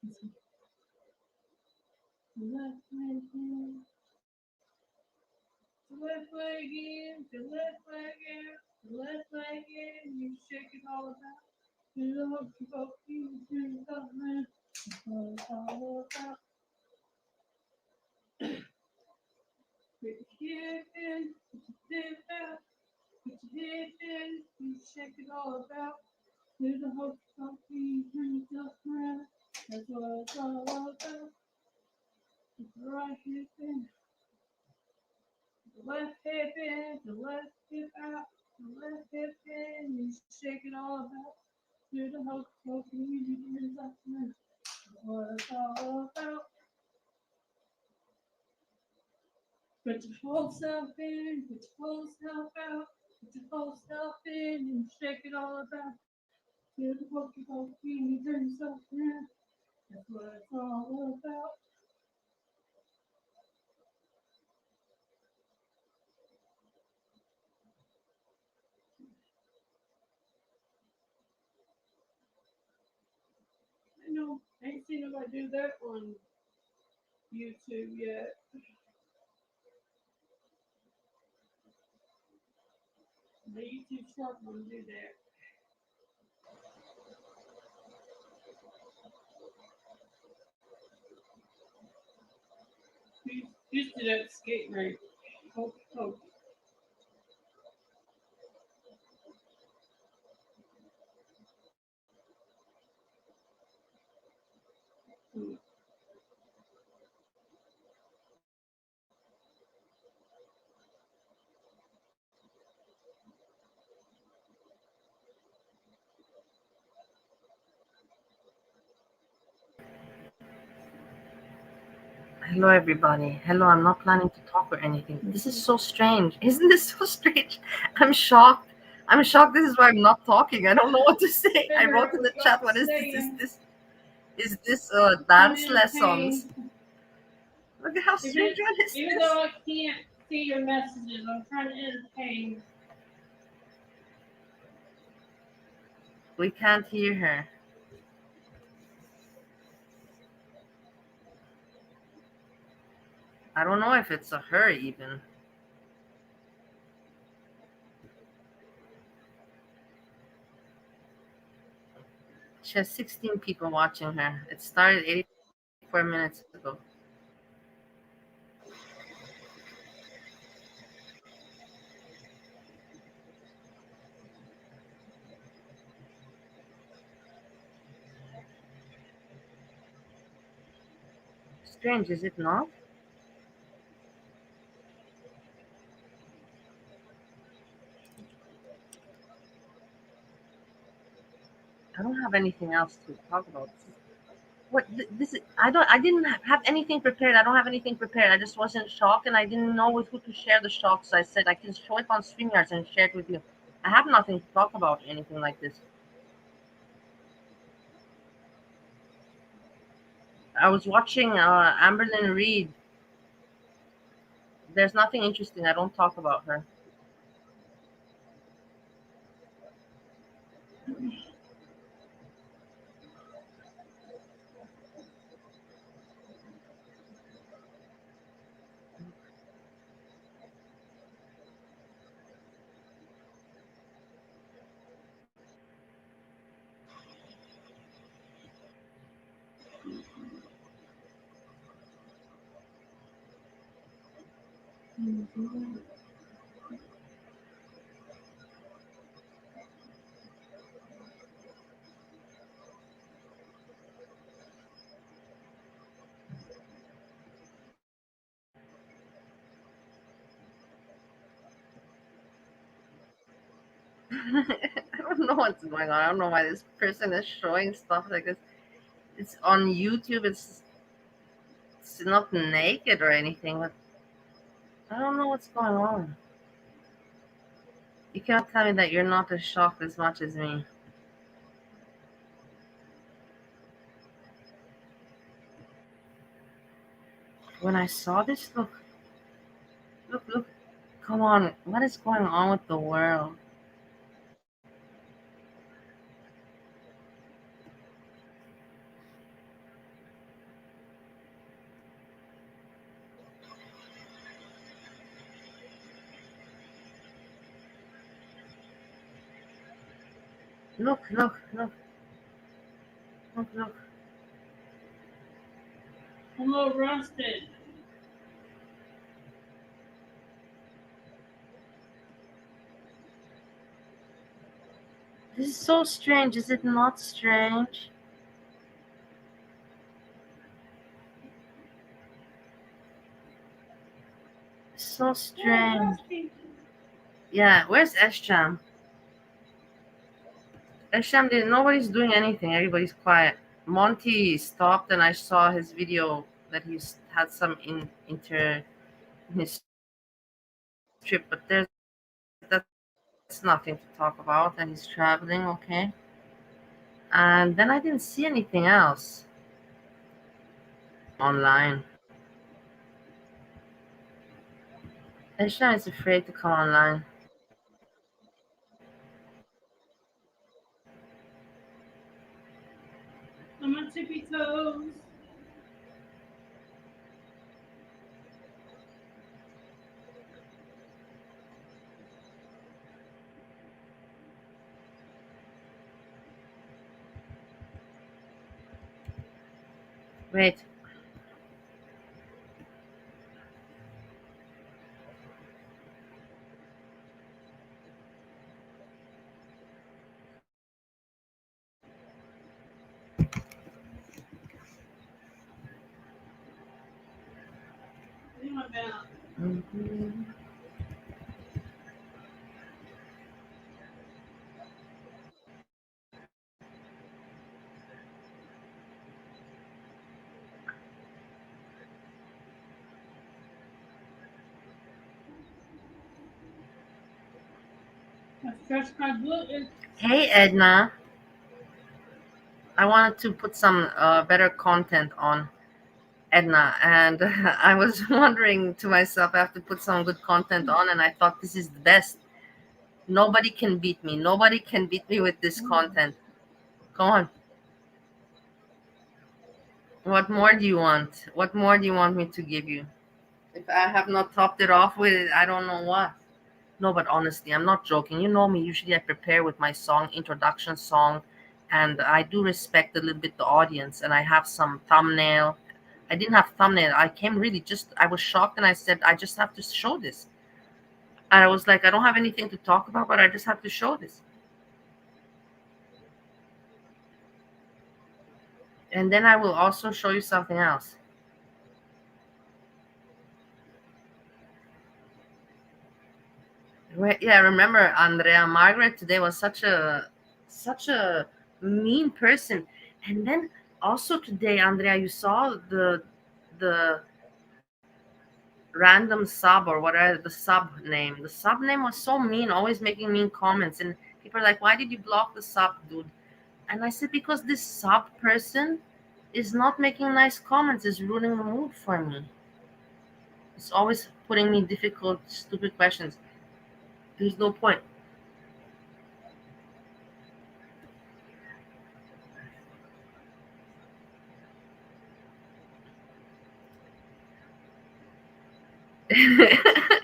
The left leg in, the left leg in, the left leg out, the left leg in, you shake it all about. You know, you go, you do something. That's what it's all about. Put your hip in, put your hip out, put your hip in, you shake it all about. Do the hokey pokey, turn yourself around. That's what it's all about. Put the right hip in, the left hip in, the left hip out, the left hip in, you shake it all about. Do the hokey pokey, you turn yourself around. That's what it's all about. Put your whole self in, put your whole self out, put your whole self in, and shake it all about. Do the hokey pokey, you turn yourself around. That's what it's all about. I know, I ain't seen nobody do that on YouTube yet. The YouTube short one do that. We used to do that skate rink. Hokey pokey. Hmm. Hello, everybody. Hello, I'm not planning to talk or anything. This is so strange. Isn't this so strange? I'm shocked. I'm shocked. This is why I'm not talking. I don't know what to say. I Figure wrote out in what the you chat, got to what is this? say. Is this I'm dance in lessons? pain. Look at how strange one is Even this. though I can't see your messages, I'm trying to entertain. We can't hear her. I don't know if it's a her even. She has 16 people watching her. It started 84 minutes ago. Strange, is it not? I don't have anything else to talk about. This is, I didn't have anything prepared. I don't have anything prepared. I just was in shock and I didn't know with who to share the shock. So I said I can show it on StreamYards and share it with you. I have nothing to talk about anything like this. I was watching Amberlynn Reid. There's nothing interesting. I don't talk about her. I don't know what's going on. I don't know why this person is showing stuff like this. It's on YouTube. It's not naked or anything, but I don't know what's going on. You cannot tell me that you're not as shocked as much as me. When I saw this, look, come on, what is going on with the world? Look, look, look, look, look. I'm a little rusted. This is so strange. Is it not strange? So strange. Yeah, where's Esham? Esham did nobody's doing anything. Everybody's quiet. Monty stopped and I saw his video that had some in his trip, but that's nothing to talk about. And he's traveling, okay. And then I didn't see anything else online. Esham is afraid to come online. I'm on tippy toes. Wait. Mhm. I stretched my book. Hey Edna, I wanted to put some better content on Edna, and I was wondering to myself, I have to put some good content on, and I thought this is the best. Nobody can beat me. Nobody can beat me with this content. Come on. What more do you want? What more do you want me to give you? If I have not topped it off with it, I don't know what. No, but honestly, I'm not joking. You know me. Usually, I prepare with my song, introduction song, and I do respect a little bit the audience. And I have some thumbnail. I didn't have thumbnail. I came really just. I was shocked, and I said, I just have to show this. And I was like, I don't have anything to talk about, but I just have to show this. And then I will also show you something else. Yeah, remember Andrea Margaret today was such a mean person. And then also today, Andrea, you saw the random sub or whatever the sub name. The sub name was so mean, always making mean comments. And people are like, why did you block the sub, dude? And I said, because this sub person is not making nice comments, is ruining the mood for me. It's always putting me difficult, stupid questions. There's no point.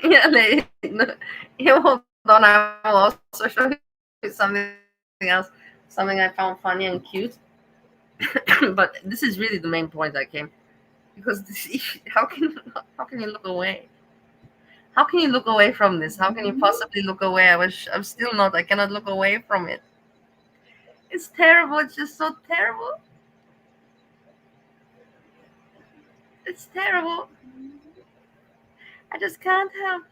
Yeah, no, yeah, hold on. I will also show you something else, something I found funny and cute. But this is really the main point I came because how can you look away? How can you look away from this? How can you possibly look away? I'm still not. I cannot look away from it. It's terrible. It's just so terrible. It's terrible. I just can't help.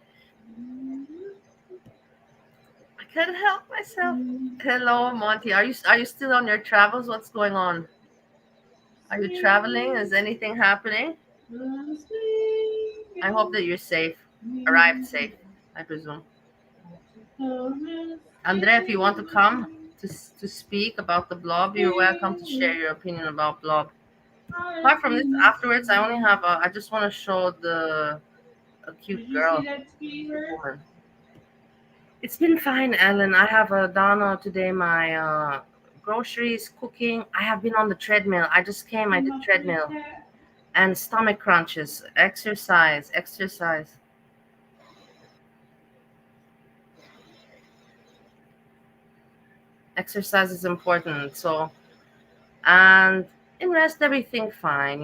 I can't help myself. Hello, Monty. Are you still on your travels? What's going on? Are you traveling? Is anything happening? I hope that you're safe. Arrived safe, I presume. Andrea, if you want to come to speak about the blob, you're welcome to share your opinion about blob. Apart from this, afterwards, I only have I just want to show a cute Did you girl, see that cute skeever? woman. It's been fine, Ellen. I have Donna today. My groceries, cooking. I have been on the treadmill. I just came. I And did my pretty treadmill cat. and stomach crunches. Exercise, exercise, exercise is important. So, and in rest, everything fine.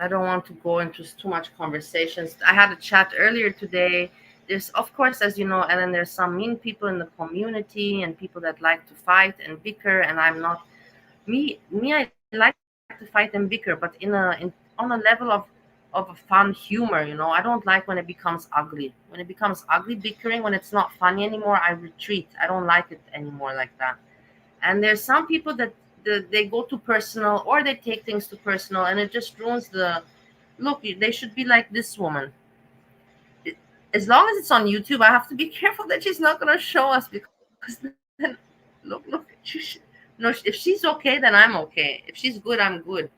I don't want to go into too much conversations. I had a chat earlier today. There's, of course, as you know, Ellen, there's some mean people in the community and people that like to fight and bicker, and I'm not me. I like to fight and bicker, but on a level of a fun humor. I don't like when it becomes ugly. When it becomes ugly bickering, when it's not funny anymore, I retreat. I don't like it anymore like that. And there's some people that they go too personal, or they take things too personal, and it just ruins the look. They should be like this woman. It- as long as it's on YouTube, I have to be careful that she's not going to show us, because then look, no, if she's okay, then I'm okay. If she's good, I'm good.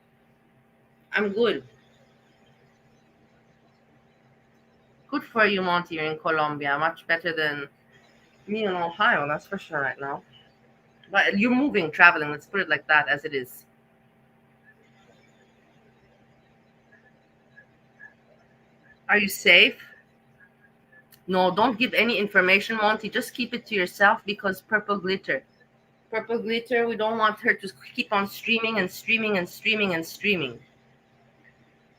Good for you, Monty. You're in Colombia, much better than me in Ohio, that's for sure right now. But you're moving, traveling. Let's put it like that, as it is. Are you safe? No, don't give any information, Monty. Just keep it to yourself, because purple glitter. Purple glitter, we don't want her to keep on streaming and streaming and streaming and streaming.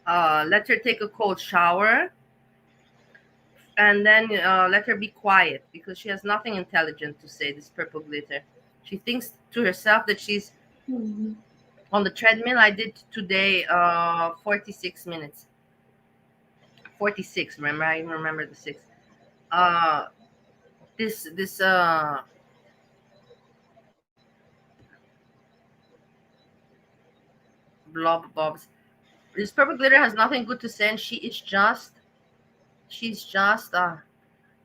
Let her take a cold shower, and then let her be quiet, because she has nothing intelligent to say, this purple glitter. She thinks to herself that she's on the treadmill. I did today 46 minutes. 46, remember? I even remember the six. Uh, this blob bobs. This purple glitter has nothing good to say, and she's just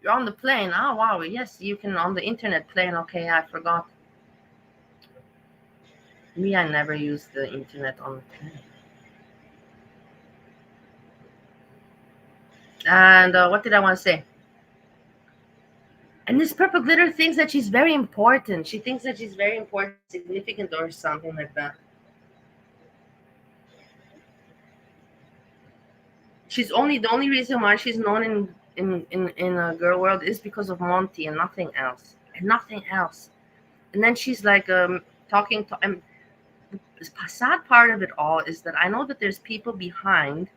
you're on the plane. Oh wow, yes, you can on the internet plane. Okay, I forgot. Me, I never use the internet on the plane. And what did I want to say? And this purple glitter thinks that she's very important. She thinks that she's very important, significant, or something like that. She's only the only reason why she's known in a girl world is because of Monty, and nothing else, and nothing else. And then she's like talking to. And the sad part of it all is that I know that there's people behind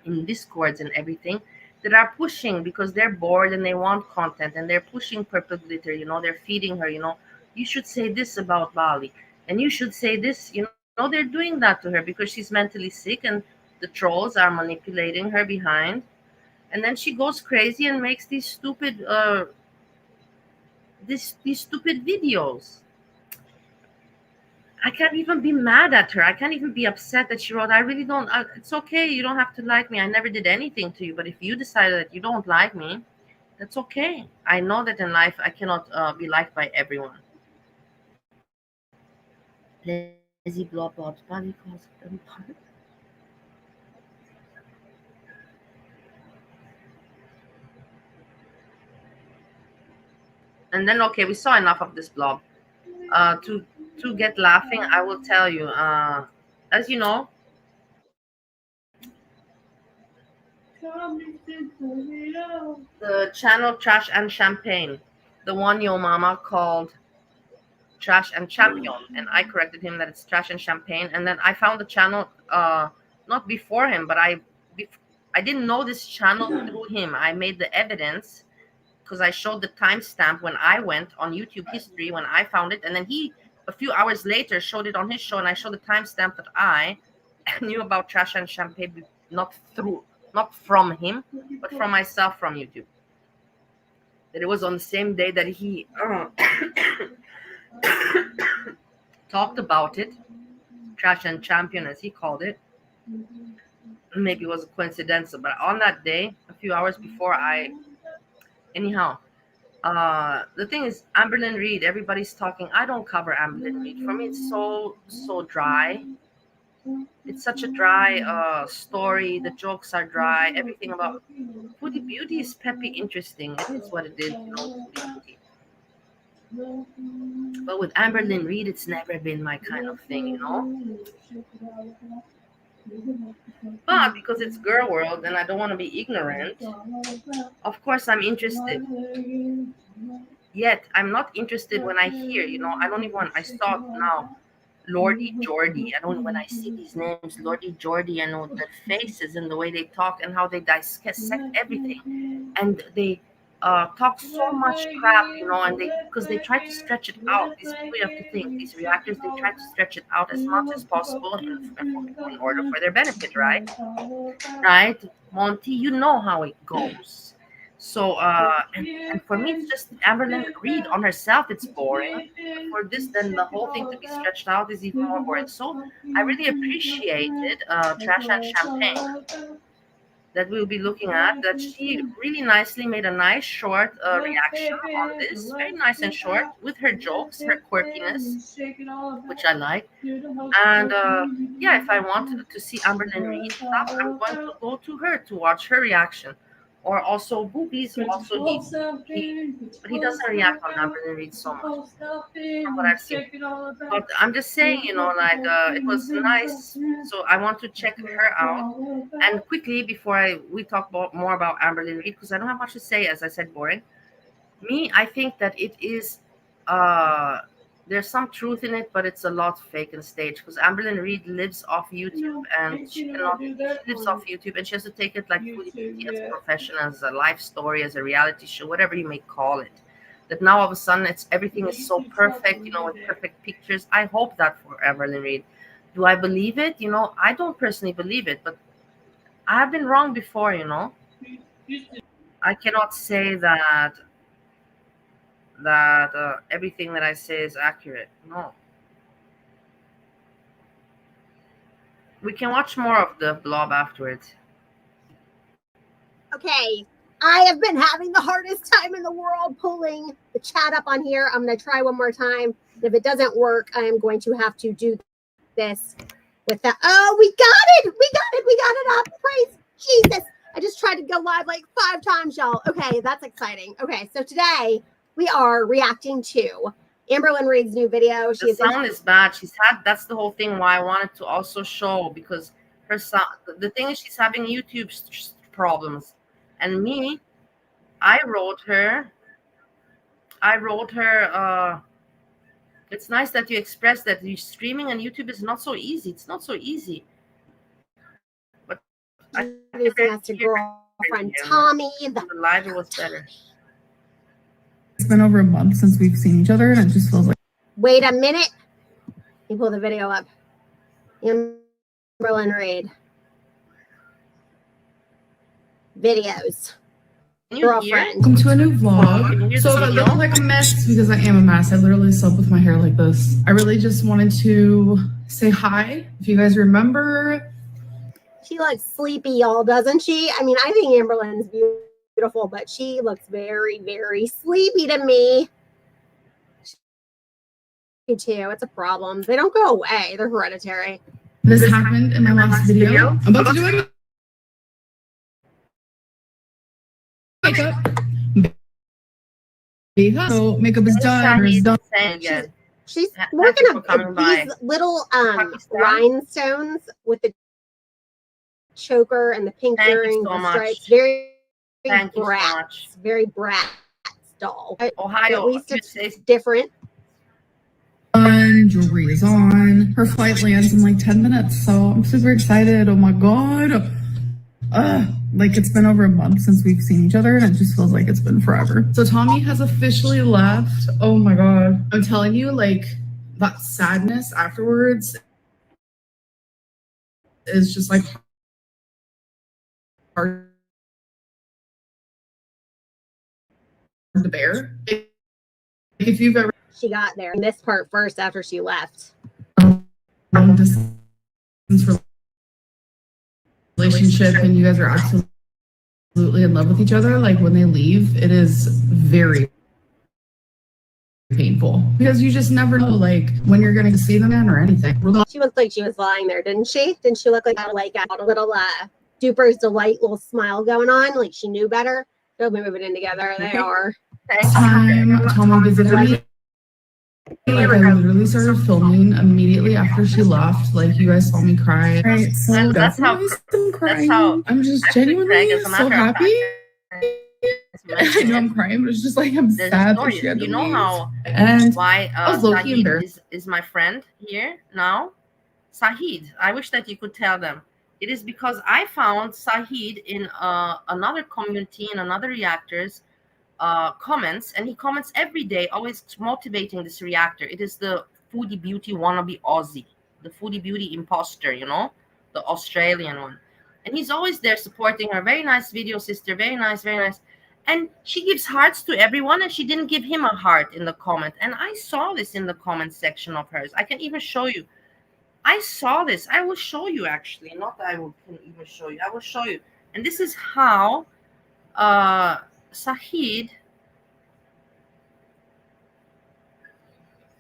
in discords and everything that are pushing, because they're bored and they want content, and they're pushing purple glitter. They're feeding her. You should say this about Bali, and you should say this. They're doing that to her because she's mentally sick, and the trolls are manipulating her behind. And then she goes crazy and makes these stupid videos. I can't even be mad at her. I can't even be upset that she wrote, I really don't. It's okay. You don't have to like me. I never did anything to you. But if you decided that you don't like me, that's okay. I know that in life I cannot be liked by everyone. Lazy blob bobs, body calls, and then okay, we saw enough of this blob. To get laughing, I will tell you. As you know, the channel Trash and Champagne, the one your mama called Trash and Champion, and I corrected him that it's Trash and Champagne. And then I found the channel not before him, but I didn't know this channel through him. I made the evidence because I showed the timestamp when I went on YouTube history when I found it, and then he a few hours later showed it on his show, and I showed the timestamp that I knew about Trash and Champagne, not from him, but from myself from YouTube. That it was on the same day that he talked about it, Trash and Champion as he called it. Maybe it was a coincidence, but on that day, a few hours before anyhow, the thing is, Amberlynn Reid, everybody's talking. I don't cover Amberlynn Reid. For me, it's so dry. It's such a dry story. The jokes are dry. Everything about Foodie Beauty is peppy, interesting. It is what it is, Foodie Beauty. But with Amberlynn Reid, it's never been my kind of thing. But because it's girl world and I don't want to be ignorant, of course I'm interested. Yet I'm not interested when I hear, I don't even want, I saw now Lordy Jordy. I don't, when I see these names, Lordy Jordy, I know their faces and the way they talk and how they dissect everything. And they talk so much crap, and because they try to stretch it out. These people, you have to think, these reactors, they try to stretch it out as much as possible in order for their benefit, right? Right, Monty, you know how it goes. So and for me, it's just Amberlynn Reid on herself, it's boring. For this, then the whole thing to be stretched out is even more boring. So I really appreciated Trash and Champagne that we'll be looking at, that she really nicely made a nice short reaction on this, very nice and short, with her jokes, her quirkiness, which I like. And yeah, if I want to see Amberlynn Reid stuff, I'm going to go to her to watch her reaction. Or also Boobies, also but he doesn't react on Amberlynn Reid so much from what I've seen. But I'm just saying, like it was nice. So I want to check her out. And quickly before we talk more about Amberlynn Reid, because I don't have much to say, as I said, boring. Me, I think that it is there's some truth in it, but it's a lot fake and staged, because Amberlynn Reid lives off YouTube, and she lives off YouTube, and she has to take it like fully as a profession, as a life story, as a reality show, whatever you may call it. That now all of a sudden everything is so perfect, with perfect pictures. I hope that for Amberlynn Reid. Do I believe it? I don't personally believe it, but I have been wrong before, I cannot say that everything that I say is accurate. No. We can watch more of the blob afterwards. Okay, I have been having the hardest time in the world pulling the chat up on here. I'm going to try one more time. If it doesn't work, I am going to have to do this with that. Oh, we got it. We got it. We got it up. Praise Jesus. I just tried to go live like 5 times, y'all. Okay, that's exciting. Okay, so today we are reacting to Amberlynn Reid's new video. The sound is bad. That's the whole thing why I wanted to also show, because her sound, the thing is, she's having YouTube problems. And me, I wrote her, it's nice that you expressed that you streaming on YouTube is not so easy. It's not so easy. But I asked a girlfriend, Tommy. The live was better. It's been over a month since we've seen each other, and it just feels like... Wait a minute. Let me pull the video up. Amberlynn Reid. Videos. Girlfriend. Welcome to a new vlog. So if I look like a mess, it's because I am a mess. I literally slept with my hair like this. I really just wanted to say hi. If you guys remember... She looks sleepy, y'all, doesn't she? I mean, I think Amberlynn's beautiful, but she looks very, very sleepy to me. Me too. It's a problem. They don't go away. They're hereditary. This happened in my last video. I'm about to do it. Makeup. So makeup is done. She's working on these little rhinestones with the choker and the pink earrings, the stripes. Very Bratz, very Bratz doll. Ohio, at least it's different. Jewelry is on. Her flight lands in like 10 minutes, so I'm super excited. Oh my god. Like, it's been over a month since we've seen each other, and it just feels like it's been forever. So Tommy has officially left. Oh my god. I'm telling you, like, that sadness afterwards is just like hard to bear. If you've ever... She got there in this part first after she left. Long distance relationship, and you guys are absolutely in love with each other, like when they leave, it is very painful, because you just never know, like, when you're going to see them again or anything. She looked like she was lying there, didn't she? Didn't she look like a little Duper's Delight little smile going on, like she knew better? They'll be moving in together. They are. Time Tommy visited me, like, I literally started filming immediately after she left. Like, you guys saw me cry. Right, so that's how I'm just genuinely so happy. I know I'm crying, but it's just like I'm There's a sad that story. she had to You know leave. how And why I was low-key Sahid embarrassed. is my friend here now? Sahid, I wish that you could tell them. It is because I found Sahid in another community, in another reactors comments, and he comments every day, always motivating this reactor. It is the foodie beauty wannabe Aussie, the foodie beauty imposter, you know, the Australian one. And he's always there supporting her. Very nice video, sister. Very nice, very nice. And she gives hearts to everyone, and she didn't give him a heart in the comment. And I saw this in the comment section of hers. I can even show you. I saw this. I will show you actually. Not that can even show you. I will show you. And this is how Sahid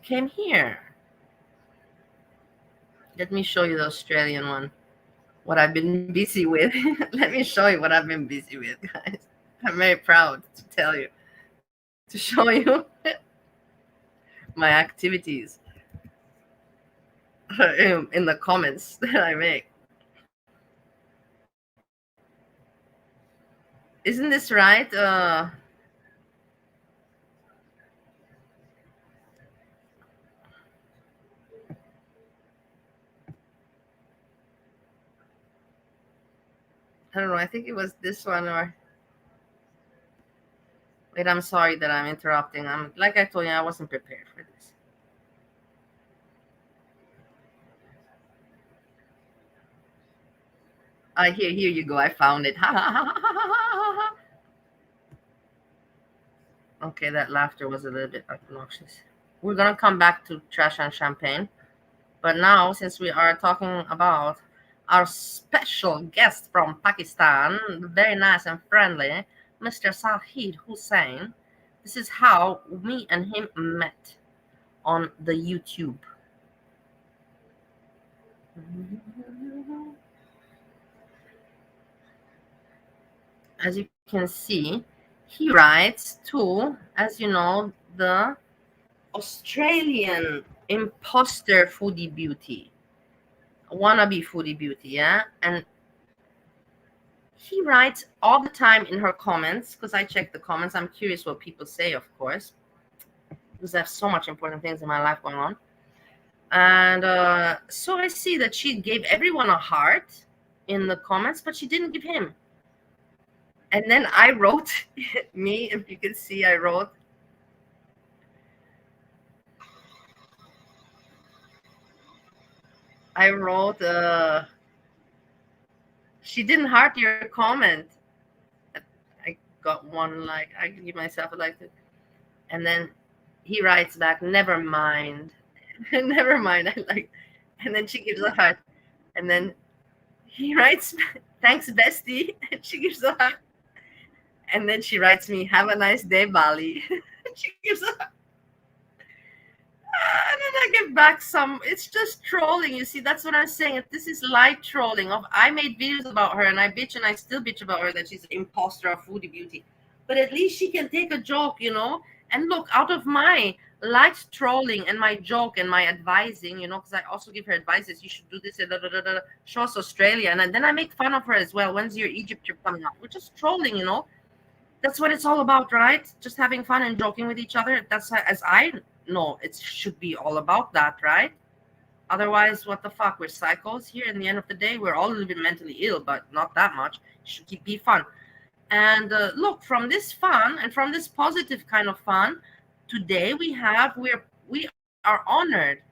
came here. Let me show you the Australian one. What I've been busy with. Let me show you what I've been busy with, guys. I'm very proud to tell you, to show you my activities in the comments that I make. Isn't this right? I don't know. I think it was this one or. Wait, I'm sorry that I'm interrupting. Like I told you, I wasn't prepared for this. Here you go. I found it. Okay, that laughter was a little bit obnoxious. We're gonna come back to trash and champagne, but now since we are talking about our special guest from Pakistan, very nice and friendly, Mr. Sahid Hussain, this is how me and him met on the YouTube. As you can see, he writes to, as you know, the Australian imposter foodie beauty, wannabe foodie beauty, yeah? And he writes all the time in her comments, because I check the comments. I'm curious what people say, of course, because I have so much important things in my life going on. And so I see that she gave everyone a heart in the comments, but she didn't give him. And then I wrote, me, if you can see, I wrote, she didn't heart your comment. I got one like, I give myself a like. And then he writes back, never mind. Never mind. I like, and then she gives a heart. And then he writes, thanks, bestie. And she gives a heart. And then she writes me, have a nice day, Bali. She gives a heart. And then I give back some. It's just trolling. You see, that's what I'm saying. This is light trolling. I made videos about her, and I bitch, and I still bitch about her that she's an imposter of foodie beauty. But at least she can take a joke, you know. And look, out of my light trolling and my joke and my advising, you know, because I also give her advices. You should do this. Show us Australia, and then I make fun of her as well. When's your Egypt trip coming up? We're just trolling, you know. That's what it's all about, right? Just having fun and joking with each other. That's as I know it should be all about that, right? Otherwise, what the fuck? We're psychos here. In the end of the day, we're all a little bit mentally ill, but not that much. It should be fun. And look, from this fun and from this positive kind of fun, today we are honored.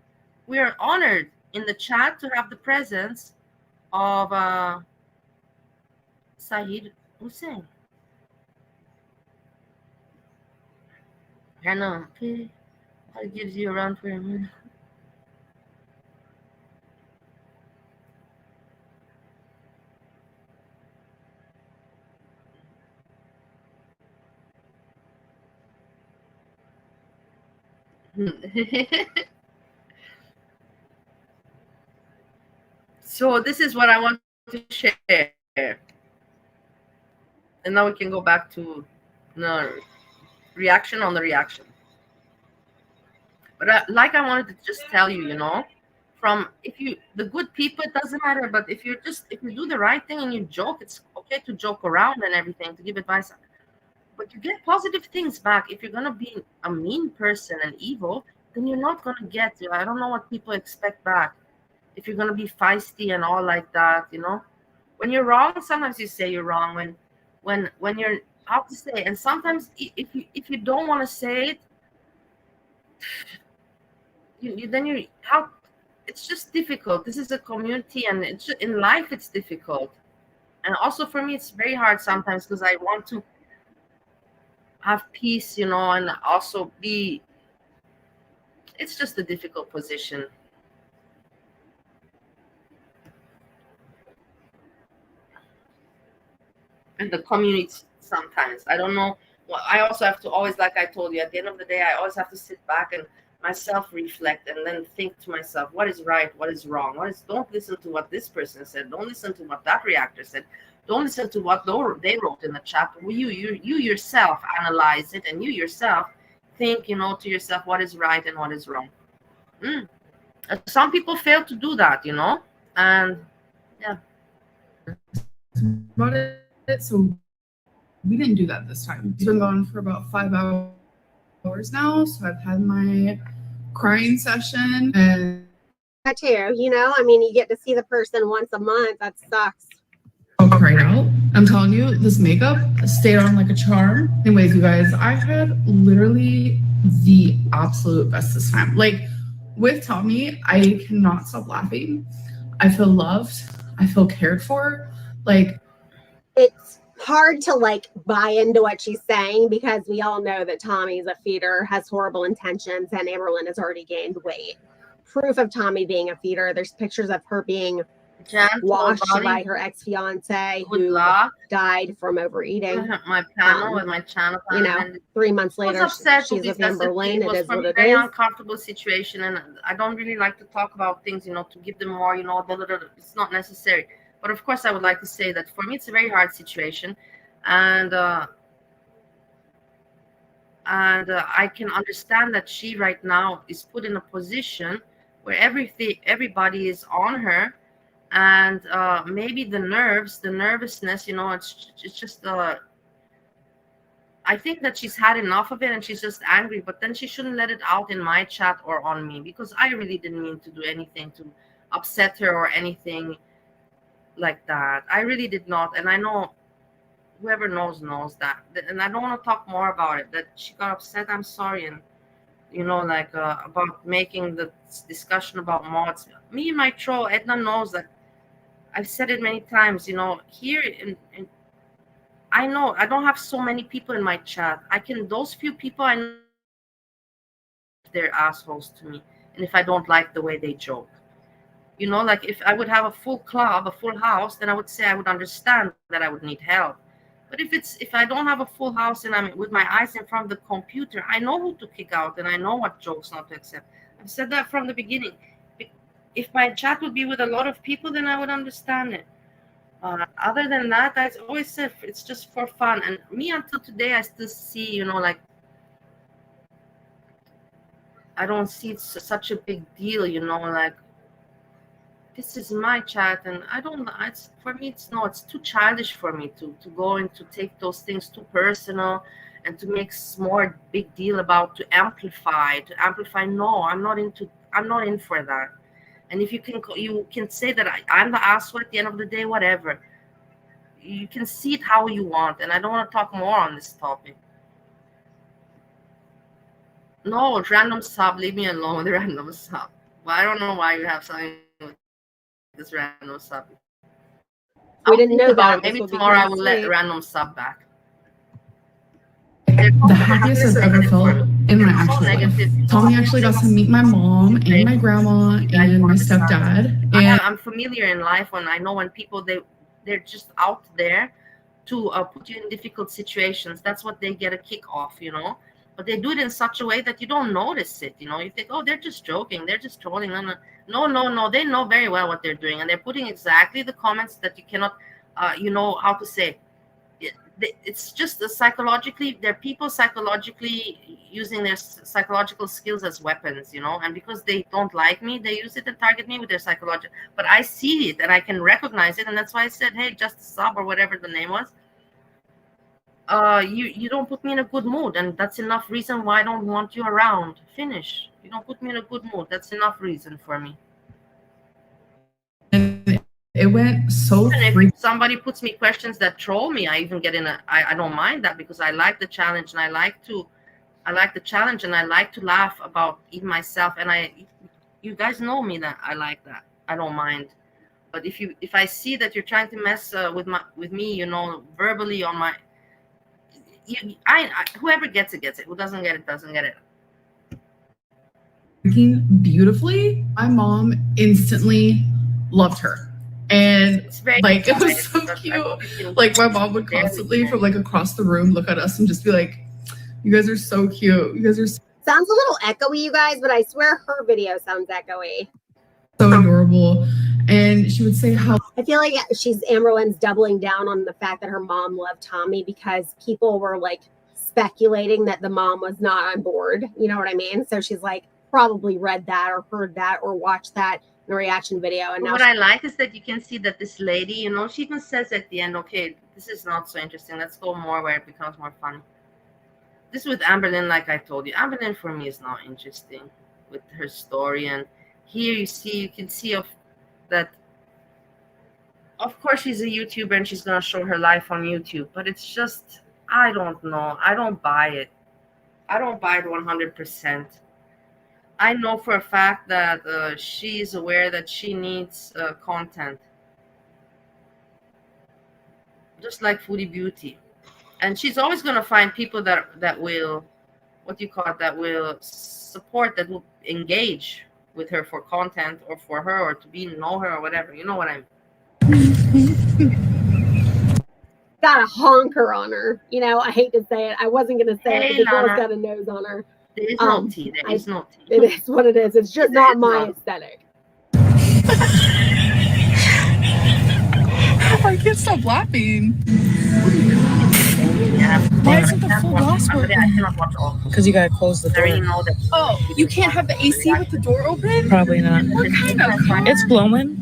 We are honored in the chat to have the presence of Sahid Hussain. I know. Okay. That gives you a run for your money. So this is what I want to share. And now we can go back to the reaction on the reaction. But like I wanted to just tell you, you know, from the good people, it doesn't matter. But if you do the right thing and you joke, it's okay to joke around and everything, to give advice. but you get positive things back. If you're gonna be a mean person and evil, then you're not gonna get. I don't know what people expect back. If you're gonna be feisty and all like that, when you're wrong, sometimes you say you're wrong. When you're, how to say, and sometimes if you don't want to say it, then you how. It's just difficult. This is a community, and it's just, in life it's difficult. And also for me, it's very hard sometimes because I want to have peace, and also be. It's just a difficult position. And the community sometimes. I don't know. Well, I also have to always, like I told you, at the end of the day, I always have to sit back and myself reflect and then think to myself, what is right, what is wrong, don't listen to what this person said, don't listen to what that reactor said, don't listen to what they wrote in the chat. You yourself analyze it, and you yourself think, to yourself what is right and what is wrong. Some people fail to do that, and yeah. About it, so we didn't do that this time. It's been gone for about 5 hours now, so I've had my crying session, and That too, I mean, you get to see the person once a month. That sucks. I'll cry out. I'm telling you, this makeup stayed on like a charm. Anyways, you guys, I had literally the absolute best this time. Like with Tommy, I cannot stop laughing. I feel loved. I feel cared for. Like, it's hard to like buy into what she's saying because we all know that Tommy's a feeder, has horrible intentions, and Amberlynn has already gained weight. Proof of Tommy being a feeder. There's pictures of her being washed by her ex-fiance who died from overeating. My panel with my channel, 3 months later, she's with Amberlynn. It is what it is. Very uncomfortable situation, and I don't really like to talk about things, to give them more, it's not necessary. But of course, I would like to say that for me, it's a very hard situation, and I can understand that she right now is put in a position where everybody is on her. And maybe the nervousness, it's just I think that she's had enough of it and she's just angry, but then she shouldn't let it out in my chat or on me, because I really didn't mean to do anything to upset her or anything like that. I really did not. And I know whoever knows that. And I don't want to talk more about it, that she got upset. I'm sorry. And about making the discussion about mods, me and my troll Edna knows that I've said it many times, here in I know I don't have so many people in my chat. Those few people I know, they're assholes to me. And if I don't like the way they joke, like if I would have a full club, a full house, then I would say I would understand that I would need help. But if I don't have a full house and I'm with my eyes in front of the computer, I know who to kick out and I know what jokes not to accept. I've said that from the beginning. If my chat would be with a lot of people, then I would understand it. Other than that, I always said it's just for fun. And me, until today, I still see, I don't see it's such a big deal, this is my chat, and I don't. For me, it's too childish for me to go and to take those things too personal, and to make more big deal about to amplify. No, I'm not in for that. And if you can say that I'm the asshole at the end of the day, whatever. You can see it how you want, and I don't want to talk more on this topic. No, random sub, leave me alone with the random sub. Well, I don't know why you have something with this random sub. We didn't know that. Maybe tomorrow I will let random sub back. The happiest I've ever felt in my actual life. Tommy actually got to meet my mom and my grandma and my stepdad. And I'm familiar in life when I know when people they're just out there to put you in difficult situations. That's what they get a kick off, But they do it in such a way that you don't notice it, You think, oh, they're just joking, they're just trolling. No. They know very well what they're doing, and they're putting exactly the comments that you cannot, how to say. It's just they're people psychologically using their psychological skills as weapons, and because they don't like me, they use it and target me with their psychology. But I see it and I can recognize it, and that's why I said, hey, just a sub or whatever the name was. you don't put me in a good mood, and that's enough reason why I don't want you around. Finish. You don't put me in a good mood. That's enough reason for me. And it went so And free. if somebody puts me questions that troll me, I even get in I don't mind that, because I like the challenge, and I like the challenge, and I like to laugh about even myself. And you guys know me that I like that. I don't mind. But if I see that you're trying to mess with me, verbally on my, whoever gets it gets it. Who doesn't get it doesn't get it. Beautifully, my mom instantly loved her, and It's very like it was exciting, so because cute. Like my mom would constantly from like across the room look at us and just be like, "You guys are so cute. You guys are Sounds a little echoey, you guys, but I swear her video sounds echoey. so adorable." And she would say how I feel like Amberlynn's doubling down on the fact that her mom loved Tommy, because people were like speculating that the mom was not on board. You know what I mean? So she's like probably read that or heard that or watched that in a reaction video. And now what I like is that you can see that this lady, she even says at the end, okay, this is not so interesting. Let's go more where it becomes more fun. This with Amberlynn, like I told you, Amberlynn for me is not interesting with her story. And here you can see that. Of course, she's a YouTuber and she's gonna show her life on YouTube, but it's just, I don't know. I don't buy it. I don't buy it 100%. I know for a fact that she's aware that she needs content, just like Foodie Beauty, and she's always gonna find people that will, what do you call it, that will support, that will engage with her for content, or for her, or to know her, or whatever. You know what I mean? got a honker on her. I hate to say it. I wasn't going to say it, Hey, but the girl's Lana. got a nose on her. There is no tea. There is no tea. It is what it is. It's just not my aesthetic. I can't stop laughing. Yeah. Why isn't the full glass I working? cannot watch all. Because you gotta close the I already door. know that. Oh, you can't have the AC with the door open? Probably not. What kind of car? It's blowing.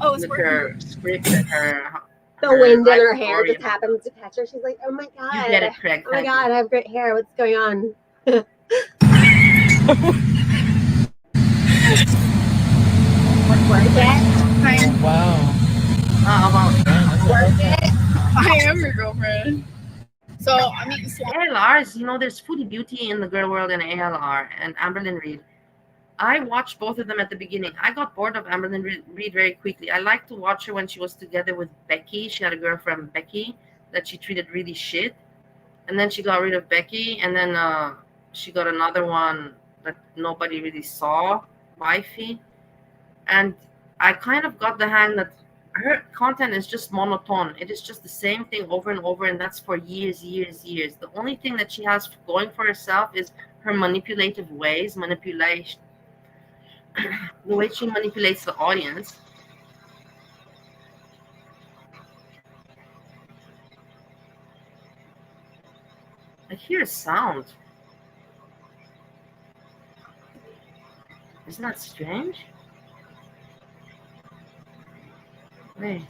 Oh, it's With working. her script and her The wind in her life hair story. just happens to catch her. She's like, oh my God. You get it, Craig. Oh my God, I have great hair. What's going on? Work it. Wow. Work it. I am your girlfriend. So, I mean, ALRs, there's Foodie Beauty in the girl world and ALR and Amberlynn Reid. I watched both of them at the beginning. I got bored of Amberlynn Reid very quickly. I liked to watch her when she was together with Becky. She had a girlfriend, Becky, that she treated really shit. And then she got rid of Becky. And then she got another one that nobody really saw, wifey. And I kind of got the hang that her content is just monotone. It is just the same thing over and over. And that's for years. The only thing that she has going for herself is her manipulative ways, the way she manipulates the audience. I hear a sound. Isn't that strange? Wait.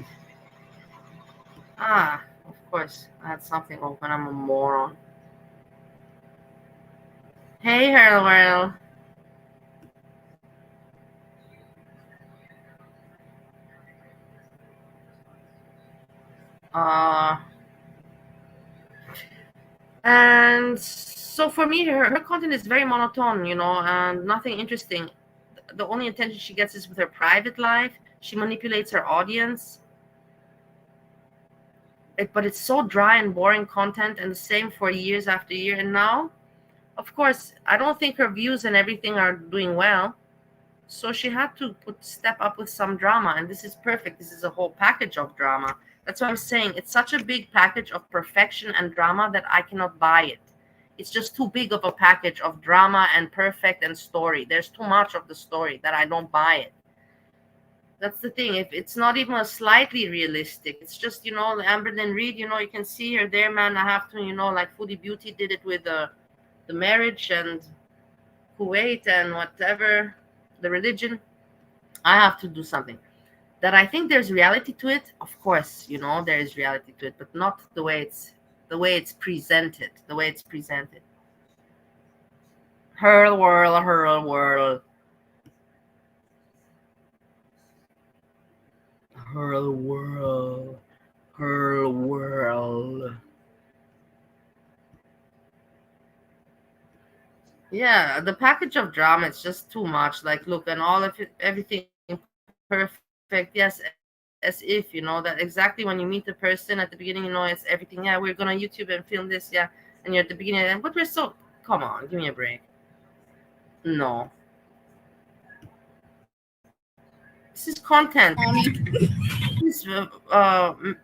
Ah, of course. I had something open. I'm a moron. Hey, Hurlwell. And so for me, her content is very monotone, and nothing interesting. The only attention she gets is with her private life. She manipulates her audience. But it's so dry and boring content, and the same for years after year. And now, of course, I don't think her views and everything are doing well. So she had to step up with some drama, and this is perfect. This is a whole package of drama. That's what I'm saying. It's such a big package of perfection and drama that I cannot buy it. It's just too big of a package of drama and perfect and story. There's too much of the story that I don't buy it. That's the thing. If it's not even a slightly realistic, it's just, Amberlynn Reid, you can see her there, man. I have to, like Foodie Beauty did it with the marriage and Kuwait and whatever, the religion. I have to do something. That I think there's reality to it. Of course, there is reality to it, but not the way it's the way it's presented. The way it's presented. Hurl, whirl, hurl, whirl. Hurl, whirl, hurl, whirl. Yeah, the package of drama is just too much. Like, look, and all of it, everything perfect. Yes, as if, you know, that exactly when you meet the person at the beginning, you know, it's everything. Yeah, we're gonna YouTube and film this. Yeah, and you're at the beginning, and but we're so, come on, give me a break. No, this is content. This is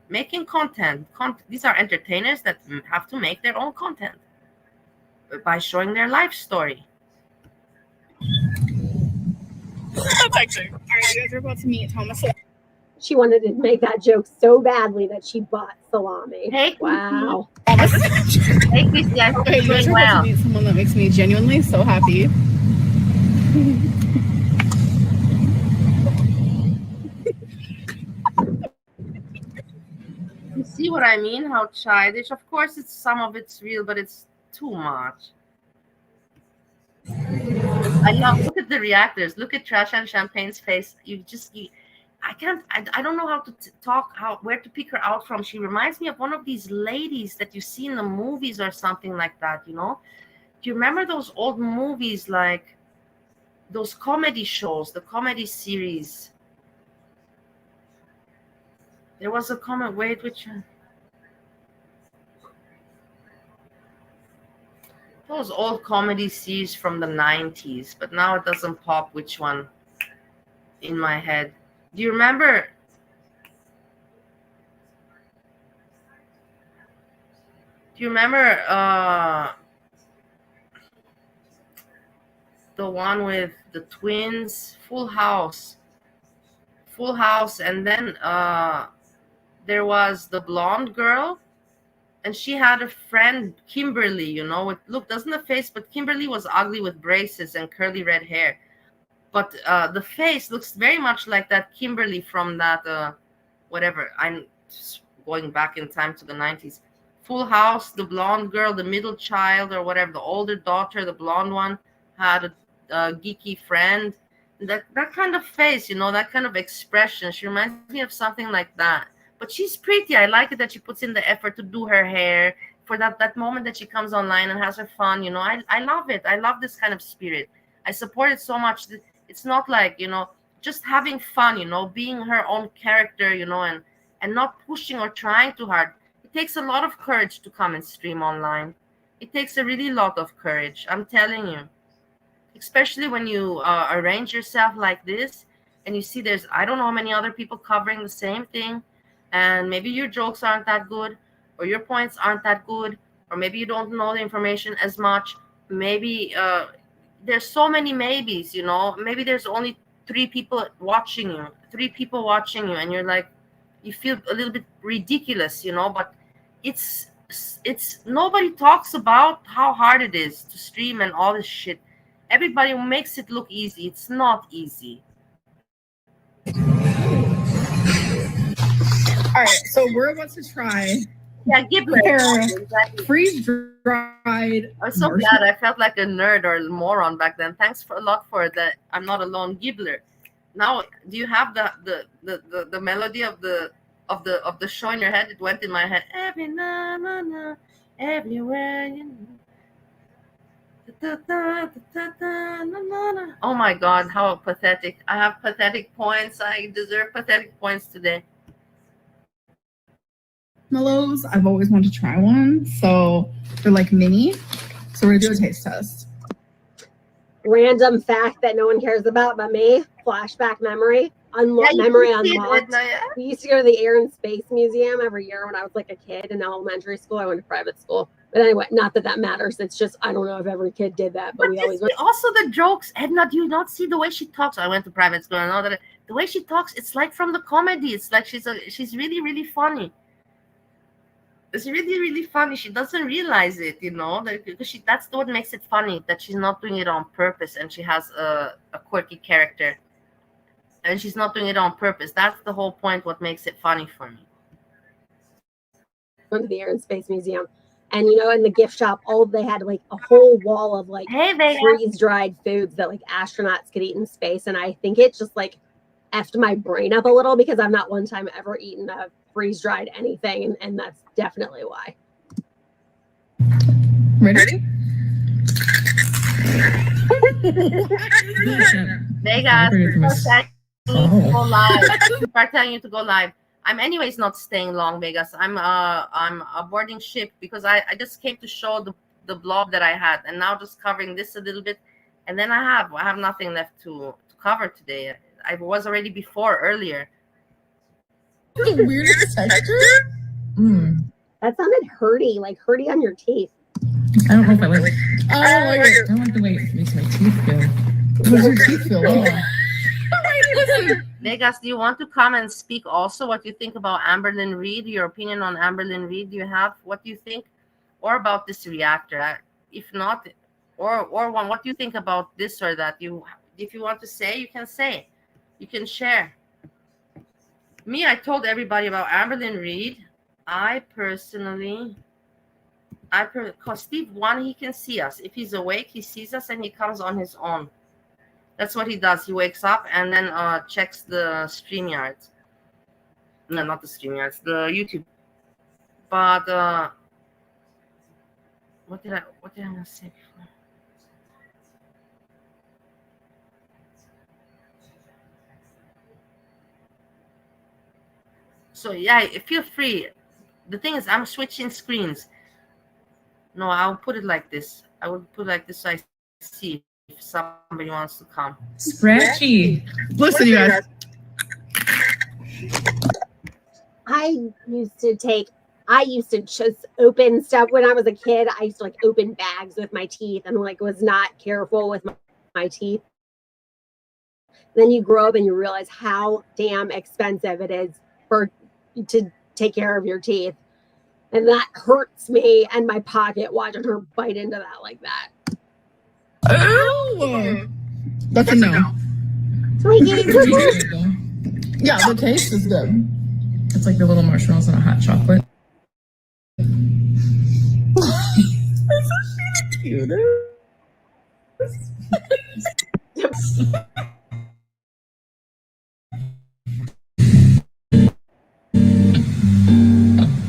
making content. These are entertainers that have to make their own content by showing their life story. That's actually all right. You guys are about to meet Thomas. She wanted to make that joke so badly that she bought salami. Hey, Wow. hey, Chrissy, I hope Okay, you're you guys doing are about to well. meet someone that makes me genuinely so happy. You see what I mean? How childish. Of course, it's some of it's real, but it's too much. I love. Look at the reactors. Look at Trash and Champagne's face. I can't. I don't know how to talk. Where to pick her out from. She reminds me of one of these ladies that you see in the movies or something like that. You know. Do you remember those old movies, like those comedy shows, the comedy series? There was a comment. Wait, which? Those old comedy series from the 90s, but now it doesn't pop which one in my head. Do you remember? Do you remember the one with the twins? Full House. Full House, and then there was the blonde girl, and she had a friend, Kimberly, you know. Look, doesn't the face, but Kimberly was ugly with braces and curly red hair. But the face looks very much like that Kimberly from that, whatever. I'm going back in time to the 90s. Full House, the blonde girl, the middle child or whatever, the older daughter, the blonde one, had a geeky friend. That kind of face, you know, that kind of expression. She reminds me of something like that. But she's pretty. I like it that she puts in the effort to do her hair for that moment that she comes online and has her fun. You know, I love it. I love this kind of spirit. I support it so much. It's not like, you know, just having fun, you know, being her own character, you know, and not pushing or trying too hard. It takes a lot of courage to come and stream online. It takes a really lot of courage, I'm telling you. Especially when you arrange yourself like this and you see there's, I don't know how many other people covering the same thing, and maybe your jokes aren't that good, or your points aren't that good, or maybe you don't know the information as much. Maybe there's so many maybes, you know. Maybe there's only three people watching you, and you're like, you feel a little bit ridiculous, you know. But it's nobody talks about how hard it is to stream and all this shit. Everybody makes it look easy. It's not easy. All right, so we're about to try. Yeah, Gibbler. Exactly. Freeze-dried. I'm so glad. I felt like a nerd or a moron back then. Thanks a lot for that. I'm not alone, Gibbler. Now, do you have the melody of the show in your head? It went in my head. Every na na na, everywhere you know. Oh my God, how pathetic. I have pathetic points. I deserve pathetic points today. Marshmallows. I've always wanted to try one. So they're like mini. So we're going to do a taste test. Random fact that no one cares about but me. Flashback memory. Memory unlocked. We used to go to the Air and Space Museum every year when I was like a kid in elementary school. I went to private school. But anyway, not that matters. It's just, I don't know if every kid did that, but we always went. Also the jokes, Edna, do you not see the way she talks? I went to private school and all that. The way she talks, it's like from the comedy. It's like she's really, really funny. It's really, really funny. She doesn't realize it, you know, because that's what makes it funny, that she's not doing it on purpose, and she has a quirky character. And she's not doing it on purpose. That's the whole point, what makes it funny for me. went to the Air and Space Museum. And in the gift shop, they had like a whole wall of like Hey, Vega. freeze-dried foods that like astronauts could eat in space. And I think it just like effed my brain up a little because I've not one time ever eaten a freeze-dried anything, and that's definitely why. Ready? Vegas, go live. Start telling you to go live. I'm anyways not staying long, Vegas. I'm boarding ship because I just came to show the blob that I had, and now just covering this a little bit, and then I have nothing left to cover today. I was already before earlier. The weirdest texture. That sounded hurty, like hurty on your teeth. I don't know if I like. Oh, I don't like the way it makes my teeth feel. How does your teeth feel? Listen. Vegas, do you want to come and speak also what you think about Amberlynn Reid? Your opinion on Amberlynn Reid? Do you have what do you think, or about this reactor? If not, or one, what do you think about this or that? If you want to say, you can say, you can share. Me, I told everybody about Amberlynn Reid. Because Steve, one, he can see us. If he's awake, he sees us and he comes on his own. That's what he does. He wakes up and then checks the StreamYards. No, not the StreamYards, the YouTube. But what did I want to say before? So yeah, feel free. The thing is, I'm switching screens. No, I'll put it like this. I will put it like this so I see if somebody wants to come. Scratchy. Listen, you guys. I used to just open stuff when I was a kid. I used to like open bags with my teeth and like was not careful with my teeth. Then you grow up and you realize how damn expensive it is to take care of your teeth. And that hurts me and my pocket watching her bite into that like that. Oh, that's a no. Yeah, the taste is good. It's like the little marshmallows and a hot chocolate.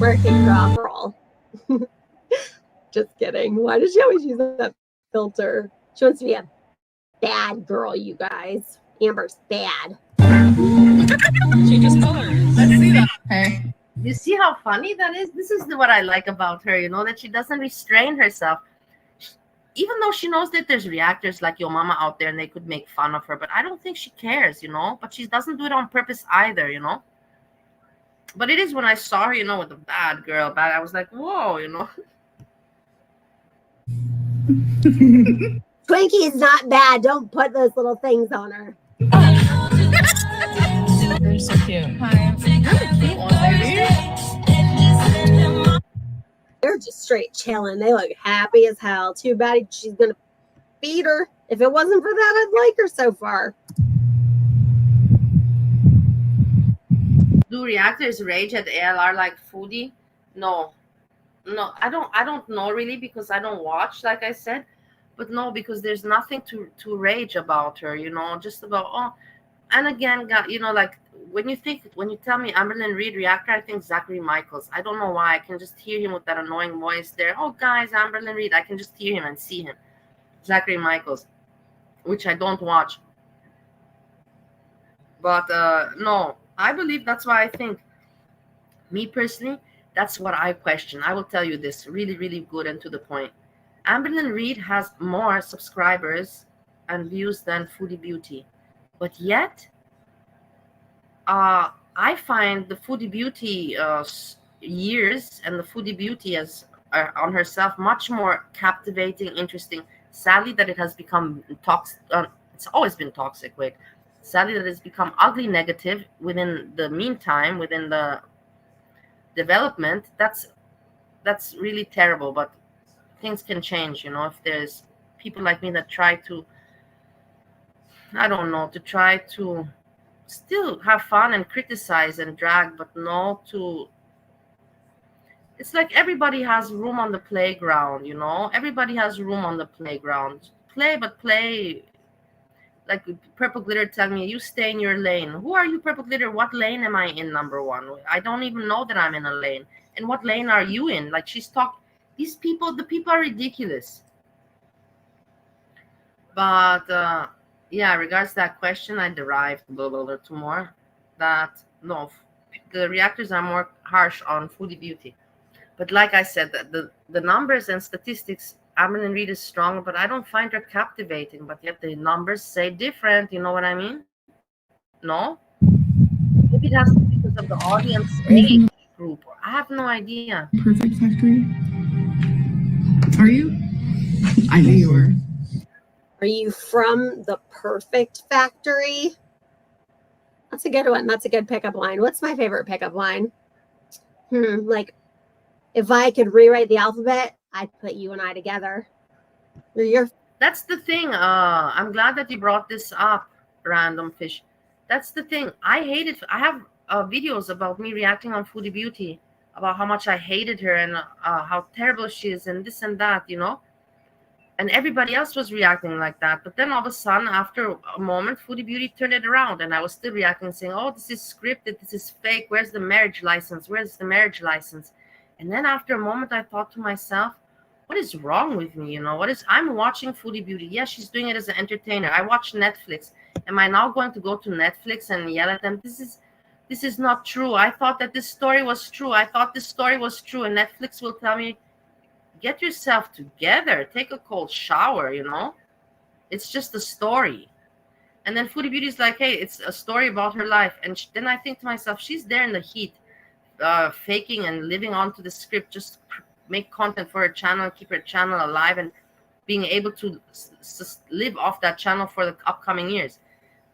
Working drop roll. Just kidding. Why does she always use that filter? She wants to be a bad girl, you guys. Amber's bad. She just colors. Let's see that. Hey. You see how funny that is? This is what I like about her, that she doesn't restrain herself. Even though she knows that there's reactors like your mama out there and they could make fun of her, but I don't think she cares, but she doesn't do it on purpose either, But it is when I saw her, with the bad girl, I was like, whoa, Twinkie is not bad. Don't put those little things on her. They're so cute. Hi. Cute one, baby. They're just straight chilling. They look happy as hell. Too bad she's gonna feed her. If it wasn't for that, I'd like her so far. Do reactors rage at ALR like Foodie? No, I don't know really because I don't watch, like I said. But no, because there's nothing to rage about her, just about, and again, like when you tell me Amberlynn Reid reactor, I think Zachary Michaels. I don't know why. I can just hear him with that annoying voice there. Oh, guys, Amberlynn Reid. I can just hear him and see him. Zachary Michaels, which I don't watch. But no, I believe that's why I think. Me personally, that's what I question. I will tell you this really, really good and to the point. Amberlynn Reid has more subscribers and views than Foodie Beauty. But yet, I find the Foodie Beauty years and the Foodie Beauty as on herself much more captivating, interesting. Sadly, that it has become toxic. It's always been toxic. Sadly, that it's become ugly, negative within the meantime, within the development. That's really terrible. But things can change, if there's people like me that try to, I don't know, to try to still have fun and criticize and drag, but no to It's like everybody has room on the playground, you know? Everybody has room on the playground. Play, but play. Like Purple Glitter telling me, you stay in your lane. Who are you, Purple Glitter? What lane am I in, number one? I don't even know that I'm in a lane. And what lane are you in? Like she's talking. These people, the people are ridiculous. But yeah, regards to that question, I derived two more. That no, the reactors are more harsh on Foodie Beauty. But like I said, the numbers and statistics, Amberlynn Reid is strong, but I don't find her captivating. But yet the numbers say different. You know what I mean? No? Maybe that's because of the audience Are you age from group. I have no idea. the Perfect Factory? Are you? I knew you were. Are you from the Perfect Factory? That's a good one. That's a good pickup line. What's my favorite pickup line? Like, if I could rewrite the alphabet, I'd put you and I together. That's the thing. I'm glad that you brought this up, Random Fish. That's the thing. I hate it. I have videos about me reacting on Foodie Beauty, about how much I hated her and how terrible she is and this and that, you know? And everybody else was reacting like that. But then all of a sudden, after a moment, Foodie Beauty turned it around, and I was still reacting, saying, "Oh, this is scripted. This is fake. Where's the marriage license? Where's the marriage license?" And then after a moment, I thought to myself, "What is wrong with me? You know, I'm watching Foodie Beauty. Yes, she's doing it as an entertainer. I watch Netflix. Am I now going to go to Netflix and yell at them? This is not true. I thought that this story was true. I thought this story was true, and Netflix will tell me, get yourself together, take a cold shower, you know? It's just a story." And then Foodie Beauty is like, hey, it's a story about her life. And then I think to myself, she's there in the heat, faking and living onto the script, just make content for her channel, keep her channel alive, and being able to live off that channel for the upcoming years.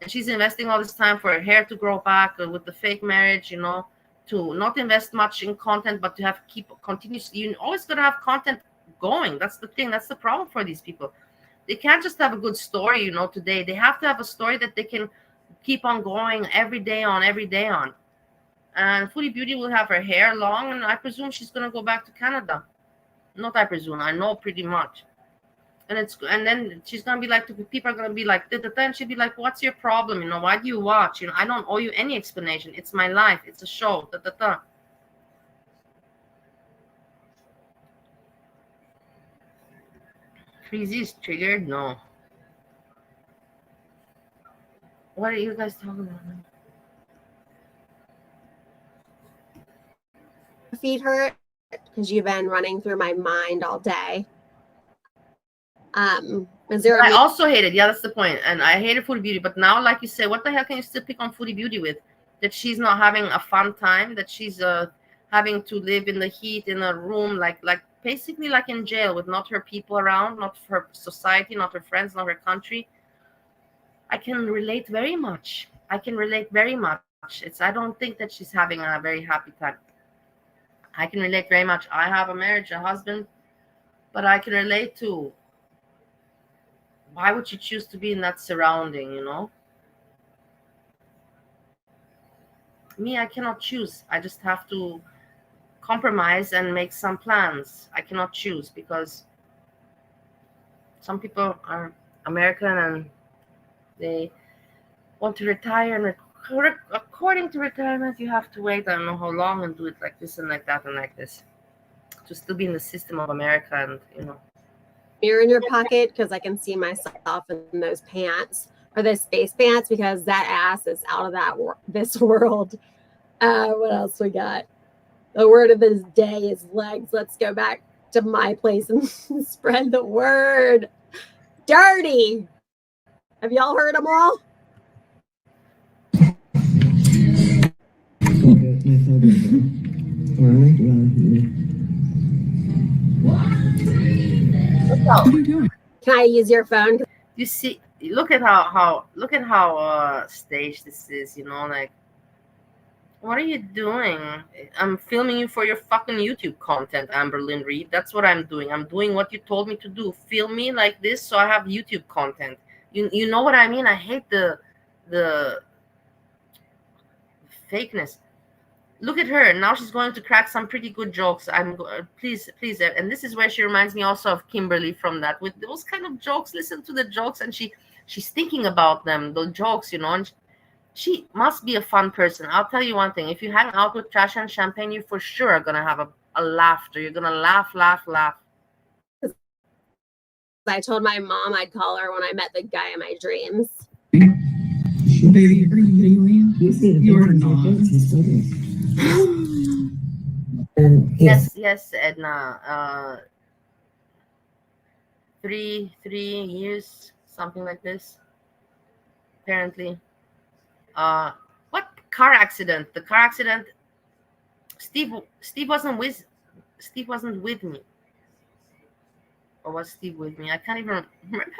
And she's investing all this time for her hair to grow back with the fake marriage, you know, to not invest much in content, but to have continuously. You always gotta have content going. That's the thing. That's the problem for these people. They can't just have a good story, you know, today. They have to have a story that they can keep on going every day on, every day on. And Foodie Beauty will have her hair long, and I presume she's gonna go back to Canada. Not I presume, I know pretty much. And then she's gonna be like, people are gonna be like, and she'll be like, what's your problem? You know, why do you watch? You know, I don't owe you any explanation. It's my life. It's a show. Freezy is triggered? No. What are you guys talking about? Feet hurt because you've been running through my mind all day. Is there I also hated, yeah, that's the point. And I hated Foodie Beauty, but now, like you say, what the hell can you still pick on Foodie Beauty with? That she's not having a fun time, that she's having to live in the heat in a room, like basically like in jail, with not her people around, not her society, not her friends, not her country. I can relate very much. I don't think that she's having a very happy time. I can relate very much. I have a marriage, a husband, but I can relate to, why would you choose to be in that surrounding, you know? Me, I cannot choose. I just have to compromise and make some plans. I cannot choose because some people are American and they want to retire, and according to retirement, you have to wait I don't know how long and do it like this and like that and like this to still be in the system of America. And you know, mirror in your pocket because I can see myself in those pants or those space pants because that ass is out of this world. What else we got? The word of this day is legs. Let's go back to my place and spread the word. Dirty. Have y'all heard them all? What are you doing? Can I use your phone? you see, look at how staged this is. You know, like, what are you doing? I'm filming you for your fucking YouTube content, Amberlynn Reid. That's what I'm doing. I'm doing what you told me to do. Film me like this so I have YouTube content. You know what I mean? I hate the fakeness. Look at her now. She's going to crack some pretty good jokes. Please, and this is where she reminds me also of Kimberly from that, with those kind of jokes. Listen to the jokes, and she's thinking about them, the jokes, and she must be a fun person. I'll tell you one thing: if you hang out with Trash and Champagne, you for sure are gonna have a laughter. You're gonna laugh. I told my mom I'd call her when I met the guy in my dreams. Baby, are you kidding me? You are not. Yes, Edna. 3 years, something like this. Apparently. What car accident? The car accident. Steve wasn't with me. Or was Steve with me? I can't even remember.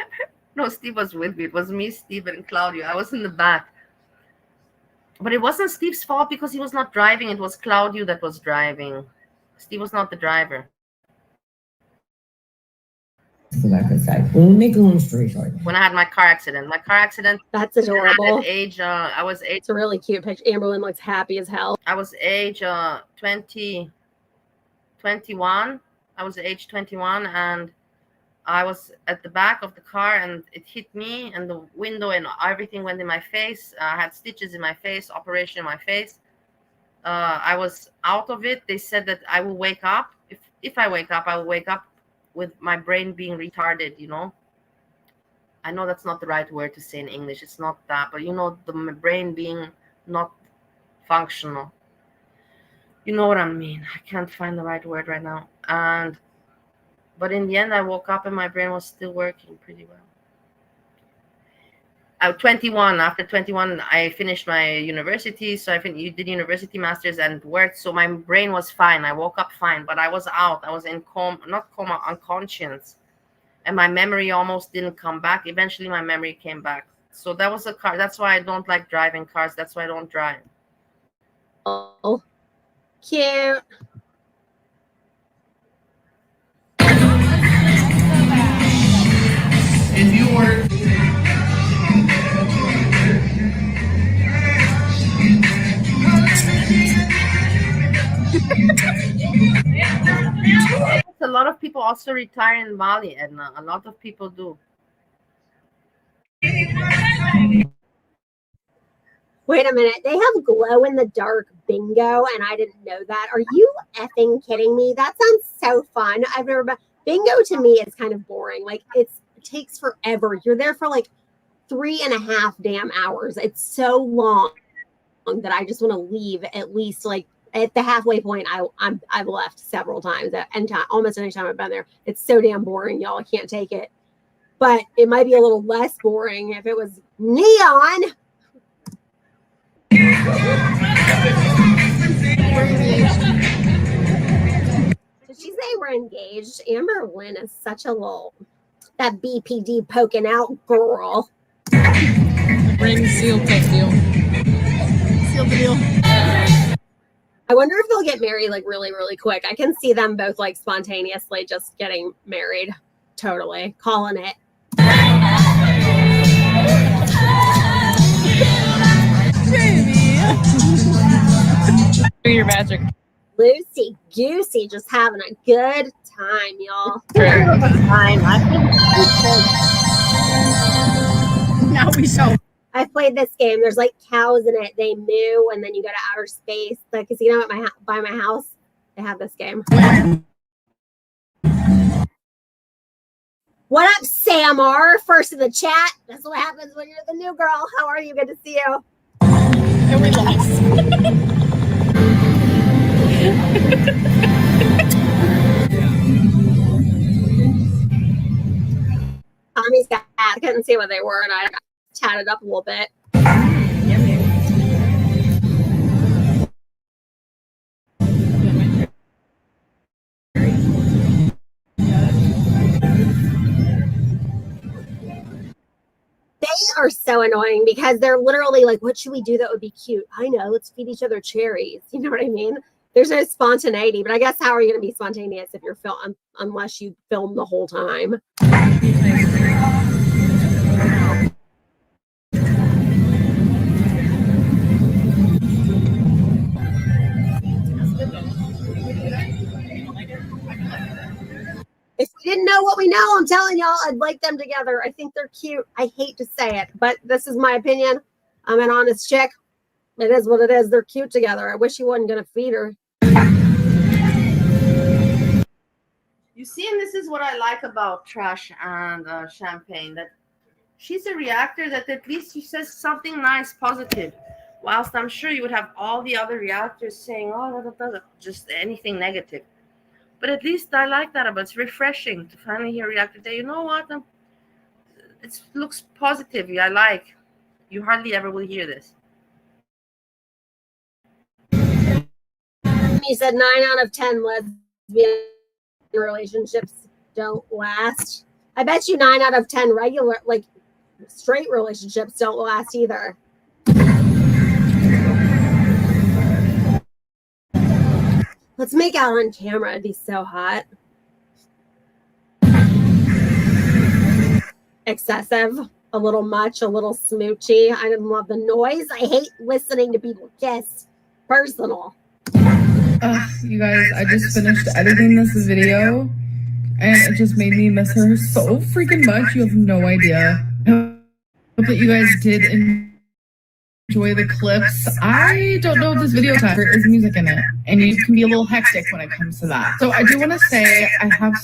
No, Steve was with me. It was me, Steve, and Claudio. I was in the back. But it wasn't Steve's fault because he was not driving. It was Claudio that was driving. Steve was not the driver. We'll make a long story short. When I had my car accident. That's adorable. At age, I was age. It's a really cute picture. Amberlynn looks happy as hell. I was age 21. I was age 21, and I was at the back of the car, and it hit me, and the window and everything went in my face. I had stitches in my face, operation in my face. I was out of it. They said that I will wake up. If I wake up, I will wake up with my brain being retarded, I know that's not the right word to say in English. It's not that, but the brain being not functional. You know what I mean? I can't find the right word right now. But in the end, I woke up and my brain was still working pretty well. 21. After 21, I finished my university. So you did university masters and worked. So my brain was fine. I woke up fine, but I was out. I was in unconscious. And my memory almost didn't come back. Eventually, my memory came back. So that was a car. That's why I don't like driving cars. That's why I don't drive. Oh, cute. If you were A lot of people also retire in Bali, Edna. A lot of people do. Wait a minute. They have glow in the dark bingo, and I didn't know that. Are you effing kidding me? That sounds so fun. I've never been. Bingo to me is kind of boring. Like it takes forever. You're there for like 3.5 damn hours. It's so long that I just want to leave at least like at the halfway point. I've left several times and almost any time I've been there. It's so damn boring, y'all. I can't take it. But it might be a little less boring if it was neon. Did she say we're engaged? Amberlynn is such a little that BPD poking out girl. Ring seal type deal. Seal the deal. I wonder if they'll get married like really, really quick. I can see them both like spontaneously just getting married. Totally. Calling it. Do your magic. Lucy Goosey just having a good time, y'all. Fine. Now we show. I've played this game. There's like cows in it. They moo, and then you go to outer space. The casino at by my house, they have this game. What up, Sam R? First in the chat. That's what happens when you're the new girl. How are you? Good to see you. And we lost. Tommy's got. I couldn't see what they were, and I got tatted up a little bit. They are so annoying because they're literally like, what should we do that would be cute? I know, let's feed each other cherries. You know what I mean? There's no spontaneity, but I guess how are you going to be spontaneous if you're unless you film the whole time? know. I'm telling y'all, I'd like them together. I think they're cute. I hate to say it, but this is my opinion. I'm an honest chick. It is what it is. They're cute together. I wish he wasn't going to feed her. You see, and this is what I like about Trash and Champagne, that she's a reactor that at least she says something nice, positive. Whilst I'm sure you would have all the other reactors saying, oh, just anything negative. But at least I like that about it. It's refreshing to finally hear a reactor say, you know what? It looks positive. I like. You hardly ever will hear this. He said 9 out of 10 lesbian relationships don't last. I bet you 9 out of 10 regular, like straight relationships don't last either. Let's make out on camera. It'd be so hot. Excessive, a little much, a little smoochy. I didn't love the noise. I hate listening to people kiss. Personal. You guys, I just finished editing this video and it just made me miss her so freaking much. You have no idea. I hope that you guys did enjoy the clips. I don't know if this video time is music in it, and you can be a little hectic when it comes to that. So I do want to say I have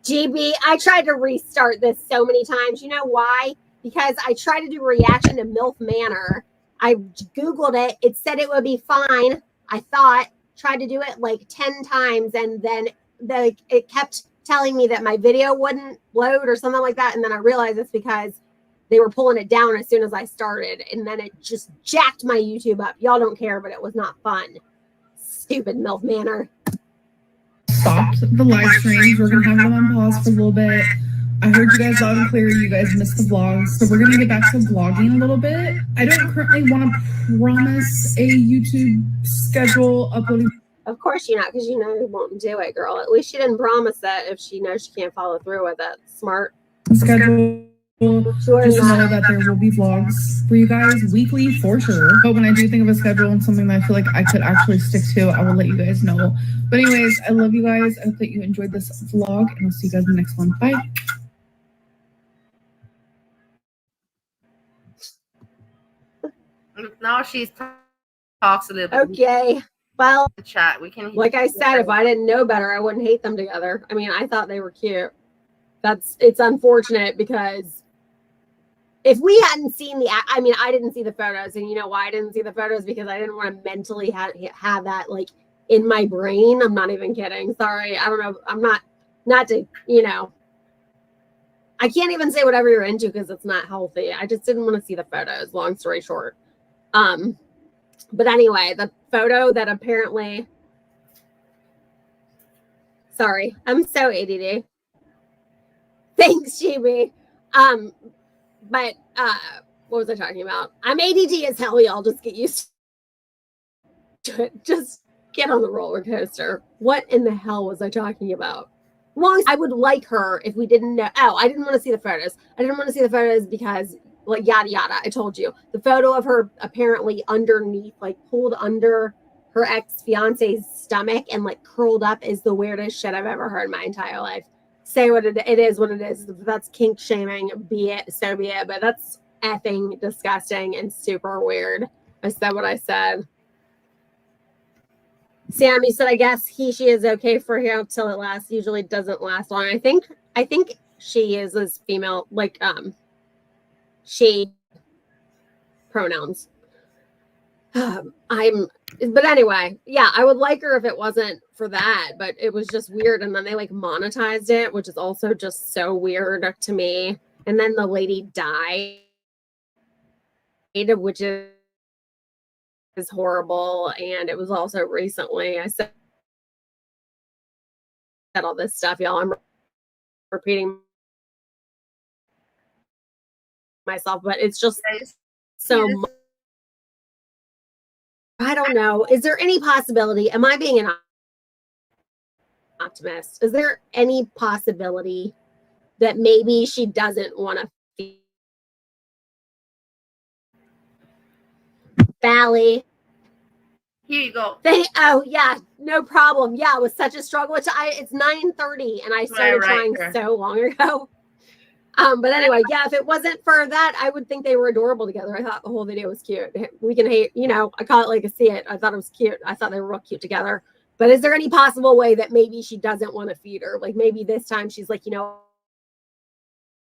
GB, I tried to restart this so many times. You know why? Because I tried to do a reaction to MILF Manor. I Googled it. It said it would be fine. I thought, tried to do it like 10 times, and then it kept telling me that my video wouldn't load or something like that. And then I realized it's because they were pulling it down as soon as I started. And then it just jacked my YouTube up. Y'all don't care, but it was not fun. Stupid MILF Manor. Stopped the live streams. We're going to have them on pause for a little bit. I heard you guys loud and clear. You guys missed the vlogs. So we're going to get back to vlogging a little bit. I don't currently want to promise a YouTube schedule uploading. Of course you're not, because you know you won't do it, girl. At least she didn't promise that if she knows she can't follow through with it. Smart. Schedule. Just know that there will be vlogs for you guys weekly for sure. But when I do think of a schedule and something that I feel like I could actually stick to, I will let you guys know. But anyways, I love you guys. I hope that you enjoyed this vlog, and I'll see you guys in the next one. Bye. Now she talks a little bit. Okay. Well, Chat. We can. like I said, if I didn't know better, I wouldn't hate them together. I mean, I thought they were cute. It's unfortunate because if we hadn't seen I mean, I didn't see the photos, and you know why I didn't see the photos? Because I didn't want to mentally have that like in my brain. I'm not even kidding. Sorry. I don't know. I'm not to, you know, I can't even say whatever you're into because it's not healthy. I just didn't want to see the photos, long story short. But anyway, the photo that apparently, sorry, I'm so ADD. Thanks, GB. But what was I talking about? I'm ADD as hell, y'all. Just get used to it. Just get on the roller coaster. What in the hell was I talking about? I would like her if we didn't know. Oh, I didn't want to see the photos. I didn't want to see the photos because, like, yada yada. I told you the photo of her apparently underneath, like pulled under her ex-fiance's stomach and like curled up, is the weirdest shit I've ever heard in my entire life. Say what it is, what it is. If that's kink shaming, be it, so be it. But that's effing disgusting and super weird. I said what I said. Sam, you said, I guess she is okay for him till it lasts. Usually doesn't last long. I think she is as female, like she pronouns. But anyway, yeah, I would like her if it wasn't for that, but it was just weird. And then they like monetized it, which is also just so weird to me. And then the lady died, which is horrible. And it was also recently. I said all this stuff, y'all. I'm repeating myself, but it's just so much. I don't know. Is there any possibility? Am I being an optimist? Is there any possibility that maybe she doesn't want to feel Bally? Here you go. Oh yeah, no problem. Yeah, it was such a struggle. It's 9:30 and I started trying so long ago. But anyway, yeah, if it wasn't for that, I would think they were adorable together. I thought the whole video was cute. We can hate, I call it like a see it. I thought it was cute. I thought they were real cute together. But is there any possible way that maybe she doesn't want to feed her? Like maybe this time she's like,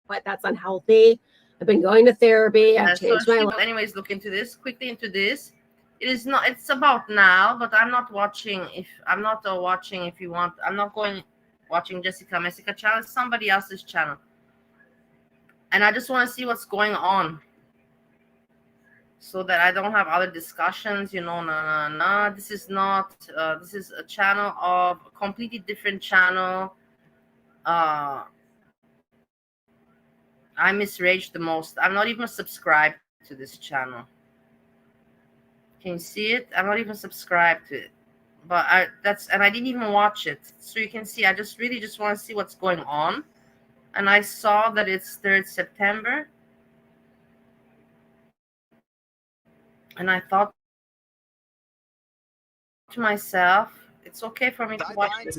what, that's unhealthy. I've been going to therapy. I've changed my life. Anyways, look into this, quickly into this. It is not, it's about now, but I'm not watching. If you want, I'm not watching Jessica Messica channel. It's somebody else's channel. And I just want to see what's going on, so that I don't have other discussions, This is not, this is a channel of a completely different channel. I miss Rage the most. I'm not even subscribed to this channel. Can you see it? I'm not even subscribed to it. But I didn't even watch it. So you can see, I just really just want to see what's going on. And I saw that it's 3rd September. And I thought to myself, it's okay for me to watch it.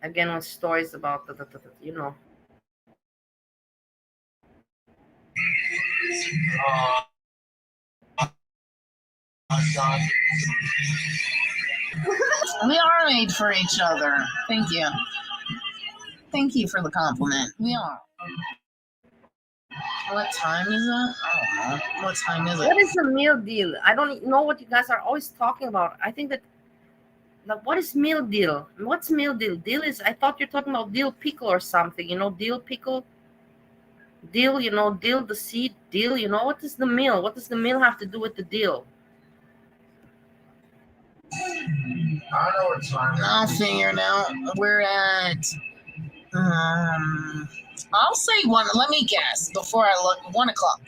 Again, with stories about We are made for each other. Thank you. Thank you for the compliment. We are. What time is it? I don't know. What time is it? What is the meal deal? I don't know what you guys are always talking about. I think that, what is meal deal? What's meal deal? Deal is, I thought you're talking about dill pickle or something. Dill pickle. Dill, dill, the seed, dill. What is the meal? What does the meal have to do with the deal? I don't know what time. I'll figure it out. We're at, I'll say 1. Let me guess before I look. 1 o'clock.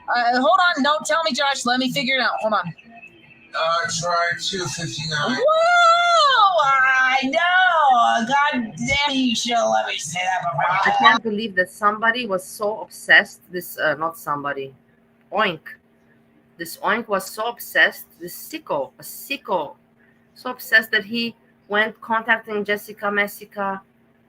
Hold on. Don't tell me, Josh. Let me figure it out. Hold on. Try 2:59. Whoa! I know. God damn, you should have let me say that before. I can't believe that somebody was so obsessed. Not somebody. Oink. This Oink was so obsessed. This sicko, a sicko, so obsessed that he went contacting Jessica Messica,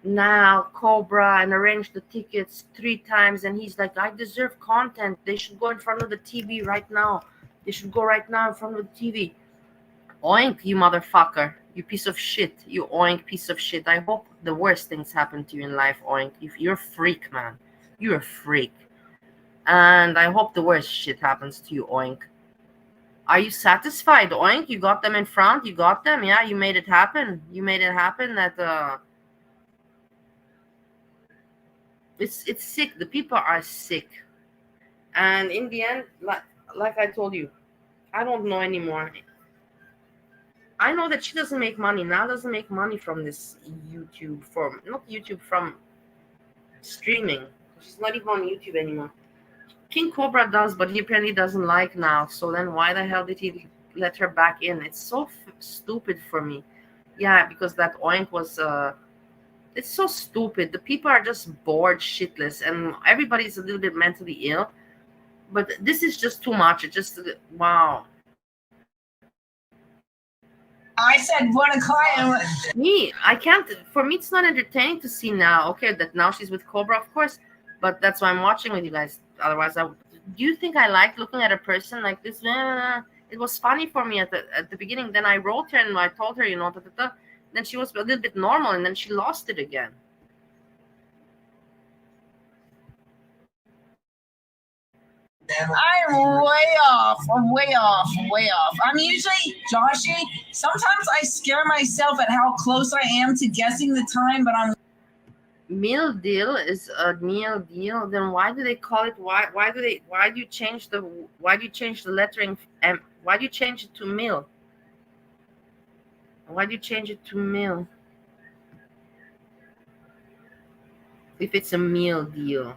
now Cobra, and arranged the tickets 3 times. And he's like, I deserve content. They should go in front of the TV right now. They should go right now in front of the TV. Oink, you motherfucker. You piece of shit. You Oink piece of shit. I hope the worst things happen to you in life, Oink. You're a freak, man. You're a freak. And I hope the worst shit happens to you, Oink. Are you satisfied, Oink? You got them in front? You got them? Yeah, you made it happen. You made it happen that it's sick. The people are sick. And in the end, like I told you, I don't know anymore. I know that she doesn't make money. Now doesn't make money from this YouTube, from streaming. She's not even on YouTube anymore. King Cobra does, but he apparently doesn't like now. So then why the hell did he let her back in? It's so stupid for me. Yeah, because that Oink was it's so stupid. The people are just bored shitless, and everybody's a little bit mentally ill. But this is just too much. It just, wow. I said 1 o'clock. I can't. For me, it's not entertaining to see now. Okay, that now she's with Cobra, of course. But that's why I'm watching with you guys. Otherwise, do you think I like looking at a person like this? It was funny for me at the beginning. Then I wrote her and I told her, Then she was a little bit normal, and then she lost it again. I'm way off. I'm way off. Way off. I'm usually, Joshy, sometimes I scare myself at how close I am to guessing the time, but I'm. Meal deal is a meal deal. Then why do they call it? Why do you change the lettering? Why do you change it to meal? Why do you change it to meal? If it's a meal deal.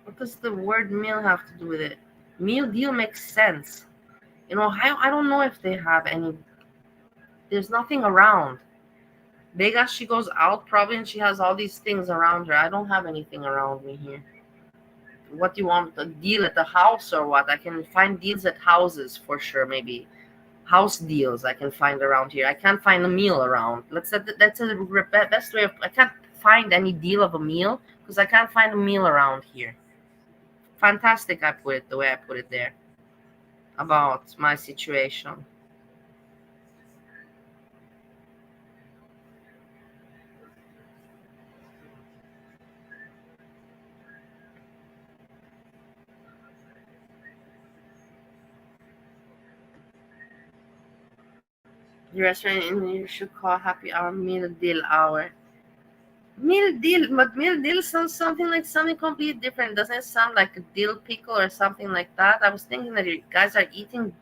What does the word meal have to do with it? Meal deal makes sense. I don't know if they have any. There's nothing around. Vega, she goes out probably, and she has all these things around her. I don't have anything around me here. what do you want, a deal at the house or what? I can find deals at houses for sure, maybe. House deals I can find around here. I can't find a meal around. That's the best way of, I can't find any deal of a meal because I can't find a meal around here. Fantastic, I put it the way I put it there about my situation. The restaurant, and you should call happy hour meal deal hour. Meal deal, but meal deal sounds something like something completely different. Doesn't it sound like a dill pickle or something like that? I was thinking that you guys are eating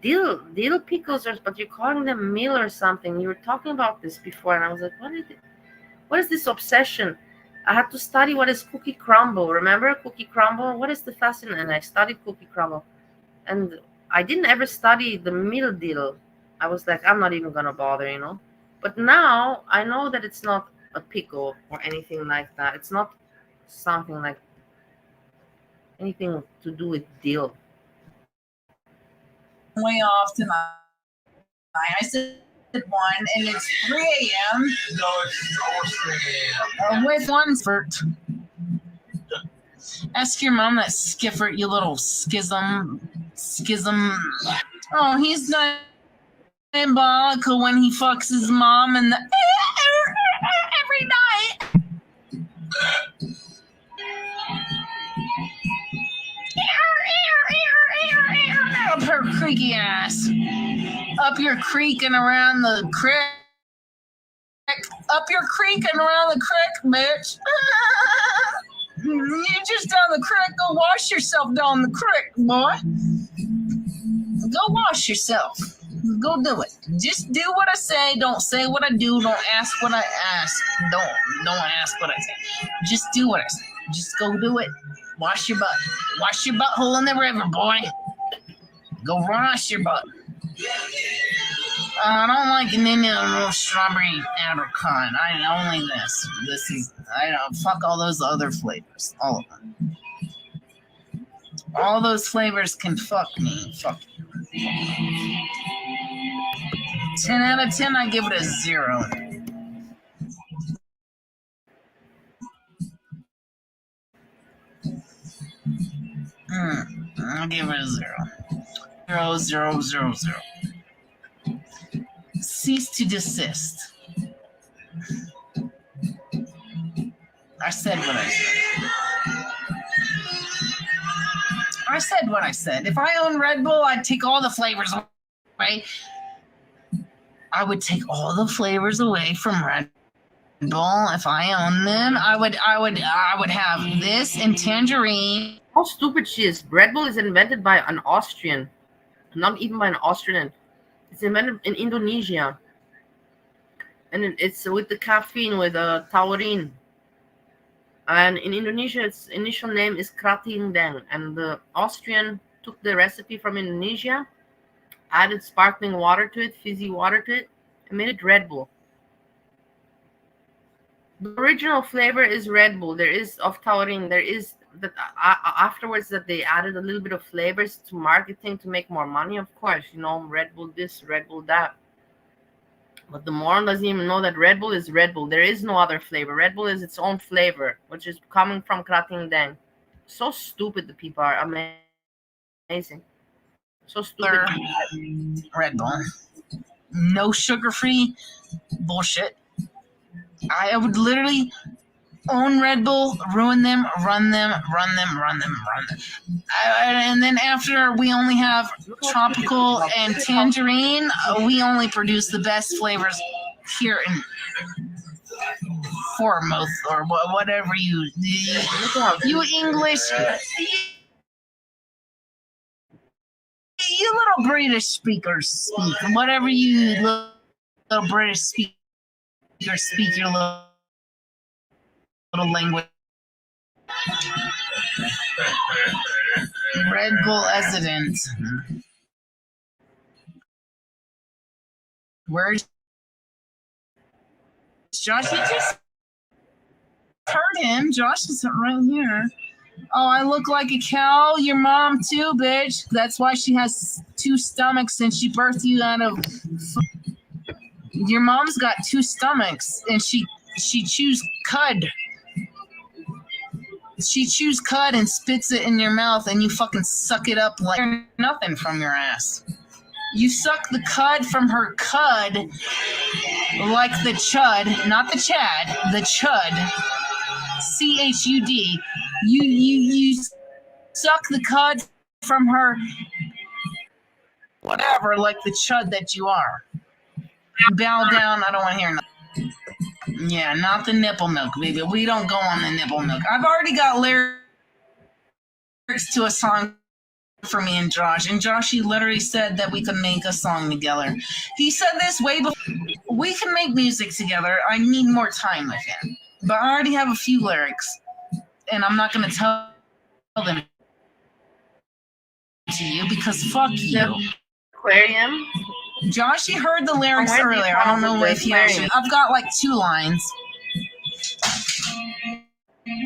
dill pickles, but you're calling them meal or something. You were talking about this before, and I was like, what is this obsession? I had to study what is cookie crumble. Remember cookie crumble? What is the fashion? And I studied cookie crumble, and I didn't ever study the meal deal. I was like, I'm not even gonna bother, you know. But now I know that it's not a pickle or anything like that. It's not something like anything to do with dill. Way off tonight. I said 1 and it's 3 a.m. No, it's almost 3 a.m. With one spurt. Ask your mom that Skiffert, you little schism. Oh, he's diabolical when he fucks his mom and every night. Up her creaky ass. Up your creek and around the creek. Up your creek and around the creek, bitch. You just down the creek. Go wash yourself down the creek, boy. Go wash yourself. Go do it. Just do what I say. Don't say what I do. Don't ask what I ask. Don't ask what I say. Just do what I say. Just go do it. Wash your butt. Wash your butthole in the river, boy. Go wash your butt. I don't like an Indian strawberry apricot. I only this. This is, I don't, fuck all those other flavors. All of them. All those flavors can fuck me. Fuck you. 10 out of 10, I give it a 0. I'll give it a 0. 0, 0, 0, 0. Cease to desist. I said what I said. I said what I said. If I own Red Bull, I'd take all the flavors away. I would take all the flavors away from Red Bull. If I own them, I would have this and tangerine. How stupid she is. Red Bull is invented by an Austrian, not even by an Austrian. It's invented in Indonesia, and it's with the caffeine, with taurine. And in Indonesia, its initial name is Kratindeng, and the Austrian took the recipe from Indonesia, added sparkling water to it, fizzy water to it, and made it Red Bull. The original flavor is Red Bull. There is of taurine. There is that afterwards that they added a little bit of flavors to marketing to make more money. Of course, you know, Red Bull this, Red Bull that. But the moron doesn't even know that Red Bull is Red Bull. There is no other flavor. Red Bull is its own flavor, which is coming from Kratindeng. So stupid the people are. Amazing. So stupid. Red Bull. No sugar-free bullshit. I would literally own Red Bull, ruin them, run them. And then after we only have tropical and tangerine, we only produce the best flavors here in Foremost or whatever you English, you little British speakers speak. Whatever you little British speakers speak your little language. Red Bull resident. Where's Josh? You just heard him. Josh is right here. Oh, I look like a cow? Your mom too, bitch. That's why she has 2 stomachs and she birthed you out of... Your mom's got 2 stomachs and she chews cud. She chews cud and spits it in your mouth and you fucking suck it up like nothing from your ass. You suck the cud from her cud like the chud, not the chad, the chud. CHUD. You suck the cud from her whatever, like the chud that you are. Bow down, I don't want to hear nothing. Yeah, not the nipple milk, baby. We don't go on the nipple milk. I've already got lyrics to a song for me and Josh. And Josh, he literally said that we could make a song together. He said this way before. We can make music together. I need more time with him. But I already have a few lyrics. And I'm not going to tell them to you because fuck you. Aquarium. Josh, he heard the lyrics earlier. I don't know if he actually... I've got like 2 lines.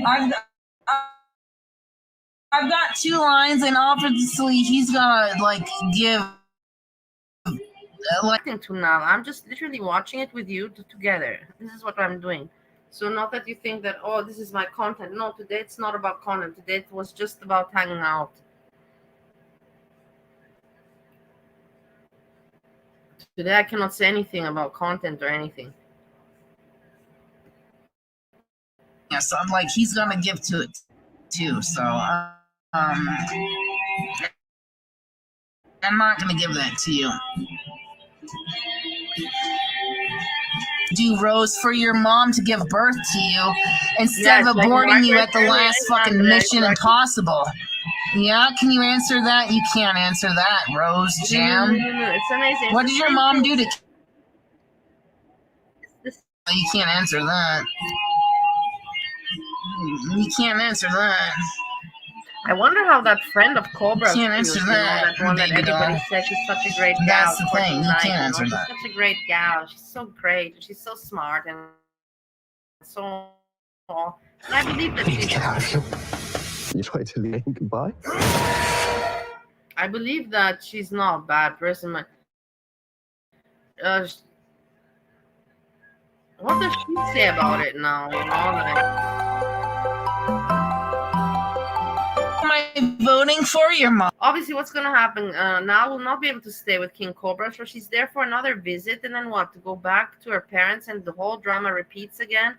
I've got 2 lines, and obviously he's gonna like give like to now. I'm just literally watching it with you together. This is what I'm doing. So not that you think that, oh, this is my content. No, today it's not about content. Today it was just about hanging out. Today I cannot say anything about content or anything. Yeah, so I'm like, he's gonna give to it too. So I'm not gonna give that to you. Do Rose for your mom to give birth to you instead of aborting you at the last fucking Mission Impossible. Yeah, can you answer that? You can't answer that, Rose Jam. No, it's amazing. What did your mom do to... You can't answer that. You can't answer that. I wonder how that friend of Cobra can't answer that. That one that everybody says she's such a great gal. That's the thing. You can't answer that. She's such a great gal. She's so great. She's so smart and so... And I believe that she's... You try to leave goodbye? I believe that she's not a bad person. What does she say about it now? You know, like... Am I voting for your mom? Obviously, what's going to happen now? Will not be able to stay with King Cobra, so she's there for another visit, and then what? To go back to her parents, and the whole drama repeats again.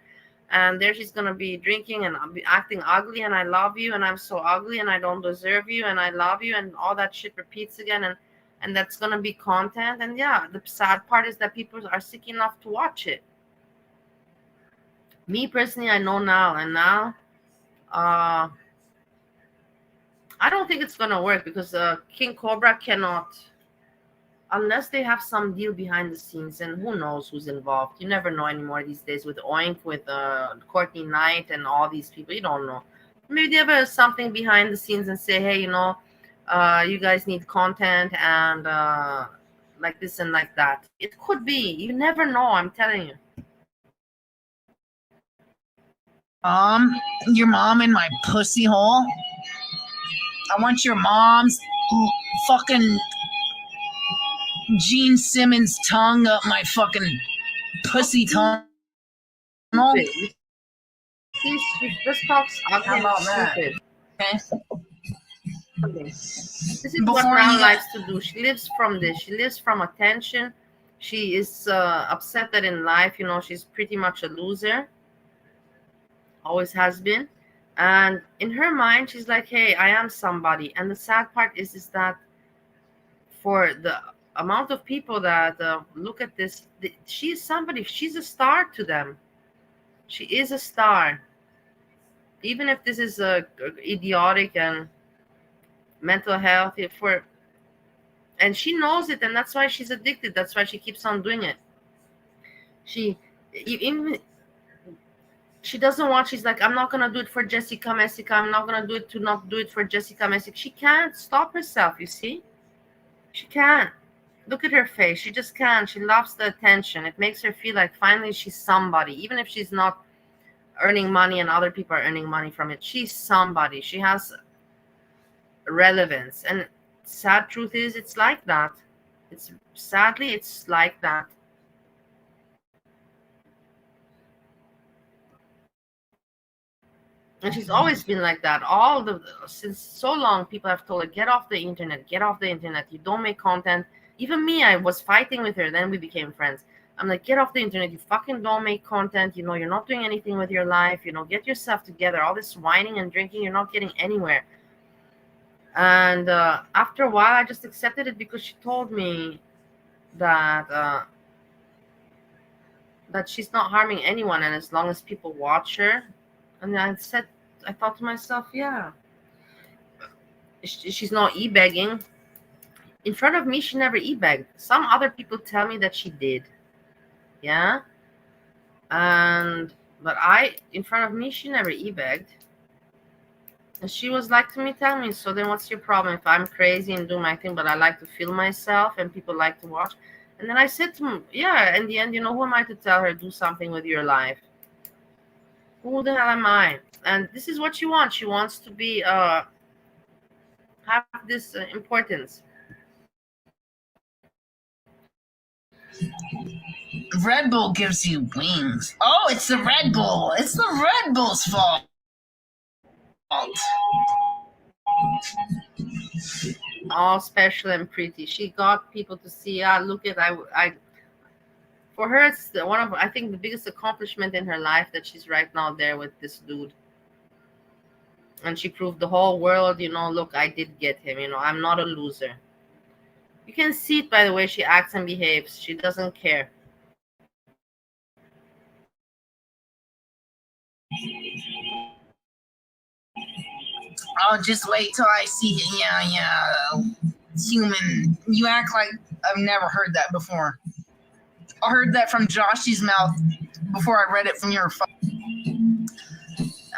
And there she's going to be drinking and be acting ugly, and I love you, and I'm so ugly, and I don't deserve you, and I love you, and all that shit repeats again, and that's going to be content. And yeah, the sad part is that people are sick enough to watch it. Me personally, I know now, and now I don't think it's going to work because King Cobra cannot, unless they have some deal behind the scenes, and who knows who's involved. You never know anymore these days with Oink, with Courtney Knight and all these people. You don't know. Maybe they have something behind the scenes and say, hey, you know, you guys need content and like this and like that. It could be. You never know, I'm telling you. Your mom in my pussy hole? I want your mom's fucking Gene Simmons tongue up my fucking pussy tongue. She just talks ugly and stupid. Okay. This is what Brown likes to do. She lives from this. She lives from attention. She is upset that in life, you know, she's pretty much a loser. Always has been. And in her mind, she's like, hey, I am somebody. And the sad part is that for the amount of people that look at this, she is somebody. She's a star to them. She is a star. Even if this is idiotic and mental health, and she knows it, and that's why she's addicted. That's why she keeps on doing it. She doesn't want, she's like, I'm not going to do it for Jessica Messica. I'm not going to not do it for Jessica Messica. She can't stop herself, you see? She can't. Look at her face. She just can't. She loves the attention. It makes her feel like finally she's somebody. Even if she's not earning money and other people are earning money from it. She's somebody. She has relevance. And sad truth is, it's like that. It's sadly, it's like that. And she's always been like that. Since so long, people have told her, get off the internet, get off the internet. You don't make content. Even me, I was fighting with her. Then we became friends. I'm like, get off the internet. You fucking don't make content. You know, you're not doing anything with your life. You know, get yourself together. All this whining and drinking, you're not getting anywhere. And after a while, I just accepted it because she told me that that she's not harming anyone, and as long as people watch her. And I thought to myself, yeah, she's not e-begging. In front of me, she never e-begged. Some other people tell me that she did. Yeah. But in front of me, she never e-begged. And she was like to me, tell me, so then what's your problem if I'm crazy and do my thing, but I like to feel myself and people like to watch? And then I said to him, yeah, in the end, you know, who am I to tell her, do something with your life? Who the hell am I? And this is what she wants. She wants to be, have this importance. Red Bull gives you wings. Oh, it's the Red Bull. It's the Red Bull's fault. All special and pretty. She got people to see, look at, for her, it's one of, I think, the biggest accomplishment in her life that she's right now there with this dude. And she proved the whole world, you know, look, I did get him, you know, I'm not a loser. You can see it by the way she acts and behaves. She doesn't care. I'll just wait till I see, human. You act like I've never heard that before. I heard that from Joshy's mouth before I read it from your phone.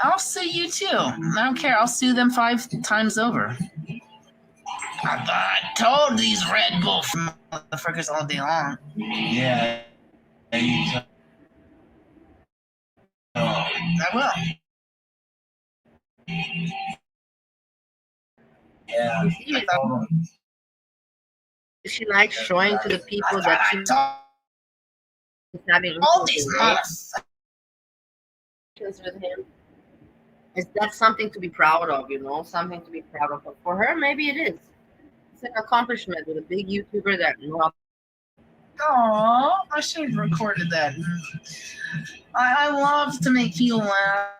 I'll sue you too. I don't care. I'll sue them 5 times over. I told these Red Bull motherfuckers all day long. Yeah. I will. Yeah. She likes showing to the people that she's having all these with him. Is that something to be proud of, you know? Something to be proud of. But for her, maybe it is. It's an accomplishment with a big YouTuber that Oh, I should have recorded that. I love to make you laugh.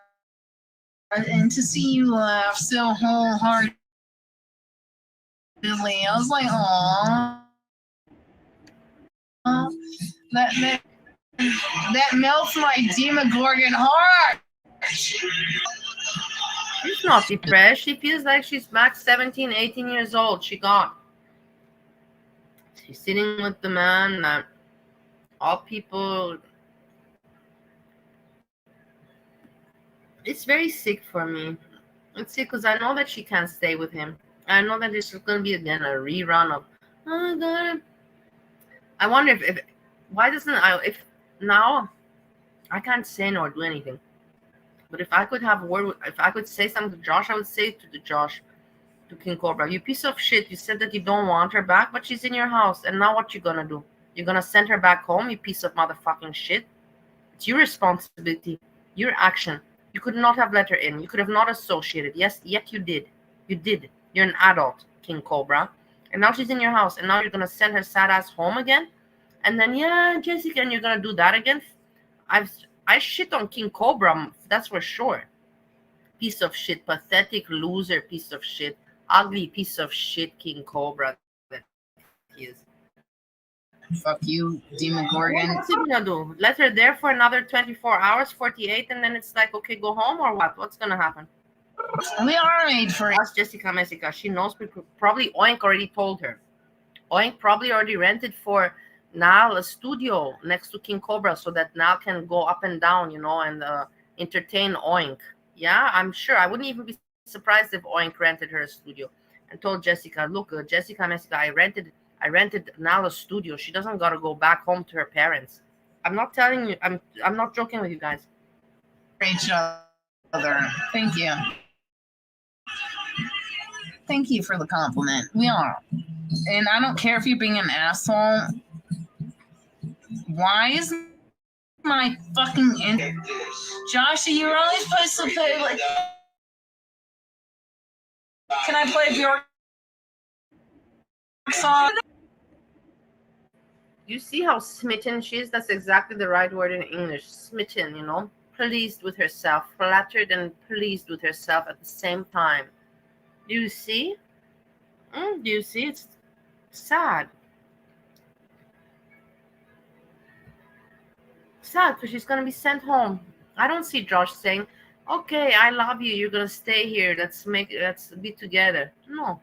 And to see you laugh so wholeheartedly. I was like, aw. That melts my Demogorgon heart. She's not depressed. She feels like she's max 17, 18 years old. She's sitting with the man that all people. It's very sick for me. It's sick because I know that she can't stay with him. I know that this is going to be again a rerun of, oh God. I wonder if why doesn't if now I can't say no or do anything. But if I could have a word, if I could say something to Josh, I would say to Josh, to King Cobra, you piece of shit. You said that you don't want her back, but she's in your house. And now what you gonna do? You're gonna send her back home, you piece of motherfucking shit. It's your responsibility, your action. You could not have let her in. You could have not associated. Yes, yet you did. You did. You're an adult, King Cobra. And now she's in your house. And now you're gonna send her sad ass home again. And then Jessica, and you're gonna do that again. I shit on King Cobra, that's for sure. Piece of shit, pathetic loser, piece of shit, ugly piece of shit, King Cobra that he is. Fuck you, Demogorgon. What's he gonna do? Let her there for another 24 hours, 48, and then it's like, okay, go home or what? What's gonna happen? We are made for it. Ask Jessica Messica. She knows people. Probably Oink already told her. Oink probably already rented for Nal a studio next to King Cobra so that Nal can go up and down, you know, and entertain Oink. Yeah, I'm sure. I wouldn't even be surprised if Oink rented her a studio and told Jessica, look, Jessica Messica, I rented Nal a studio. She doesn't gotta go back home to her parents. I'm not telling you, I'm not joking with you guys. each other. Thank you. Thank you for the compliment. We are. And I don't care if you're being an asshole. Why is my fucking Joshy, you're only supposed to play like. Can I play Bjork song? You see how smitten she is? That's exactly the right word in English. Smitten, you know? Pleased with herself. Flattered and pleased with herself at the same time. Do you see? Do you see? It's sad. Sad because she's going to be sent home. I don't see Josh saying, okay, I love you. You're going to stay here. Let's be together. No.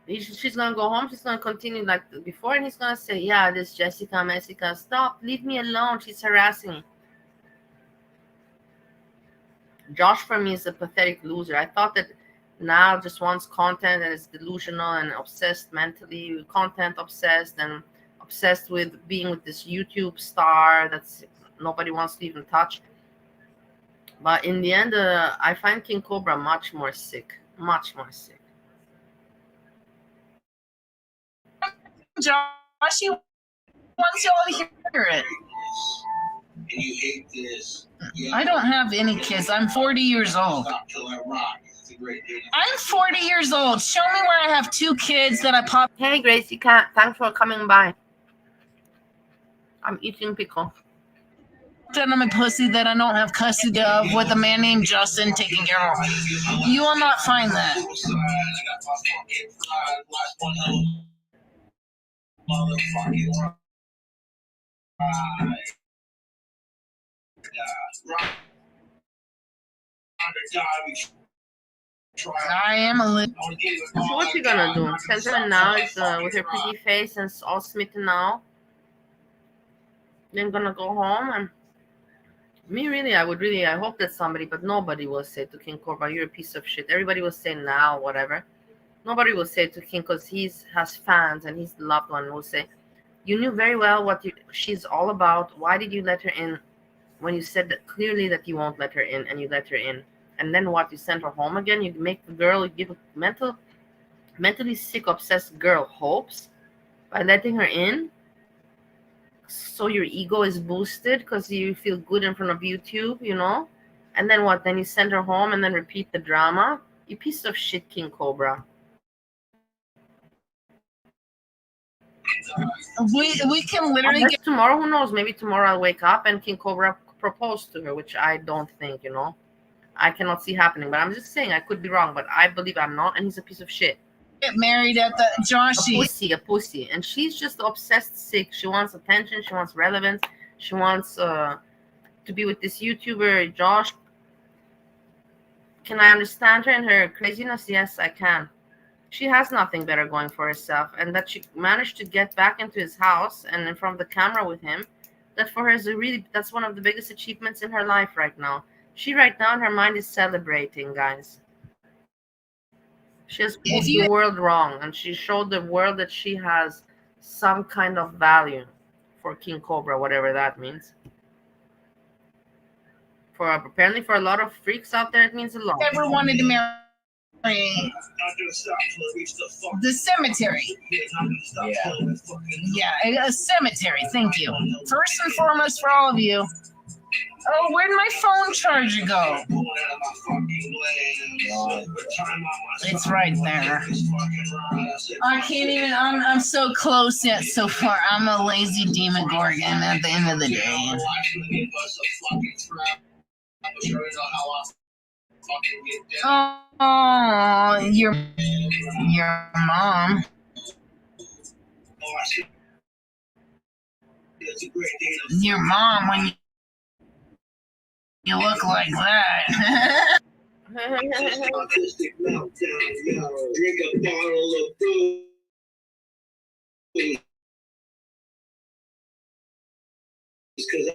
She's going to go home. She's going to continue like before. And he's going to say, yeah, this Jessica, stop. Leave me alone. She's harassing me. Josh, for me, is a pathetic loser. I thought that now just wants content and is delusional and obsessed mentally, content obsessed and obsessed with being with this YouTube star that's nobody wants to even touch. But in the end, I find King Cobra much more sick. Much more sick. Josh, he wants y'all to hear it. And you hate this. I don't have any kids. I'm 40 years old. I'm 40 years old. Show me where I have 2 kids that I pop. Hey, Gracie Cat. Thanks for coming by. I'm eating pickle. On my pussy that I don't have custody of with a man named Justin taking care of. You will not find that. I am a little. So what's he gonna do? Send her now is with her pretty face and all smitten now. Then gonna go home and me really, I hope that somebody, but nobody will say to King Cobra, you're a piece of shit. Everybody will say now, whatever. Nobody will say to King because he has fans and he's the loved one. Will say, you knew very well what she's all about. Why did you let her in when you said that clearly that you won't let her in and you let her in? And then what? You sent her home again? You make the girl, you give a mentally sick, obsessed girl hopes by letting her in? So your ego is boosted because you feel good in front of YouTube, you know? And then what? Then you send her home and then repeat the drama? You piece of shit, King Cobra. We can literally get tomorrow. Who knows? Maybe tomorrow I'll wake up and King Cobra propose to her, which I don't think, you know? I cannot see happening, but I'm just saying I could be wrong, but I believe I'm not, and he's a piece of shit. Get married at the Joshy. A pussy, and she's just obsessed sick. She wants attention, she wants relevance, she wants to be with this YouTuber Josh. Can I understand her and her craziness? Yes, I can. She has nothing better going for herself, and that she managed to get back into his house and in front of the camera with him, that for her is that's one of the biggest achievements in her life right now. She right now in her mind is celebrating, guys. She has proved the world wrong, and she showed the world that she has some kind of value for King Cobra, whatever that means. For apparently for a lot of freaks out there, it means a lot. Never wanted to marry the cemetery. Yeah, a cemetery. Thank you. First and foremost for all of you. Oh, where'd my phone charger go? It's right there. I can't even, I'm so close yet so far. I'm a lazy demon gorgon at the end of the day. Oh, your mom. Your mom when you look like that. Artistic meltdown, drink a bottle of booze. Because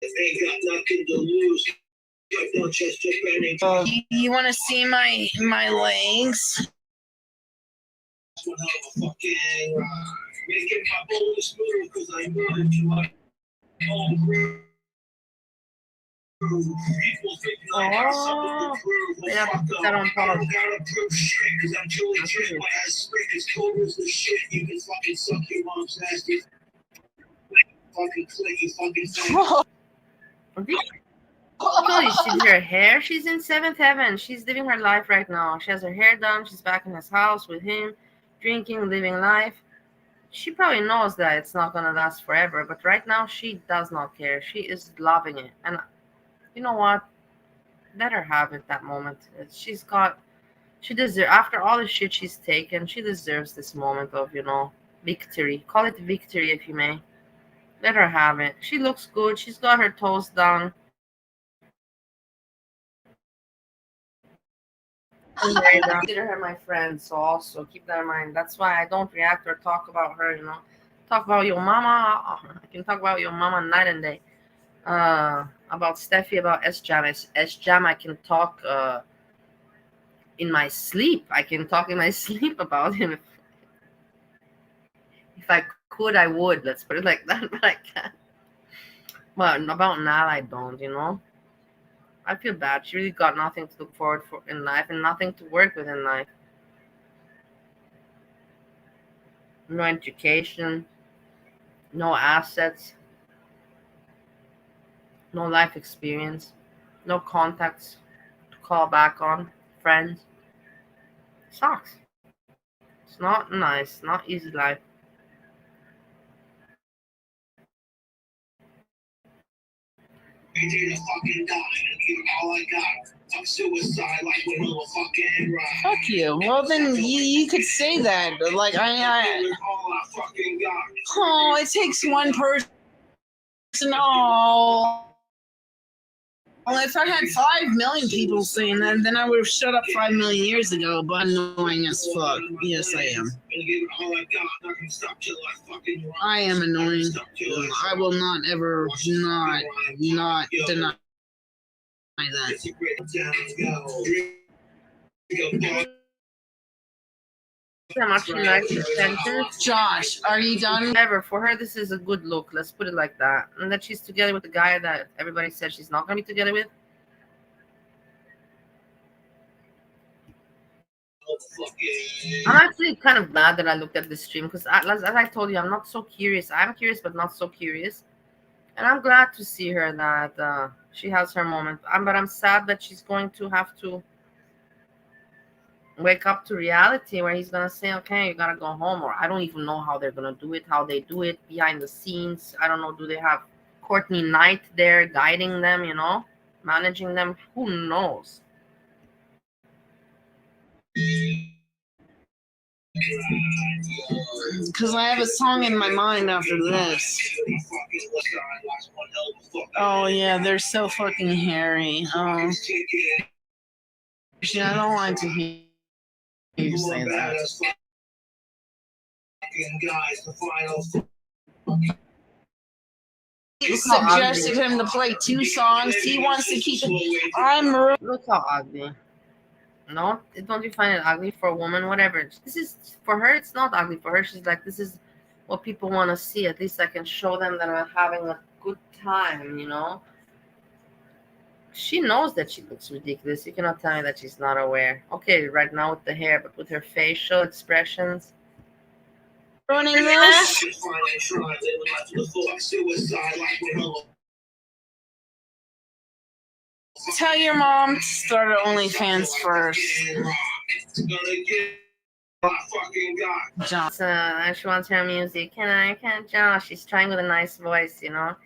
I ain't got nothing to lose. You want to see my legs? Making my bones smooth because I know that you are all Oh, yeah, put that on pause. Oh, you see her hair? She's in seventh heaven. She's living her life right now. She has her hair done. She's back in his house with him, drinking, living life. She probably knows that it's not going to last forever, but right now she does not care. She is loving it. And you know what? Let her have it that moment. She deserves, after all the shit she's taken, she deserves this moment of, victory. Call it victory if you may. Let her have it. She looks good. She's got her toes done. I consider her my friend, so also keep that in mind. That's why I don't react or talk about her, Talk about your mama. I can talk about your mama night and day. About Steffi, about S-Jam. S-Jam, I can talk in my sleep. I can talk in my sleep about him. If I could, I would. Let's put it like that, but I can't. But about Nal, I don't. I feel bad. She really got nothing to look forward for in life and nothing to work with in life. No education, no assets, no life experience, no contacts to call back on, friends. Sucks. It's not nice, not easy life. Fuck you. Well, then you could say that. Like, oh, it takes one person. Oh. Well, if I had 5 million people saying that, then I would have shut up 5 million years ago, but annoying as fuck. Yes, I am. I am annoying. I will not ever not deny that. How much she likes the sentence. Josh, are you done? However, for her, this is a good look. Let's put it like that. And that she's together with the guy that everybody said she's not going to be together with. I'm actually kind of glad that I looked at this stream because, as I told you, I'm not so curious. I'm curious, but not so curious. And I'm glad to see her that she has her moment. But I'm sad that she's going to have to wake up to reality where he's going to say, okay, you got to go home. Or I don't even know how they're going to do it, how they do it behind the scenes. I don't know. Do they have Courtney Knight there guiding them, managing them? Who knows? Because I have a song in my mind after this. Oh, yeah, they're so fucking hairy. I don't like to hear you say that. You suggested him to play 2 songs. He wants to keep it. Look how ugly. No, don't you find it ugly for a woman? Whatever. This is for her. It's not ugly for her. She's like, this is what people want to see. At least I can show them that I'm having a good time. She knows that she looks ridiculous. You cannot tell me that she's not aware. Okay, right now with the hair, but with her facial expressions. Running this. Tell your mom to start her OnlyFans first. John. She wants her music. Can Josh? She's trying with a nice voice, Can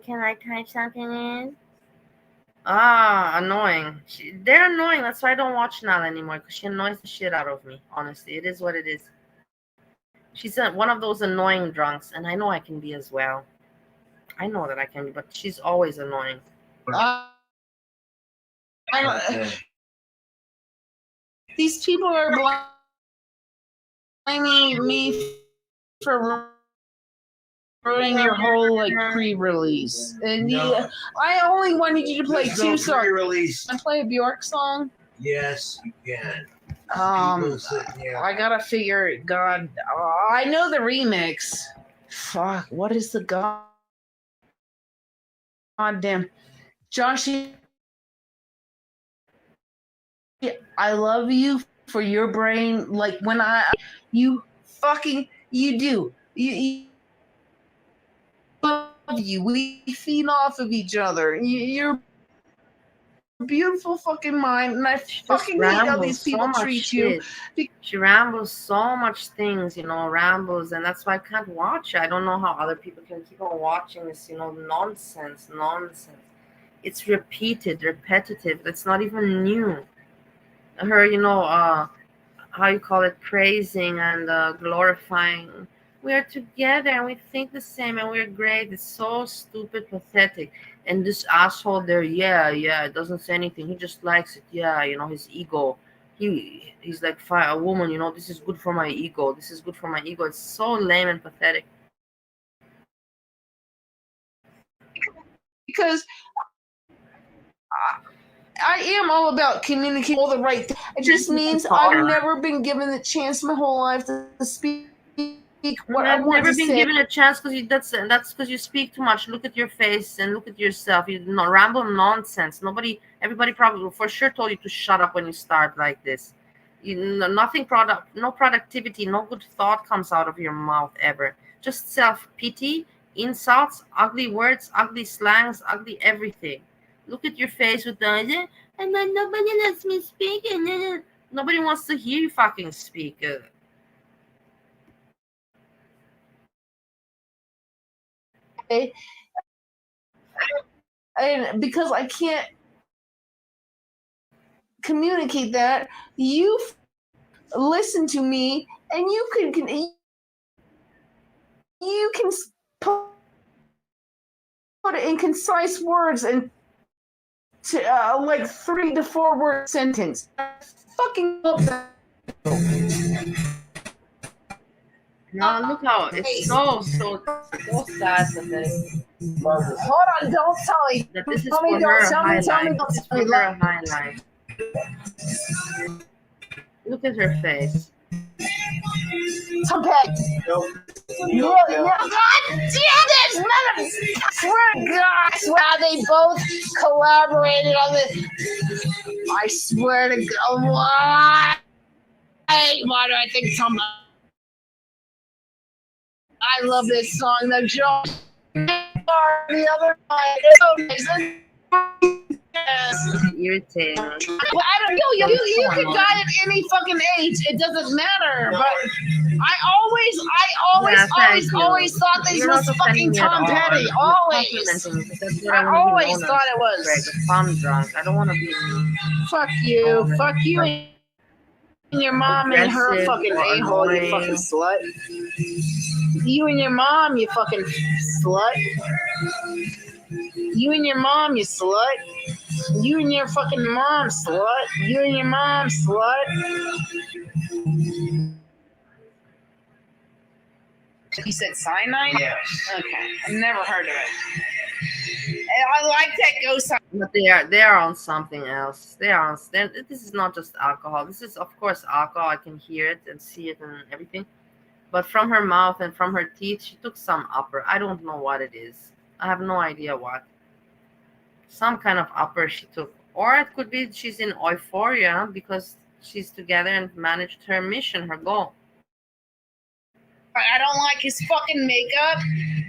I type something in? Annoying. They're annoying. That's why I don't watch Nal anymore because she annoys the shit out of me. Honestly, it is what it is. She's one of those annoying drunks, and I know I can be as well. I know that I can be, but she's always annoying. These people are blaming me for ruining your whole pre-release, and I only wanted you to play 2 songs. Can I play a Bjork song? Yes, you can. I gotta figure it. God, I know the remix. Fuck, what is the goddamn? Joshy, I love you for your brain. Like when you do. You love you. We feed off of each other. You're a beautiful fucking mind, and I She just fucking hate how rambles these so people much treat you. shit. She rambles so much things, rambles, and that's why I can't watch it. I don't know how other people can keep on watching this, nonsense. It's repetitive. It's not even new. Her, how you call it, praising and glorifying. We are together and we think the same and we're great. It's so stupid, pathetic. And this asshole there, yeah, it doesn't say anything. He just likes it. Yeah, his ego. He's like, fire a woman. This is good for my ego. This is good for my ego. It's so lame and pathetic. Because I am all about communicating all the right things. It just means I've never been given the chance my whole life to speak what I I've want never to been say. given a chance because that's because you speak too much. Look at your face and look at yourself. You ramble nonsense. Everybody probably for sure told you to shut up when you start like this. No productivity, no good thought comes out of your mouth ever. Just self-pity, insults, ugly words, ugly slangs, ugly everything. Look at your face with the and then nobody lets me speak and nobody wants to hear you fucking speak. And because I can't communicate that, you listen to me, and you can put it in concise words and like 3 to 4 word sentence. I fucking love that. No, look how it's so sad that Hold on, don't tell me. that this is Tell me, for don't her a tell me, tell me, highlight. don't This is tell for me. her a highlight. Look at her face. Okay. Yeah, God damn it! I swear to God, wow, they both collaborated on this. I swear to God, why? Why do I think somebody? I love this song. The joke. The other night. Irritating. Well, I don't know. You can die at any fucking age. It doesn't matter. But I always thought this was fucking Tom Petty. Always. I always thought it was. Greg, if I'm drunk, I don't want to be. Fuck you. Fuck you and your mom and her Aggressive fucking or a-hole, you annoying. fucking slut. You and your mom, you fucking slut. You and your mom, you slut. You and your fucking mom, slut. You and your mom, slut. You said cyanide? Yes. Okay, I've never heard of it. I like that ghost. But they are on something else. This is not just alcohol. This is of course alcohol. I can hear it and see it and everything. But from her mouth and from her teeth, she took some upper. I don't know what it is. I have no idea what. Some kind of upper she took. Or it could be she's in euphoria because she's together and managed her mission, her goal. I don't like his fucking makeup,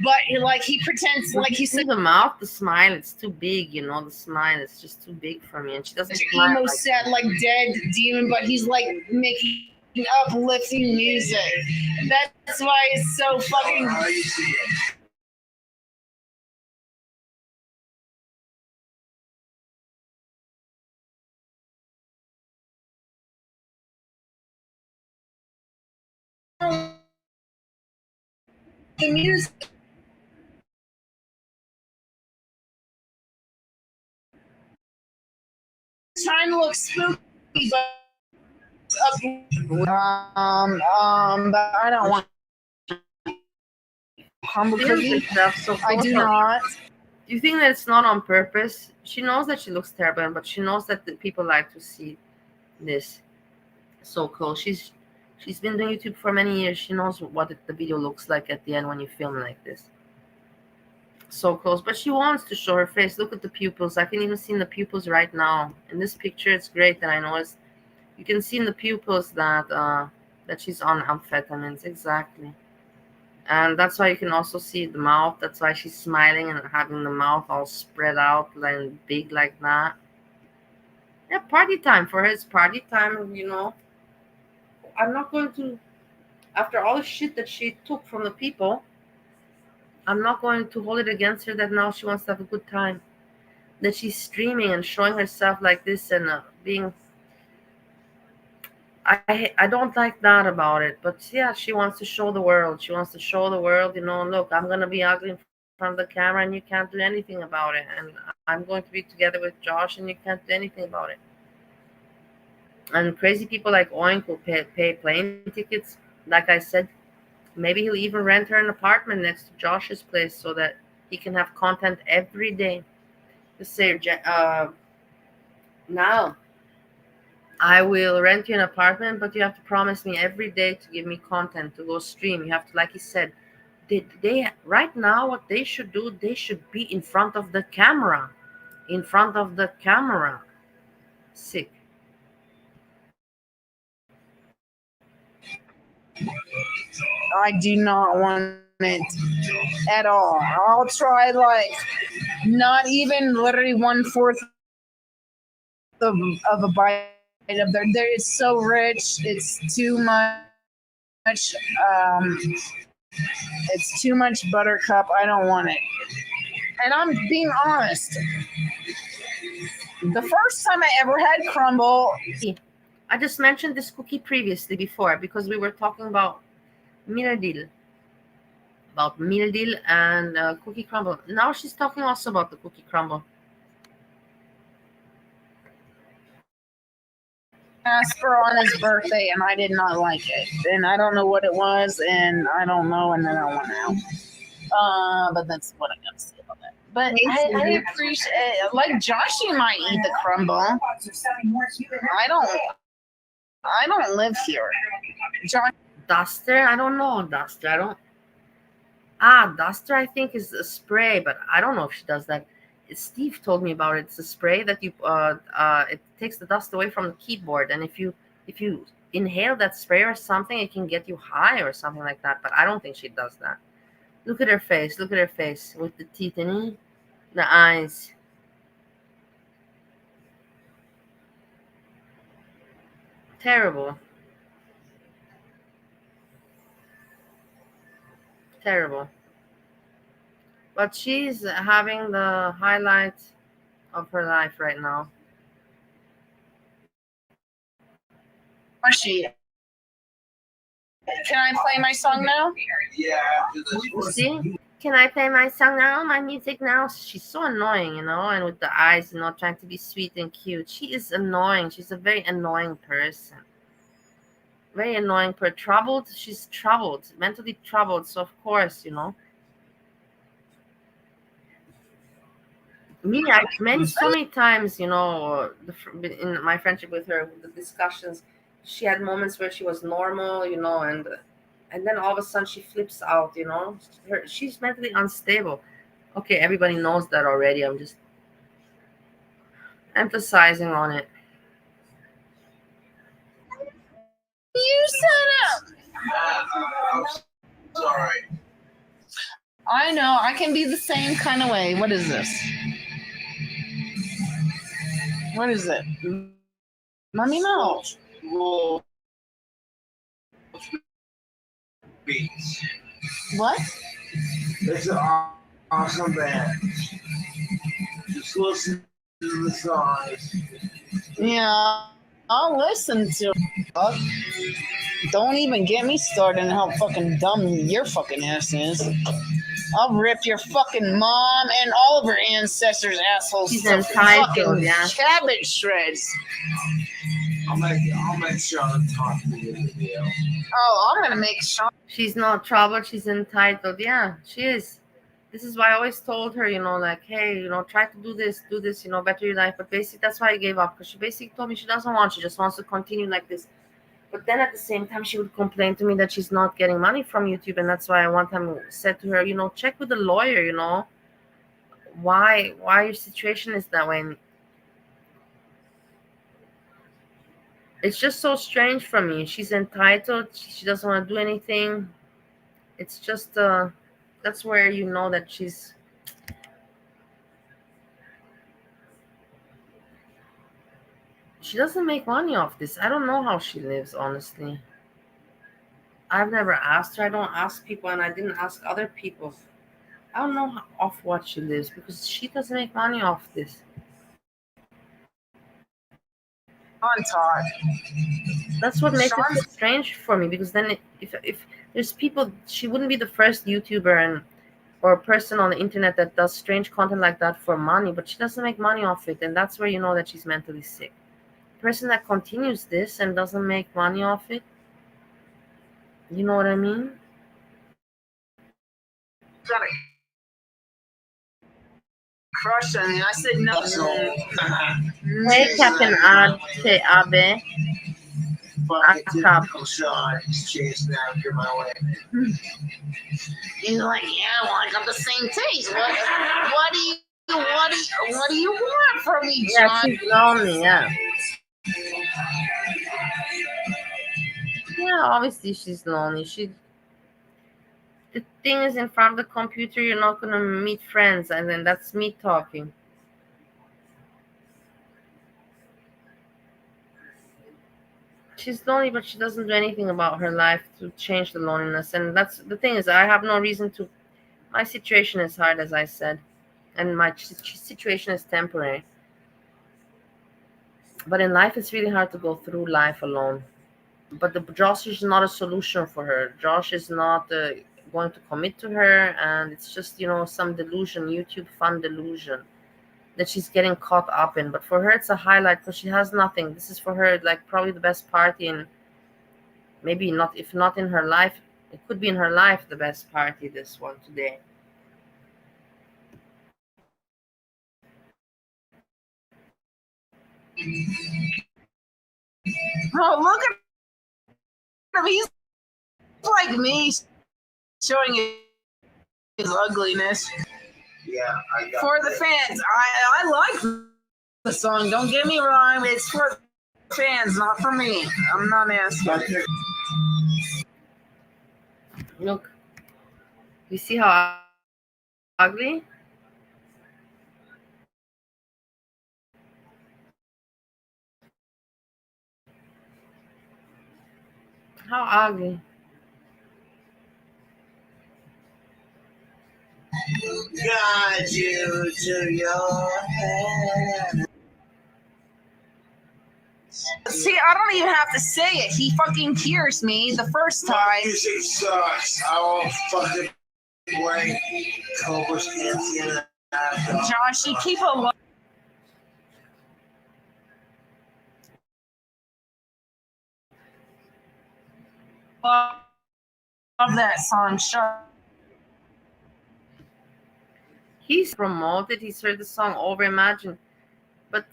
but he pretends like he's the mouth, the smile, it's too big, the smile is just too big for me. And she doesn't smile emo like sad, like dead demon, but he's like making uplifting music. That's why it's so fucking. How you see it? The music. Trying to look spooky, but but I don't want humble cookie. so I do not. Do you think that it's not on purpose? She knows that she looks terrible, but she knows that the people like to see this. So cool. She's been doing YouTube for many years. She knows what the video looks like at the end when you film like this. so close, but she wants to show her face. Look at the pupils. I can even see in the pupils right now. In this picture, it's great that I noticed. You can see in the pupils that she's on amphetamines, exactly. And that's why you can also see the mouth. That's why she's smiling and having the mouth all spread out and big like that. Yeah, party time for her. It's party time, I'm not going to, after all the shit that she took from the people, I'm not going to hold it against her that now she wants to have a good time. That she's streaming and showing herself like this and being. I don't like that about it, but yeah, she wants to show the world. She wants to show the world, look, I'm gonna be ugly in front of the camera, and you can't do anything about it. And I'm going to be together with Josh, and you can't do anything about it. And crazy people like Oink will pay plane tickets. Like I said, maybe he'll even rent her an apartment next to Josh's place so that he can have content every day. Just say, now I will rent you an apartment, but you have to promise me every day to give me content to go stream. You have to, like he said, they right now what they should do, they should be in front of the camera, in front of the camera. Sick. I do not want it at all. I'll try like not even literally 1/4 of a bite of there. There is so rich. It's too much. It's too much buttercup. I don't want it. And I'm being honest. The first time I ever had crumble, I just mentioned this cookie previously before because we were talking about mildew, and cookie crumble. Now she's talking also about the cookie crumble. Asper on his birthday, and I did not like it. And I don't know what it was, and I don't know, and then I went out. But that's what I got to say about that. But I appreciate, like Joshy might eat the crumble. I don't live here. Duster, I don't know. Duster, Duster, I think is a spray, but I don't know if she does that. Steve told me about it. It's a spray that you it takes the dust away from the keyboard, and if you inhale that spray or something, it can get you high or something like that. But I don't think she does that. Look at her face. Look at her face with the teeth in the eyes. Terrible. Terrible. But she's having the highlight of her life right now. Joshy, can I play my song now? Yeah. You see? Can I play my song now? My music now? She's so annoying, and with the eyes, trying to be sweet and cute. She is annoying. She's a very annoying person. Very annoying troubled. She's troubled, mentally troubled. So of course, so many times, in my friendship with her, the discussions, she had moments where she was normal, and then all of a sudden she flips out, she's mentally unstable. Okay, everybody knows that already. I'm just emphasizing on it. You set I'm sorry. I know. I can be the same kind of way. What is this? What is it? Let me know. Beats. What? It's an awesome band. Just listen to the songs. Yeah, I'll listen to it. Don't even get me started on how fucking dumb your fucking ass is. I'll rip your fucking mom and all of her ancestors' assholes She's to entitled, fucking yeah. cabbage shreds. I'll make Sean talk to you in the video. Oh, I'm gonna make Sean. She's not troubled. She's entitled. Yeah, she is. This is why I always told her, like, hey, try to do this, better your life. But basically, that's why I gave up, because she basically told me she doesn't want. She just wants to continue like this. But then at the same time, she would complain to me that she's not getting money from YouTube. And that's why I one time said to her, check with the lawyer, why your situation is that way. And it's just so strange for me. She's entitled. She doesn't want to do anything. It's just that's where you know that she doesn't make money off this. I don't know how she lives, honestly. I've never asked her. I don't ask people, and I didn't ask other people. I don't know off what she lives because she doesn't make money off this. On Todd. That's what makes it so strange for me, because then if there's people, she wouldn't be the first YouTuber or person on the internet that does strange content like that for money, but she doesn't make money off it, and that's where you know that she's mentally sick. The person that continues this and doesn't make money off it, you know what I mean? Got a crush on me. I said no. Hey, Captain Abe. He's like, yeah, well, I got the same taste. What do you want from me, John? Yeah, she's lonely, yeah. Yeah, obviously she's lonely. The thing is, in front of the computer, you're not gonna meet friends, and then that's me talking. She's lonely, but she doesn't do anything about her life to change the loneliness. And that's the thing is, I have no reason to. My situation is hard, as I said, and my situation is temporary. But in life, it's really hard to go through life alone. But Josh is not a solution for her. Josh is not going to commit to her, and it's just some delusion, YouTube fun delusion that she's getting caught up in. But for her, it's a highlight because she has nothing. This is for her like probably the best party, and maybe not, if not in her life, it could be in her life the best party. This one today. Oh, look at him. He's like me, showing his ugliness. Yeah, I got for the fans. I like the song. Don't get me wrong. It's for the fans, not for me. I'm not asking. Look, you see how ugly? How ugly? Got you to your head. See, I don't even have to say it. He fucking hears me the first time. Music sucks. I won't fucking wait. Cobra's dancing. Josh, you keep a love that song. He's promoted. He's heard the song over. Imagine, but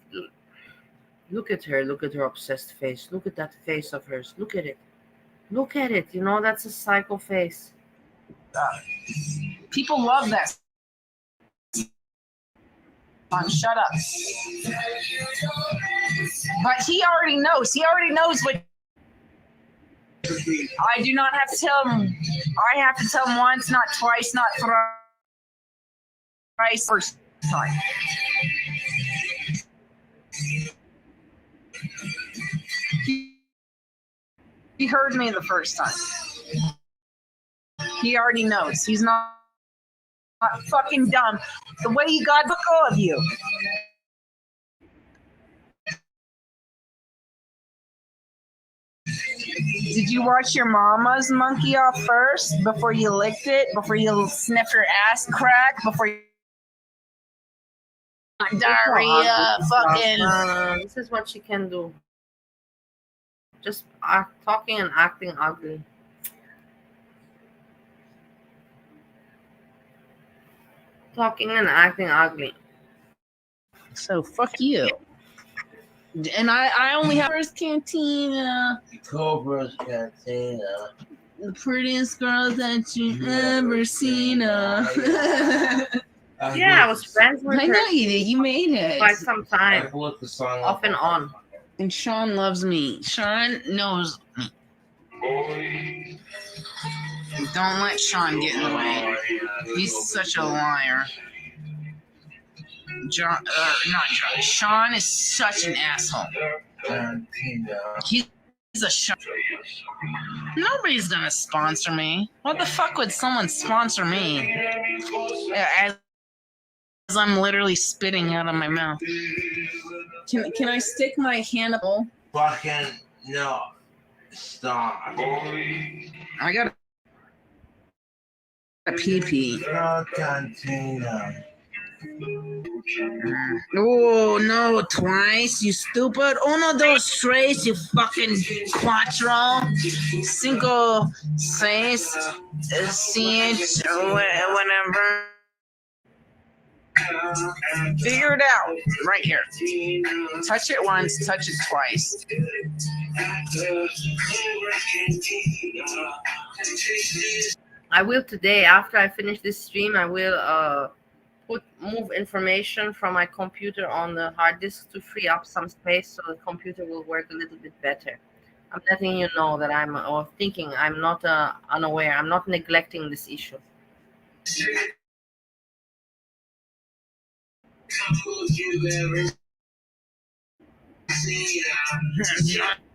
look at her. Look at her obsessed face. Look at that face of hers. Look at it. Look at it. That's a psycho face. People love that song. Shut up. But he already knows. He already knows what. I do not have to tell him. I have to tell him once, not twice, not thrice, first time. He heard me the first time. He already knows. He's not fucking dumb. The way you got book all of you. Did you wash your mama's monkey off first before you licked it? Before you sniffed her ass crack? Before you diarrhea? Fucking. This is what she can do. Just talking and acting ugly. Talking and acting ugly. So fuck you. And I only have Cobra's Cantina. Cobra's Cantina. The prettiest girl that you ever seen. I Yeah, I was friends with I her know you did. You made it. quite some time, I looked the song off and on. And Sean loves me. Sean knows me. Don't let Sean get in the way. He's such a liar. Not John. Sean is such an asshole. He's a Sean. Nobody's gonna sponsor me. What the fuck would someone sponsor me? As I'm literally spitting out of my mouth. Can I stick my hand up? Fucking no. Stop. I got a pee-pee. No, Cantina. Oh no, twice, you stupid. Uno, dos, tres, you fucking cuatro. Cinco, seis, siete, whatever. Figure it out. Right here. Touch it once, touch it twice. I will today, after I finish this stream, I will move information from my computer on the hard disk to free up some space so the computer will work a little bit better. I'm letting you know that I'm thinking. I'm not unaware. I'm not neglecting this issue.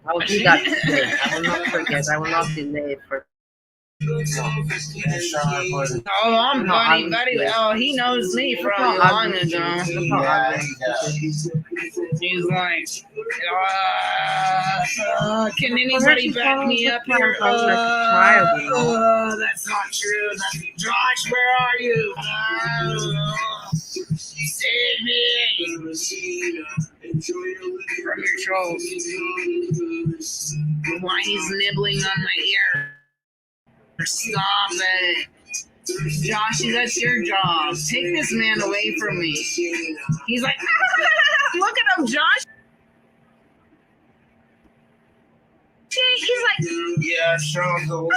I will do that today. I will not forget. I will not delay it for. Oh, I'm buddy. Oh, he knows me from long ago. He's like, can anybody back me up here? That's not true. Josh, where are you? Save me from your trolls. Why he's nibbling on my ear? Stop it. Josh, that's your job. Take this man away from me. He's like, look at him, Josh. He's like, yeah, Sean's a little.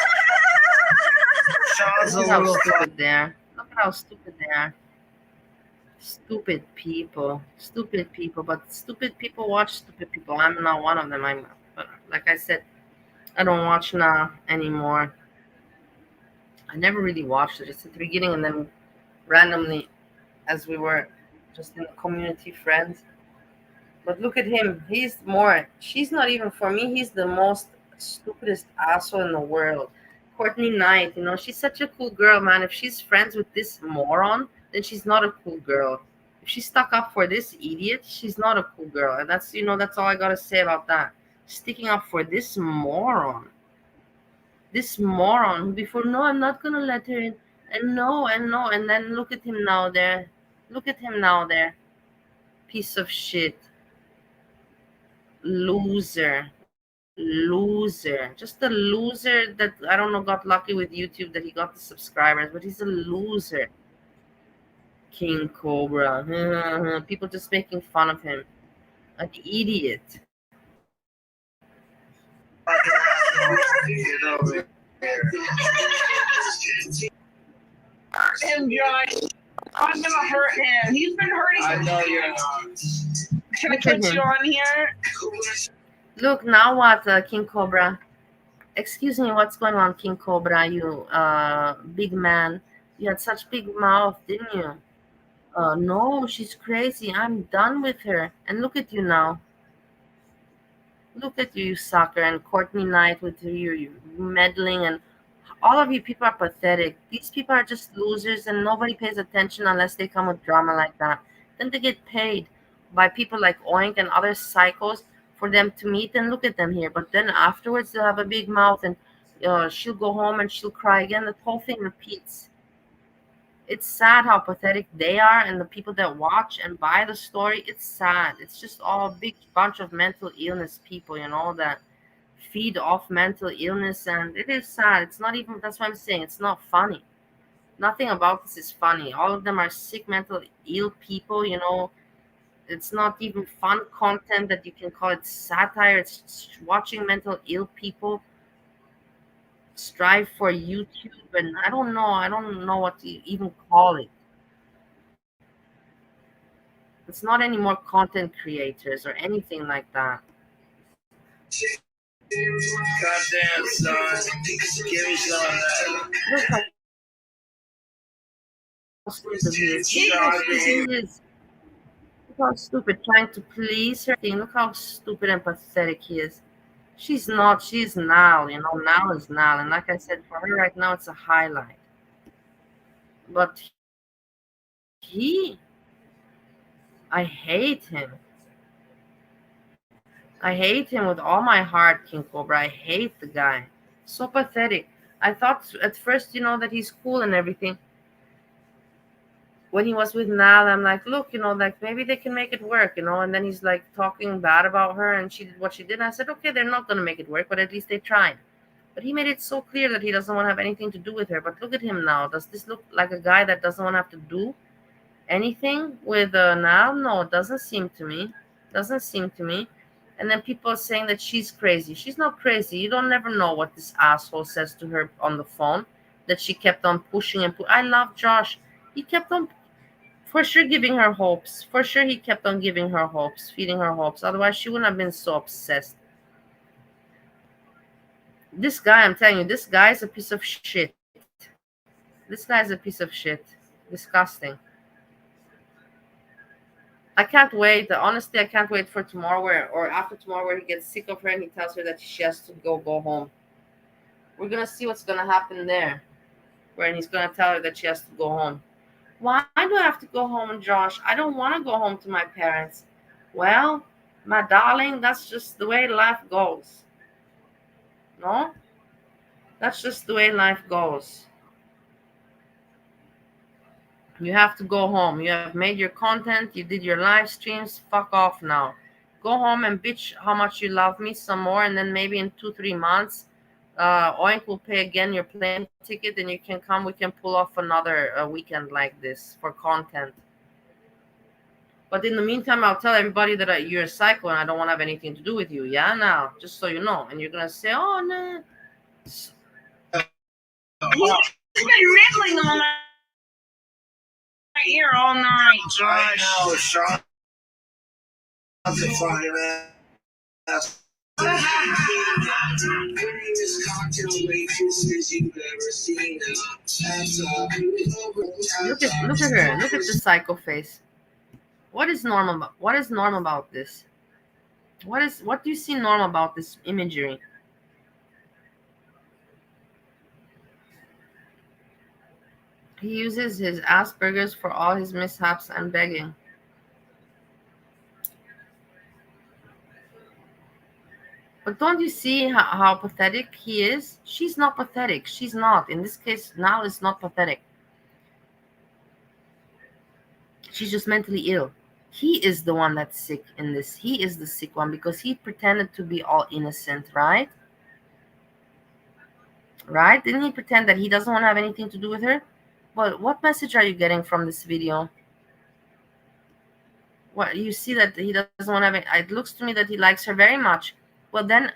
Look how stupid they are. Look how stupid they are. Stupid people. Stupid people. But stupid people watch stupid people. I'm not one of them. Like I said, I don't watch now anymore. I never really watched it, just at the beginning, and then randomly, as we were just in the community friends. But look at him. She's not even, for me, he's the most stupidest asshole in the world. Courtney Knight, she's such a cool girl, man. If she's friends with this moron, then she's not a cool girl. If she's stuck up for this idiot, she's not a cool girl. And that's all I got to say about that. Sticking up for this moron. This moron who before, no, I'm not gonna let her in, and no, and then look at him now there. Look at him now there. Piece of shit. Loser. Just a loser that, I don't know, got lucky with YouTube that he got the subscribers, but he's a loser. King Cobra. People just making fun of him. An idiot. him, Josh. I'm gonna hurt him. He's been hurting I him. know you're not. Can I put you on here? Look, now what, King Cobra? Excuse me, what's going on, King Cobra? You big man. You had such big mouth, didn't you? No, she's crazy. I'm done with her. And look at you now. Look at you, sucker. And Courtney Knight with you meddling. And all of you people are pathetic. These people are just losers, and nobody pays attention unless they come with drama like that. Then they get paid by people like Oink and other psychos for them to meet, and look at them here. But then afterwards, they'll have a big mouth, and she'll go home and she'll cry again. The whole thing repeats. It's sad how pathetic they are, and the people that watch and buy the story, it's sad. It's just all a big bunch of mental illness people, that feed off mental illness, and it is sad. It's not even, that's what I'm saying, it's not funny. Nothing about this is funny. All of them are sick, mental ill people, It's not even fun content that you can call it satire. It's watching mental ill people strive for YouTube, and I don't know what to even call it. It's not any more content creators or anything like that. Goddamn, son. Give me some of that. Look how stupid he is. Look how stupid he is. Look how stupid, trying to please her. Look how stupid and pathetic he is. She's not. She's Nal. You know, Nal is Nal. And like I said, for her right now, it's a highlight. But I hate him. I hate him with all my heart, King Cobra. I hate the guy. So pathetic. I thought at first, you know, that he's cool and everything. When he was with Nal, I'm like, look, you know, like maybe they can make it work, you know. And then he's like talking bad about her, and she did what she did. And I said, okay, they're not going to make it work, but at least they tried. But he made it so clear that he doesn't want to have anything to do with her. But look at him now. Does this look like a guy that doesn't want to have to do anything with Nal? No, it doesn't seem to me. Doesn't seem to me. And then people are saying that she's crazy. She's not crazy. You don't never know what this asshole says to her on the phone, that she kept on pushing and I love Josh. He kept on, for sure, giving her hopes. For sure, he kept on giving her hopes, feeding her hopes. Otherwise, she wouldn't have been so obsessed. This guy, I'm telling you, this guy is a piece of shit. This guy is a piece of shit. Disgusting. I can't wait. Honestly, I can't wait for tomorrow or after tomorrow where he gets sick of her and he tells her that she has to go home. We're going to see what's going to happen there. Where he's going to tell her that she has to go home. Why do I have to go home, Josh? I don't want to go home to my parents. Well, my darling, that's just the way life goes. No? That's just the way life goes. You have to go home. You have made your content. You did your live streams. Fuck off now. Go home and bitch how much you love me some more. And then maybe in 2-3 months, Oink will pay again your plane ticket and you can come. We can pull off another weekend like this for content. But in the meantime, I'll tell everybody that you're a psycho and I don't want to have anything to do with you. Yeah, now, just so you know. And you're going to say, oh, no. He's been nibbling on my ear all night, Josh. I know, Sean. That's a funny ass. Look at her. Look at the psycho face. What is normal about this? What do you see normal about this imagery? He uses his Asperger's for all his mishaps and begging. But don't you see how pathetic he is? She's not pathetic. She's not. In this case, Nal is not pathetic. She's just mentally ill. He is the one that's sick in this. He is the sick one because he pretended to be all innocent, right? Right? Didn't he pretend that he doesn't want to have anything to do with her? But what message are you getting from this video? What you see that he doesn't want to have it. It looks to me that he likes her very much. Well then,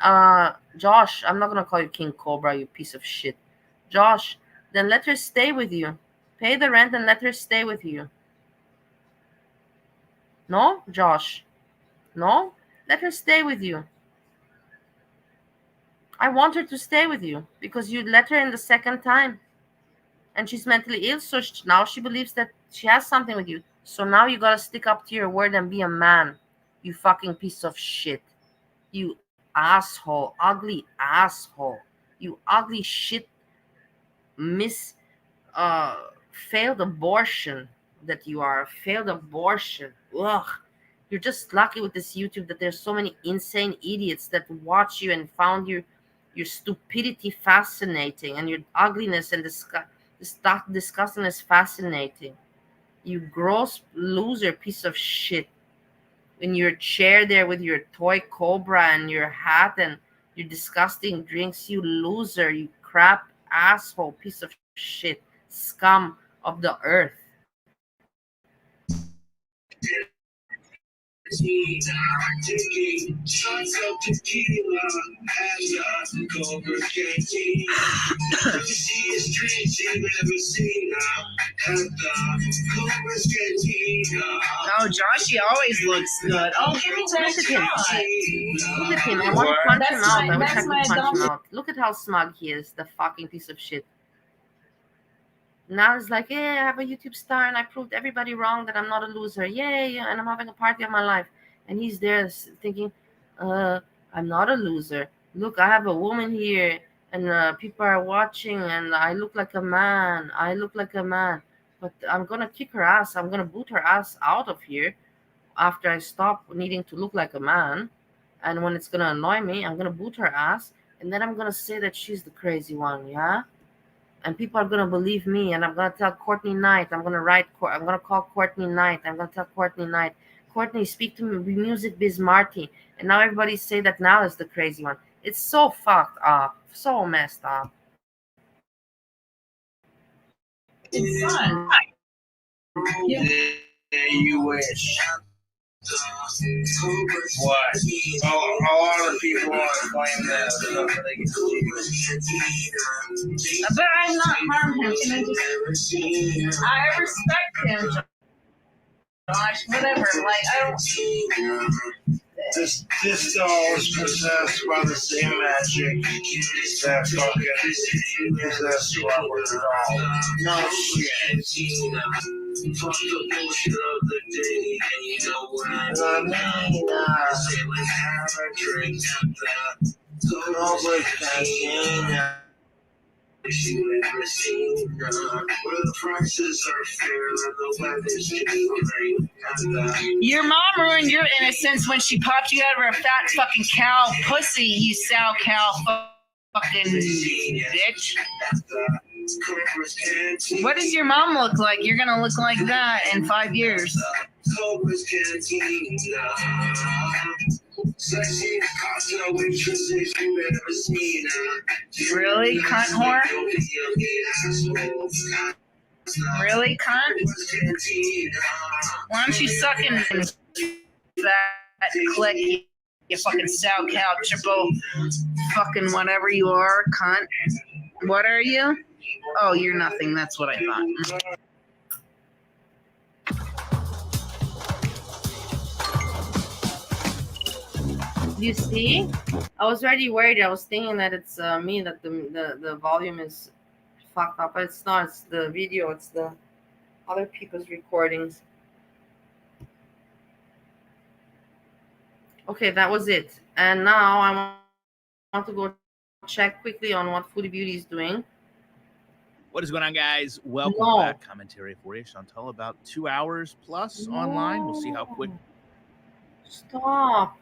Josh, I'm not gonna call you King Cobra, you piece of shit. Josh, then let her stay with you. Pay the rent and let her stay with you. No, Josh. No, let her stay with you. I want her to stay with you because you let her in the second time. And she's mentally ill, so now she believes that she has something with you. So now you gotta stick up to your word and be a man. You fucking piece of shit. You asshole. Ugly asshole. You ugly shit. Failed abortion that you are. A failed abortion. Ugh. You're just lucky with this YouTube that there's so many insane idiots that watch you and found your stupidity fascinating and your ugliness and disgustingness fascinating. You gross loser piece of shit. In your chair there with your toy cobra and your hat and your disgusting drinks, you loser, you crap asshole piece of shit, scum of the earth. Taking shots of tequila and Cobra canteen. The seest drink you've ever seen at the Cobra's Cantina. Oh, Joshy always looks good. Oh, give me that Look at him. shot. Look at him. I want to punch him That's out. my- I wish I that's my could punch him adopted- out. Look at how smug he is, the fucking piece of shit. Now it's like, yeah, I have a YouTube star and I proved everybody wrong that I'm not a loser. Yay, and I'm having a party of my life. And he's there thinking, I'm not a loser. Look, I have a woman here and people are watching and I look like a man. I look like a man. But I'm going to kick her ass. I'm going to boot her ass out of here after I stop needing to look like a man. And when it's going to annoy me, I'm going to boot her ass. And then I'm going to say that she's the crazy one, yeah? And people are gonna believe me, and I'm gonna tell Courtney Knight. I'm gonna call Courtney Knight. I'm gonna tell Courtney Knight, Courtney, speak to me, Music Biz Marty. And now everybody say that now is the crazy one. It's so fucked up, so messed up. It's fun. Yeah, you wish. What? Oh, a lot of people want to claim that stuff that they can see. But I'm not harm him. Can I just? I respect him. Josh, whatever. Like I don't. This doll is possessed by the same magic that fucking possessed Robert doll. No shit. Your mom ruined your innocence when she popped you out of her fat fucking cow pussy, you sow cow fucking bitch. What does your mom look like? You're gonna look like that in 5 years. Really, cunt whore? Really, cunt? Why don't you suck in that click, you fucking sow cow triple fucking whatever you are, cunt? What are you? Oh, you're nothing. That's what I thought. You see, I was already worried. I was thinking that it's me, that the volume is fucked up, but it's not. It's the video. It's the other people's recordings. Okay, that was it. And now I want to go check quickly on what Foodie Beauty is doing. What is going on, guys? Welcome No. back. Commentary for you, Chantal. About 2 hours plus online. We'll see how quick. Stop.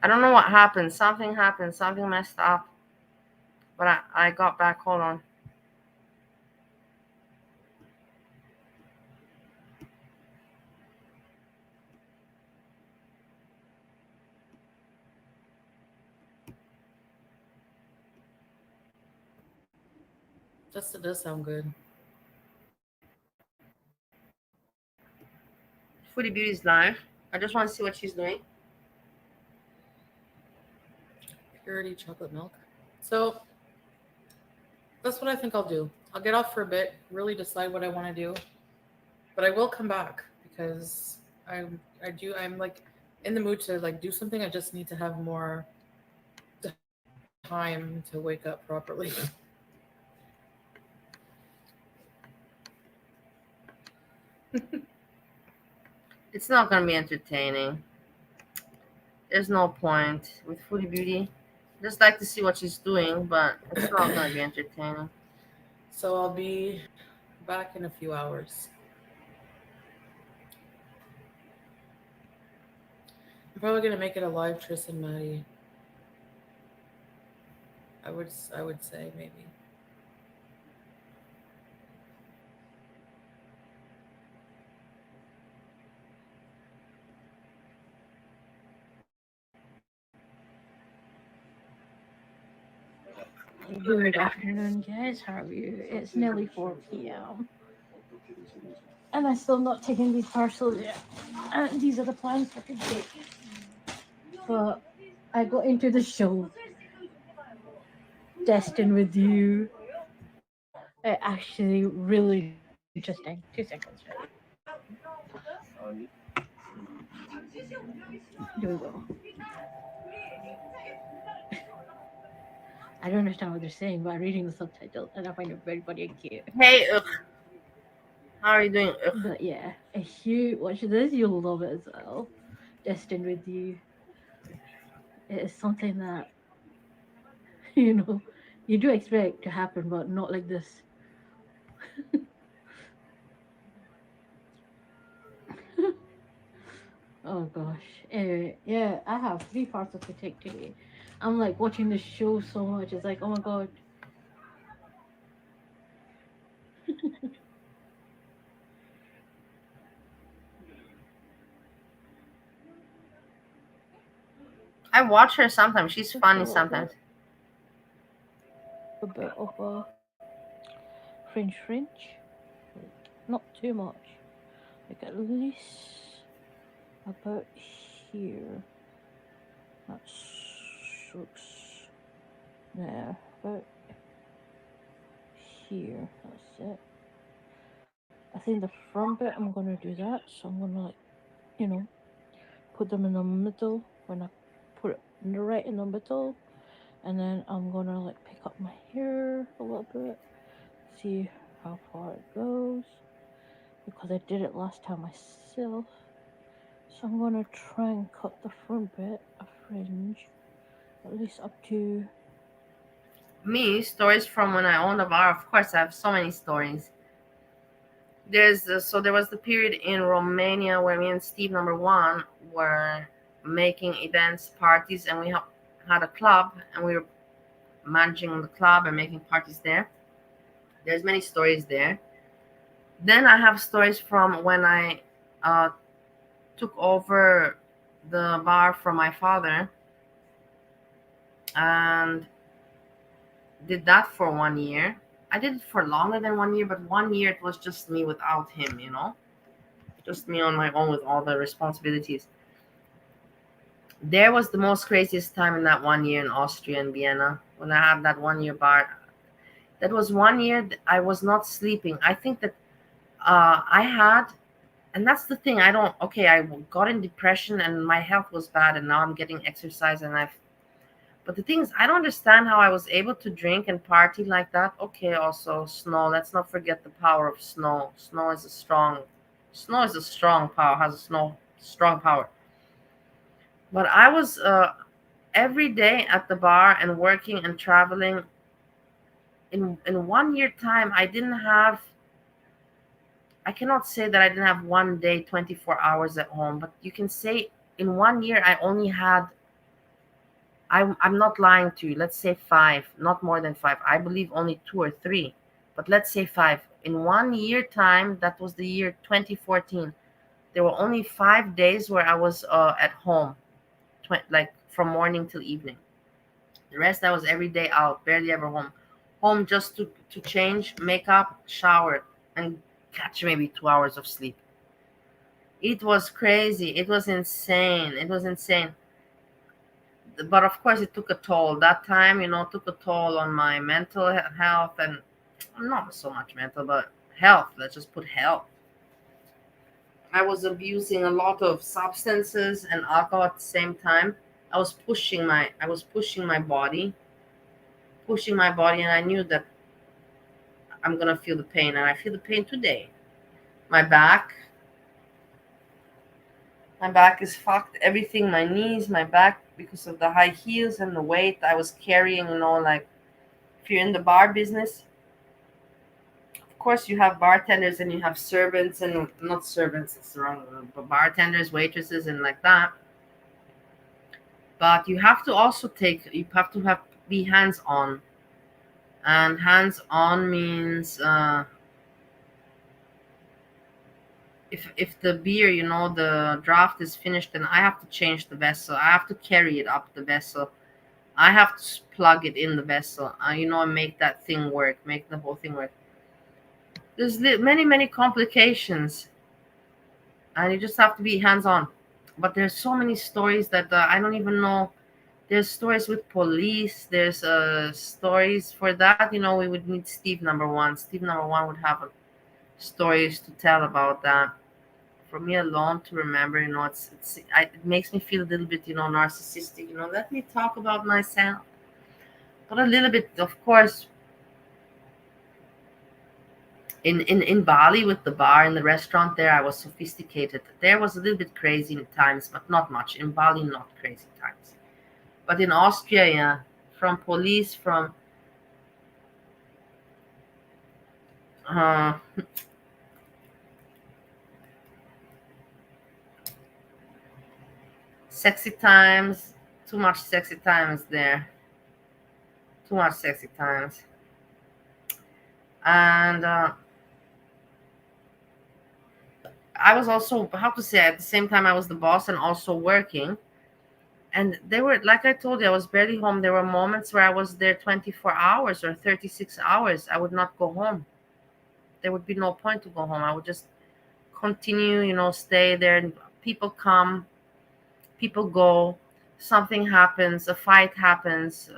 I don't know what happened. Something happened. Something messed up. But I got back. Hold on. It does sound good. Foodie Beauty's live. I just want to see what she's doing. Purity chocolate milk. So that's what I think I'll do. I'll get off for a bit, really decide what I want to do. But I will come back because I'm like in the mood to like do something. I just need to have more time to wake up properly. It's not gonna be entertaining. There's no point with Foodie Beauty. Just like to see what she's doing, but it's not gonna be entertaining. So I'll be back in a few hours. I'm probably gonna make it a live Tris and Maddie. I would say maybe. Good afternoon, guys. How are you? It's nearly 4 p.m. And I'm still not taking these parcels yet. And these are the plans for today. But I got into the show, Destined with You. It actually really interesting. 2 seconds. Here we go. I don't understand what they're saying, but I'm reading the subtitles and I find it very funny and cute. Hey, how are you doing? But yeah, if you watch this, you'll love it as well. Destined with You. It is something that you do expect to happen, but not like this. Oh gosh. Anyway, yeah, I have 3 parts to take today. I'm like watching the show so much. It's like, oh my god. I watch her sometimes. She's funny sometimes. A bit of a French, not too much. Like at least about here. That's 6. Yeah, about here. That's it. I think the front bit I'm gonna do that, so I'm gonna put them in the middle when I put it right in the middle, and then I'm gonna pick up my hair a little bit, see how far it goes, because I did it last time myself. So I'm gonna try and cut the front bit a fringe, at least up to Me, stories from when I owned a bar. Of course, I have so many stories. There was the period in Romania where me and Steve number 1 were making events, parties, and we had a club, and we were managing the club and making parties there. There's many stories there. Then I have stories from when I took over the bar from my father and did that for 1 year. I did it for longer than 1 year, but 1 year it was just me without him, just me on my own with all the responsibilities. There was the most craziest time in that 1 year in Austria and Vienna when I had that 1 year bar. That was 1 year that I was not sleeping. I think that I had, and that's the thing. I got in depression and my health was bad, and now I'm getting exercise but the thing is, I don't understand how I was able to drink and party like that. Okay, also snow. Let's not forget the power of snow. Snow is a strong power, has a strong power. But I was every day at the bar and working and traveling. In 1 year time, I cannot say that I didn't have one day, 24 hours at home, but you can say in 1 year, I only had, I'm not lying to you, let's say 5, not more than 5. I believe only 2 or 3, but let's say 5. In 1 year time, that was the year 2014, there were only 5 days where I was at home, from morning till evening. The rest, I was every day out, barely ever home. Home just to change, make up, shower, and catch maybe 2 hours of sleep. It was crazy. It was insane. But of course, it took a toll. That time, took a toll on my mental health, and not so much mental, but health. Let's just put health. I was abusing a lot of substances and alcohol at the same time. I was pushing my body, and I knew that I'm gonna feel the pain, and I feel the pain today. My back, my back is fucked. Everything, my knees, my back, because of the high heels and the weight I was carrying. Like if you're in the bar business, of course you have bartenders and you have servants, and not servants, it's the wrong word, but bartenders, waitresses, and like that. But you have to also be hands on, and hands on means if the beer, the draft is finished, then I have to change the vessel. I have to carry it up the vessel. I have to plug it in the vessel. And make that thing work, make the whole thing work. There's many complications, and you just have to be hands on. But there's so many stories that I don't even know. There's stories with police. There's stories for that. We would need Steve number one. Steve number one would have stories to tell about that. For me alone to remember, it makes me feel a little bit, narcissistic. Let me talk about myself, but a little bit, of course. In Bali with the bar in the restaurant there, I was sophisticated. There was a little bit crazy in times, but not much. In Bali, not crazy times. But in Austria, yeah, from police, from sexy times, too much sexy times there. Too much sexy times. And I was also, how to say, at the same time I was the boss and also working. And they were, like I told you, I was barely home. There were moments where I was there 24 hours or 36 hours. I would not go home. There would be no point to go home. I would just continue, stay there. And people come, people go, something happens, a fight happens,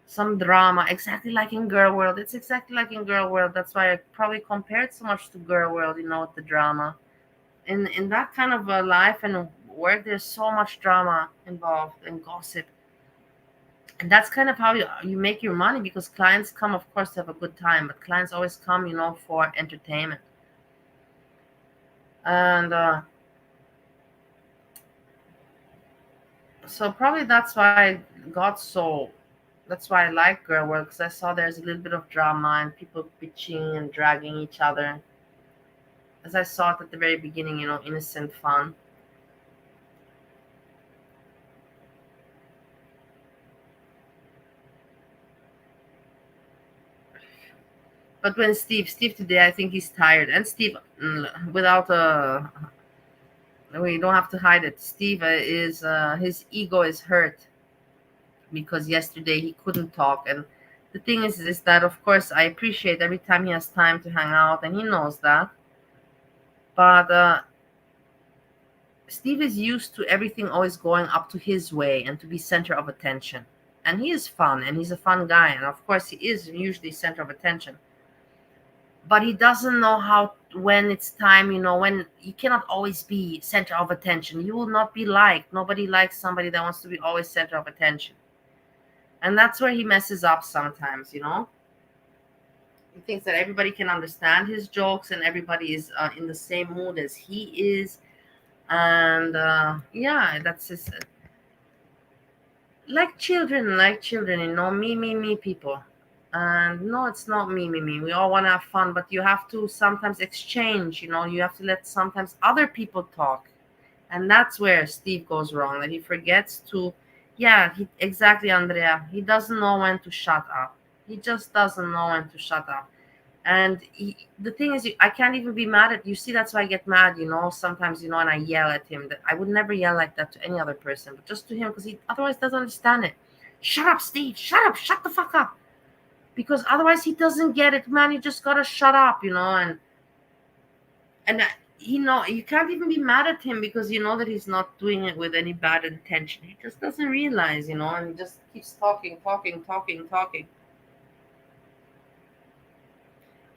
some drama, exactly like in Girl World. It's exactly like in Girl World. That's why I probably compared so much to Girl World, with the drama. In that kind of life and work, there's so much drama involved and gossip. And that's kind of how you make your money, because clients come, of course, to have a good time, but clients always come, for entertainment. And so probably that's why that's why I like Girl World, because I saw there's a little bit of drama and people bitching and dragging each other. As I saw it at the very beginning, innocent fun. But when Steve today, I think he's tired. And Steve, without we don't have to hide it. Steve is his ego is hurt because yesterday he couldn't talk. And the thing is that, of course, I appreciate every time he has time to hang out, and he knows that. But Steve is used to everything always going up to his way and to be center of attention. And he is fun, and he's a fun guy. And of course, he is usually center of attention. But he doesn't know when it's time, when you cannot always be center of attention. You will not be liked. Nobody likes somebody that wants to be always center of attention. And that's where he messes up sometimes, He thinks that everybody can understand his jokes and everybody is in the same mood as he is. And yeah, that's his. Like children, me people. And no, it's not me. We all want to have fun, but you have to sometimes exchange, you have to let sometimes other people talk. And that's where Steve goes wrong, that he forgets to, exactly, Andrea. He doesn't know when to shut up. He just doesn't know when to shut up. And the thing is, I can't even be mad at you. See, that's why I get mad, sometimes, and I yell at him. That I would never yell like that to any other person, but just to him, because he otherwise doesn't understand it. Shut up, Steve. Shut up. Shut the fuck up. Because otherwise he doesn't get it, man. You just gotta shut up, and you can't even be mad at him, because you know that he's not doing it with any bad intention. He just doesn't realize, and he just keeps talking.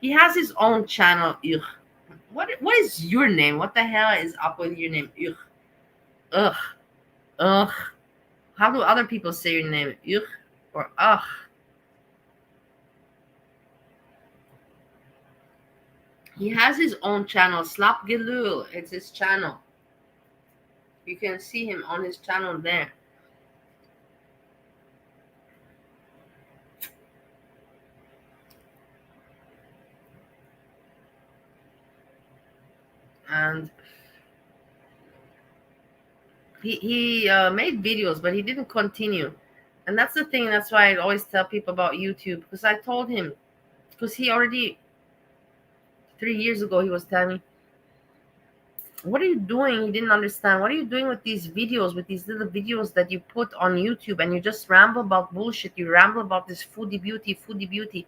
He has his own channel. Ugh. What is your name? What the hell is up with your name? Ugh. Ugh. Ugh. How do other people say your name? Ugh or ugh? He has his own channel, Slap Gelul. It's his channel. You can see him on his channel there. And he made videos, but he didn't continue. And that's the thing. That's why I always tell people about YouTube, because I told him, because he already 3 years ago he was telling me, what are you doing? He didn't understand. What are you doing with these videos, with these little videos that you put on YouTube, and you just ramble about bullshit? You ramble about this foodie beauty.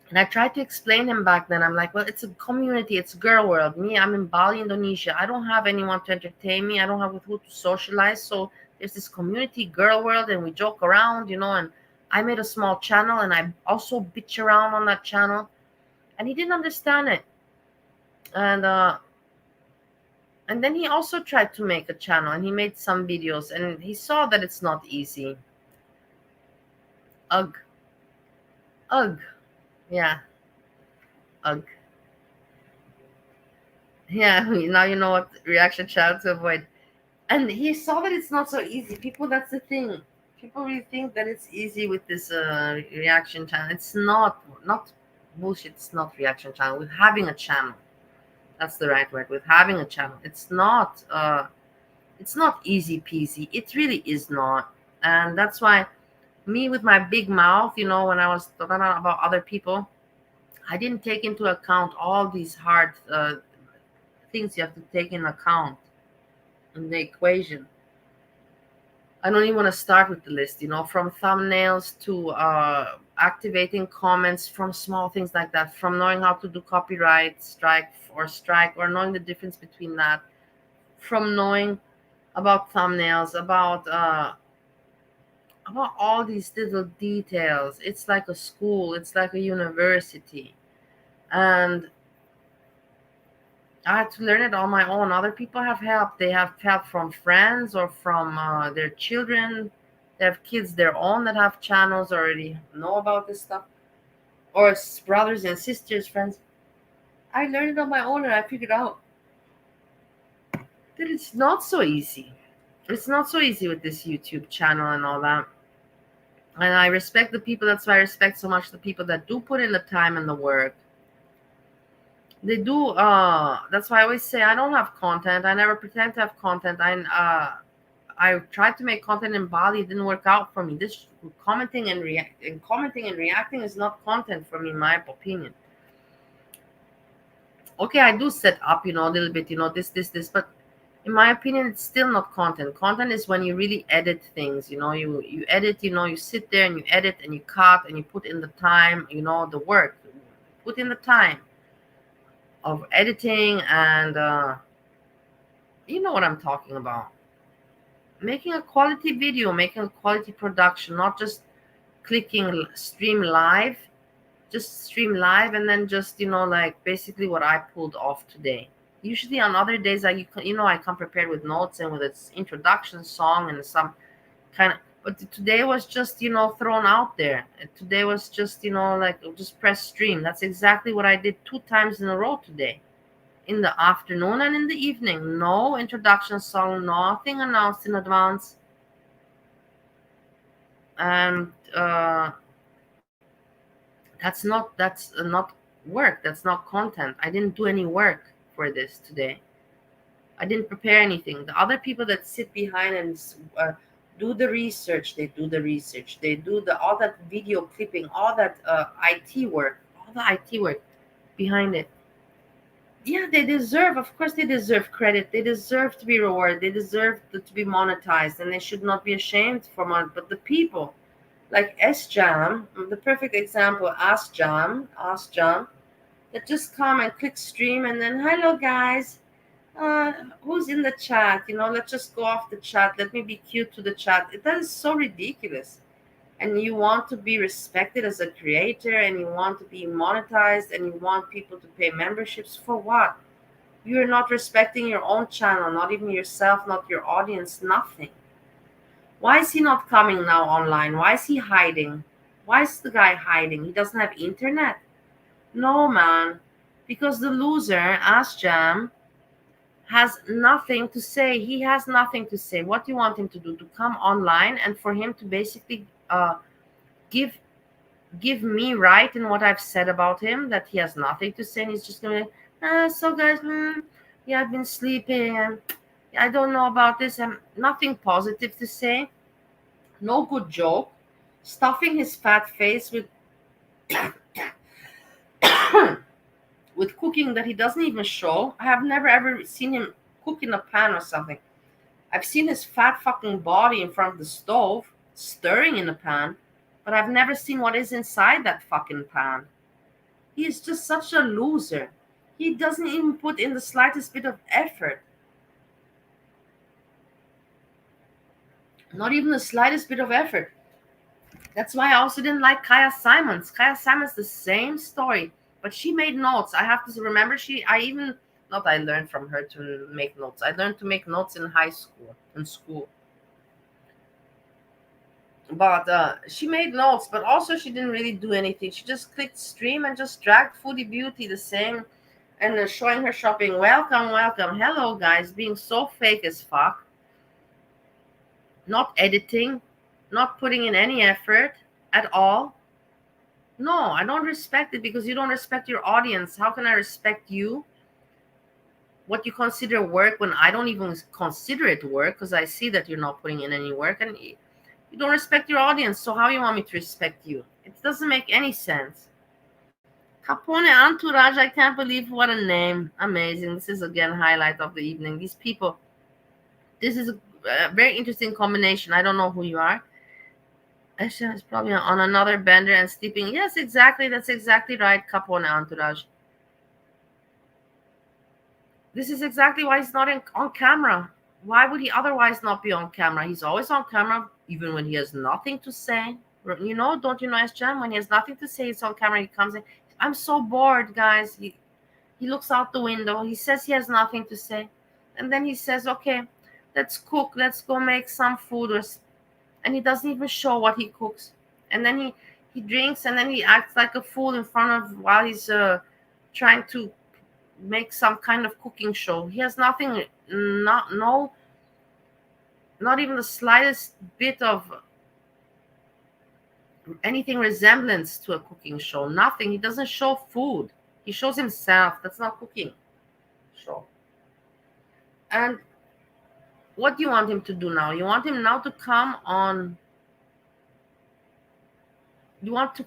And I tried to explain him back then. I'm like, well, it's a community, it's girl world. Me, I'm in Bali, Indonesia. I don't have anyone to entertain me. I don't have with who to socialize. So there's this community, girl world, and we joke around, and I made a small channel, and I also bitch around on that channel. And he didn't understand it. And then he also tried to make a channel, and he made some videos, and he saw that it's not easy. Ugh. Ugh. Yeah. Ugh. Yeah, now you know what reaction channel to avoid. And he saw that it's not so easy. People, that's the thing. People really think that it's easy with this reaction channel. It's not bullshit. It's not reaction channel. With having a channel, that's the right word. With having a channel, it's not easy peasy. It really is not. And that's why me with my big mouth, when I was talking about other people, I didn't take into account all these hard things you have to take in account in the equation. I don't even want to start with the list, from thumbnails to activating comments, from small things like that, from knowing how to do copyright strike, or knowing the difference between that, from knowing about thumbnails, about all these little details. It's like a school, it's like a university. And I had to learn it on my own. Other people have help. They have help from friends or from their children. They have kids their own that have channels, already know about this stuff, or brothers and sisters, friends. I learned it on my own, and I figured out that it's not so easy. It's not so easy with this YouTube channel and all that. And I respect the people. That's why I respect so much the people that do put in the time and the work. They do. That's why I always say I don't have content. I never pretend to have content. I tried to make content in Bali. It didn't work out for me. This commenting and reacting is not content for me, in my opinion. Okay, I do set up, a little bit, this, but in my opinion, it's still not content. Content is when you really edit things. You edit. You sit there and you edit and you cut and you put in the time. The work. Put in the time of editing, and you know what I'm talking about. Making a quality video, making a quality production, not just clicking stream live, and then just like basically what I pulled off today. Usually on other days I come prepared with notes and with its introduction song and some kind of, but today was just thrown out there. Today was just just press stream. That's exactly what I did 2 times in a row today. In the afternoon and in the evening. No introduction song, nothing announced in advance. And that's not work. That's not content. I didn't do any work for this today. I didn't prepare anything. The other people that sit behind and do the research, they do the research. They do all that video clipping, all that IT work, behind it. Yeah, they deserve, of course they deserve credit. They deserve to be rewarded. They deserve to be monetized, and they should not be ashamed for money. But the people like S-Jam, the perfect example, Ask Jam, that just come and click stream and then, hello guys, who's in the chat? Let's just go off the chat. Let me be cute to the chat. That is so ridiculous. and you want to be respected as a creator, and you want to be monetized, and you want people to pay memberships for what? You're not respecting your own channel, not even yourself, not your audience, nothing. Why is he not coming now online? Why is he hiding? Why is the guy hiding? He doesn't have internet? No, man. Because the loser, Ass Jam, has nothing to say. He has nothing to say. What do you want him to do? To come online and for him to basically give me right in what I've said about him, that he has nothing to say, and he's just gonna so guys, yeah, I've been sleeping and I don't know about this, and nothing positive to say, no good joke, stuffing his fat face with with cooking that he doesn't even show. I have never ever seen him cook in a pan or something. I've seen his fat fucking body in front of the stove stirring in a pan, but I've never seen what is inside that fucking pan. He is just such a loser. He doesn't even put in the slightest bit of effort. Not even the slightest bit of effort. That's why I also didn't like Kaya Simons. Kaya Simons, the same story, but she made notes. I have to remember, I learned from her to make notes. I learned to make notes in school. But she made notes, but also she didn't really do anything. She just clicked stream and just dragged Foodie Beauty the same, and showing her shopping. Welcome. Hello, guys. Being so fake as fuck. Not editing, not putting in any effort at all. No, I don't respect it because you don't respect your audience. How can I respect you? What you consider work when I don't even consider it work, because I see that you're not putting in any work, and you don't respect your audience. So how you want me to respect you? It doesn't make any sense. Capone Entourage, I can't believe what a name. Amazing. This is again highlight of the evening. These people, this is a very interesting combination. I don't know who you are. Asha is probably on another bender and sleeping. Yes, exactly. That's exactly right, Capone Entourage. This is exactly why he's not on camera. Why would he otherwise not be on camera? He's always on camera, even when he has nothing to say. You know, don't you know, Jam? When he has nothing to say, he's on camera. He comes in. I'm so bored, guys. He looks out the window. He says he has nothing to say. And then he says, okay, let's cook. Let's go make some food. And he doesn't even show what he cooks. And then he drinks, and then he acts like a fool in front of, while he's trying to make some kind of cooking show. He has nothing, not even the slightest bit of anything resemblance to a cooking show. Nothing. He doesn't show food. He shows himself. That's not cooking show. And what do you want him to do now? You want him now to come on. You want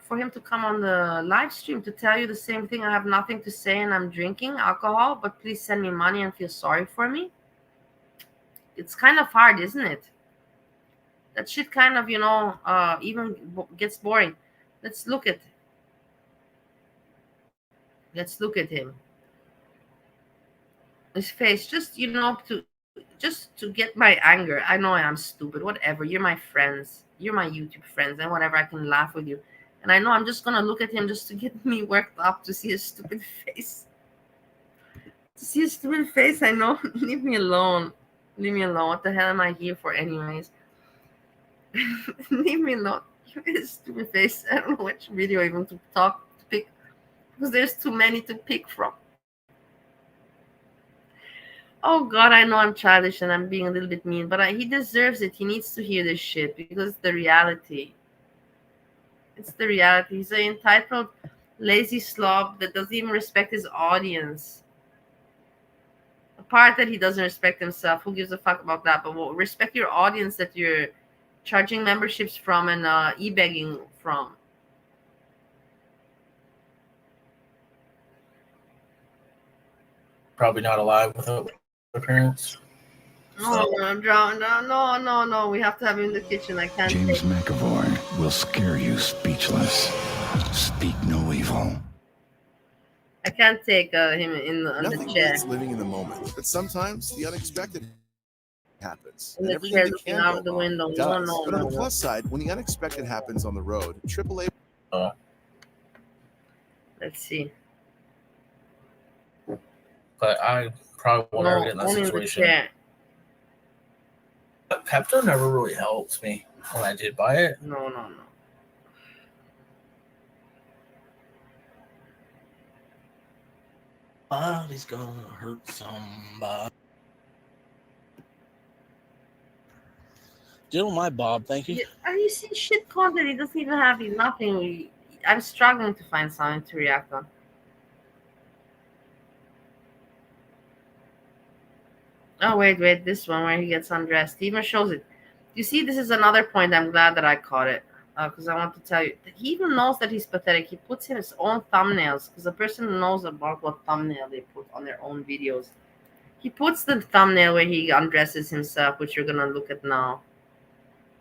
for him to come on the live stream to tell you the same thing. I have nothing to say and I'm drinking alcohol, but please send me money and feel sorry for me. It's kind of hard, isn't it? That shit kind of, even gets boring. Let's look at him. His face, just to get my anger. I know I am stupid. Whatever. You're my friends. You're my YouTube friends, and whatever, I can laugh with you. And I know I'm just gonna look at him just to get me worked up to see his stupid face. I know. Leave me alone. What the hell am I here for, anyways? Leave me alone. His stupid face. I don't know which video even to pick, because there's too many to pick from. Oh God, I know I'm childish and I'm being a little bit mean, but he deserves it. He needs to hear this shit because it's the reality. It's the reality. He's an entitled, lazy slob that doesn't even respect his audience. Apart that he doesn't respect himself, who gives a fuck about that? But respect your audience that you're charging memberships from and e-begging from. Probably not alive without their parents. No, I'm drowning. No. We have to have him in the kitchen. I can't. James McAvoy will scare you speechless. Speak no evil. I can't take him in the chair. Nothing beats living in the moment, but sometimes the unexpected happens. In And the everything chair that looking can out go of the wrong window. No, does. no, But on no, the no. plus side, when the unexpected happens on the road, AAA. Let's see. But I probably will never get in that only situation. In the chair. Pepto never really helped me when I did buy it. No, no, no. Body's gonna hurt somebody. Still my Bob, thank you. Are you seeing shit content? He doesn't even have nothing. I'm struggling to find something to react on. Oh, wait. This one where he gets undressed. He even shows it. You see, this is another point. I'm glad that I caught it. Because I want to tell you. He even knows that he's pathetic. He puts in his own thumbnails. Because the person knows about what thumbnail they put on their own videos. He puts the thumbnail where he undresses himself, which you're going to look at now.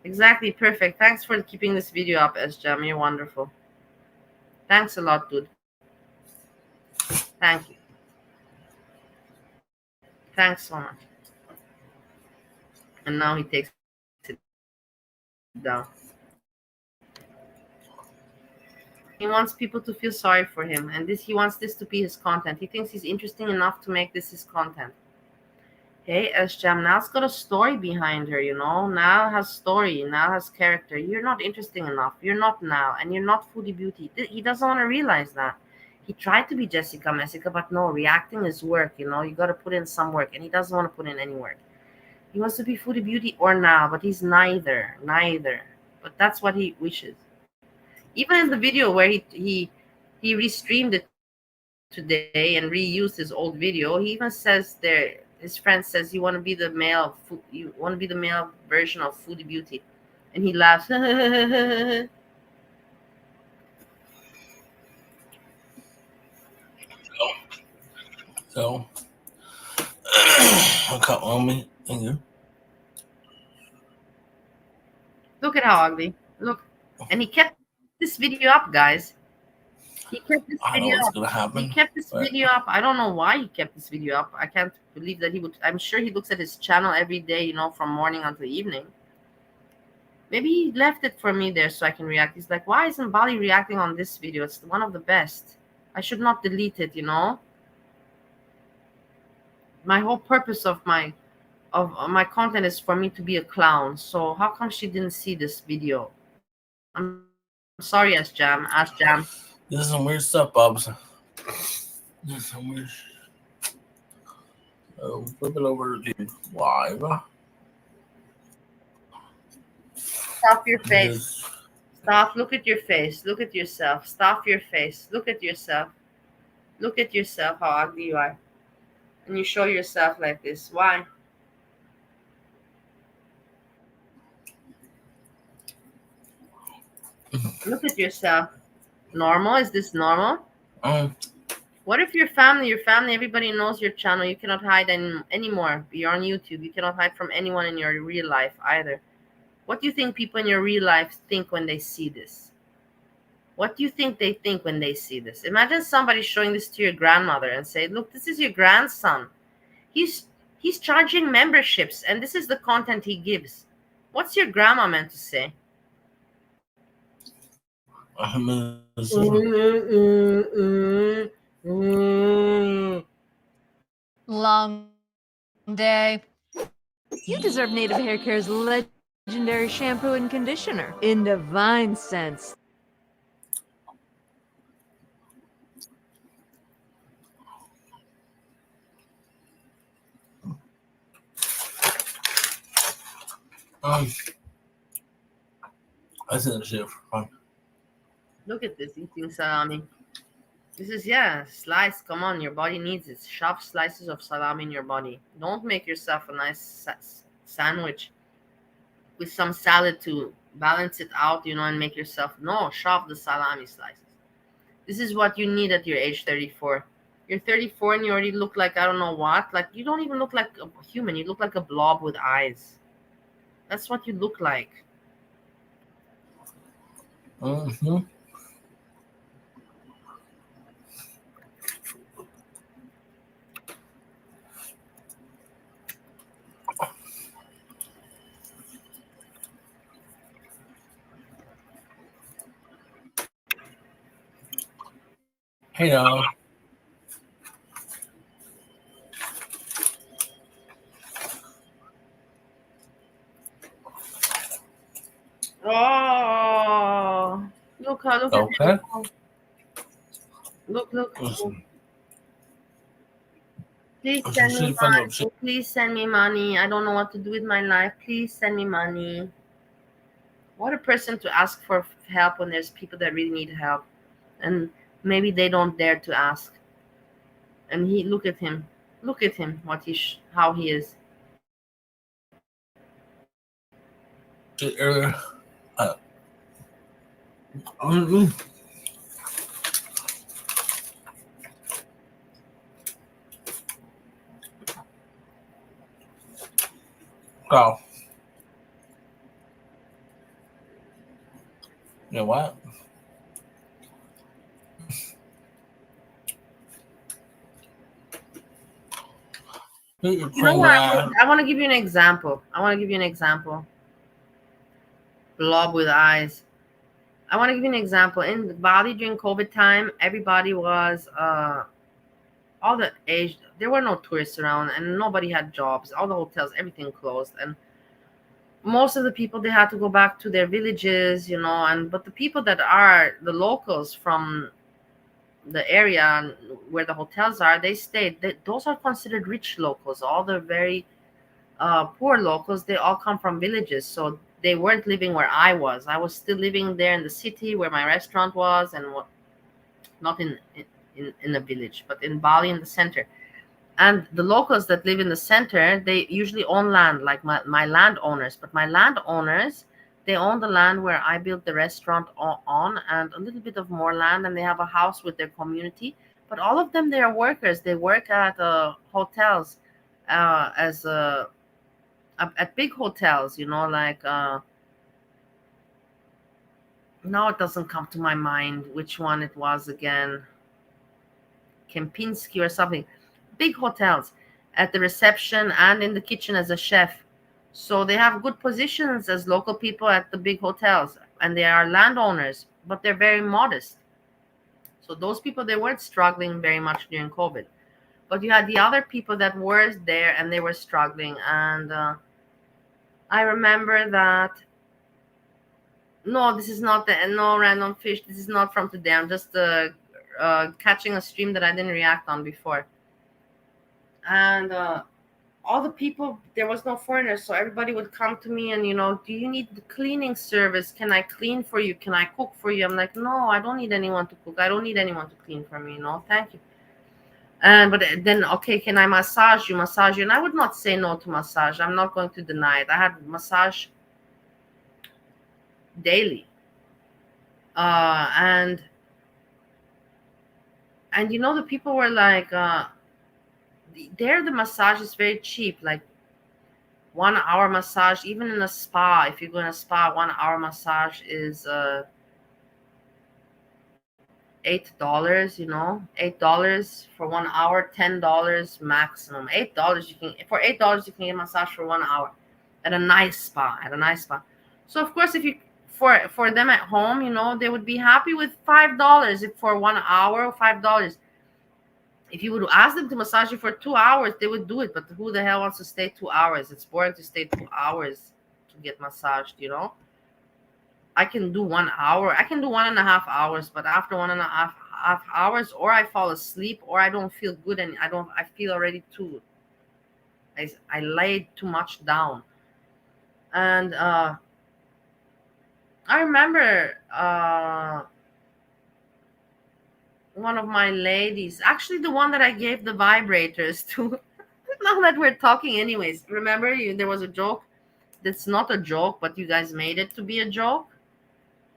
Exactly. Perfect. Thanks for keeping this video up, SJam. You're wonderful. Thanks a lot, dude. Thank you. Thanks so much. And now he takes it down. He wants people to feel sorry for him, and he wants this to be his content. He thinks he's interesting enough to make this his content. Hey, SJam, Now's got a story behind her, Now has story, now has character. You're not interesting enough. You're not now, and you're not Foodie Beauty. He doesn't want to realize that. He tried to be Jessica Messica, but no, reacting is work, You got to put in some work, and he doesn't want to put in any work. He wants to be Foodie Beauty or now, but he's neither. But that's what he wishes. Even in the video where he restreamed it today and reused his old video, he even says there. His friend says, "You want to be the male? You want to be the male version of Foodie Beauty?" And he laughs. So, I'll cut on me. Thank you. Look at how ugly. Look, and he kept this video up, guys. He kept this I know video what's up. gonna happen. He kept this video up. I don't know why he kept this video up. I can't believe that he would. I'm sure he looks at his channel every day, from morning until evening. Maybe he left it for me there so I can react. He's like, why isn't Bali reacting on this video? It's one of the best. I should not delete it, My whole purpose of my content is for me to be a clown. So how come she didn't see this video? I'm sorry, Ask Jam. This is some weird stuff, Bubs. This is some weird. Flip it over to live. Stop your face. Stop. Look at your face. Look at yourself. Stop your face. Look at yourself. Look at yourself, how ugly you are. And you show yourself like this. Why? Look at yourself. Normal? Is this normal? What if your family, everybody knows your channel. You cannot hide anymore. You're on YouTube. You cannot hide from anyone in your real life either. What do you think people in your real life think when they see this? What do you think they think when they see this? Imagine somebody showing this to your grandmother and say, look, this is your grandson. He's charging memberships, and this is the content he gives. What's your grandma meant to say? Long day. You deserve Native Hair Care's legendary shampoo and conditioner in divine sense. I said shit for fun. Look at this, eating salami. This is, slice. Come on, your body needs it. Shove slices of salami in your body. Don't make yourself a nice sandwich with some salad to balance it out, and make yourself. No, shove the salami slices. This is what you need at your age 34. You're 34 and you already look like I don't know what. Like, you don't even look like a human. You look like a blob with eyes. That's what you look like. Mm-hmm. Hey, y'all. Oh, look at Okay. look. Listen, Please listen, send me see, find out. money. Please send me money. I don't know what to do with my life. Please send me money. What a person to ask for help when there's people that really need help, and maybe they don't dare to ask. And he, look at him, what how he is. Earlier. Mm-mm. Oh. You know what? You know what? I want to give you an example. Blob with eyes. I want to give you an example. In Bali during COVID time, everybody was all the age. There were no tourists around, and nobody had jobs. All the hotels, everything closed, and most of the people, they had to go back to their villages, but the people that are the locals from the area where the hotels are, they stayed. Those are considered rich locals. All the very poor locals, they all come from villages, so they weren't living where I was. I was still living there in the city where my restaurant was, and not in a village, but in Bali in the center. And the locals that live in the center, they usually own land, like my landowners. But my landowners, they own the land where I built the restaurant on, and a little bit of more land, and they have a house with their community. But all of them, they are workers. They work at hotels, as at big hotels, like now it doesn't come to my mind which one it was again. Kempinski or something. Big hotels, at the reception and in the kitchen as a chef. So they have good positions as local people at the big hotels, and they are landowners, but they're very modest. So those people, they weren't struggling very much during COVID. But you had the other people that were there and they were struggling. And I remember that. No, this is not no random fish. This is not from today. I'm just catching a stream that I didn't react on before. And all the people, there was no foreigners, so everybody would come to me and, do you need the cleaning service? Can I clean for you? Can I cook for you? I'm like, no, I don't need anyone to cook. I don't need anyone to clean for me. No, thank you. But then, okay, can I massage you? And I would not say no to massage. I'm not going to deny it. I had massage daily. And the people were like, there the massage is very cheap, like 1 hour massage, even in a spa. If you go in a spa, 1 hour massage is $8, $8 for 1 hour, $10 maximum. $8 you can get a massage for 1 hour at a nice spa. So of course, if you for them at home, they would be happy with $5 if for 1 hour, $5. If you would ask them to massage you for 2 hours, they would do it. But who the hell wants to stay 2 hours? It's boring to stay 2 hours to get massaged, I can do 1 hour. I can do 1.5 hours, but after 1.5 hours, or I fall asleep, or I don't feel good, and I feel already I laid too much down. And I remember one of my ladies, actually the one that I gave the vibrators to. Now that we're talking anyways, remember there was a joke that's not a joke, but you guys made it to be a joke,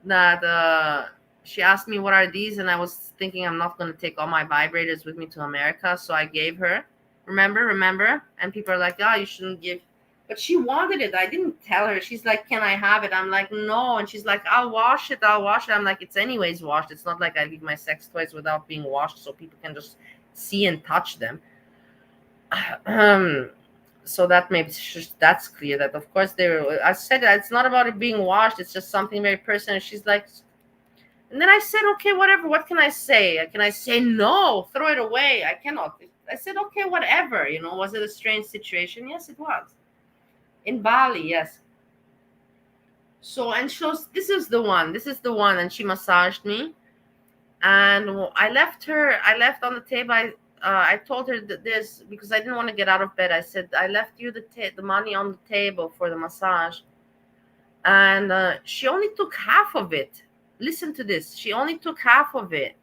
that she asked me, what are these? And I was thinking, I'm not going to take all my vibrators with me to America, so I gave her. Remember? And people are like, you shouldn't give. But she wanted it. I didn't tell her. She's like, can I have it? I'm like, no. And she's like, I'll wash it. I'm like, it's anyways washed. It's not like I leave my sex toys without being washed so people can just see and touch them. So that that's clear, that of course I said that it's not about it being washed, it's just something very personal. She's like, And then I said, okay, whatever. What can I say? Can I say no? Throw it away? I cannot. I said, okay, whatever. You know, was it a strange situation? Yes, it was. In Bali, yes. So, and she was, this is the one. And she massaged me. And I left on the table. I told her that this, because I didn't want to get out of bed. I said, I left you the money on the table for the massage. And she only took half of it. Listen to this. She only took half of it.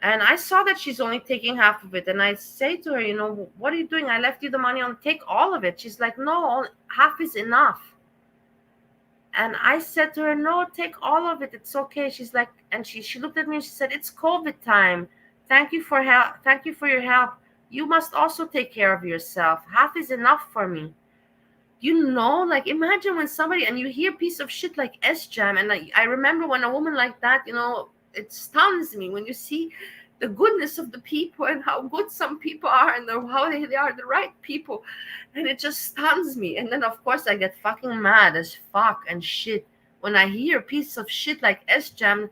And I saw that she's only taking half of it. And I say to her, you know, what are you doing? I left you the money on, take all of it. She's like, no, half is enough. And I said to her, no, take all of it. It's okay. She's like, and she looked at me and she said, it's COVID time. Thank you for help. Thank you for your help. You must also take care of yourself. Half is enough for me. You know, like imagine when somebody, and you hear a piece of shit like S-Jam. And I remember when a woman like that, you know, it stuns me when you see the goodness of the people and how good some people are and how they are the right people. And it just stuns me. And then, of course, I get fucking mad as fuck and shit when I hear a piece of shit like S-Jam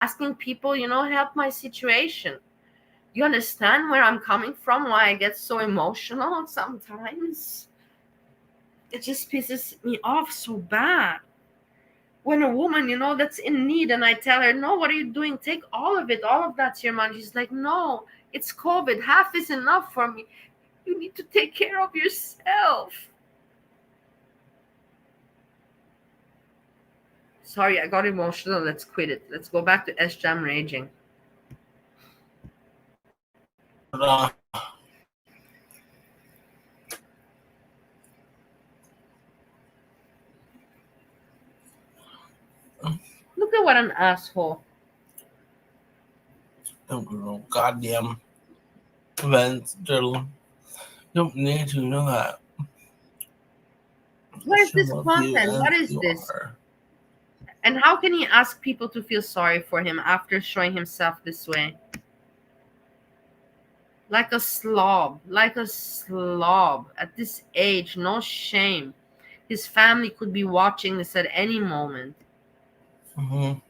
asking people, you know, help my situation. You understand where I'm coming from, why I get so emotional sometimes? It just pisses me off so bad. When a woman, you know, that's in need, and I tell her, no, what are you doing? Take all of it. All of that's your money. She's like, no, it's COVID. Half is enough for me. You need to take care of yourself. Sorry, I got emotional. Let's quit it. Let's go back to S-Jam raging. Look at what an asshole. Goddamn events, Diddle. Don't need to know that. What is this content? What is this? And how can he ask people to feel sorry for him after showing himself this way? Like a slob. At this age, no shame. His family could be watching this at any moment. I'm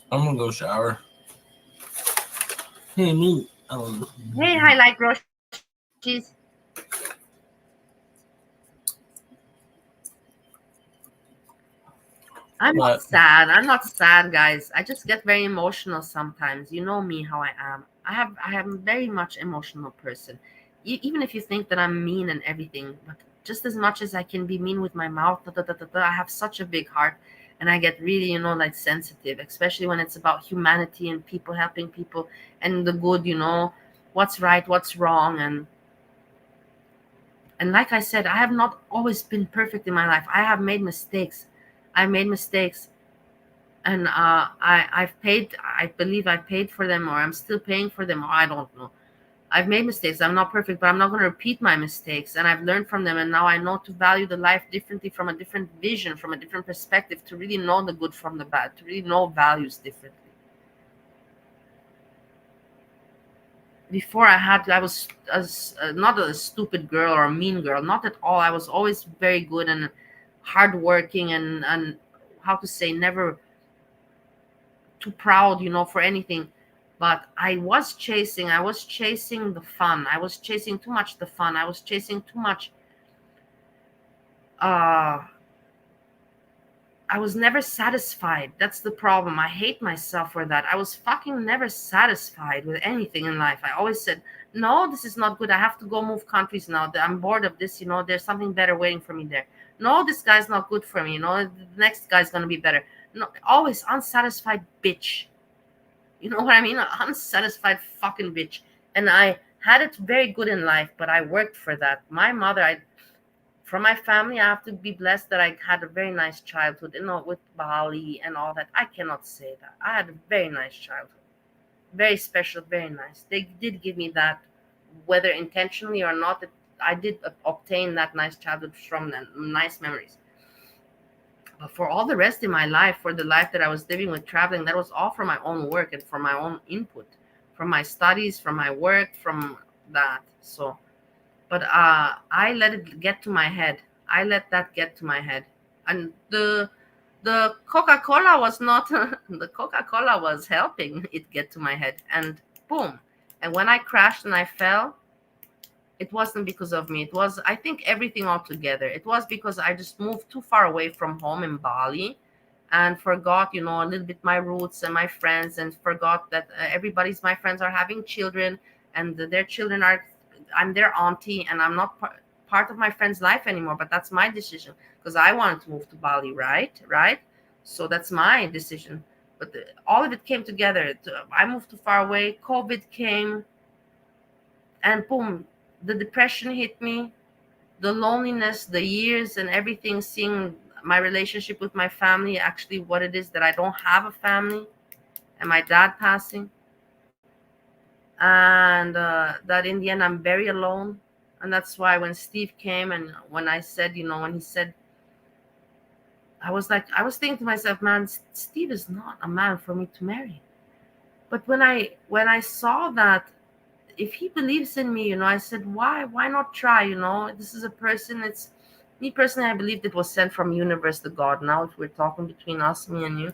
gonna go shower. Hey, me. Hey, highlight Roshis. I'm not sad, guys. I just get very emotional sometimes. You know me, how I am. I am very much emotional person. Even if you think that I'm mean and everything, but just as much as I can be mean with my mouth, I have such a big heart, and I get really, you know, like sensitive, especially when it's about humanity and people, helping people and the good, you know, what's right, what's wrong. And like I said, I have not always been perfect in my life. I have made mistakes. And I've paid, I believe I paid for them, or I'm still paying for them, or I don't know. I've made mistakes. I'm not perfect, but I'm not going to repeat my mistakes. And I've learned from them, and now I know to value the life differently, from a different vision, from a different perspective, to really know the good from the bad, to really know values differently. Before I was not a stupid girl or a mean girl, not at all. I was always very good and hardworking, and how to say, never too proud, you know, for anything. But I was chasing the fun. I was chasing too much the fun. I was chasing too much. I was never satisfied. That's the problem. I hate myself for that. I was fucking never satisfied with anything in life. I always said, no, this is not good. I have to go move countries now. I'm bored of this. You know, there's something better waiting for me there. No, this guy's not good for me. You know, the next guy's going to be better. No, always unsatisfied bitch. You know what I mean? An unsatisfied fucking bitch. And I had it very good in life, but I worked for that. My mother, from my family, I have to be blessed that I had a very nice childhood, you know, with Bali and all that. I cannot say that. I had a very nice childhood. Very special, very nice. They did give me that, whether intentionally or not. I did obtain that nice childhood from them, nice memories. But for all the rest in my life, for the life that I was living with traveling, that was all from my own work and from my own input, from my studies, from my work, from that. So, but I let it get to my head. I let that get to my head. And the The Coca-Cola was not, the Coca-Cola was helping it get to my head, and boom. And when I crashed and I fell, it wasn't because of me. It was, I think, everything all together. It was because I just moved too far away from home in Bali and forgot, a little bit my roots and my friends, and forgot that everybody's, my friends are having children, and their children are, I'm their auntie, and I'm not part of my friend's life anymore. But that's my decision because I wanted to move to Bali, right? So that's my decision. But all of it came together. I moved too far away. COVID came, and boom, the depression hit me, the loneliness, the years and everything, seeing my relationship with my family, actually what it is that I don't have a family, and my dad passing, and that in the end I'm very alone. And that's why when Steve came, and when I said, when he said, I was thinking to myself, man, Steve is not a man for me to marry. But when I saw that, if he believes in me, I said, why not try? This is a person, it's me personally, I believed it was sent from universe, the God. Now if we're talking between us, me and you,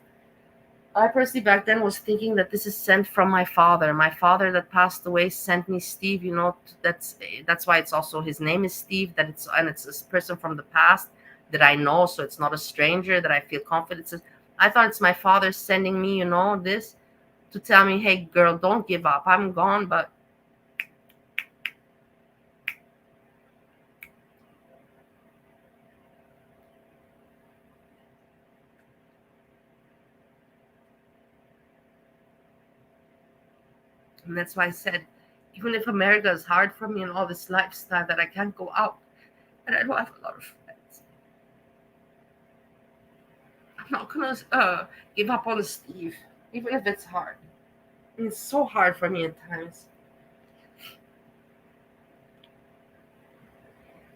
I personally back then was thinking that this is sent from my father that passed away, sent me Steve. That's why it's also, his name is Steve, and it's this person from the past that I know, so it's not a stranger that I feel confident. I thought it's my father sending me, this to tell me, hey girl, don't give up, I'm gone. But and that's why I said, even if America is hard for me and all this lifestyle that I can't go out and I don't have a lot of friends, I'm not gonna give up on Steve, even if it's hard. And it's so hard for me at times.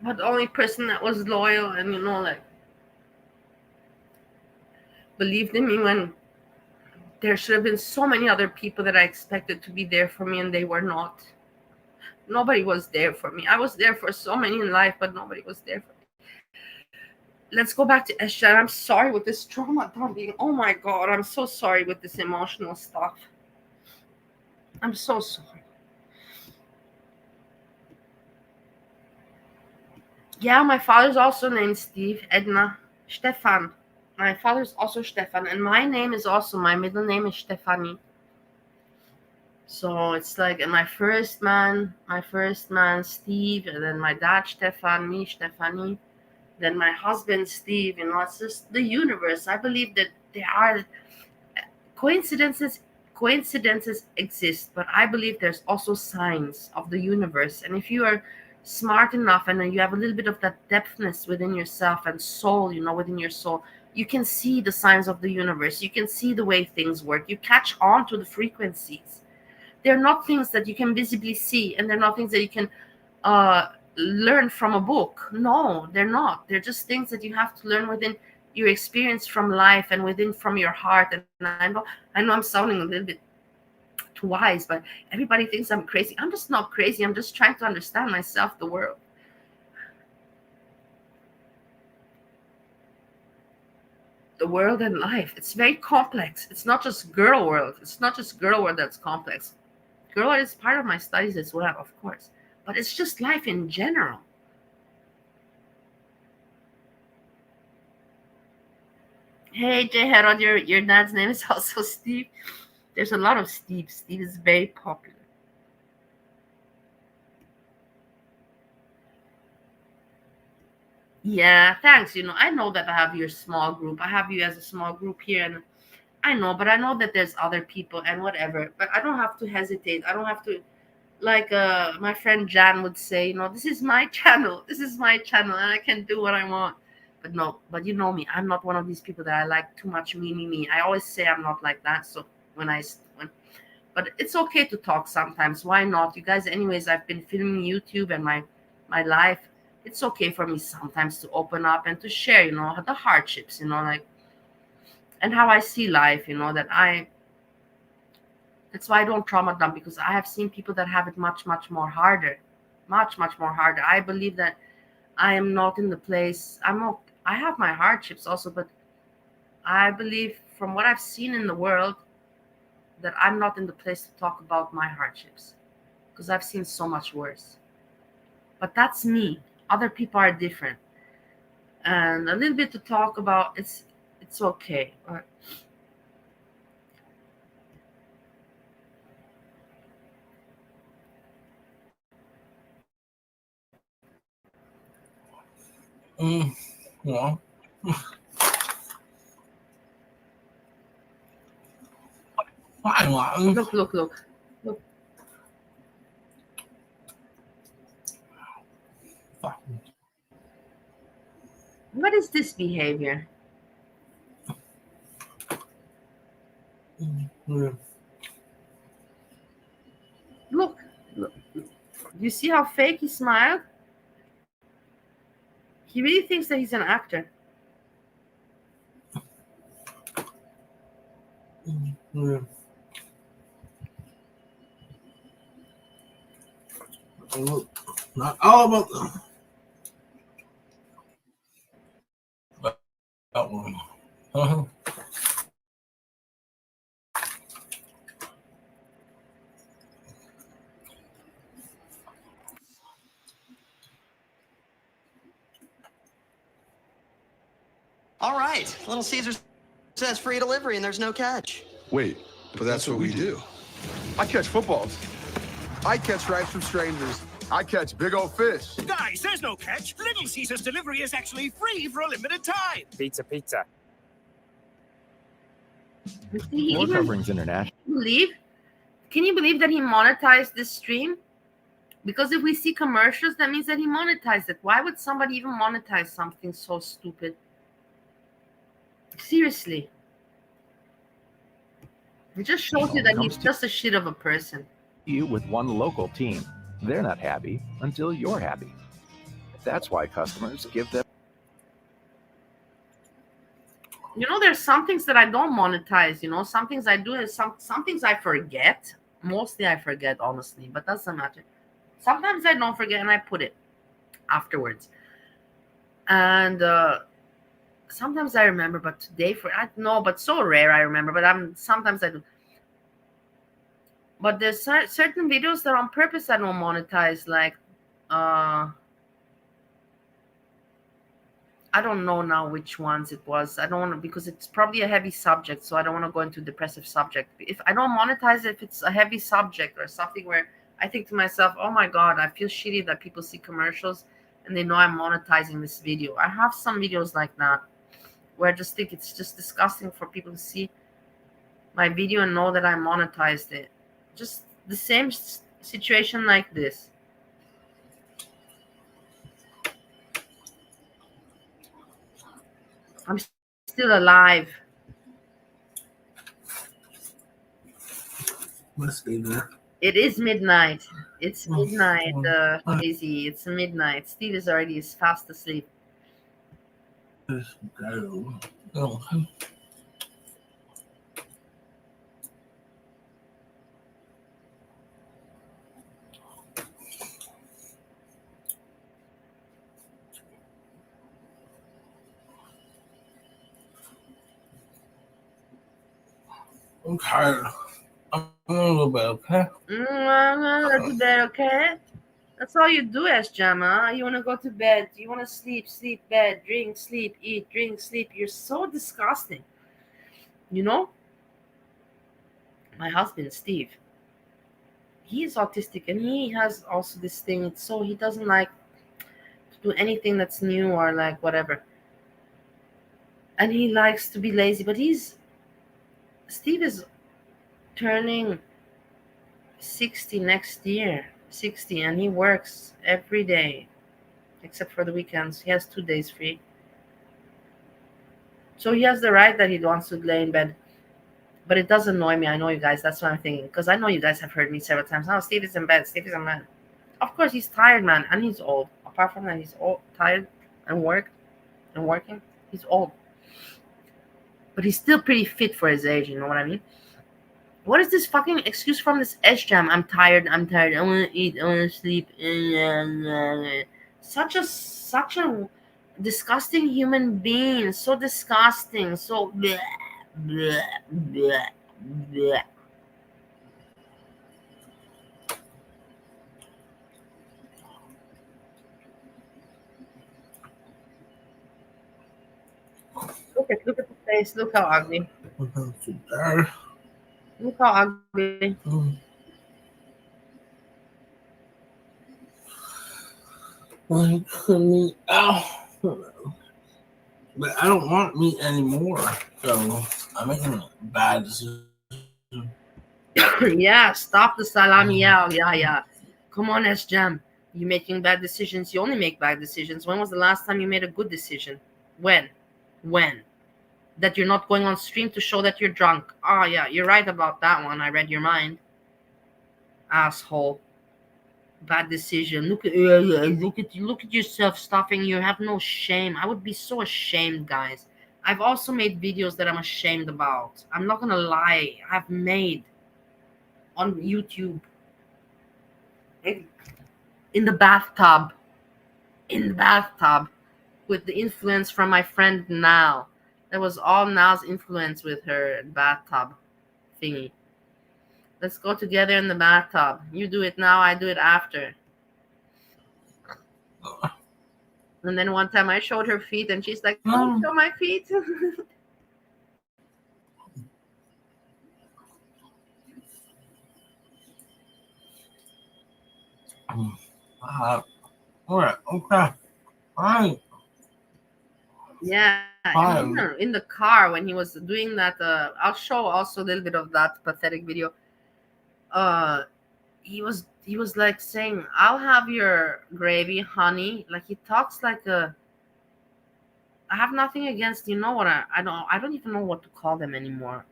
But the only person that was loyal and believed in me when there should have been so many other people that I expected to be there for me, and they were not. Nobody was there for me. I was there for so many in life, but nobody was there for me. Let's go back to Esha. I'm sorry with this trauma dumping. Oh my God, I'm so sorry with this emotional stuff. I'm so sorry. Yeah, my father's also named Steve, Edna, Stefan. My father's also Stefan, and my name is also, my middle name is Stefanie. So it's like, and my first man, Steve, and then my dad, Stefan, me, Stefanie, then my husband, Steve. It's just the universe. I believe that there are coincidences exist, but I believe there's also signs of the universe. And if you are smart enough and you have a little bit of that depthness within yourself and soul, within your soul, you can see the signs of the universe. You can see the way things work. You catch on to the frequencies. They're not things that you can visibly see, and they're not things that you can learn from a book. No, they're not. They're just things that you have to learn within your experience from life and within from your heart. And I know I'm sounding a little bit too wise, but everybody thinks I'm crazy. I'm just not crazy. I'm just trying to understand myself, the world. The world and life. It's very complex. It's not just girl world. It's not just girl world that's complex. Girl world is part of my studies as well, of course. But it's just life in general. Hey, J. Herod, your dad's name is also Steve. There's a lot of Steve. Steve is very popular. Yeah, thanks. I know that I have your small group. I have you as a small group here, and I know that there's other people and whatever. But I don't have to hesitate. I don't have to, like my friend Jan would say, this is my channel. This is my channel, and I can do what I want. But no, but you know me. I'm not one of these people that I like too much me. I always say I'm not like that. So but it's okay to talk sometimes. Why not? You guys, anyways, I've been filming YouTube and my life. It's okay for me sometimes to open up and to share, the hardships, like, and how I see life, that's why I don't trauma dump, because I have seen people that have it much, much more harder. Much, much more harder. I believe that I am not in the place. I have my hardships also, but I believe from what I've seen in the world that I'm not in the place to talk about my hardships because I've seen so much worse. But that's me. Other people are different. And a little bit to talk about, it's okay. Yeah. Look. What is this behavior? Look. You see how fake he smiled? He really thinks that he's an actor. Not all of them. That one. All right. Little Caesars says free delivery and there's no catch. Wait, but that's what we do. I catch footballs. I catch stripes from strangers. I catch big old fish. Guys, there's no catch. Little Caesars delivery is actually free for a limited time. Pizza. More coverings international. Can you believe that he monetized this stream? Because if we see commercials, that means that he monetized it. Why would somebody even monetize something so stupid? Seriously. It just shows you that he's just a shit of a person. You with one local team. They're not happy until you're happy. That's why customers give them. You know, there's some things that I don't monetize. You know, some things I do, and some things I forget. Mostly I forget, honestly, but doesn't matter. Sometimes I don't forget and I put it afterwards. And sometimes I remember, but today but so rare I remember. But sometimes I do. But there's certain videos that on purpose I don't monetize, like I don't know now which ones it was. I don't want to, because it's probably a heavy subject, so I don't want to go into depressive subject. If I don't monetize it, if it's a heavy subject or something where I think to myself, oh my God, I feel shitty that people see commercials and they know I'm monetizing this video. I have some videos like that where I just think it's just disgusting for people to see my video and know that I monetized it. Just the same situation like this. I'm still alive. Must be there. It is midnight. It's midnight, Daisy. It's midnight. Steve is already fast asleep. I'm tired. I'm a little bit okay. I'm gonna go to bed, okay? That's all you do, Jama. You want to go to bed. You want to sleep, bed, drink, sleep, eat, drink, sleep. You're so disgusting. You know? My husband, Steve, he is autistic and he has also this thing. So he doesn't like to do anything that's new or like whatever. And he likes to be lazy. But Steve is turning 60 next year. 60, and he works every day except for the weekends. He has 2 days free, so he has the right that he wants to lay in bed. But it does annoy me. I know you guys, that's what I'm thinking, because I know you guys have heard me several times. Oh, Steve is in bed. Of course he's tired, man, and he's old. Apart from that, he's old, tired, and working. He's old, but he's still pretty fit for his age. You know what I mean? What is this fucking excuse from this Jam? I'm tired. I want to eat. I want to sleep. Such a disgusting human being, so disgusting, so bleh, bleh, bleh, bleh. Look at the face. Look how ugly. Look how ugly. Like, ow. But I don't want meat anymore, so I'm making a bad decision. Yeah, stop the salami. Yeah. Come on, S-Jam. You're making bad decisions. You only make bad decisions. When was the last time you made a good decision? When? That you're not going on stream to show that you're drunk. Oh, yeah, you're right about that one. I read your mind. Asshole. Bad decision. Look at yourself stuffing. You have no shame. I would be so ashamed, guys. I've also made videos that I'm ashamed about. I'm not gonna lie. I've made on YouTube in the bathtub. In the bathtub with the influence from my friend Nal. That was all Nal's influence with her bathtub thingy. Let's go together in the bathtub. You do it now, I do it after. And then one time I showed her feet and she's like, don't show my feet. All right, okay. Fine. Yeah, in the car when he was doing that. I'll show also a little bit of that pathetic video. He was like saying, I'll have your gravy, honey. Like he talks like a. I have nothing against, you know what, I don't even know what to call them anymore.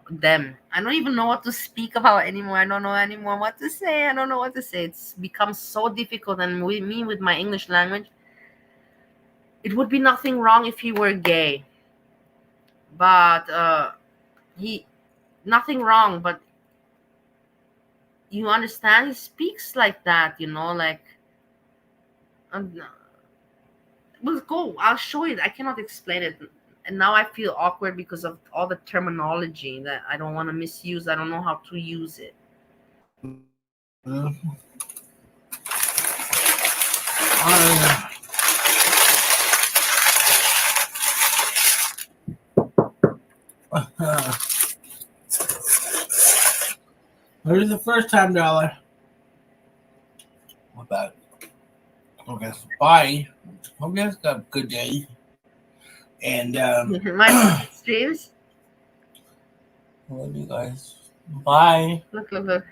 Them. I don't even know what to speak about anymore. I don't know anymore what to say. I don't know what to say. It's become so difficult, and with me with my English language, it would be nothing wrong if he were gay. But he nothing wrong, but you understand, he speaks like that, like well, go, I'll show it. I cannot explain it. And now I feel awkward because of all the terminology that I don't want to misuse. I don't know how to use it. Here's the first time dollar. What that? Okay, so bye. Hope you guys got a good day. And my streams. Love you guys. Bye. Look. Look,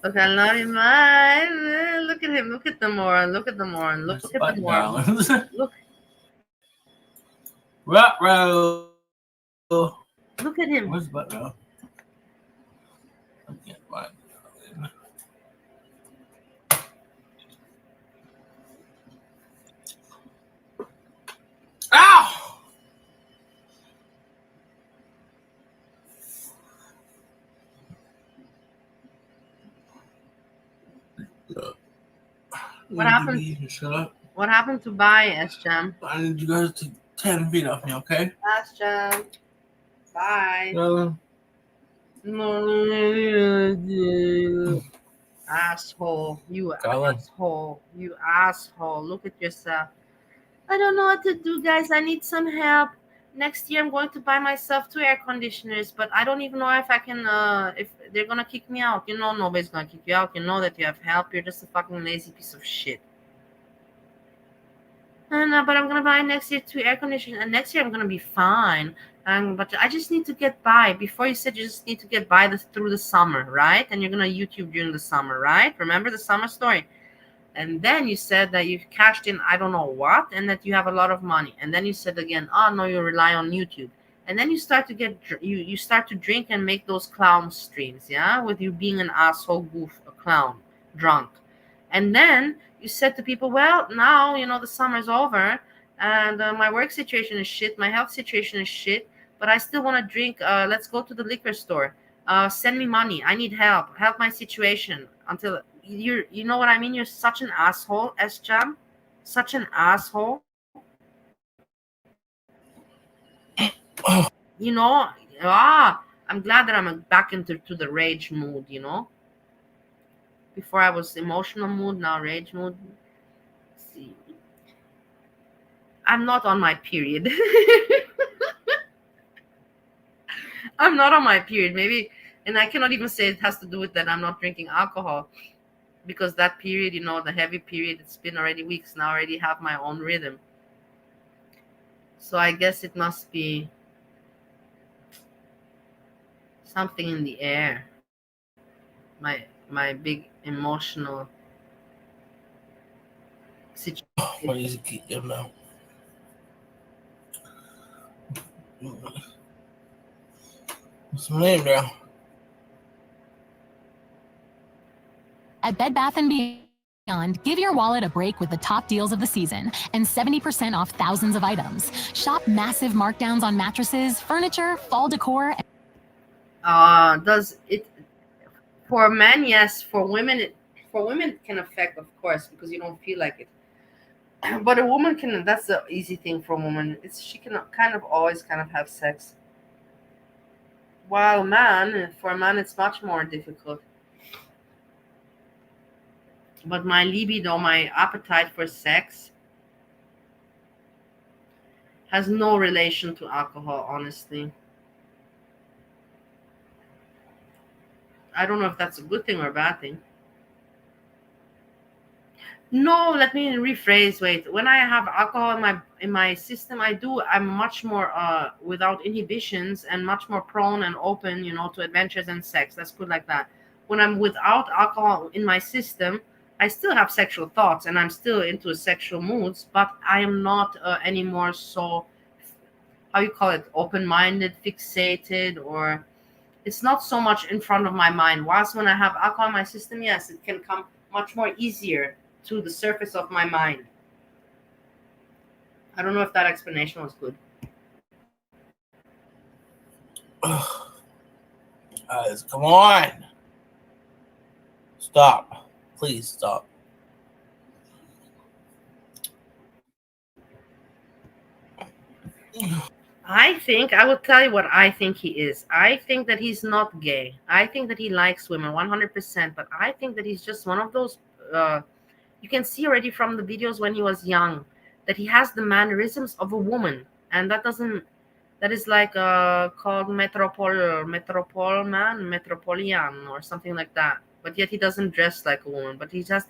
I love you, man. Look at him. Look at the moron. Look at the moron. Look at the moron. Look. Ruh-roh. Look at him. Where's Butt-row? I can't find it. Ow! What happened? Shut up. What happened to buy, S-Jam? I need you guys to 10 feet off me, okay? S-Jam. Bye. Asshole. You asshole. You asshole. Look at yourself. I don't know what to do, guys. I need some help. Next year I'm going to buy myself 2 air conditioners, but I don't even know if I can if they're gonna kick me out. Nobody's gonna kick you out. You know that you have help. You're just a fucking lazy piece of shit. And but I'm gonna buy next year 2 air conditioners, and next year I'm gonna be fine. But I just need to get by. Before you said you just need to get by through the summer, right? And you're gonna YouTube during the summer, right? Remember the summer story? And then you said that you've cashed in I don't know what, and that you have a lot of money. And then you said again, oh no, you rely on YouTube. And then you start to get you start to drink and make those clown streams, yeah, with you being an asshole, goof, a clown, drunk. And then you said to people, well, now the summer's over, and my work situation is shit, my health situation is shit, but I still want to drink. Let's go to the liquor store. Send me money. I need help my situation until. You know what I mean? You're such an asshole, S-Jam. Such an asshole. You know, I'm glad that I'm back into the rage mood, you know. Before I was emotional mood, now rage mood. See, I'm not on my period. I'm not on my period. Maybe, and I cannot even say it has to do with that I'm not drinking alcohol, because that period, you know, the heavy period, it's been already weeks now. I already have my own rhythm. So I guess it must be something in the air. My big emotional situation. What is it keep them out? What's my name now? At Bed Bath & Beyond, give your wallet a break with the top deals of the season and 70% off thousands of items. Shop massive markdowns on mattresses, furniture, fall decor. Does it for men? Yes. For women, it can affect, of course, because you don't feel like it. But a woman can. That's the easy thing for a woman. She can kind of always kind of have sex. While for a man, it's much more difficult. But my libido, my appetite for sex, has no relation to alcohol, honestly. I don't know if that's a good thing or a bad thing. No, let me rephrase. Wait, when I have alcohol in my system, I'm much more without inhibitions and much more prone and open, you know, to adventures and sex. Let's put it like that. When I'm without alcohol in my system, I still have sexual thoughts and I'm still into sexual moods, but I am not anymore so, how you call it, open-minded, fixated, or it's not so much in front of my mind. Whilst when I have alcohol in my system, yes, it can come much more easier to the surface of my mind. I don't know if that explanation was good. Guys, come on. Stop. Please stop. I will tell you what I think he is. I think that he's not gay. I think that he likes women 100%, but I think that he's just one of those, you can see already from the videos when he was young, that he has the mannerisms of a woman. And that is like called metropolitan or something like that. But yet he doesn't dress like a woman, but he has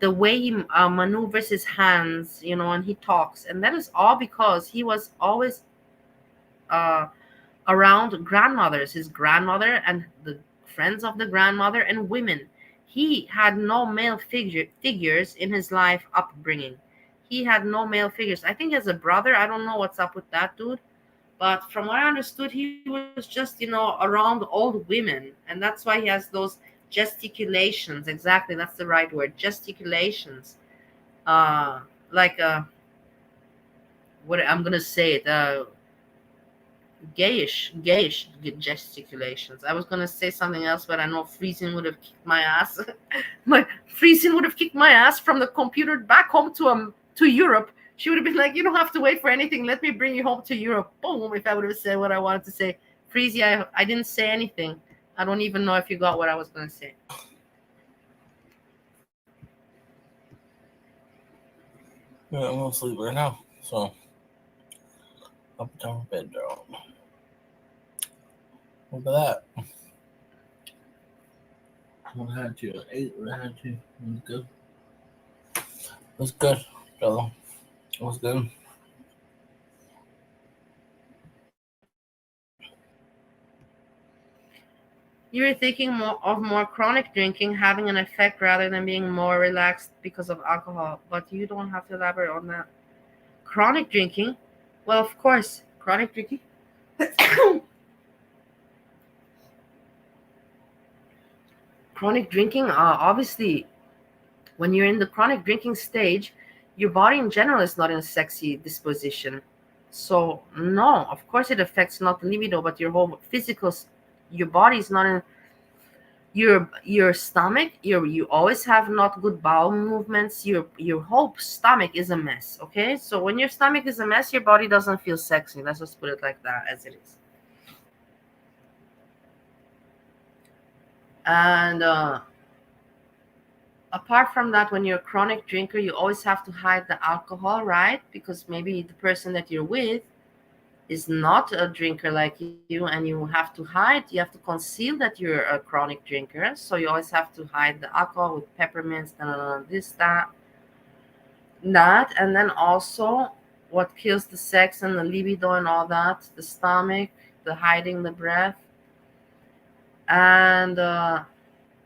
the way he maneuvers his hands, you know, and he talks. And that is all because he was always around grandmothers, his grandmother and the friends of the grandmother and women. He had no male figures in his life upbringing. He had no male figures. I think he has a brother. I don't know what's up with that dude. But from what I understood, he was just, you know, around old women. And that's why he has those gesticulations. Exactly, that's the right word. Gesticulations. Like, what I'm going to say it, gayish gesticulations. I was going to say something else, but I know Friesen would have kicked my ass. Friesen would have kicked my ass from the computer back home to Europe. She would have been like, you don't have to wait for anything. Let me bring you home to Europe. Boom, if I would have said what I wanted to say. Freezy, I didn't say anything. I don't even know if you got what I was going to say. Yeah, I'm going to sleep right now. So, up down bed, dog. Look at that. I had to. I ate what I had to. It was good. It was good, brother. It was good. You're thinking more chronic drinking having an effect rather than being more relaxed because of alcohol, but you don't have to elaborate on that. Chronic drinking, well, of course, chronic drinking. Chronic drinking, obviously, when you're in the chronic drinking stage, your body in general is not in a sexy disposition. So, no, of course it affects not the libido, but your whole physical, your body is not in your stomach, you always have not good bowel movements. Your whole stomach is a mess. Okay, so when your stomach is a mess, your body doesn't feel sexy. Let's just put it like that, as it is. And apart from that, when you're a chronic drinker, you always have to hide the alcohol, right? Because maybe the person that you're with is not a drinker like you, and you have to hide, you have to conceal that you're a chronic drinker. So you always have to hide the alcohol with peppermints, this, that. And then also what kills the sex and the libido and all that, the stomach, the hiding the breath. And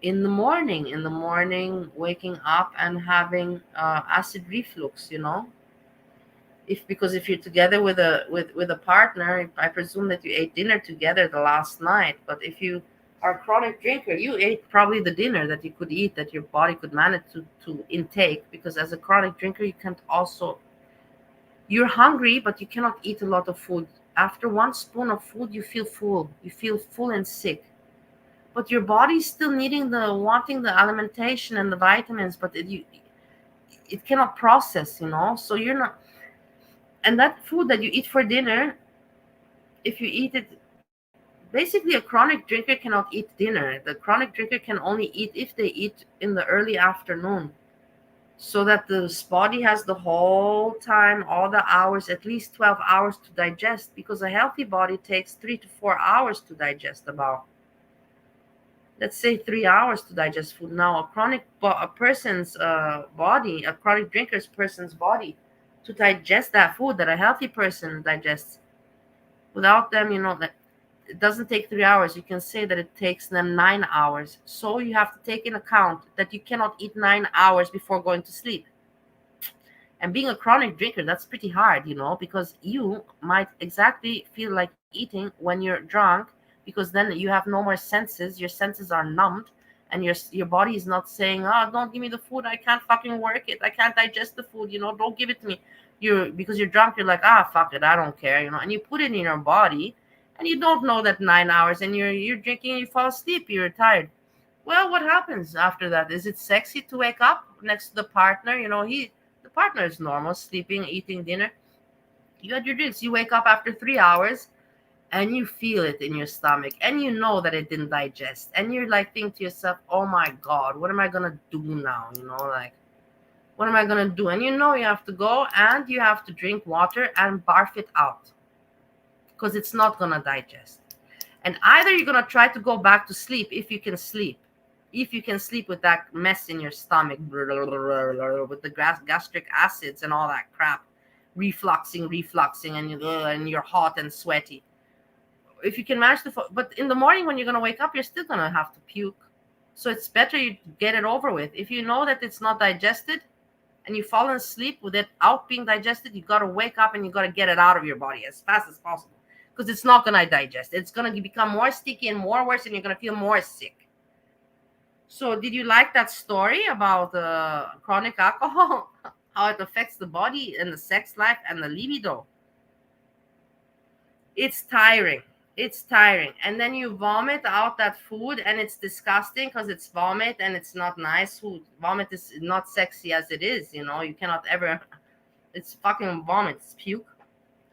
in the morning, waking up and having acid reflux, because if you're together with a partner, I presume that you ate dinner together the last night. But if you are a chronic drinker, you ate probably the dinner that you could eat, that your body could manage to intake, because as a chronic drinker, you're hungry, but you cannot eat a lot of food. After one spoon of food, you feel full and sick, but your body's still wanting the alimentation and the vitamins, but it cannot process, so you're not. And that food that you eat for dinner, if you eat it, basically a chronic drinker cannot eat dinner. The chronic drinker can only eat if they eat in the early afternoon, so that the body has the whole time, all the hours, at least 12 hours to digest, because a healthy body takes 3 to 4 hours to digest, about, let's say, 3 hours to digest food. Now a chronic person's body, a chronic drinker's person's body, to digest that food that a healthy person digests, without them, that it doesn't take 3 hours. You can say that it takes them 9 hours. So you have to take in account that you cannot eat 9 hours before going to sleep. And being a chronic drinker, that's pretty hard, because you might exactly feel like eating when you're drunk, because then you have no more senses. Your senses are numbed, and your body is not saying, "Oh, don't give me the food. I can't fucking work it. I can't digest the food. Don't give it to me." Because you're drunk, you're like, fuck it, I don't care, and you put it in your body, and you don't know that 9 hours, and you're drinking, and you fall asleep, you're tired. Well, what happens after that? Is it sexy to wake up next to the partner? The partner is normal, sleeping, eating dinner. You had your drinks. You wake up after 3 hours, and you feel it in your stomach, and you know that it didn't digest, and you're like, think to yourself, oh my God, what am I gonna do now? What am I gonna do? And you have to go, and you have to drink water and barf it out, because it's not gonna digest. And either you're gonna try to go back to sleep, if you can sleep with that mess in your stomach, with the gastric acids and all that crap, refluxing, and you're hot and sweaty. If you can manage but in the morning when you're gonna wake up, you're still gonna have to puke. So it's better you get it over with. If you know that it's not digested, and you fall asleep without being digested, you gotta wake up and you gotta get it out of your body as fast as possible, because it's not gonna digest. It's gonna become more sticky and more worse, and you're gonna feel more sick. So did you like that story about chronic alcohol, how it affects the body and the sex life and the libido? It's tiring. And then you vomit out that food, and it's disgusting, because it's vomit and it's not nice food. Vomit is not sexy as it is, you cannot ever. It's fucking vomit. It's puke.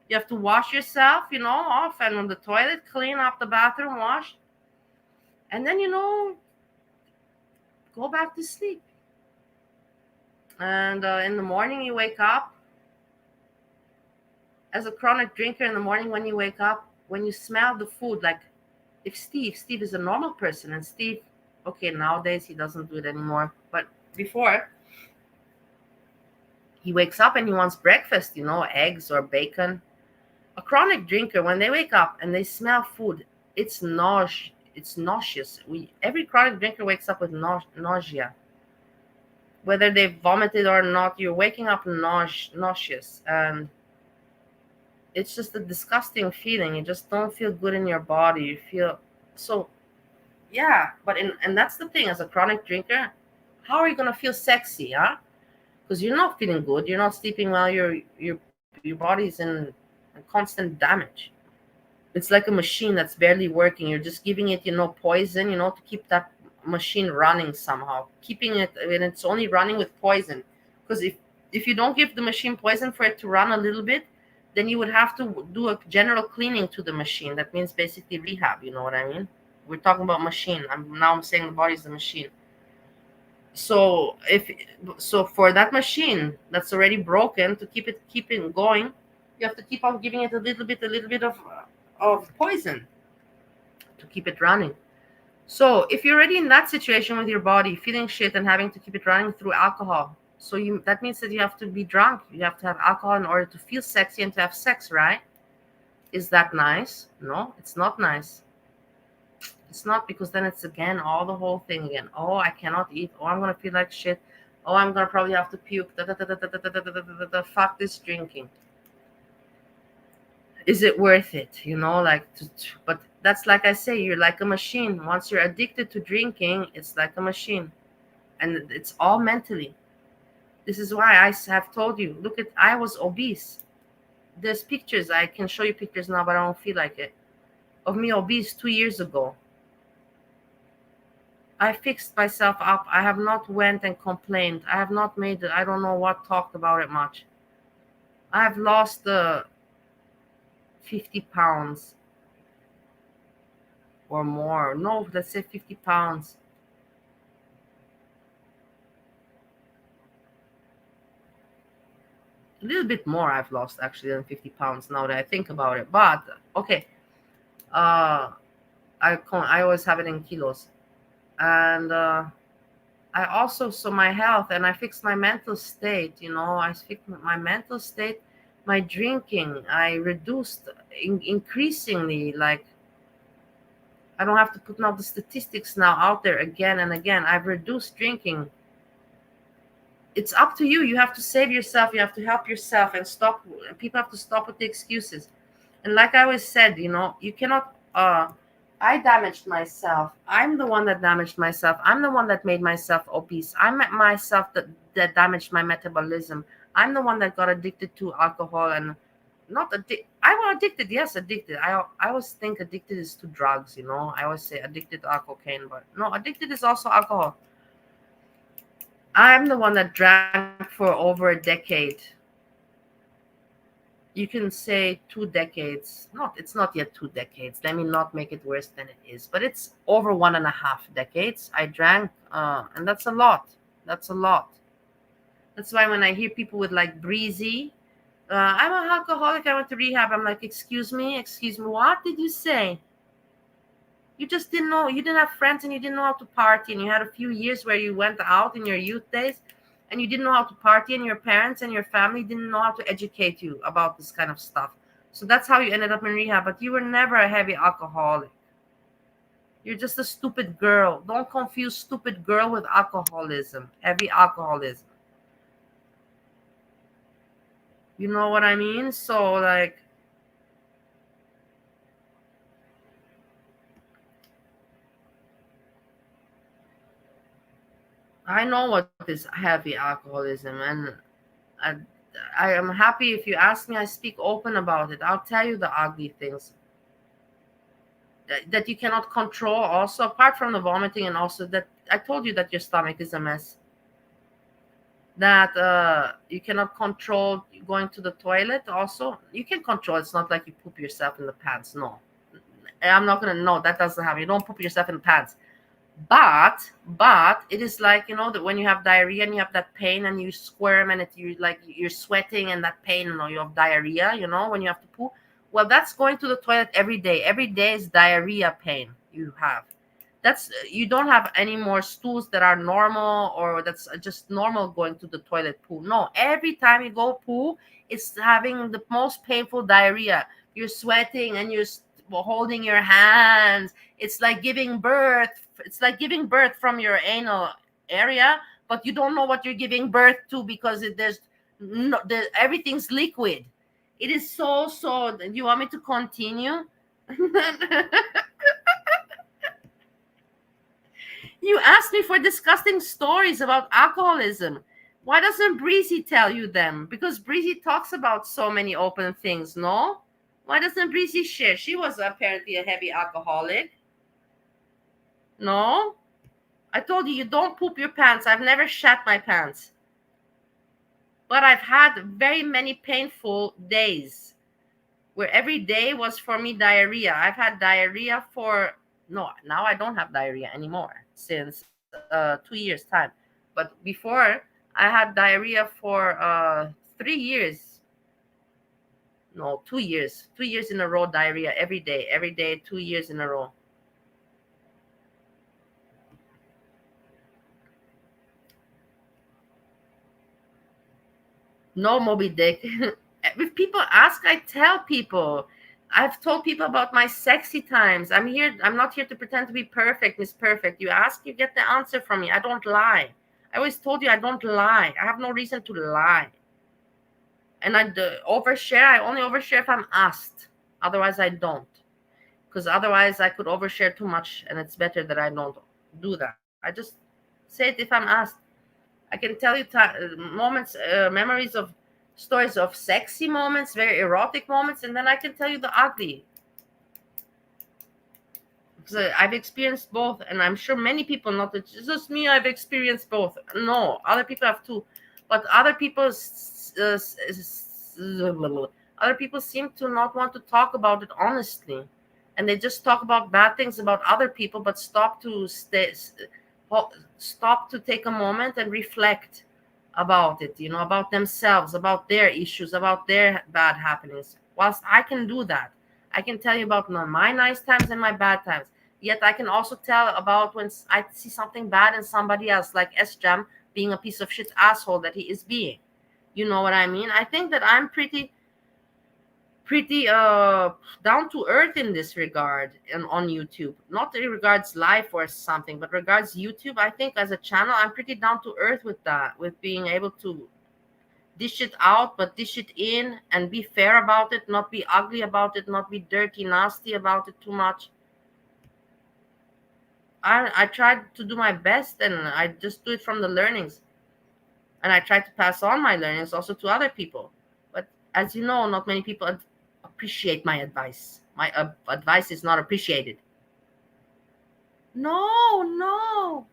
You have to wash yourself, off, and on the toilet, clean up the bathroom, wash, and then go back to sleep. And in the morning you wake up. As a chronic drinker, in the morning when you wake up, when you smell the food, like if Steve is a normal person, and Steve, okay, nowadays he doesn't do it anymore, but before, he wakes up and he wants breakfast, eggs or bacon. A chronic drinker, when they wake up and they smell food, it's nauseous. Every chronic drinker wakes up with nausea. Whether they've vomited or not, you're waking up nauseous, and it's just a disgusting feeling. You just don't feel good in your body. You feel so, yeah. And that's the thing, as a chronic drinker, how are you gonna feel sexy, huh? Because you're not feeling good. You're not sleeping well. Your body's in constant damage. It's like a machine that's barely working. You're just giving it, poison, to keep that machine running somehow, keeping it, and it's only running with poison. Because if you don't give the machine poison for it to run a little bit, then you would have to do a general cleaning to the machine. That means basically rehab. You know what I mean? We're talking about machine. I'm saying the body is the machine. So for that machine that's already broken, to keep it going, you have to keep on giving it a little bit of poison to keep it running. So if you're already in that situation with your body, feeling shit and having to keep it running through alcohol, that means that you have to be drunk. You have to have alcohol in order to feel sexy and to have sex, right? Is that nice? No, it's not nice. It's not, because then it's again all the whole thing again. Oh, I cannot eat. Oh, I'm gonna feel like shit. Oh, I'm gonna probably have to puke. Fuck this drinking. Is it worth it? You know, like, but that's like I say, you're like a machine. Once you're addicted to drinking, it's like a machine, and it's all mentally. This is why I have told you. Look at, I was obese. There's pictures. I can show you pictures now, but I don't feel like it. Of me obese 2 years ago. I fixed myself up. I have not went and complained. I have not made it. I don't know what, talked about it much. I have lost 50 pounds or more. No, let's say 50 pounds. A little bit more I've lost actually than 50 pounds now that I think about it. But okay, I always have it in kilos. And I also, so my health, and I fixed my mental state, you know, I fixed my mental state, my drinking, I reduced increasingly, like, I don't have to put now the statistics now out there again and again. I've reduced drinking. It's up to you. You have to save yourself. You have to help yourself and stop. People have to stop with the excuses. And like I always said, you know, you cannot, I damaged myself. I'm the one that damaged myself. I'm the one that made myself obese. I'm myself that damaged my metabolism. I'm the one that got addicted to alcohol, and not addicted. I was addicted. Yes, addicted. I always think addicted is to drugs, you know. I always say addicted to cocaine, but no, addicted is also alcohol. I'm the one that drank for over a decade. You can say 2 decades. Not, it's not yet 2 decades. Let me not make it worse than it is, but it's over 1.5 decades. I drank, and that's a lot. That's a lot. That's why when I hear people with like breezy, I'm an alcoholic, I went to rehab. I'm like, excuse me, what did you say? You just didn't know. You didn't have friends, and you didn't know how to party, and you had a few years where you went out in your youth days, and you didn't know how to party, and your parents and your family didn't know how to educate you about this kind of stuff. So that's how you ended up in rehab. But you were never a heavy alcoholic. You're just a stupid girl. Don't confuse stupid girl with alcoholism, heavy alcoholism. You know what I mean? So, like, I know what is heavy alcoholism, and I am happy if you ask me. I speak open about it. I'll tell you the ugly things that you cannot control. Also, apart from the vomiting, and also that I told you that your stomach is a mess. That you cannot control going to the toilet. Also, you can control. It's not like you poop yourself in the pants. No, I'm not gonna. No, that doesn't happen. You don't poop yourself in the pants. But it is like, you know, that when you have diarrhea and you have that pain and you squirm and you're sweating and that pain, you know, you have diarrhea, you know, when you have to poo. Well, that's going to the toilet every day. Every day is diarrhea pain you have. That's, you don't have any more stools that are normal, or that's just normal going to the toilet poo. No, every time you go poo, it's having the most painful diarrhea. You're sweating and you're holding your hands. It's like giving birth. It's like giving birth from your anal area, but you don't know what you're giving birth to because everything's liquid. It is so. Do you want me to continue? You asked me for disgusting stories about alcoholism. Why doesn't Breezy tell you them? Because Breezy talks about so many open things, no? Why doesn't Breezy share? She was apparently a heavy alcoholic. No? I told you, you don't poop your pants. I've never shat my pants. But I've had very many painful days where every day was for me diarrhea. I've had diarrhea for, no, now I don't have diarrhea anymore since 2 years time. But before I had diarrhea for 3 years. No, 2 years. 2 years in a row, diarrhea every day, 2 years in a row. No, Moby Dick. If people ask, I tell people. I've told people about my sexy times. I'm not here to pretend to be perfect, Miss Perfect. You ask, you get the answer from me. I don't lie. I always told you I don't lie. I have no reason to lie. And I overshare. I only overshare if I'm asked. Otherwise, I don't. Because otherwise, I could overshare too much, and it's better that I don't do that. I just say it if I'm asked. I can tell you moments, memories of stories of sexy moments, very erotic moments, and then I can tell you the ugly. Because I've experienced both, and I'm sure many people, not that it's just me, I've experienced both. No, other people have too. But other people seem to not want to talk about it honestly. And they just talk about bad things about other people, but stop to take a moment and reflect about it, about themselves, about their issues, about their bad happenings. Whilst I can do that, I can tell you about my nice times and my bad times. Yet I can also tell about when I see something bad in somebody else, like S-Jam being a piece of shit asshole that he is being. You know what I mean? I think that I'm pretty down to earth in this regard, and on YouTube, not in regards life or something, but regards YouTube. I think as a channel, I'm pretty down to earth with that, with being able to dish it out, but dish it in and be fair about it, not be ugly about it, not be dirty, nasty about it too much. I tried to do my best, and I just do it from the learnings, and I try to pass on my learnings also to other people. But as you know, not many people appreciate my advice. My advice is not appreciated. No.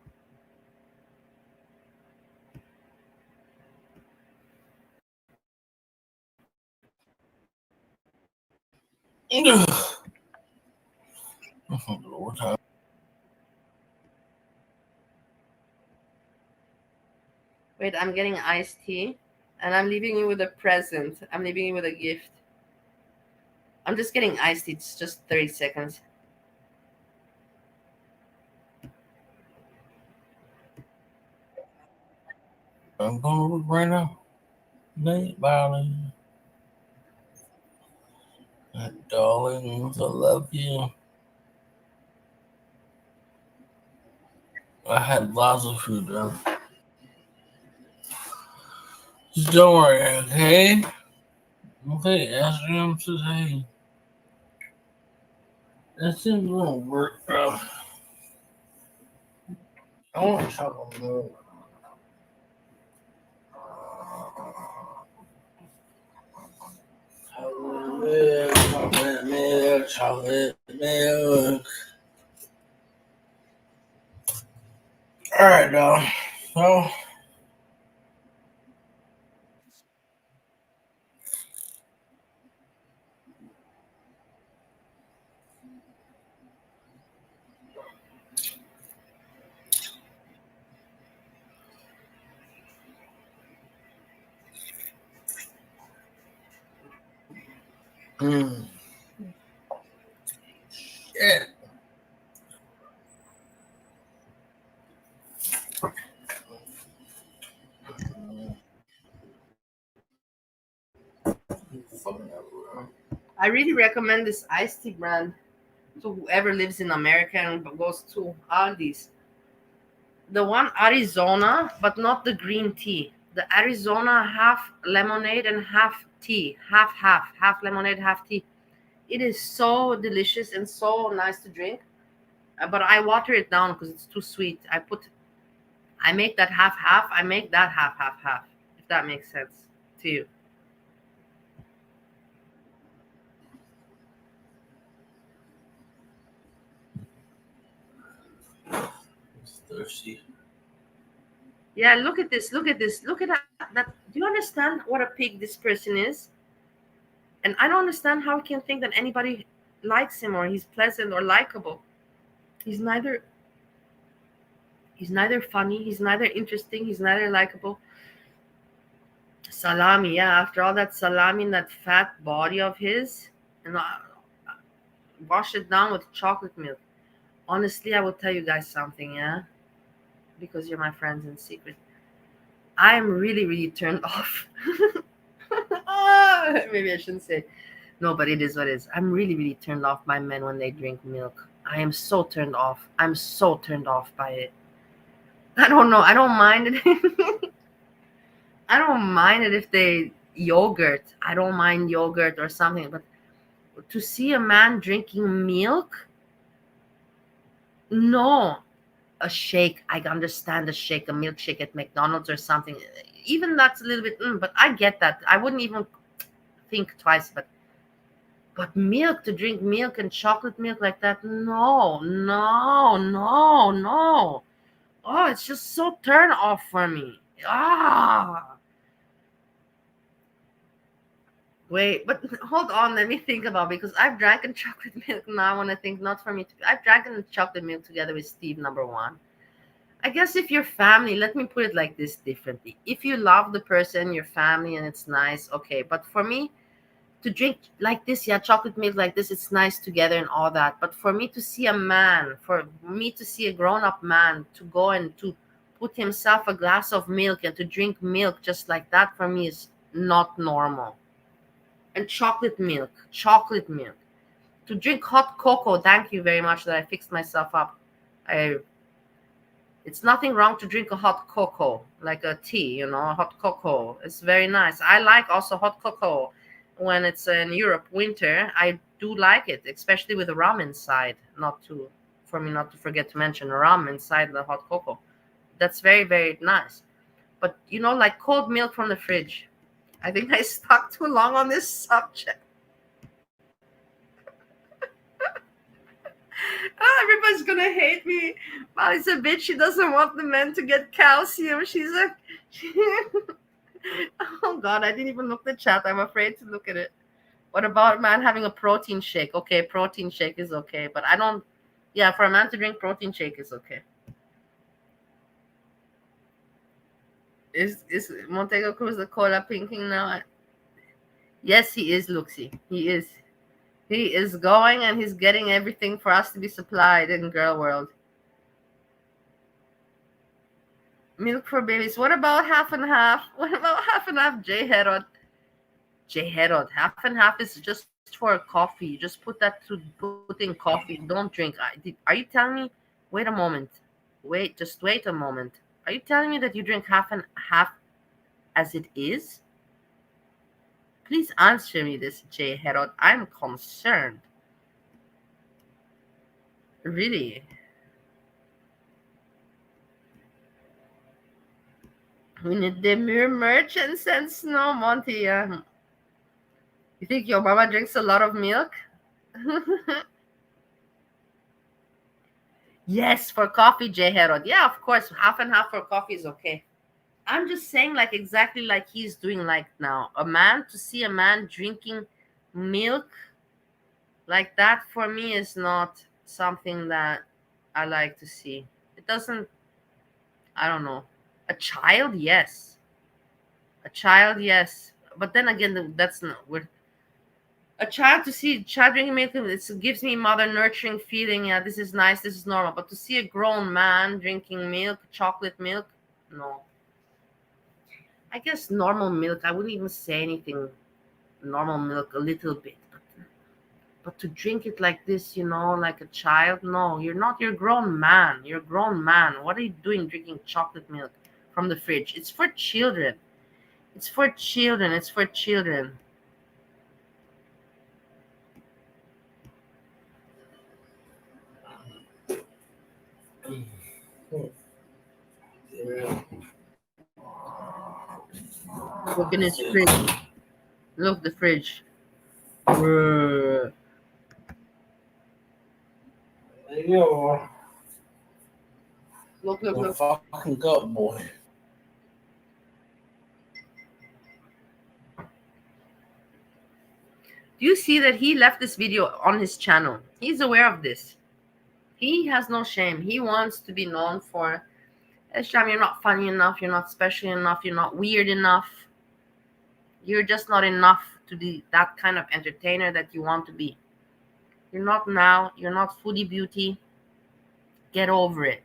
Wait, I'm getting iced tea, and I'm leaving you with a present. I'm leaving you with a gift. I'm just getting iced tea. It's just 30 seconds. I'm going to work right now. Darling. Darling, I love you. I had lots of food though. Just don't worry, okay? Okay, SGM today. That's it won't work, bro. I want to talk more. Chocolate milk. All right, dog. So. Yeah. I really recommend this iced tea brand to whoever lives in America and goes to Aldi's. The one Arizona, but not the green tea. The Arizona half lemonade and half tea, half lemonade, half tea. It is so delicious and so nice to drink. But I water it down because it's too sweet. I make that half. I make that half. If that makes sense to you. thirsty. Yeah, look at this. Look at this. Look at that. Do you understand what a pig this person is? And I don't understand how he can think that anybody likes him or he's pleasant or likable. He's neither funny, he's neither interesting, he's neither likable. Salami, yeah, after all that salami and that fat body of his, and wash it down with chocolate milk. Honestly, I will tell you guys something, yeah? Because you're my friends in secret. I am really, really turned off. Maybe I shouldn't say. No, but it is what it is. I'm really, really turned off by men when they drink milk. I am so turned off. I'm so turned off by it. I don't know. I don't mind it. I don't mind it if they yogurt. I don't mind yogurt or something. But to see a man drinking milk, no. A shake, I understand a shake, a milkshake at McDonald's or something. Even that's a little bit, but I get that. I wouldn't even think twice. But milk, to drink milk and chocolate milk like that, no. Oh, it's just so turn off for me. Wait, but hold on, let me think about, because I've drank chocolate milk. Now I want to think, not for me. I've drank chocolate milk together with Steve, number one. I guess if your family, let me put it like this differently. If you love the person, your family, and it's nice, okay. But for me, to drink like this, yeah, chocolate milk like this, it's nice together and all that. But for me to see a man, for me to see a grown-up man to go and to put himself a glass of milk and to drink milk just like that, for me is not normal. And chocolate milk. To drink hot cocoa, thank you very much that I fixed myself up. It's nothing wrong to drink a hot cocoa, like a tea, hot cocoa. It's very nice. I like also hot cocoa when it's in Europe, winter. I do like it, especially with rum inside. For me not to forget to mention rum inside the hot cocoa. That's very, very nice. But, like cold milk from the fridge. I think I stuck too long on this subject. Everybody's gonna hate me. Molly's a bitch. She doesn't want the men to get calcium. Oh God, I didn't even look at the chat. I'm afraid to look at it. What about man having a protein shake? Okay, protein shake is okay, but I don't. Yeah, for a man to drink protein shake is okay. Is Montego Cruz the cola pinking now? Yes, he is, Luxie. He is. He is going and he's getting everything for us to be supplied in girl world. Milk for babies. What about half and half? What about half and half, J Herod? Half and half is just for coffee. Just put that to put in coffee. Don't drink. Are you telling me? Wait a moment. Just wait a moment. Are you telling me that you drink half and half as it is? Please answer me this, J Herod. I'm concerned. Really? We need demure merchants and snow, Monty. You think your mama drinks a lot of milk? Yes, for coffee, J Herod. Yeah, of course. Half and half for coffee is okay. I'm just saying, like, exactly like he's doing like now. To see a man drinking milk like that, for me, is not something that I like to see. It doesn't, I don't know. A child, yes. But then again, that's not, a child drinking milk, it gives me mother nurturing feeling. Yeah, this is nice, this is normal. But to see a grown man drinking milk, chocolate milk, no. I guess normal milk, I wouldn't even say anything. Normal milk, a little bit. But to drink it like this, like a child, no, you're not. You're a grown man. What are you doing drinking chocolate milk from the fridge? It's for children. Look in his fridge. Look, the fridge. Look. Fucking gut boy. Do you see that he left this video on his channel? He's aware of this. He has no shame. He wants to be known for, Isham, you're not funny enough, you're not special enough, you're not weird enough. You're just not enough to be that kind of entertainer that you want to be. You're not now. You're not foodie beauty. Get over it.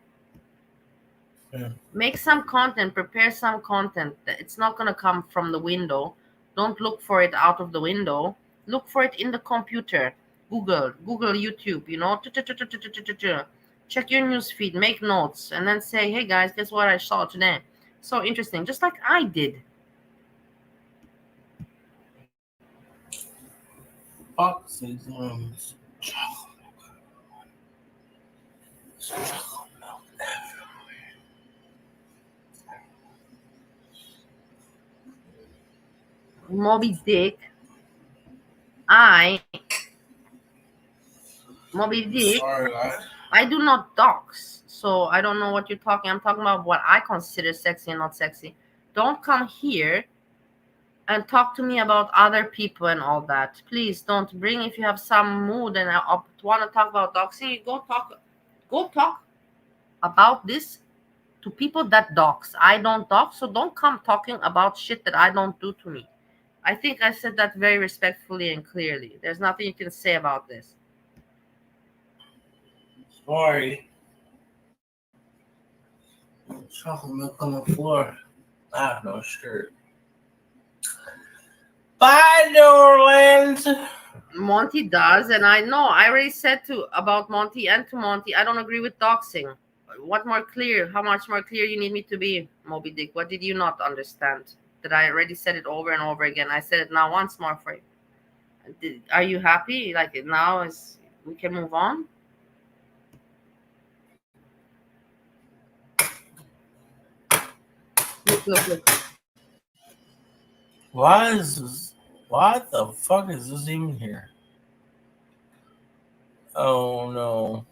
Yeah. Make some content. Prepare some content. It's not going to come from the window. Don't look for it out of the window. Look for it in the computer. Google, YouTube, you know. Check your news feed. Make notes. And then say, hey, guys, guess what I saw today? So interesting. Just like I did. Fox is Moby Dick. Moby Dick. Sorry, I do not dox, so I don't know what you're talking. I'm talking about what I consider sexy and not sexy. Don't come here and talk to me about other people and all that. Please don't bring. If you have some mood and want to talk about doxing, go talk about this to people that dox. I don't dox, so don't come talking about shit that I don't do to me. I think I said that very respectfully and clearly. There's nothing you can say about this. sorry. Chocolate milk on the floor. I have no shirt. Bye, darlings. Monty does, and I know I already said about Monty and to Monty, I don't agree with doxing. What more clear? How much more clear you need me to be, Moby Dick? What did you not understand? That I already said it over and over again. I said it now once more for you. Are you happy? Like it now is we can move on? Look. Why the fuck is this even here? Oh no.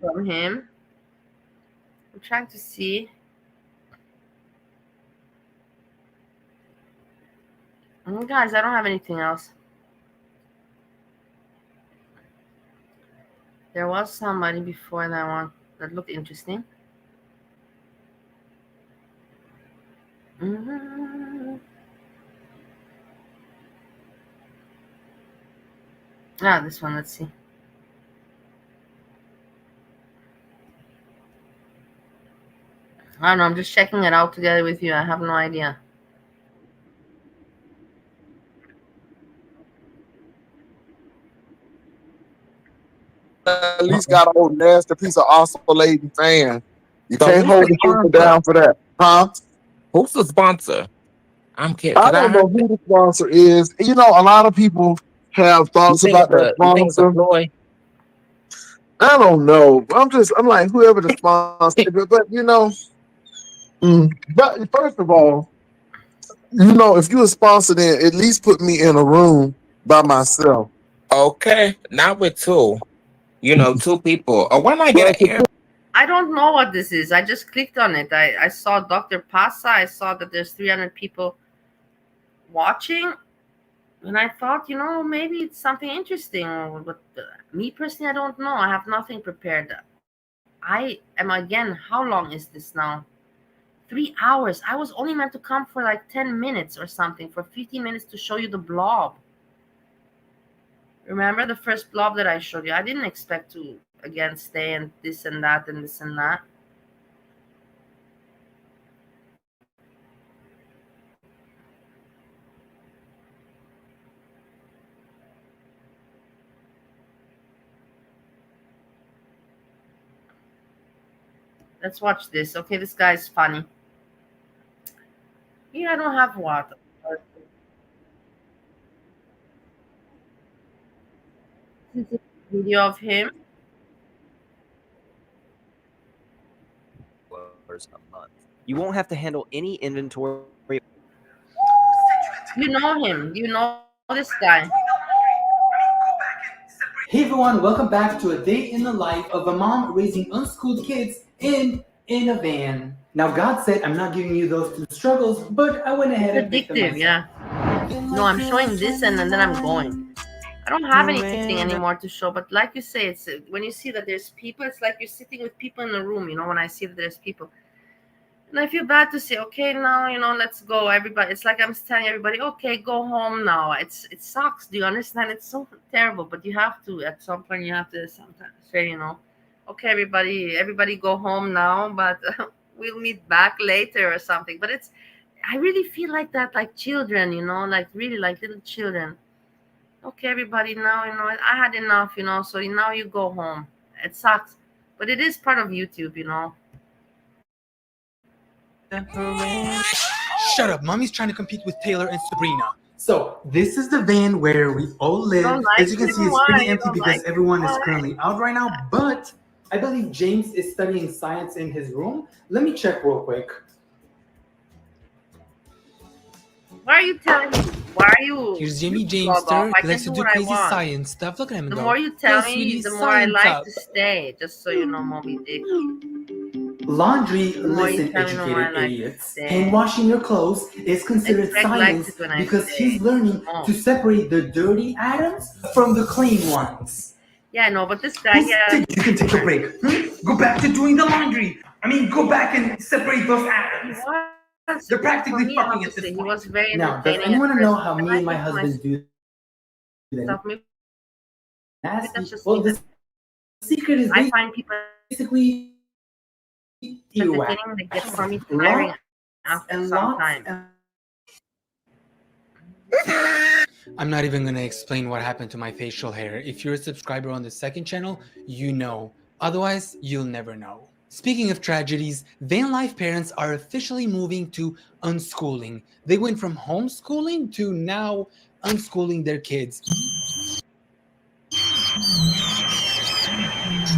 From him. I'm trying to see. Guys, I don't have anything else. There was somebody before that one that looked interesting. This one, let's see. I don't know, I'm just checking it out together with you. I have no idea. At least got an old nasty piece of oscillating fan. You can't hold the people down for that, huh? Who's the sponsor? I'm kidding. I don't know who the sponsor is. You know, a lot of people have thoughts about that sponsor. I don't know. I'm like, whoever the sponsor, but you know, but first of all, you know, if you're a sponsor, then at least put me in a room by myself. Okay, not with two. You know, two people. Or why not get an air? I don't know what this is. I just clicked on it. I saw Dr. Pasa. I saw that there's 300 people watching. And I thought, you know, maybe it's something interesting. But me personally, I don't know. I have nothing prepared. I am, again, how long is this now? 3 hours. I was only meant to come for like 10 minutes or something, for 15 minutes to show you the blob. Remember the first blob that I showed you? I didn't expect to, again, stay and this and that and this and that. Let's watch this. Okay, this guy's funny. Yeah, I don't have water. Video of him. a month. You won't have to handle any inventory. You know him. You know this guy. Hey everyone, welcome back to a day in the life of a mom raising unschooled kids in a van. Now God said I'm not giving you those two struggles, but I went ahead It's and picked them addictive, myself. yeah. No, I'm showing this and then I'm going. I don't have anything anymore to show, but like you say, it's when you see that there's people, it's like you're sitting with people in a room, when I see that there's people. And I feel bad to say, okay, now, let's go. Everybody, it's like I'm telling everybody, okay, go home now. It sucks. Do you understand? It's so terrible, but you have to, at some point, you have to sometimes say, okay, everybody go home now, but we'll meet back later or something. But I really feel like that, like children, like really like little children. Okay, everybody, now, I had enough, so now you go home. It sucks, but it is part of YouTube. Shut up, mommy's trying to compete with Taylor and Sabrina. So this is the van where we all live. As you can see, it's pretty empty because everyone is currently out right now, but I believe James is studying science in his room. Let me check real quick. Why are you telling me? Why are you? Here's Jimmy Jamester. He likes to do crazy want. science stuff. Look at him The go. more you tell Hey, me, sweetie, the more I science like up. to stay. Just so you know, Moby Dick. Laundry, The more you listen, tell me, the more I educated like to idiots. stay. Hand washing your clothes is considered Greg likes science it when I because stay. he's learning to separate the dirty atoms from the clean ones. Yeah, I know, but this guy, You can take a break. Go back to doing the laundry. Go back and separate those atoms. They're practically fucking at this point. He was very Now, does entertaining anyone at know first. how me and my husband do Stuff, that? maybe that's just Well, me, the secret is I find people basically entertaining. They get for me tiring after some time. I'm not even going to explain what happened to my facial hair. If you're a subscriber on the second channel, you know. Otherwise, you'll never know. Speaking of tragedies, van life parents are officially moving to unschooling. They went from homeschooling to now unschooling their kids.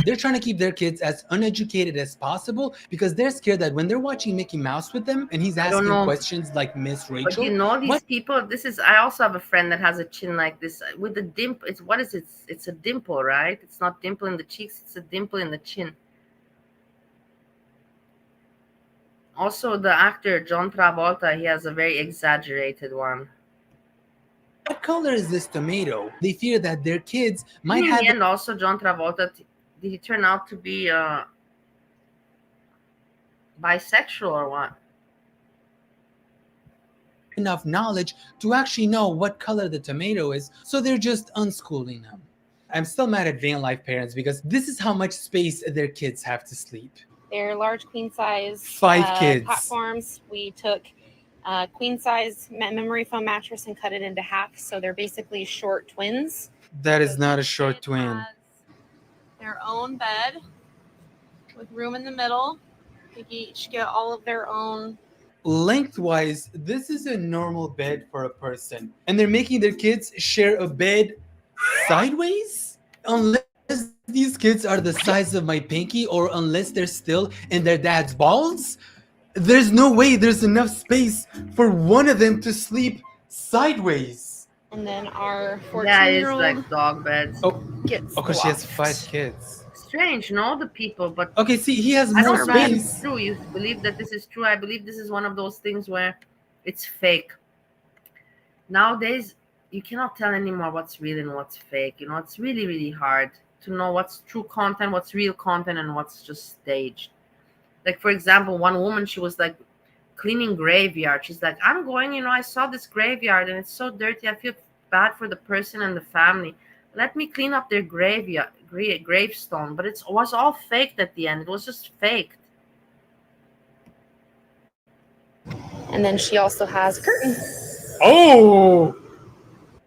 They're trying to keep their kids as uneducated as possible because they're scared that when they're watching Mickey Mouse with them and he's asking questions like Miss Rachel. But these people, I also have a friend that has a chin like this with a dimple. What is it? It's a dimple, right? It's not dimple in the cheeks. It's a dimple in the chin. Also, the actor John Travolta, he has a very exaggerated one. What color is this tomato? They fear that their kids might have... And also, John Travolta, did he turn out to be bisexual or what? Enough knowledge to actually know what color the tomato is, so they're just unschooling them. I'm still mad at van life parents because this is how much space their kids have to sleep. They're large queen size 5 kids. platforms. We took queen size memory foam mattress and cut it into half, so they're basically short twins. That is not a short twin. Their own bed with room in the middle. They each get all of their own. Lengthwise, this is a normal bed for a person, and they're making their kids share a bed sideways? Unless these kids are the size of my pinky, or unless they're still in their dad's balls, there's no way there's enough space for one of them to sleep sideways. And then our 14-year-old. Yeah, it's like dog beds. Because she has 5 kids. Strange, no, the people, but okay, see, he has I more don't believe space. it's true. You believe that this is true. I believe this is one of those things where it's fake. Nowadays, you cannot tell anymore what's real and what's fake. It's really, really hard to know what's true content, what's real content, and what's just staged. Like, for example, one woman, she was like cleaning graveyard. She's like, I'm going, I saw this graveyard and it's so dirty. I feel bad for the person and the family. Let me clean up their gravestone. But it was all faked at the end. It was just faked. And then she also has a curtain. Oh!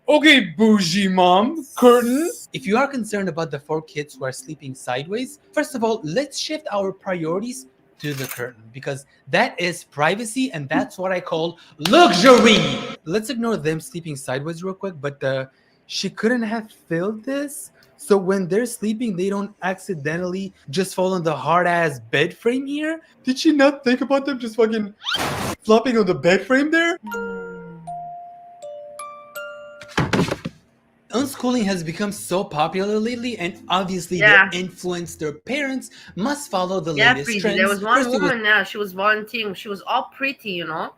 Okay, bougie mom. Curtain. If you are concerned about the 4 kids who are sleeping sideways, first of all, let's shift our priorities to the curtain because that is privacy and that's what I call luxury. Let's ignore them sleeping sideways real quick, but she couldn't have filled this. So when they're sleeping, they don't accidentally just fall on the hard ass bed frame here. Did she not think about them just fucking flopping on the bed frame there? Unschooling has become so popular lately, and obviously Yeah. they influence their parents must follow the Yeah, latest Freezy. trends. There was one First it was woman now. She was volunteering. She was all pretty, you know,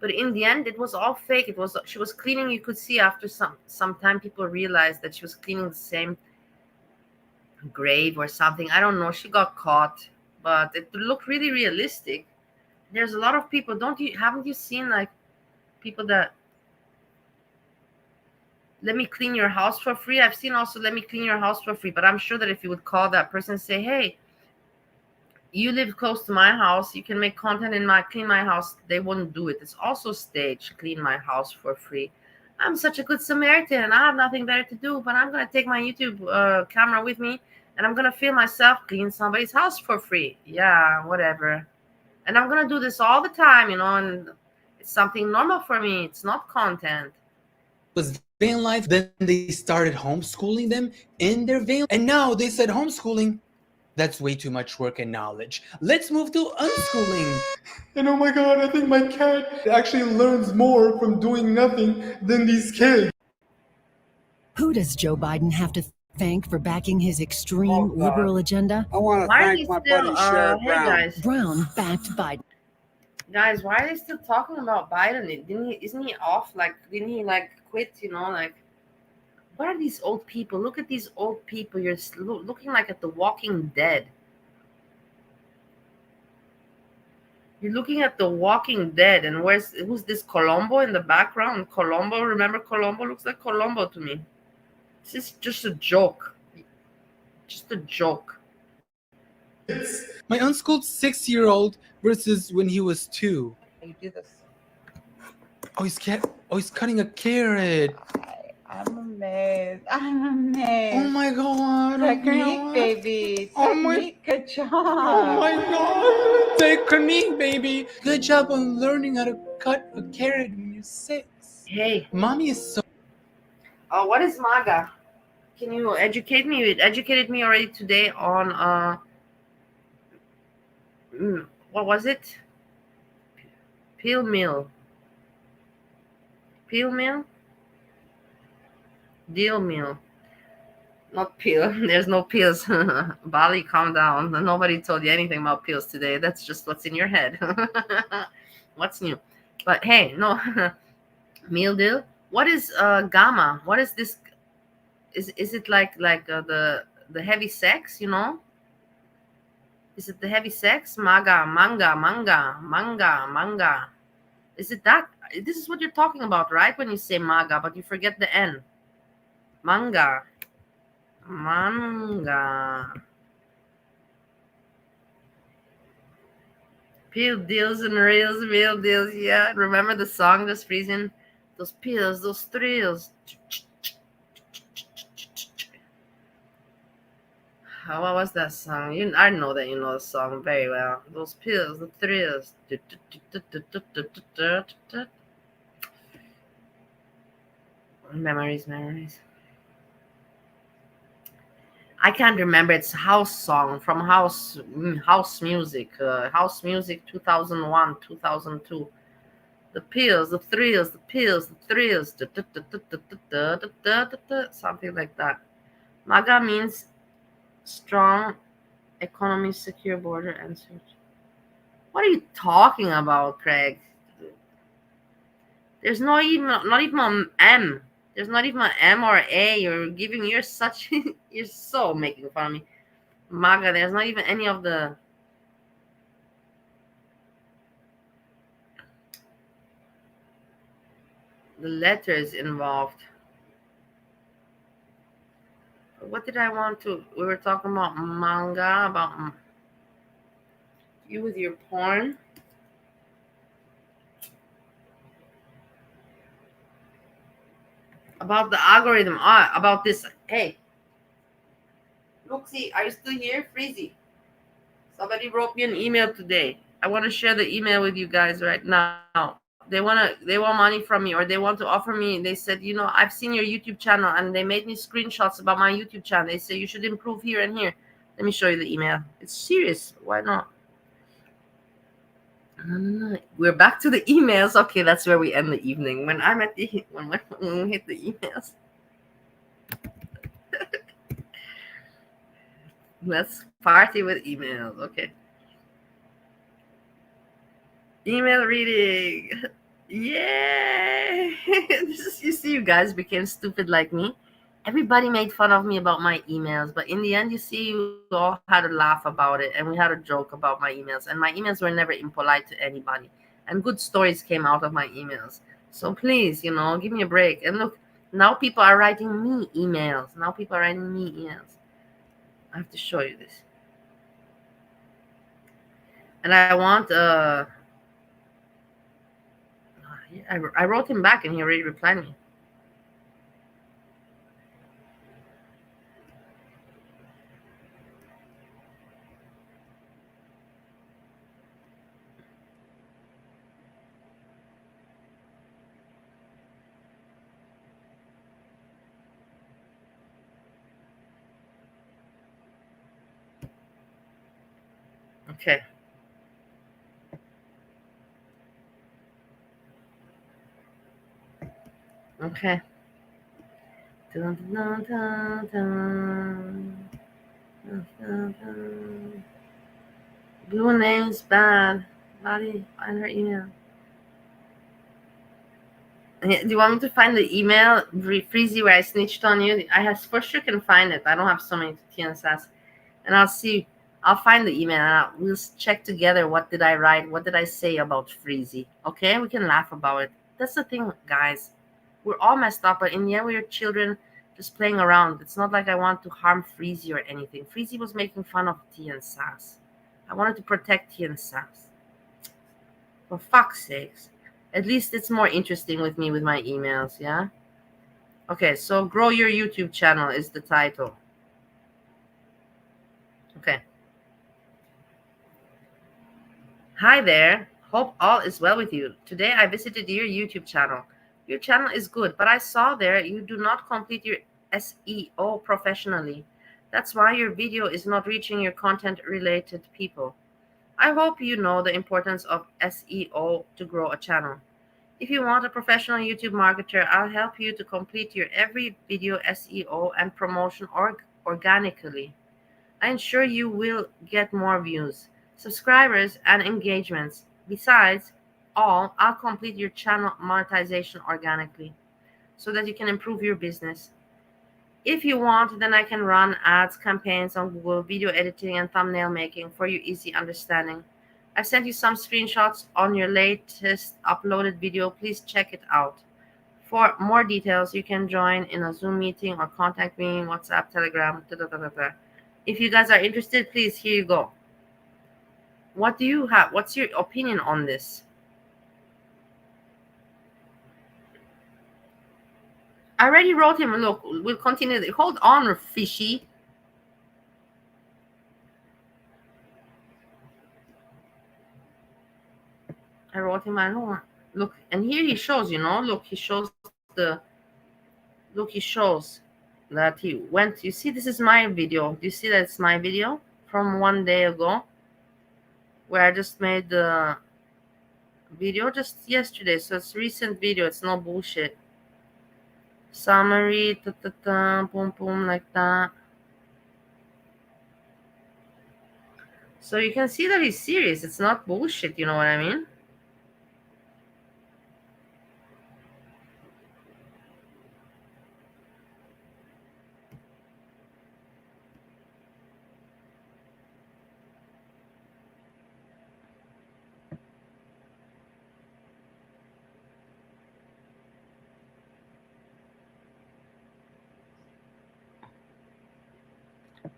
but in the end, it was all fake. It was she was cleaning. You could see after some time, people realized that she was cleaning the same grave or something. I don't know. She got caught, but it looked really realistic. There's a lot of people. Haven't you seen like people that let me clean your house for free? I've seen also let me clean your house for free, but I'm sure that if you would call that person and say, hey, you live close to my house, you can make content in clean my house, they wouldn't do it. It's also staged, clean my house for free. I'm such a good Samaritan. I have nothing better to do, but I'm going to take my YouTube camera with me and I'm going to film myself clean somebody's house for free. Yeah, whatever. And I'm going to do this all the time, you know, and it's something normal for me. It's not content. was van life, then they started homeschooling them in their van, and now they said homeschooling, that's way too much work and knowledge. Let's move to unschooling. And oh my god, I think my cat actually learns more from doing nothing than these kids. Who does Joe Biden have to thank for backing his extreme liberal agenda? I want to Why are thank they my still, buddy Sherrod hey Brown. guys. Brown backed Biden. Guys, why are they still talking about Biden? Isn't he off? Like, didn't he like quit? You know, like, what are these old people? Look at these old people. You're looking like at the Walking Dead. You're looking at the Walking Dead, and who's this Colombo in the background? Colombo, remember Colombo? Looks like Colombo to me. This is just a joke. Just a joke. My unschooled 6-year-old versus when he was 2. You do this. Oh, he's cutting a carrot. I'm amazed. I'm amazed. Oh my god. Technique, baby. Oh my- Technique. Good job. Oh my god. Technique, baby. Good job on learning how to cut a carrot when you're 6. Hey. Mommy is so... Oh, what is MAGA? Can you educate me? It educated me already today on what was it? Peel meal. Peel meal? Deal meal. Not peel. There's no peels. Bali, calm down. Nobody told you anything about peels today. That's just what's in your head. What's new? But hey, no. Meal deal. What is gamma? What is this? Is it like the heavy sex? You know? Is it the heavy sex? Manga. Is it that? This is what you're talking about, right? When you say maga, but you forget the N. Manga. Peel deals and reels, real deals. Yeah, remember the song just freezing? Those peels, those thrills. What was that song? I know that you know the song very well. Those pills, the thrills. Memories. I can't remember. It's house song from House Music. House Music 2001, 2002. The pills, the thrills, the pills, the thrills. Something like that. MAGA means strong economy, secure border, and search. What are you talking about, Craig? There's not even an M. There's not even an M or A. You're so making fun of me. MAGA, there's not even any of the letters involved. What did I want to? We were talking about manga, about you with your porn. About the algorithm. About this. Hey. Look, see, are you still here? Freezy. Somebody wrote me an email today. I want to share the email with you guys right now. They want money from me, or they want to offer me. They said, I've seen your YouTube channel, and they made me screenshots about my YouTube channel. They say you should improve here and here. Let me show you the email. It's serious. Why not? No. We're back to the emails. Okay, that's where we end the evening. When I'm at the when we hit the emails. Let's party with emails. Okay. Email reading. Yay! You see, you guys became stupid like me. Everybody made fun of me about my emails, but in the end, you see, you all had a laugh about it, and we had a joke about my emails. And my emails were never impolite to anybody, and good stories came out of my emails. So please, give me a break. And look, now people are writing me emails. I have to show you this. And I want I wrote him back, and he already replied me. Okay. Okay. Dun, dun, dun, dun. Dun, dun, dun. Blue name's bad. Lottie, find her email. Do you want me to find the email, Freezy, where I snitched on you? I have for sure can find it. I don't have so many TNSS. And I'll see. I'll find the email, and we'll check together. What did I write? What did I say about Freezy? Okay, we can laugh about it. That's the thing, guys. We're all messed up, but in the end, we're children just playing around. It's not like I want to harm Freezy or anything. Freezy was making fun of T and Sass. I wanted to protect T and Sass. For fuck's sakes. At least it's more interesting with me with my emails, yeah? Okay, so Grow Your YouTube Channel is the title. Okay. Hi there. Hope all is well with you. Today I visited your YouTube channel. Your channel is good, but I saw there you do not complete your SEO professionally. That's why your video is not reaching your content-related people. I hope you know the importance of SEO to grow a channel. If you want a professional YouTube marketer, I'll help you to complete your every video SEO and promotion organically. I ensure you will get more views, subscribers, and engagements. Besides all, I'll complete your channel monetization organically so that you can improve your business. If you want, then I can run ads campaigns on Google, video editing, and thumbnail making for your easy understanding. I've sent you some screenshots on your latest uploaded video. Please check it out. For more details, you can join in a Zoom meeting or contact me, WhatsApp, Telegram, If you guys are interested, please, here you go. What do you have? What's your opinion on this? I already wrote him. Look, we'll continue. Hold on, fishy. I wrote him. I know. Look, and here he shows. Look, he shows the. Look, he shows that he went. You see, this is my video. Do you see that it's my video from one day ago, where I just made the video just yesterday. So it's recent video. It's no bullshit. Summary, boom, boom, like that. So you can see that he's serious. It's not bullshit. You know what I mean?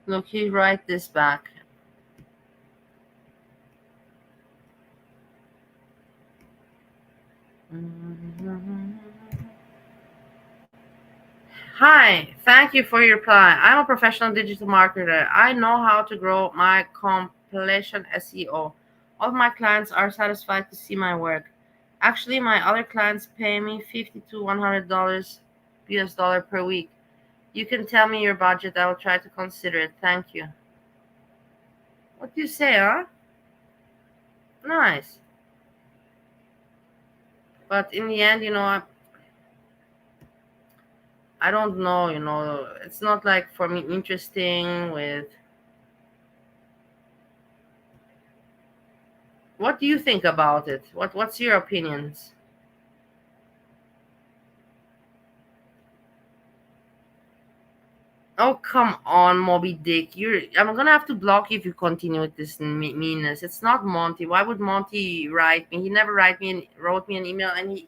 Look, he write this back. Hi, thank you for your reply. I'm a professional digital marketer. I know how to grow my population SEO. All my clients are satisfied to see my work. Actually, my other clients pay me $50 to $100 US dollar per week. You can tell me your budget. I will try to consider it. Thank you. What do you say, huh? Nice. But in the end, I don't know, it's not like for me interesting with. What do you think about it? What's your opinions? Oh, come on, Moby Dick. I'm gonna have to block you if you continue with this meanness. It's not Monty. Why would Monty write me? He never wrote me an email, and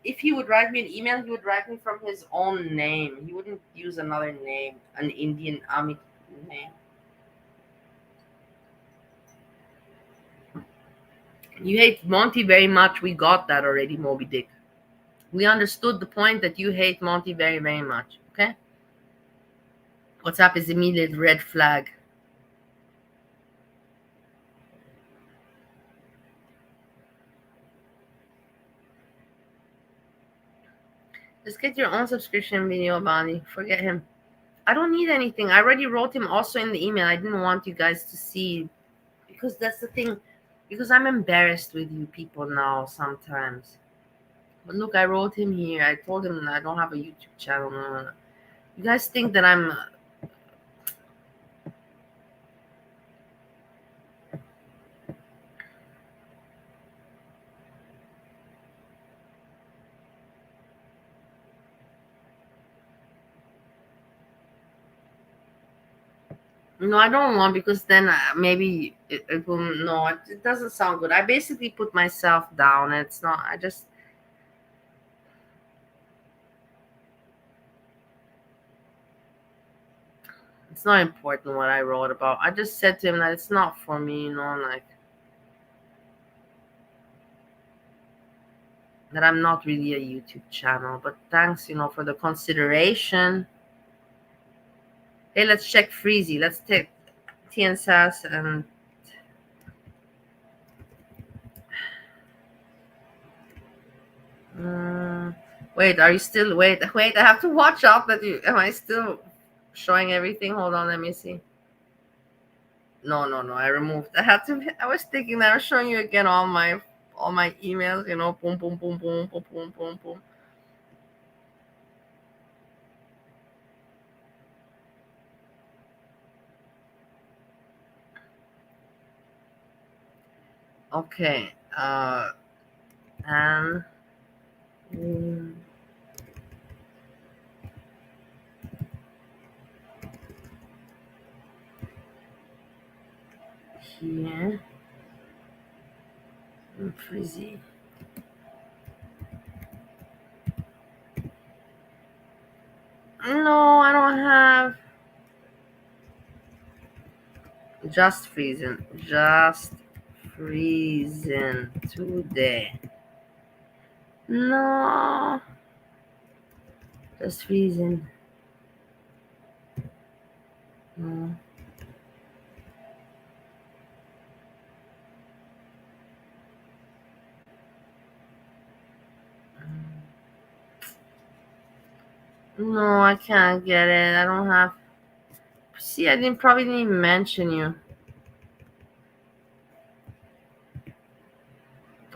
if he would write me an email, he would write me from his own name. He wouldn't use another name, an Indian Amit name. You hate Monty very much. We got that already, Moby Dick. We understood the point that you hate Monty very, very much. Okay? What's up is immediate red flag. Just get your own subscription video, Bonnie. Forget him. I don't need anything. I already wrote him also in the email. I didn't want you guys to see, because that's the thing. Because I'm embarrassed with you people now sometimes. But look, I wrote him here. I told him that I don't have a YouTube channel. No. You guys think that I'm. No, I don't want, because then maybe it will. No, it doesn't sound good. I basically put myself down. It's not. I just. It's not important what I wrote about. I just said to him that it's not for me, like that I'm not really a YouTube channel. But thanks, for the consideration. Hey, let's check Freezy. Let's take TNSAS and wait, are you still wait, I have to watch out that am I still showing everything? Hold on, let me see. No, I removed. I was thinking that I was showing you again all my emails, boom, boom, boom, boom, boom, boom, boom, boom. Okay, and here, Freezy. No, I don't have. Just freezing today. No, just freezing. No. No, I can't get it. I don't have. See, I probably didn't even mention you.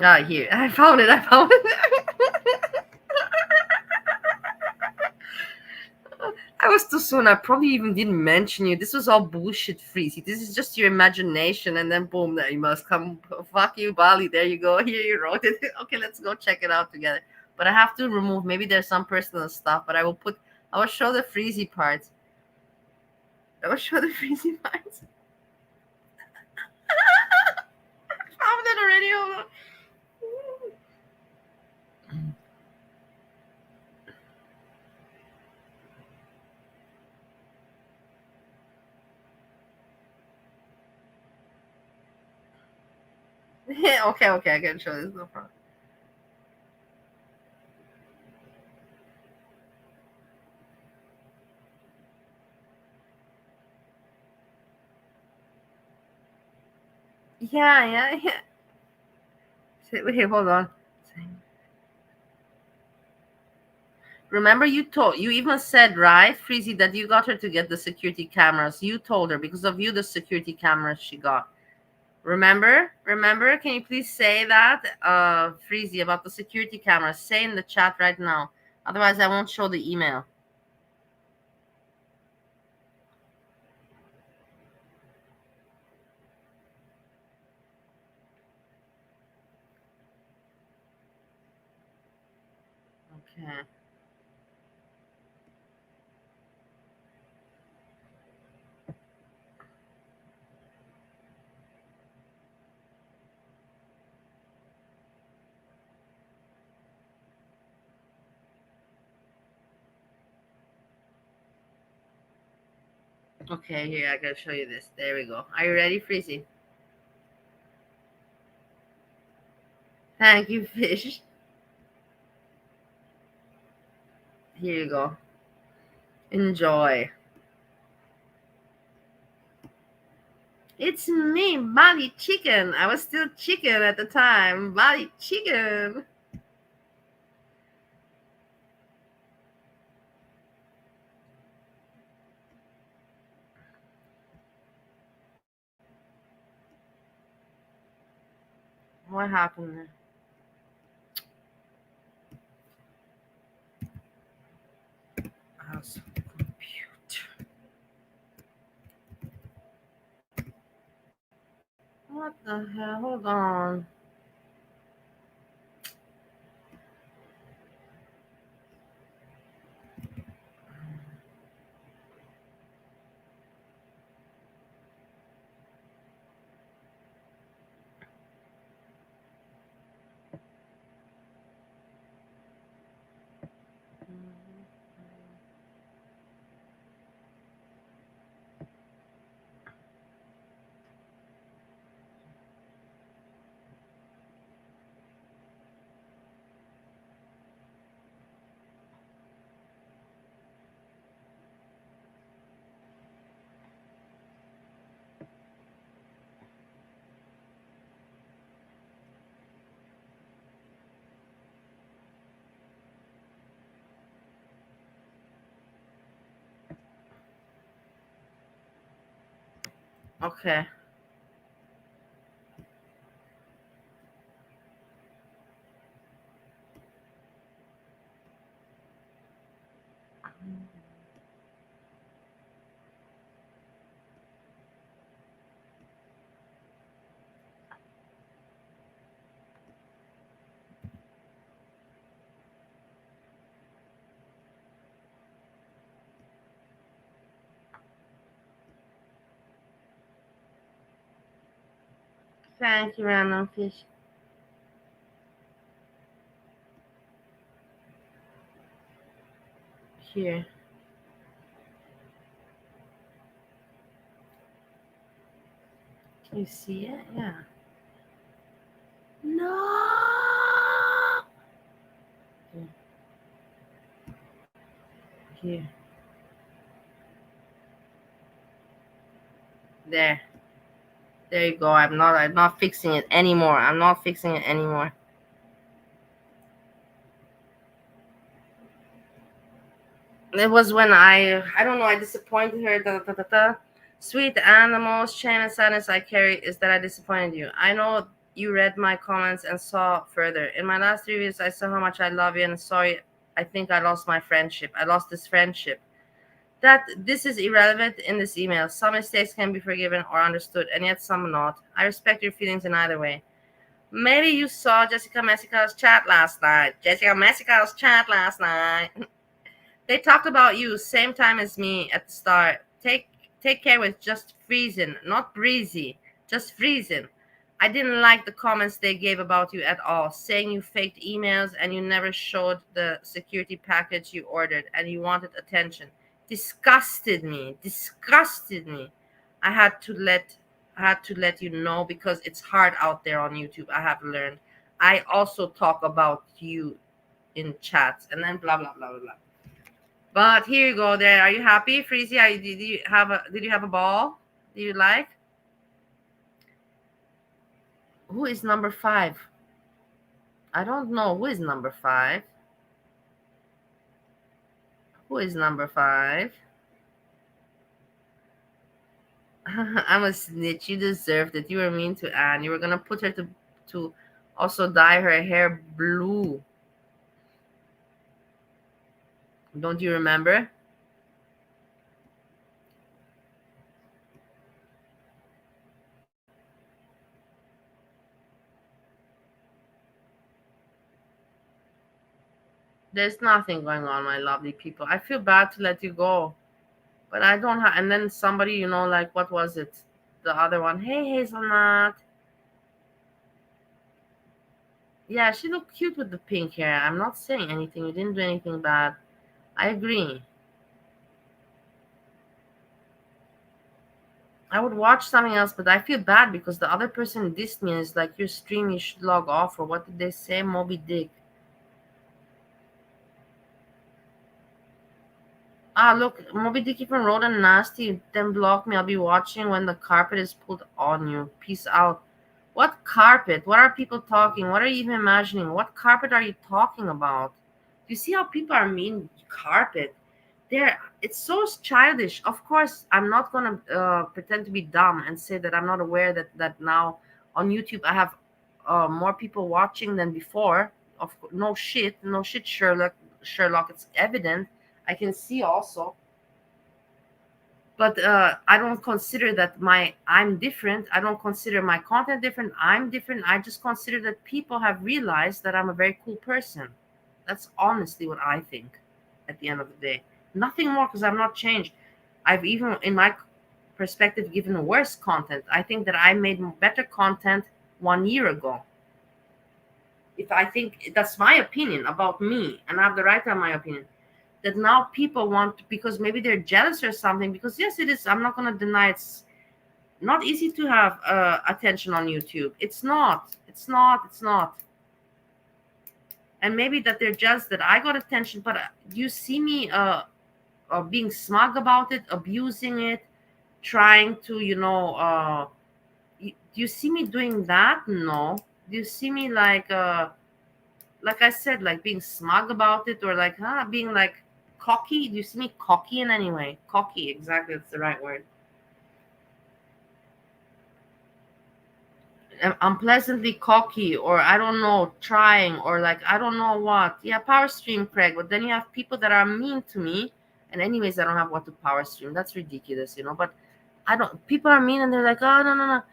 Ah, here. I found it. I was too soon. I probably even didn't mention you. This was all bullshit, Freezy. This is just your imagination, and then boom, there you must come. Fuck you, Bali. There you go. Here you wrote it. Okay, let's go check it out together. But I have to remove. Maybe there's some personal stuff, but I will show the Freezy parts. I found it already. Hold on. Yeah, okay, I can show this, no problem. Yeah. Wait, hold on. Remember, you even said, right, Freezy, that you got her to get the security cameras. You told her because of you the security cameras she got. Remember? Can you please say that, Freezy, about the security cameras? Say in the chat right now. Otherwise, I won't show the email. Okay. Okay, here, I gotta show you this. There we go. Are you ready, Freezy? Thank you, Fish. Here you go. Enjoy. It's me, Bali Chicken. I was still chicken at the time. Bali Chicken. What happened there? How's the computer? What the hell? Hold on. Okay. Thank you, Random Fish. Here. Can you see it? Yeah. No. Here. There. There you go. I'm not fixing it anymore. I'm not fixing it anymore. It was when I don't know, I disappointed her. Sweet animals, shame and sadness I carry is that I disappointed you. I know you read my comments and saw further. In my last reviews, I saw how much I love you and sorry, I think I lost my friendship. I lost this friendship. That this is irrelevant in this email. Some mistakes can be forgiven or understood, and yet some not. I respect your feelings in either way. Maybe you saw Jessica Messica's chat last night. They talked about you same time as me at the start. Take care with just freezing, not breezy, just freezing. I didn't like the comments they gave about you at all, saying you faked emails and you never showed the security package you ordered and you wanted attention. Disgusted me. I had to let you know because it's hard out there on YouTube. I have learned. I also talk about you in chats and then blah blah blah blah blah. But here you go. There, are you happy, Freezy? Did you have a ball? Do you like? Who is number 5? I don't know. Who is number 5? Who is number 5? I'm a snitch. You deserved it. You were mean to Anne. You were gonna put her to also dye her hair blue. Don't you remember? There's nothing going on, my lovely people. I feel bad to let you go, but I don't have. And then somebody, you know, like, what was it? The other one. Hey, Hazelnut. Yeah, she looked cute with the pink hair. I'm not saying anything. You didn't do anything bad. I agree. I would watch something else, but I feel bad because the other person dissed me and is like, your stream, you should log off. Or what did they say? Moby Dick. Ah, look, Moby Dick even wrote a nasty, then blocked me. I'll be watching when the carpet is pulled on you. Peace out. What carpet? What are people talking? What are you even imagining? What carpet are you talking about? Do you see how people are mean? Carpet. It's so childish. Of course, I'm not gonna pretend to be dumb and say that I'm not aware that now on YouTube I have more people watching than before. No shit, Sherlock. It's evident. I can see also. But I don't consider that I'm different. I don't consider my content different. I'm different. I just consider that people have realized that I'm a very cool person. That's honestly what I think at the end of the day. Nothing more, because I'm not changed. I've even, in my perspective, given worse content. I think that I made better content 1 year ago. If I think that's my opinion about me, and I have the right to have my opinion, that now people want, because maybe they're jealous or something, because yes, it is. I'm not going to deny it's not easy to have attention on YouTube. It's not. And maybe that they're jealous that I got attention, but you see me being smug about it, abusing it, trying to, do you see me doing that? No. Do you see me like I said, like being smug about it, or like being like cocky? Do you see me cocky in any way? Cocky, exactly, that's the right word. Unpleasantly cocky, or I don't know, trying, or like I don't know what. Yeah, power stream, Craig. But then you have people that are mean to me, and anyways, I don't have what to power stream. That's ridiculous, But I don't. People are mean, and they're like, oh no.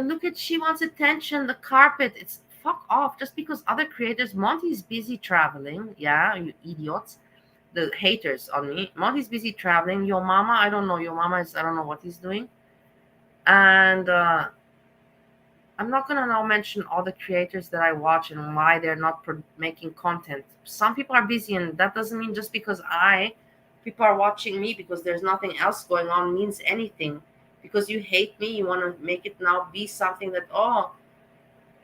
Look at, she wants attention. The carpet. It's fuck off. Just because other creators, Monty's busy traveling. Yeah, you idiots. The haters on me. Monty's busy traveling. Your mama, I don't know. Your mama is, I don't know what he's doing. And I'm not going to now mention all the creators that I watch and why they're not making content. Some people are busy, and that doesn't mean just because people are watching me because there's nothing else going on means anything. Because you hate me, you want to make it now be something that,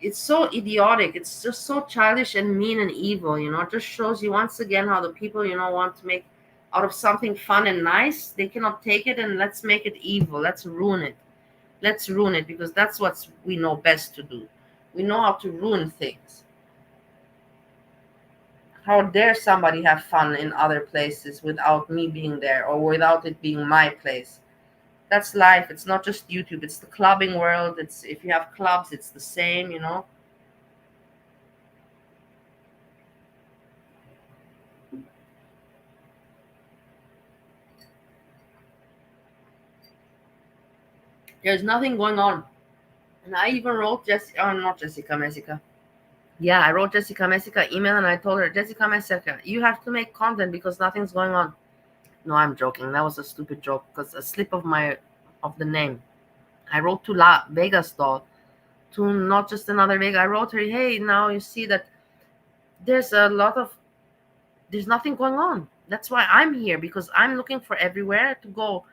it's so idiotic. It's just so childish and mean and evil, It just shows you once again how the people, want to make out of something fun and nice. They cannot take it, and let's make it evil. Let's ruin it. Let's ruin it, because that's what we know best to do. We know how to ruin things. How dare somebody have fun in other places without me being there, or without it being my place? That's life. It's not just YouTube. It's the clubbing world. It's, if you have clubs, it's the same, There's nothing going on. And I even wrote Jessica. Yeah, I wrote Jessica Messica email, and I told her, Jessica Messica, you have to make content because nothing's going on. No, I'm joking. That was a stupid joke, because a slip of the name. I wrote to La Vegas doll, to not just another Vega. I wrote her, hey, now you see that there's nothing going on. That's why I'm here, because I'm looking for everywhere to go.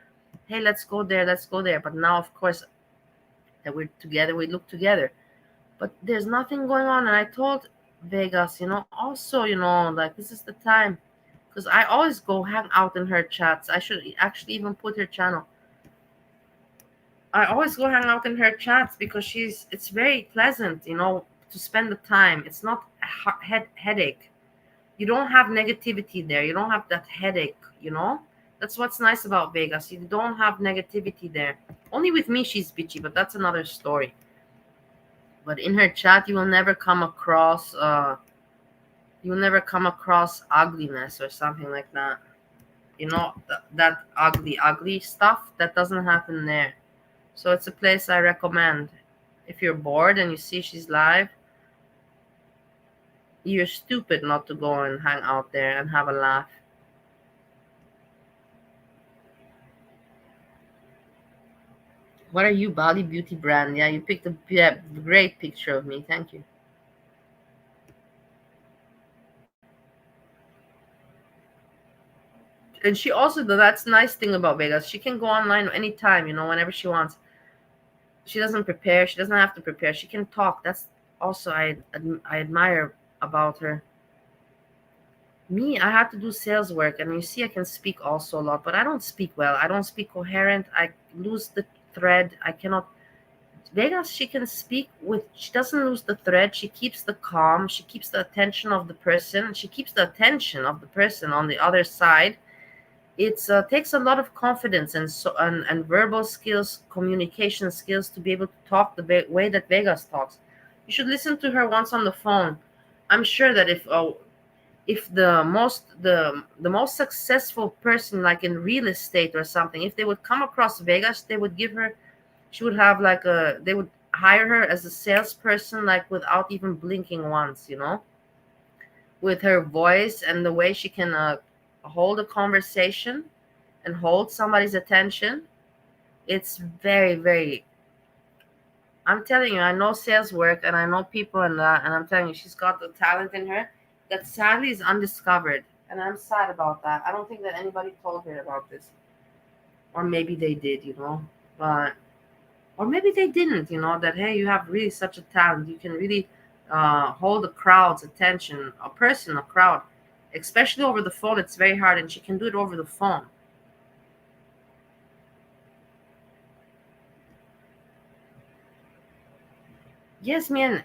Hey, let's go there. But now, of course, that we're together, we look together. But there's nothing going on. And I told Vegas, also, like, this is the time. Because I always go hang out in her chats. I should actually even put her channel. I always go hang out in her chats because it's very pleasant, to spend the time. It's not a headache. You don't have negativity there. You don't have that headache. That's what's nice about Vegas. You don't have negativity there. Only with me she's bitchy, but that's another story. But in her chat, you will never come across ugliness or something like that. That ugly stuff that doesn't happen there. So it's a place I recommend. If you're bored and you see she's live, you're stupid not to go and hang out there and have a laugh. What are you, Bali Beauty Brand? Yeah, you picked a great picture of me. Thank you. And she also, that's the nice thing about Vegas. She can go online anytime, whenever she wants. She doesn't prepare. She doesn't have to prepare. She can talk. That's also I admire about her. Me, I have to do sales work, and you see I can speak also a lot, but I don't speak well. I don't speak coherent. I lose the thread. I cannot. Vegas, she can speak she doesn't lose the thread. She keeps the calm. She keeps the attention of the person. She keeps the attention of the person on the other side. It takes a lot of confidence and verbal skills, communication skills to be able to talk the way that Vegas talks. You should listen to her once on the phone. I'm sure that if the most successful person, like in real estate or something, if they would come across Vegas, they would give her, she would have they would hire her as a salesperson, like without even blinking once, with her voice and the way she can hold a conversation and hold somebody's attention. It's very, very, I'm telling you, I know sales work and I know people and I'm telling you, she's got the talent in her that sadly is undiscovered. And I'm sad about that. I don't think that anybody told her about this. Or maybe they did, but or maybe they didn't, that hey, you have really such a talent. You can really hold a crowd's attention, a crowd, especially over the phone. It's very hard, and she can do it over the phone. Yes, me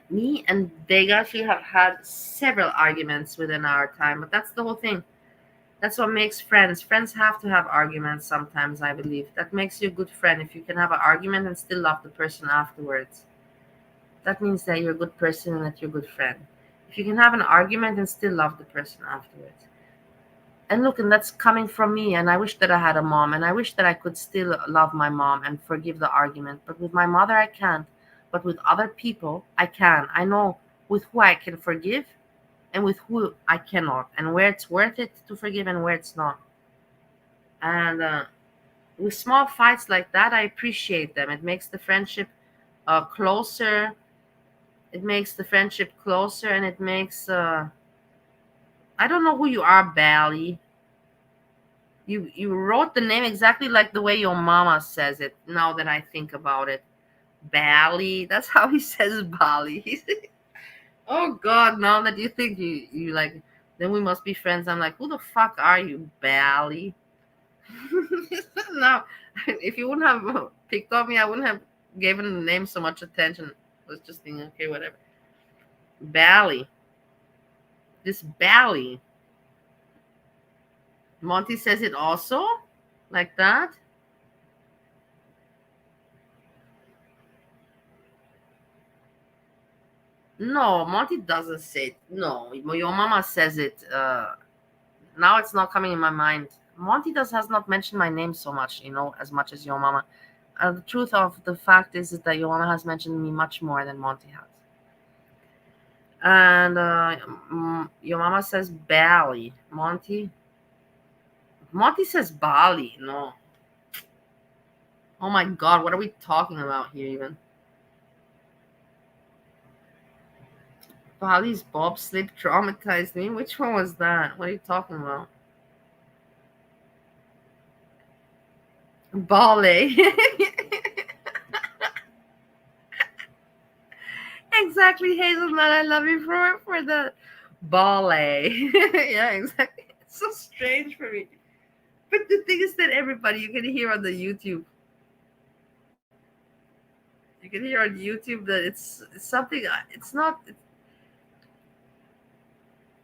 and Vega actually have had several arguments within our time, but that's the whole thing. That's what makes friends. Friends have to have arguments sometimes, I believe. That makes you a good friend if you can have an argument and still love the person afterwards. That means that you're a good person and that you're a good friend. If you can have an argument and still love the person afterwards. And look, and that's coming from me, and I wish that I had a mom, and I wish that I could still love my mom and forgive the argument. But with my mother, I can't. But with other people, I can. I know with who I can forgive and with who I cannot, and where it's worth it to forgive and where it's not. And with small fights like that, I appreciate them. It makes the friendship closer. It makes the friendship closer, and it makes I don't know who you are, Bally. You wrote the name exactly like the way your mama says it. Now that I think about it, Bally. That's how he says Bali. Oh God! Now that you think you like, then we must be friends. I'm like, who the fuck are you, Bally? Now, if you wouldn't have picked on me, I wouldn't have given the name so much attention. I was just thinking, okay, whatever. Bally. This Bally. Monty says it also like that. No, Monty doesn't say it. No, your mama says it. Now it's not coming in my mind. Monty has not mentioned my name so much, as much as your mama. The truth of the fact is that your mama has mentioned me much more than Monty has. And your mama says Bali. Monty says Bali. No. Oh my God, what are we talking about here even? Bali's bobsled traumatized me. Which one was that? What are you talking about? Ballet. Exactly, Hazelnut. I love you for the ballet. Yeah, exactly. It's so strange for me. But the thing is that everybody, you can hear on the YouTube. You can hear on YouTube that it's something. It's not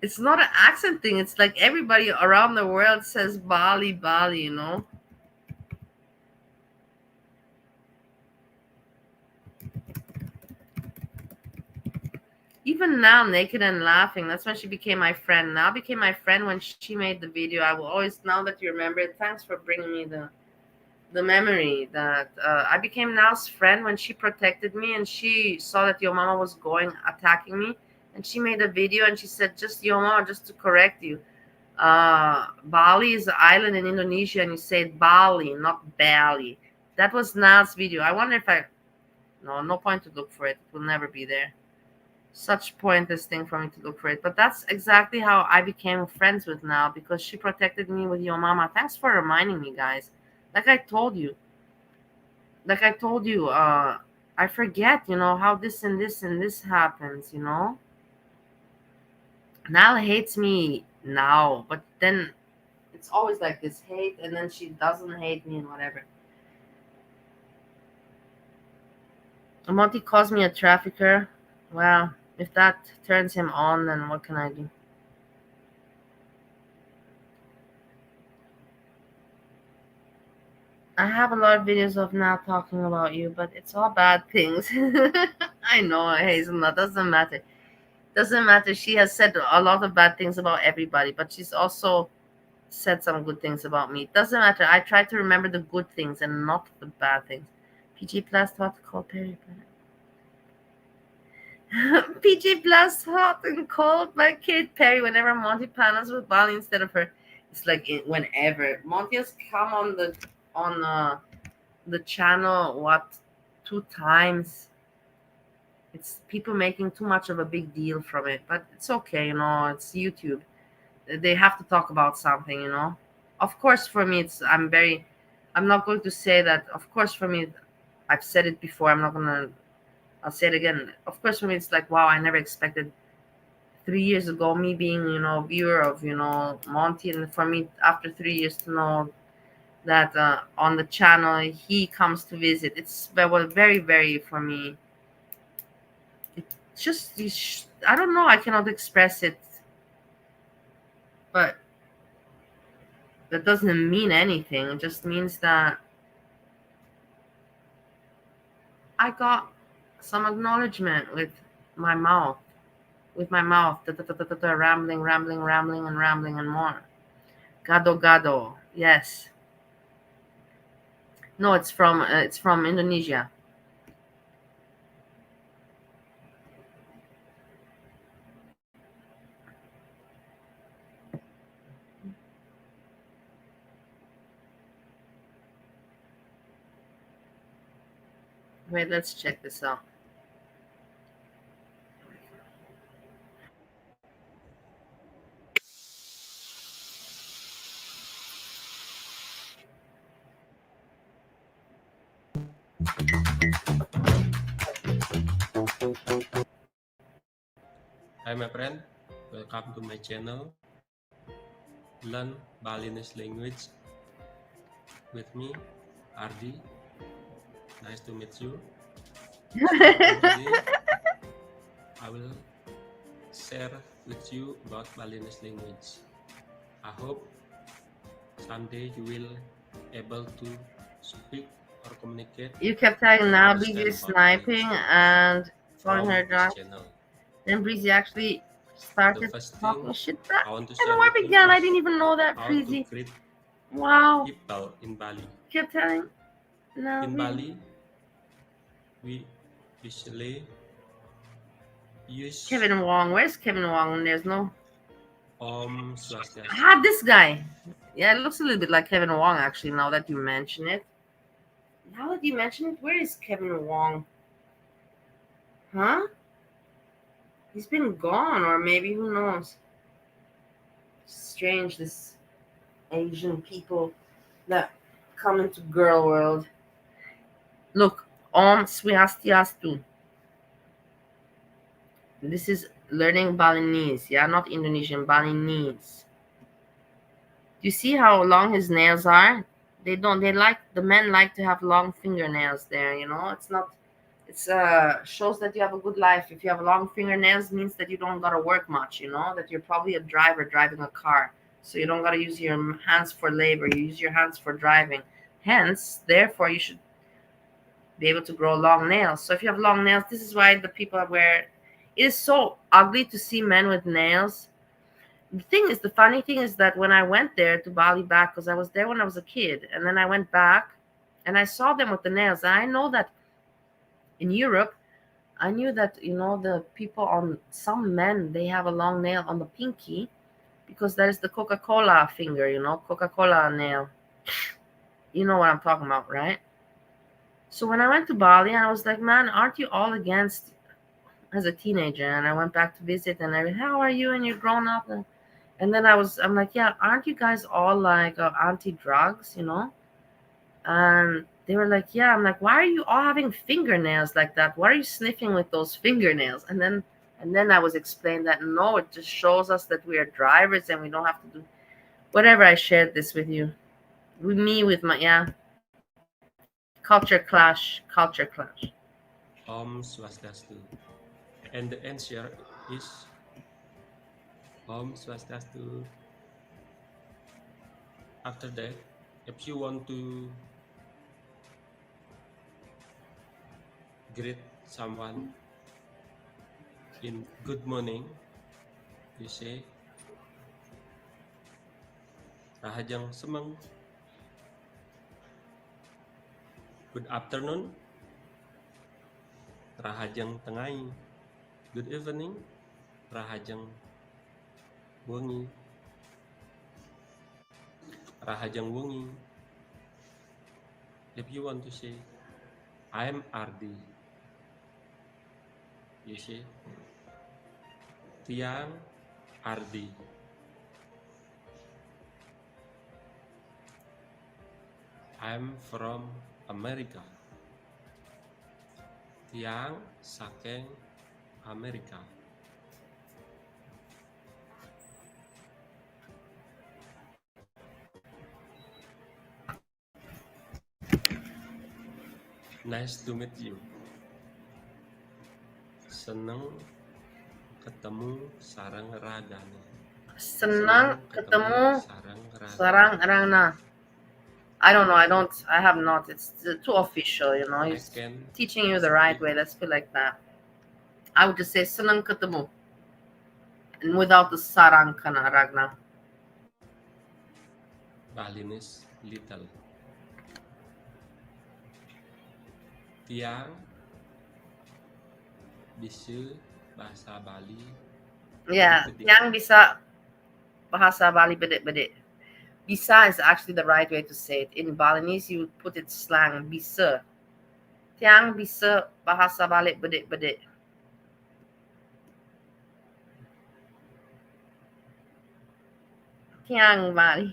an accent thing. It's like everybody around the world says Bali, Bali. You know. Even now, naked and laughing. That's when she became my friend. Now became my friend when she made the video. I will always, now that you remember it, thanks for bringing me the memory that I became Now's friend when she protected me and she saw that your mama was attacking me, and she made a video and she said, just your mama, just to correct you, Bali is an island in Indonesia and you say Bali, not Bali. That was Now's video. I wonder if no point to look for it. It will never be there. Such pointless thing for me to look for it. But that's exactly how I became friends with Now, because she protected me with your mama. Thanks for reminding me, guys. Like I told you, I forget, how this and this and this happens, Now hates me now, but then it's always like this hate, and then she doesn't hate me and whatever. Monty calls me a trafficker. Well, if that turns him on, then what can I do? I have a lot of videos of Now talking about you, but it's all bad things. I know, Hazelnut. Doesn't matter. Doesn't matter. She has said a lot of bad things about everybody, but she's also said some good things about me. Doesn't matter. I try to remember the good things and not the bad things. PG Plus hot cold Perry. PG Plus hot and cold by Kate Perry. Whenever Monty panels with Bali instead of her, it's like whenever Monty has come on the channel 2 times. It's people making too much of a big deal from it, but it's okay, it's YouTube. They have to talk about something, Of course, for me, I'm not going to say that. Of course, for me, I've said it before. I'll say it again. Of course, for me, it's like, wow, I never expected 3 years ago me being, viewer of, Monty, and for me, after 3 years to know that on the channel he comes to visit. It's very, very, for me, it's just, I don't know, I cannot express it, but that doesn't mean anything. It just means that I got some acknowledgement with my mouth, rambling and more. Gado, yes. No, it's from Indonesia. Wait, let's check this out. Hi my friend, welcome to my channel. Learn Balinese language with me, Ardi. Nice to meet you. Today, I will share with you about Balinese language. I hope someday you will able to speak or communicate. You kept telling Now BJ sniping and calling her drunk. Then Breezy actually started talking shit back. And where began? I didn't even know that, Breezy. Wow. People in Bali. Kept telling. No. In Bali, we usually use Kevin Wong. Where's Kevin Wong? There's no. Om Swastiastu. Ah, this guy. Yeah, it looks a little bit like Kevin Wong, actually, now that you mention it. Where is Kevin Wong? Huh? He's been gone, or maybe, who knows? Strange, this Asian people that come into girl world. Look, Om Swastiastu. This is learning Balinese, yeah, not Indonesian, Balinese. Do you see how long his nails are? The men like to have long fingernails there, it's not It's shows that you have a good life. If you have long fingernails, means that you don't gotta work much. You know that you're probably a driver driving a car, so you don't gotta use your hands for labor. You use your hands for driving. Hence, therefore, you should be able to grow long nails. So if you have long nails, this is why the people wear. It is so ugly to see men with nails. The funny thing is that when I went there to Bali back, because I was there when I was a kid, and then I went back, and I saw them with the nails. And I know that in Europe, I knew that the people on some men they have a long nail on the pinky because that is the Coca-Cola finger, Coca-Cola nail. You know what I'm talking about, right? So when I went to Bali, I was like, man, aren't you all against as a teenager? And I went back to visit, and how are you? And you're grown up, and then I'm like, yeah, aren't you guys all like anti-drugs, And they were like, yeah. I'm like, why are you all having fingernails like that? Why are you sniffing with those fingernails? And then I was explained that no, it just shows us that we are drivers and we don't have to do whatever. I shared this with you, with my culture clash. Om Swastiastu. And the answer is Om Swastiastu. After that, if you want to greet someone in good morning, you say Rahajang Semang. Good afternoon, Rahajang Tengai. Good evening, Rahajang Wengi. Rahajang Wengi. If you want to say I'm Ardi, you say Tiang Ardi. I'm from America. Tiang Sakeng America. Nice to meet you. Seneng ketemu sarang ragane. Senang ketemu sarang ragana. I don't know. I have not. It's too official, He's teaching you the right way. Let's put it like that. I would just say senang ketemu, and without the sarang kana ragna. Balinese little. Tiang bisa bahasa Bali. Yeah, yang bisa bahasa Bali bedek-bedek. Bisa is actually the right way to say it. In Balinese, you put it slang, bisa. Tiang bisa bahasa Bali bedek-bedek. Tiang Bali.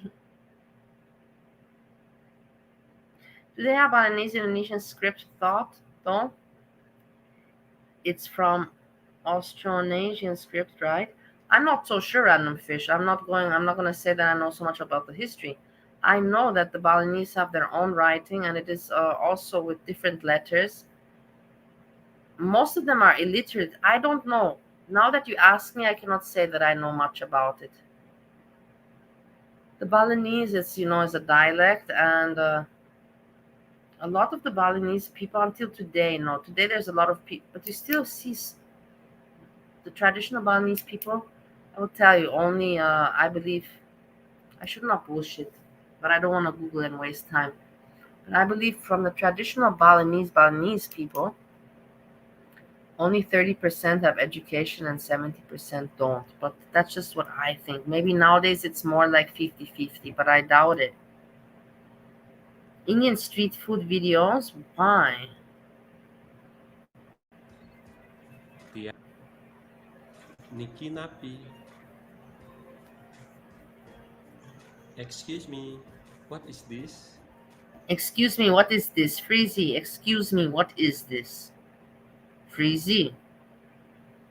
Do they have Balinese Indonesian script thought, though? It's from Austronesian script, right? I'm not so sure, Random Fish. I'm not gonna say that I know so much about the history. I know that the Balinese have their own writing, and it is also with different letters. Most of them are illiterate. I don't know. Now that you ask me, I cannot say that I know much about it. The Balinese is a dialect, and a lot of the Balinese people until today, today there's a lot of people, but you still see the traditional Balinese people. I will tell you only, I believe, I should not bullshit, but I don't want to Google and waste time. But I believe from the traditional Balinese people, only 30% have education and 70% don't. But that's just what I think. Maybe nowadays it's more like 50-50, but I doubt it. Indian street food videos? Why? Niki Napi. Excuse me, what is this? Excuse me, what is this? Freezy, excuse me, what is this? Freezy,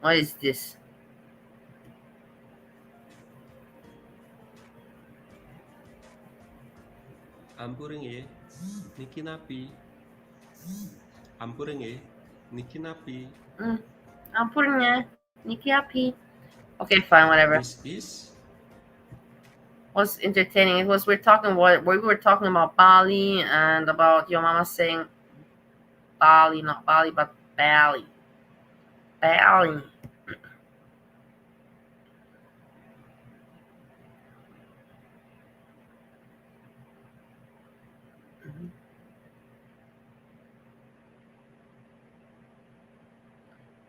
what is this? Ampuring Niki Napi. Ampuring Nikinapi. I'm putting it. Nikiapi. Okay, fine, whatever. This is Was entertaining. It was we were talking about Bali and about your mama saying Bali, not Bali, but Bali. Bali.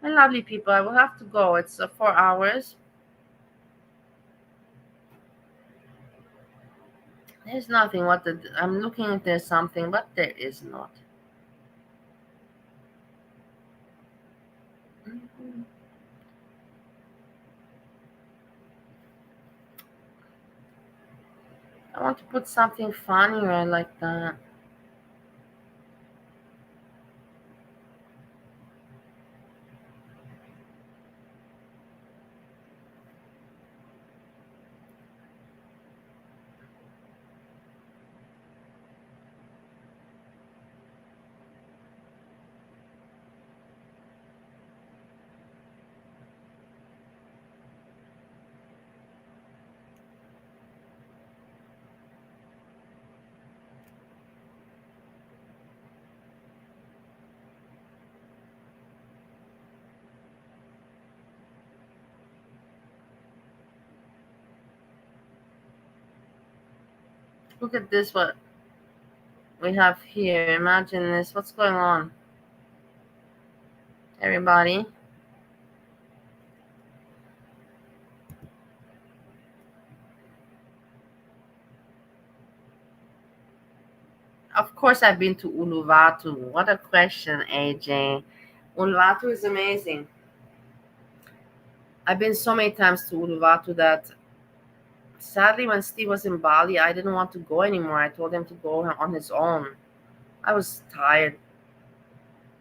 And lovely people, I will have to go. It's 4 hours. There's nothing. I'm looking if there's something, but there is not. I want to put something funnier like that. Look at this, what we have here. Imagine this. What's going on? Everybody. Of course, I've been to Uluwatu. What a question, AJ. Uluwatu is amazing. I've been so many times to Uluwatu that sadly, when Steve was in Bali, I didn't want to go anymore. I told him to go on his own. I was tired.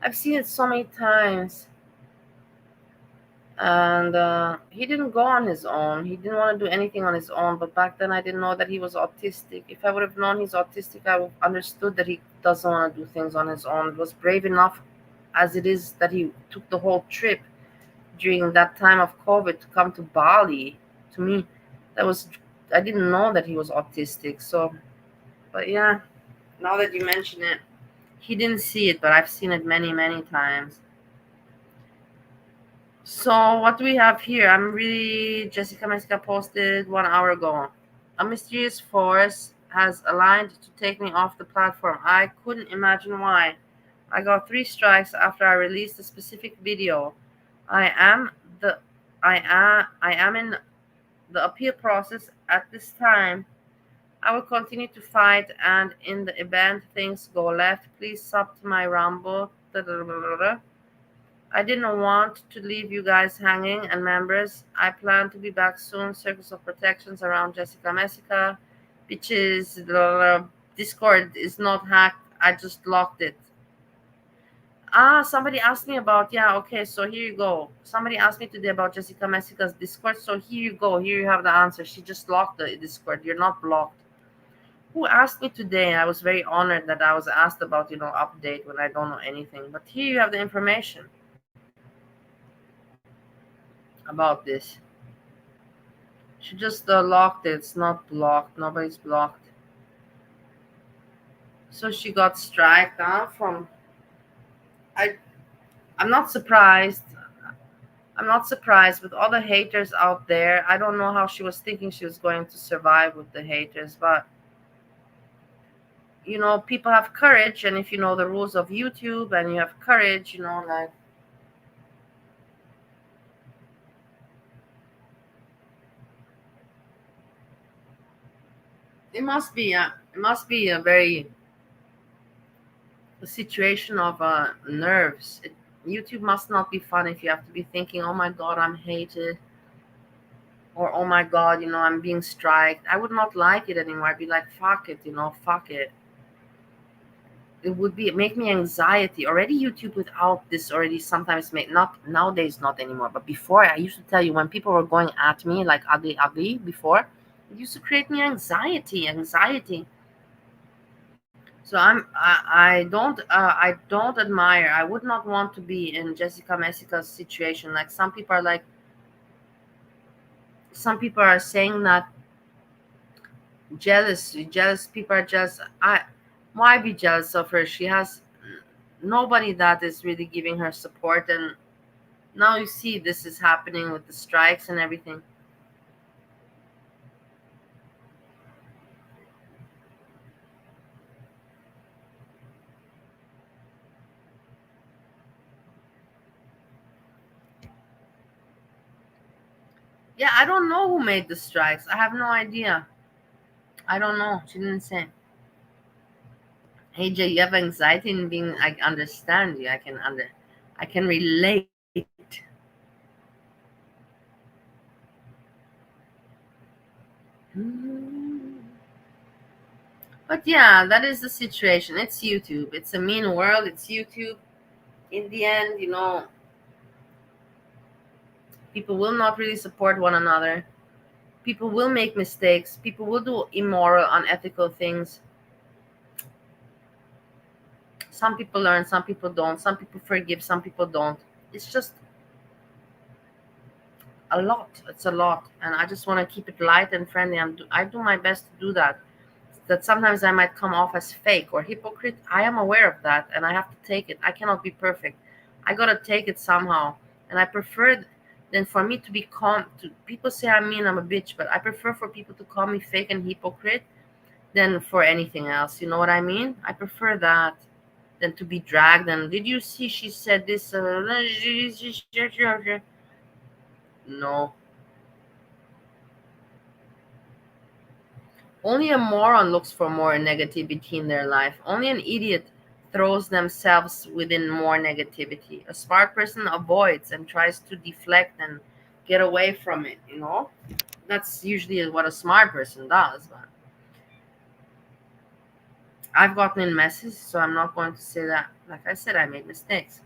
I've seen it so many times. And he didn't go on his own. He didn't want to do anything on his own. But back then, I didn't know that he was autistic. If I would have known he's autistic, I would have understood that he doesn't want to do things on his own. It was brave enough as it is that he took the whole trip during that time of COVID to come to Bali. To me, I didn't know that he was autistic. So, but yeah, now that you mention it, he didn't see it, but I've seen it many, many times. So what do we have here? Jessica Mexica posted 1 hour ago. A mysterious force has aligned to take me off the platform. I couldn't imagine why. I got 3 strikes after I released a specific video. I am in the appeal process at this time. I will continue to fight, and in the event things go left, please sub to my Rumble. I didn't want to leave you guys hanging, and members, I plan to be back soon. Circles of protections around Jessica Messica. Bitches, Discord is not hacked. I just locked it. Somebody asked me about, okay, so here you go. Somebody asked me today about Jessica Messica's Discord, so here you go. Here you have the answer. She just locked the Discord. You're not blocked. Who asked me today? I was very honored that I was asked about, update when I don't know anything. But here you have the information about this. She just locked it. It's not blocked. Nobody's blocked. So she got striked from... I'm not surprised. I'm not surprised with all the haters out there. I don't know how she was thinking she was going to survive with the haters, but people have courage, and if you know the rules of YouTube and you have courage, like it must be a very situation of nerves. YouTube must not be fun if you have to be thinking, oh my god, I'm hated, or oh my god, I'm being striked. I would not like it anymore. I'd be like, fuck it, fuck it. It would make me anxiety. Already YouTube without this already sometimes not nowadays, not anymore, but before, I used to tell you, when people were going at me like ugly before, it used to create me anxiety. So I don't admire. I would not want to be in Jessica Messica's situation. Like some people are saying that jealous people are jealous. Why be jealous of her? She has nobody that is really giving her support, and now you see this is happening with the strikes and everything. Yeah, I don't know who made the strikes. I have no idea. I don't know. She didn't say. Hey Jay, you have anxiety in being. I understand you. I can relate. But yeah, that is the situation. It's YouTube. It's a mean world. It's YouTube. In the end, people will not really support one another. People will make mistakes. People will do immoral, unethical things. Some people learn, some people don't. Some people forgive, some people don't. It's just a lot. It's a lot. And I just want to keep it light and friendly. I do my best to do that. That sometimes I might come off as fake or hypocrite. I am aware of that and I have to take it. I cannot be perfect. I gotta take it somehow. And I prefer than for me to be calm. People say I'm mean, I'm a bitch, but I prefer for people to call me fake and hypocrite than for anything else. You know what I mean? I prefer that than to be dragged. And did you see she said this? No. Only a moron looks for more negativity in their life. Only an idiot throws themselves within more negativity. A smart person avoids and tries to deflect and get away from it, That's usually what a smart person does. But I've gotten in messes, so I'm not going to say that. Like I said, I made mistakes.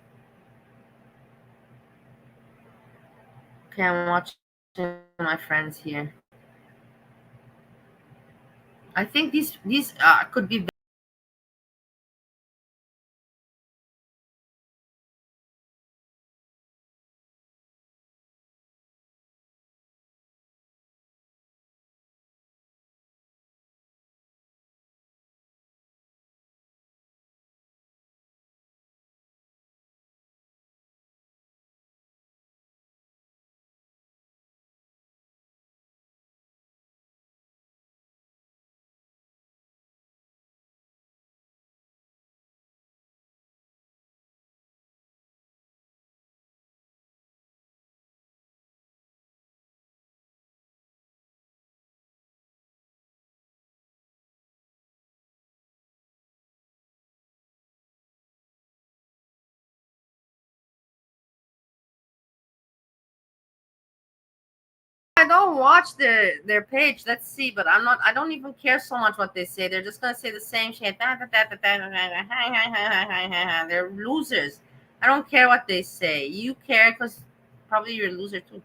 Okay, I'm watching my friends here. I think these could be. I don't watch their page. Let's see, but I don't even care so much what they say. They're just gonna say the same shit. They're losers. I don't care what they say. You care because probably you're a loser too.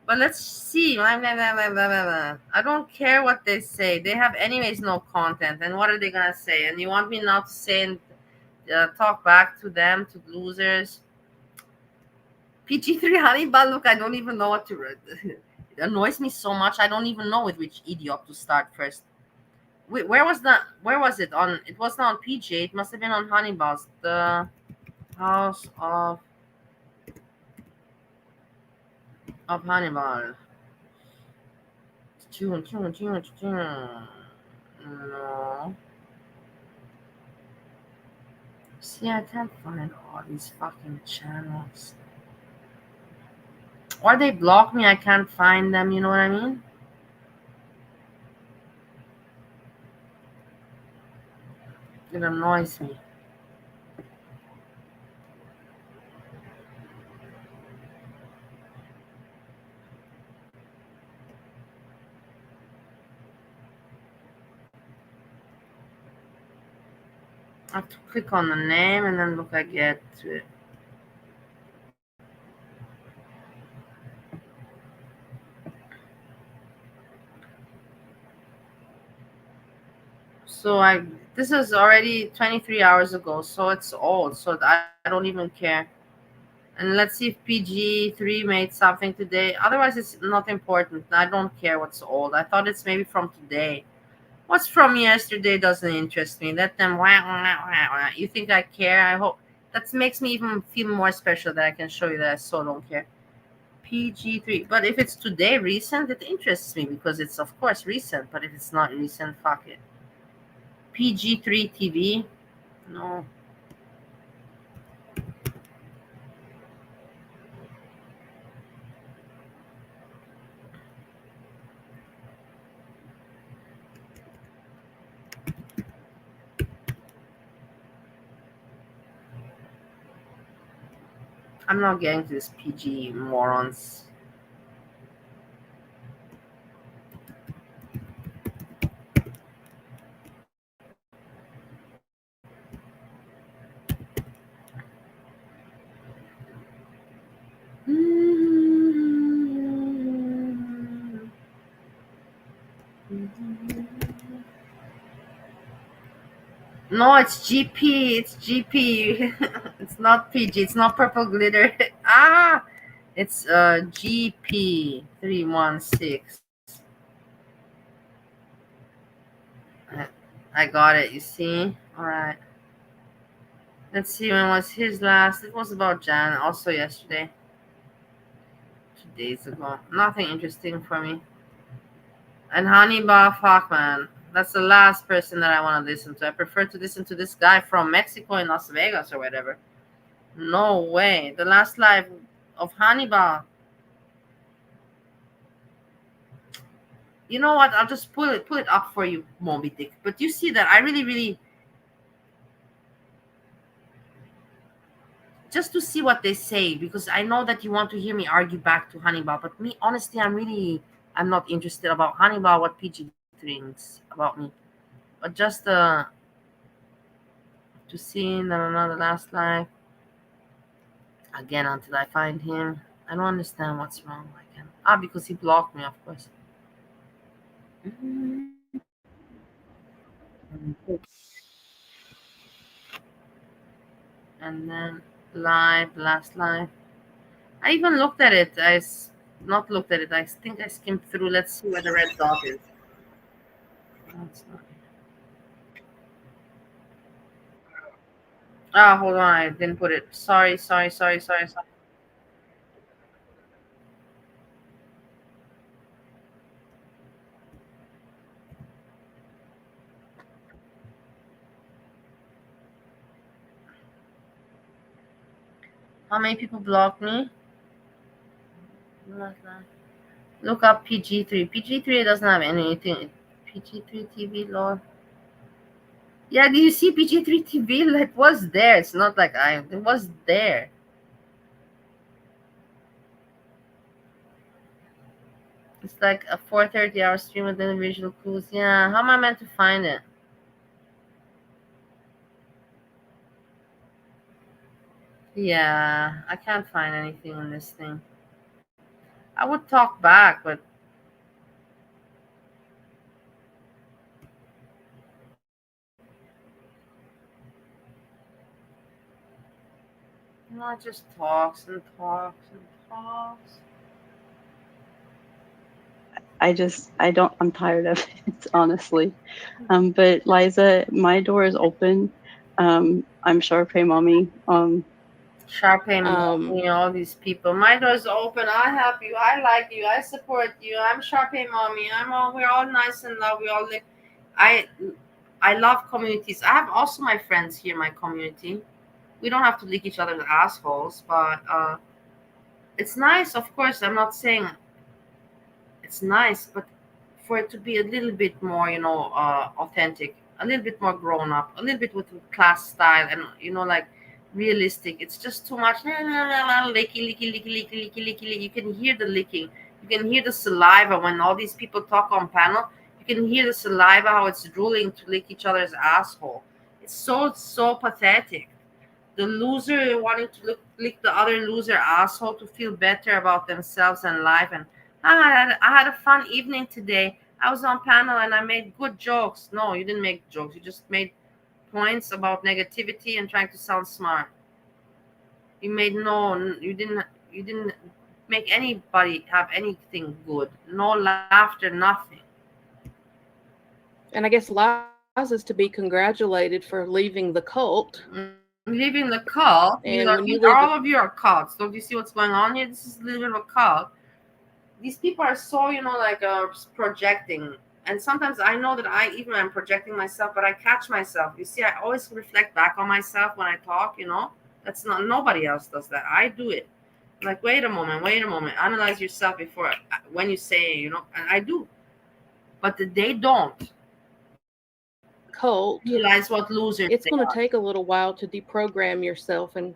But let's see. I don't care what they say. They have anyways no content. And what are they gonna say? And you want me now to say and talk back to them, to losers? PG3 Hannibal, look, I don't even know what to read. It annoys me so much. I don't even know with which idiot to start first. Wait, where was it on? It was not on PJ. It must have been on Hannibal's. The House of Hannibal. No. See, I can't find all these fucking channels. Or they block me. I can't find them. You know what I mean? It annoys me. I have to click on the name and then look, I get to it. So this is already 23 hours ago, so it's old. So I don't even care. And let's see if PG3 made something today. Otherwise, it's not important. I don't care what's old. I thought it's maybe from today. What's from yesterday doesn't interest me. Let them wah, wah, wah, wah. You think I care? I hope that makes me even feel more special that I can show you that I so don't care. PG3. But if it's today recent, it interests me because it's of course recent. But if it's not recent, fuck it. PG3 TV? No. I'm not getting to this PG morons. No, it's GP. It's GP. It's not PG. It's not purple glitter. It's GP 316. I got it. You see? All right. Let's see, when was his last? It was about Jan, also yesterday. 2 days ago. Nothing interesting for me. And Hannibal, fuck, man. That's the last person that I want to listen to. I prefer to listen to this guy from Mexico in Las Vegas or whatever. No way. The last live of Hannibal. You know what? I'll just pull it up for you, Moby Dick. But you see that I really just to see what they say, because I know that you want to hear me argue back to Hannibal, but me, honestly, I'm not interested about Hannibal, what PG thinks about me. But just to see the last live again until I find him. I don't understand what's wrong. Because he blocked me, of course. And then last live. I even looked at it. Not looked at it. I think I skimmed through. Let's see where the red dot is. That's not. Hold on. I didn't put it. Sorry. How many people blocked me? Look up PG3. PG3 doesn't have anything. PG3 TV, Lord. Yeah, do you see PG3 TV? It was there. It's not like it was there. It's like a 430-hour stream with individual clues. Yeah, how am I meant to find it? Yeah, I can't find anything on this thing. I would talk back, but it just talks and talks and talks. I'm tired of it, honestly. But Liza, my door is open. I'm Sharpay Mommy. Sharpay Mommy, all these people. My door's open. I help you. I like you. I support you. I'm Sharpay Mommy. We're all nice and love. We all live. I love communities. I have also my friends here in my community. We don't have to lick each other's assholes, but it's nice, of course. I'm not saying it's nice, but for it to be a little bit more, authentic, a little bit more grown up, a little bit with class style, and like realistic. It's just too much. Licky. You can hear the licking. You can hear the saliva when all these people talk on panel. You can hear the saliva, how it's drooling to lick each other's asshole. It's so pathetic. The loser wanting to lick the other loser asshole to feel better about themselves and life. And I had a fun evening today. I was on panel and I made good jokes. No, you didn't make jokes. You just made points about negativity and trying to sound smart. You didn't make anybody have anything good. No laughter, nothing. And I guess Liza's to be congratulated for leaving the cult. Leaving the cult, And when you all of you are cults. Don't you see what's going on here? This is a little bit of a cult. These people are so, projecting. And sometimes I know that I even am projecting myself, but I catch myself. You see, I always reflect back on myself when I talk, That's not, nobody else does that. I do it. Like, wait a moment. Analyze yourself before, when you say, and I do. But they don't. Cult. Realize what losers It's they going to are. take a little while to deprogram yourself and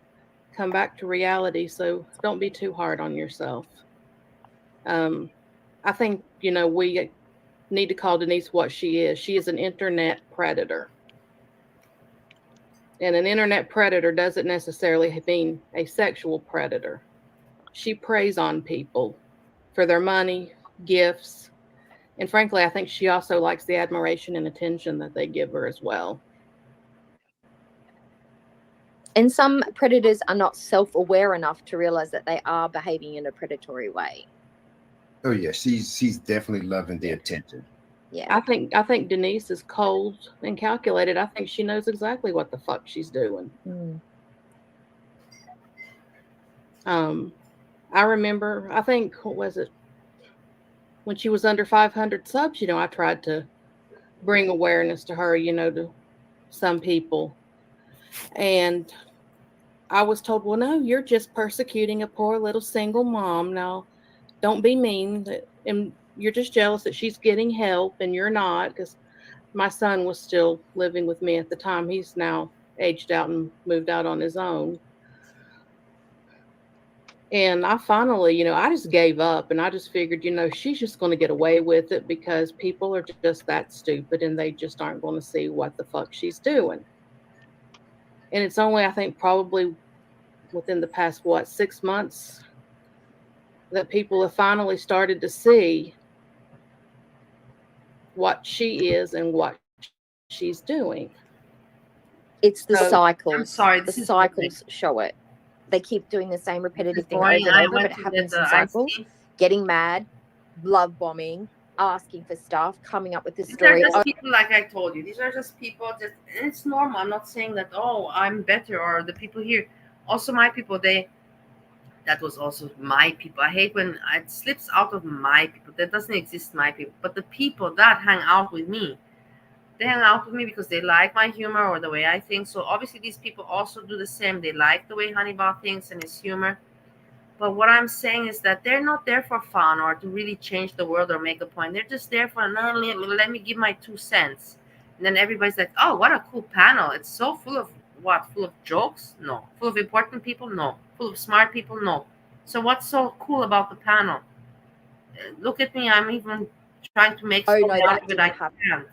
come back to reality. So don't be too hard on yourself. I think, we need to call Denise what she is. She is an internet predator. And an internet predator doesn't necessarily mean a sexual predator. She preys on people for their money, gifts, and frankly, I think she also likes the admiration and attention that they give her as well. And some predators are not self-aware enough to realize that they are behaving in a predatory way. Oh yeah, she's definitely loving the attention. Yeah. I think Denise is cold and calculated. I think she knows exactly what the fuck she's doing. I remember, I think, what was it? When she was under 500 subs, I tried to bring awareness to her, to some people. And I was told, well, no, you're just persecuting a poor little single mom. Now, don't be mean. And you're just jealous that she's getting help and you're not, because my son was still living with me at the time. He's now aged out and moved out on his own. And I finally, I just gave up and I just figured, she's just going to get away with it because people are just that stupid and they just aren't going to see what the fuck she's doing. And it's only, I think, probably within the past, 6 months that people have finally started to see what she is and what she's doing. It's the cycles. I'm sorry, the cycles show it. They keep doing the same repetitive thing over Boy, and I over, went but it to happens get in the cycles. ice Getting mad, love bombing, asking for stuff, coming up with this These story. are just people, like I told you. These are just people. And it's normal. I'm not saying that. Oh, I'm better, or the people here. Also, my people. That was also my people. I hate when it slips out of my people. That doesn't exist. My people, but the people that hang out with me, they hang out with me because they like my humor or the way I think. So obviously, these people also do the same. They like the way Hannibal thinks and his humor. But what I'm saying is that they're not there for fun or to really change the world or make a point. They're just there for, let me give my 2 cents. And then everybody's like, oh, what a cool panel. It's so full of what? Full of jokes? No. Full of important people? No. Full of smart people? No. So what's so cool about the panel? Look at me. I'm even trying to make something out of it. I can't.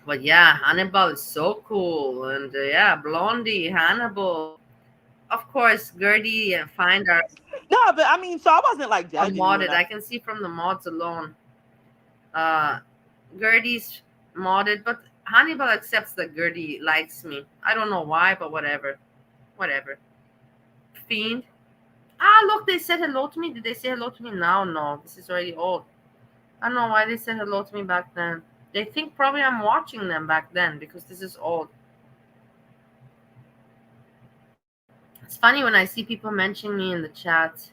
But yeah, Hannibal is so cool. And yeah, Blondie, Hannibal. Of course, Gertie and Finder. No, but I mean, so I wasn't like judging you. Modded. I can see from the mods alone. Gertie's modded, but Hannibal accepts that Gertie likes me. I don't know why, but whatever. Whatever. Fiend. Ah, look, they said hello to me. Did they say hello to me now? No, this is already old. I don't know why they said hello to me back then. They think probably I'm watching them back then because this is old. It's funny when I see people mention me in the chat.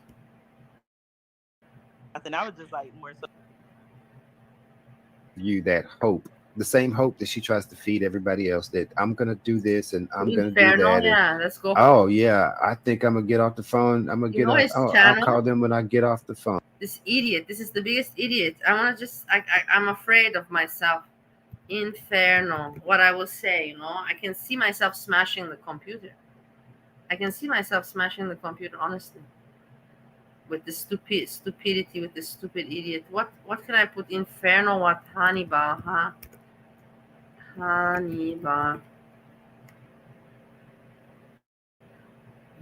I think I was just like more so. You that hope, the same hope that she tries to feed everybody else, that I'm gonna do this and I'm gonna do that. Yeah, let's go. Oh yeah, I think I'm gonna get off the phone. I'm gonna get off. Oh, I'll call them when I get off the phone. This idiot. This is the biggest idiot. I want to just. I'm afraid of myself. Inferno. What I will say, I can see myself smashing the computer. Honestly. With the stupidity, with the stupid idiot. What can I put? Inferno, what? Hannibal, huh? Hannibal.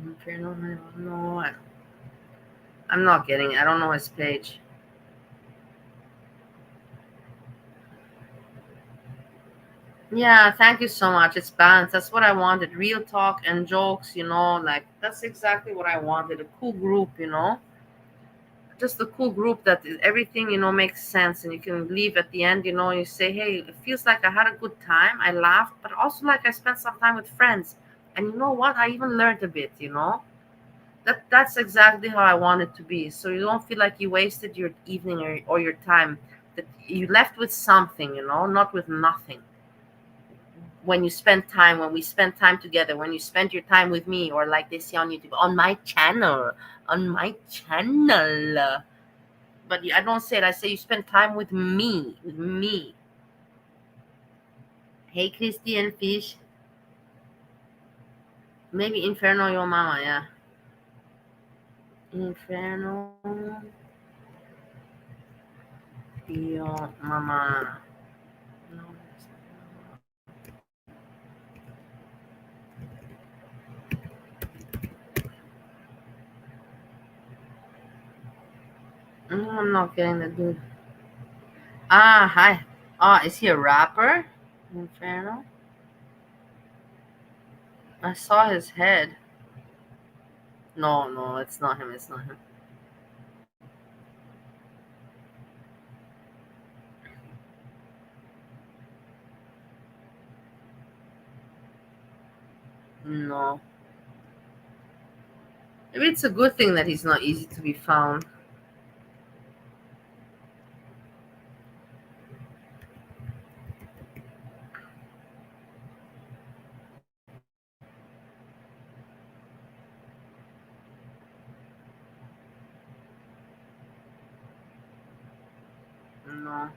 Inferno, Hannibal. No, I'm not getting it. I don't know his page. Yeah, thank you so much. It's balanced. That's what I wanted. Real talk and jokes, like that's exactly what I wanted. A cool group, just a cool group that everything, makes sense and you can leave at the end, you say, hey, it feels like I had a good time. I laughed, but also like I spent some time with friends. And you know what? I even learned a bit, That's exactly how I want it to be. So you don't feel like you wasted your evening or your time. That you left with something, not with nothing. When we spend time together, when you spend your time with me, or like they say on YouTube, on my channel. But I don't say it. I say you spend time with me. Hey, Christian Fish. Maybe Inferno, your mama, yeah. Inferno, your mama. I'm not getting the dude. Hi. Is he a rapper? Inferno? I saw his head. No, it's not him. No. Maybe it's a good thing that he's not easy to be found. No.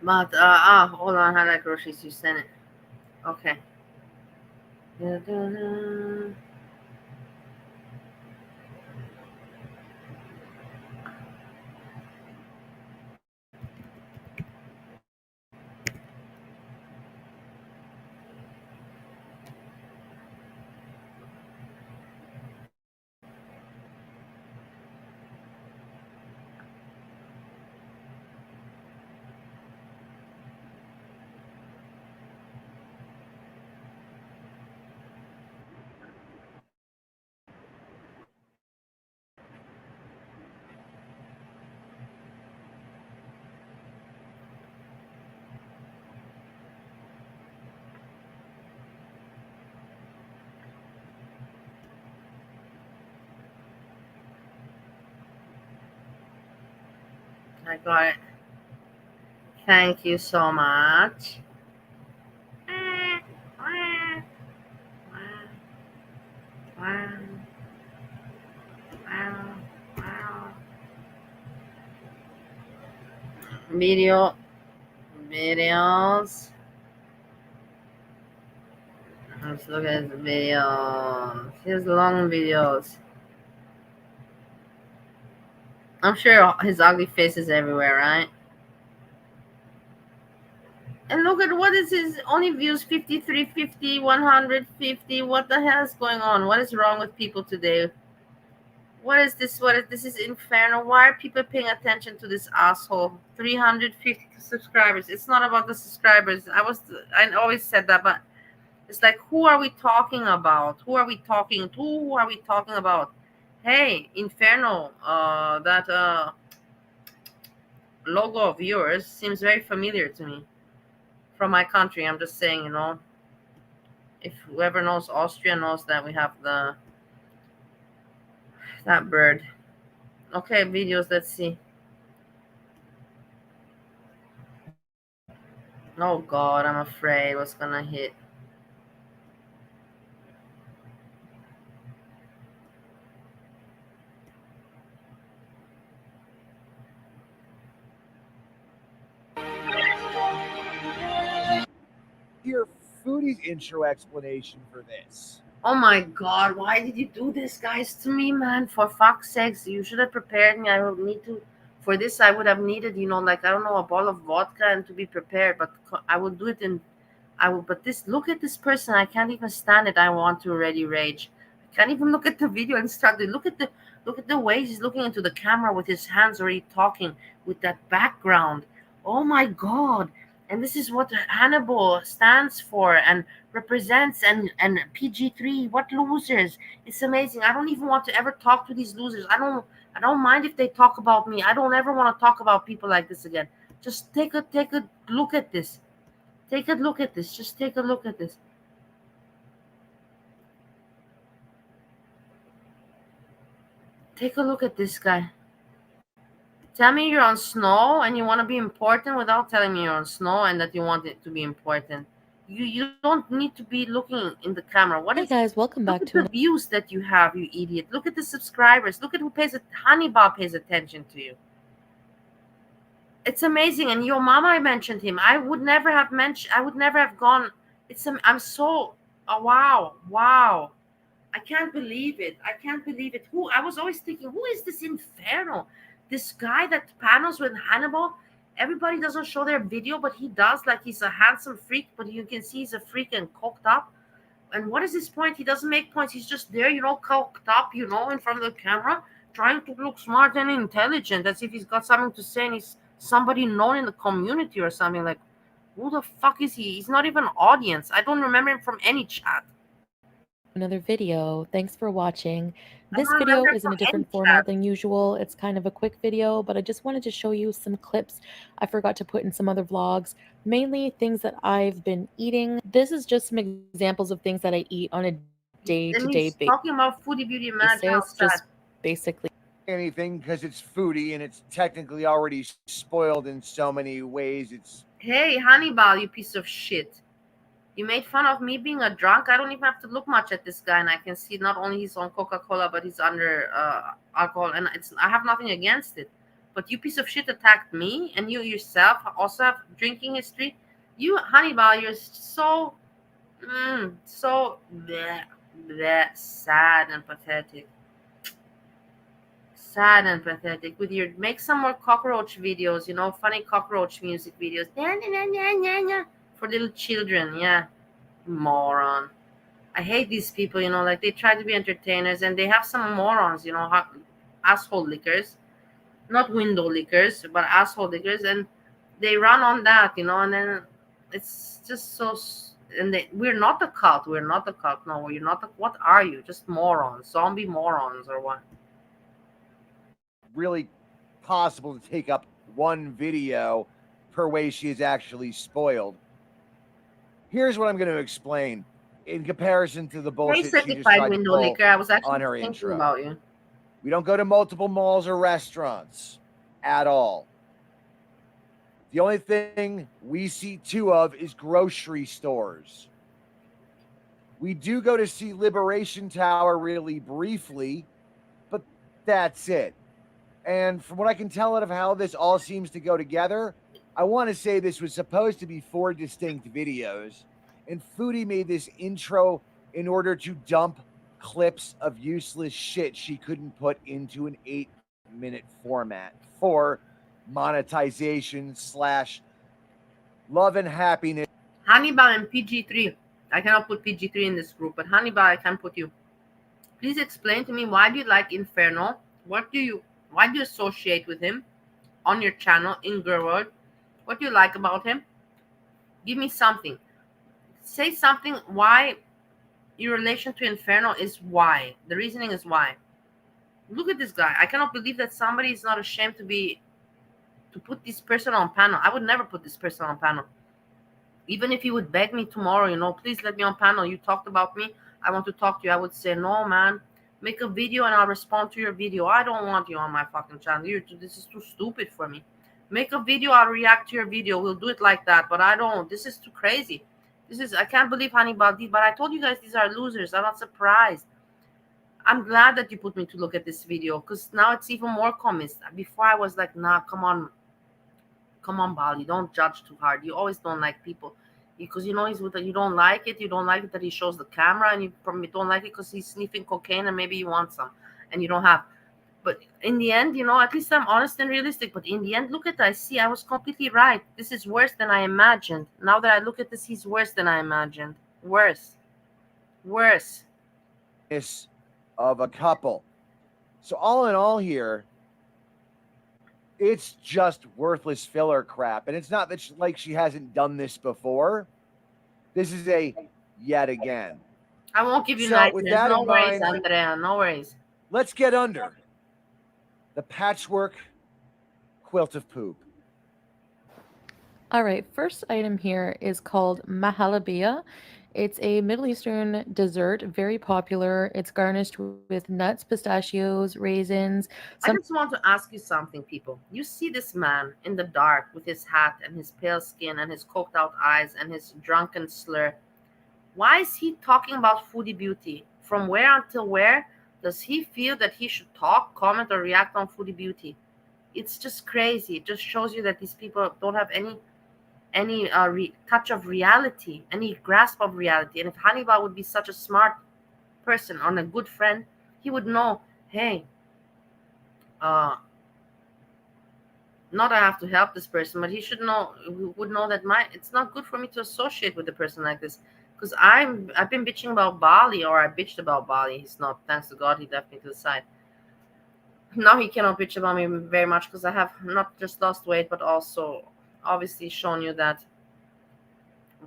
But hold on, how that groceries you sent it. Okay. I got it. Thank you so much. Videos. Let's look at the videos. His long videos. I'm sure his ugly face is everywhere, right? And look at what is his only views 53, 50, 150. What the hell is going on? What is wrong with people today? What is this? This is Inferno. Why are people paying attention to this asshole? 350 subscribers. It's not about the subscribers. I always said that, but it's like, who are we talking about? Who are we talking to? Who are we talking about? Hey, Inferno, that logo of yours seems very familiar to me. From my country, I'm just saying, if whoever knows Austria knows that we have that bird. Okay, videos, let's see. Oh God, I'm afraid what's gonna hit. Your foodie's intro explanation for this. Oh my God, why did you do this, guys, to me, man? For fuck's sakes, you should have prepared me. I would need to, for this, I would have needed, like, I don't know, a bottle of vodka and to be prepared, but I would do it But look at this person. I can't even stand it. I want to already rage. I can't even look at the video and start to look at the way he's looking into the camera with his hands already talking with that background. Oh my God. And this is what Hannibal stands for and represents, and PG3. What losers. It's amazing. I don't even want to ever talk to these losers. I don't mind if they talk about me. I don't ever want to talk about people like this again. Just take a look at this. Take a look at this. Just take a look at this. Take a look at this guy. Tell me you're on snow and you want to be important without telling me you're on snow and that you want it to be important. You don't need to be looking in the camera. What Hey is guys, welcome back Look to at the views that you have, you idiot. Look at the subscribers. Look at who pays Hannibal pays attention to you. It's amazing. And your mama, I mentioned him. I would never have gone. I'm so wow. I can't believe it. I was always thinking, who is this Inferno? This guy that panels with Hannibal. Everybody doesn't show their video, but he does. Like, he's a handsome freak, but you can see he's a freak and coked up. And what is his point? He doesn't make points. He's just there, coked up, in front of the camera, trying to look smart and intelligent, as if he's got something to say and he's somebody known in the community or something. Like, who the fuck is he? He's not even an audience. I don't remember him from any chat. another video. Thanks for watching. I This don't video remember is in from a different any format chat. than usual. It's kind of a quick video, but I just wanted to show you some clips I forgot to put in some other vlogs, mainly things that I've been eating. This is just some examples of things that I eat on a And day-to-day he's talking about foodie beauty manager basis, outside. just basically. Anything because it's foodie and it's technically already spoiled in so many ways. It's Hey, Hannibal, you piece of shit. You made fun of me being a drunk. I don't even have to look much at this guy, and I can see not only he's on Coca-Cola, but he's under alcohol, and I have nothing against it. But you piece of shit attacked me, and you yourself also have drinking history. You, Hannibal, you're so bleh, sad and pathetic. Sad and pathetic. Make some more cockroach videos, funny cockroach music videos. For little children, yeah. Moron. I hate these people, like they try to be entertainers and they have some morons, asshole lickers. Not window lickers, but asshole lickers, and they run on that, and then it's just so. And we're not a cult. We're not a cult. No, you're not. What are you? Just morons, zombie morons, or what? really possible to take up one video per way she is actually spoiled. Here's what I'm going to explain in comparison to the bullshit she just certified tried to window pull licker. I was actually on her thinking intro. about you. We don't go to multiple malls or restaurants at all. The only thing we see two of is grocery stores. We do go to see Liberation Tower really briefly, but that's it. And from what I can tell out of how this all seems to go together, I want to say this was supposed to be 4 distinct videos, and Foodie made this intro in order to dump clips of useless shit she couldn't put into an 8-minute format for monetization / love and happiness. Hannibal and PG3. I cannot put PG3 in this group, but Hannibal, I can put you. Please explain to me, why do you like Inferno? Why do you associate with him on your channel in Girl World? What do you like about him? Give me something. Say something. Why your relation to Inferno is why. The reasoning is why. Look at this guy. I cannot believe that somebody is not ashamed to put this person on panel. I would never put this person on panel. Even if he would beg me tomorrow, please let me on panel. You talked about me. I want to talk to you. I would say, no, man. Make a video and I'll respond to your video. I don't want you on my fucking channel. This is too stupid for me. Make a video. I'll react to your video. We'll do it like that. But I don't. This is too crazy. I can't believe Hannibal did. But I told you guys these are losers. I'm not surprised. I'm glad that you put me to look at this video, because now it's even more comments. Before I was like, nah, come on, Bali, don't judge too hard. You always don't like people because he's with you don't like it. You don't like it that he shows the camera, and you probably don't like it because he's sniffing cocaine and maybe you want some and you don't have. But in the end, at least I'm honest and realistic. But in the end, look at I see I was completely right. This is worse than I imagined. Now that I look at this, he's worse than I imagined. Worse. Of a couple. So all in all here, it's just worthless filler crap. And it's not that she hasn't done this before. This is a yet again. I won't give you So nightmares. with that No in worries, mind, Andrea. No worries. let's get under the patchwork quilt of poop. All right, first item here is called mahalabia. It's a Middle Eastern dessert, very popular. It's garnished with nuts, pistachios, raisins. I just want to ask you something, people. You see this man in the dark with his hat and his pale skin and his coked out eyes and his drunken slur. Why is he talking about foodie beauty? From where until where does he feel that he should talk, comment, or react on foodie beauty? It's just crazy. It just shows you that these people don't have any touch of reality, any grasp of reality. And if Hannibal would be such a smart person and a good friend, he would know, hey, not I have to help this person, but he would know that it's not good for me to associate with a person like this. Because I've been bitching about Bali, or I bitched about Bali. He's not, thanks to God, he left me to the side. Now he cannot bitch about me very much because I have not just lost weight, but also obviously shown you that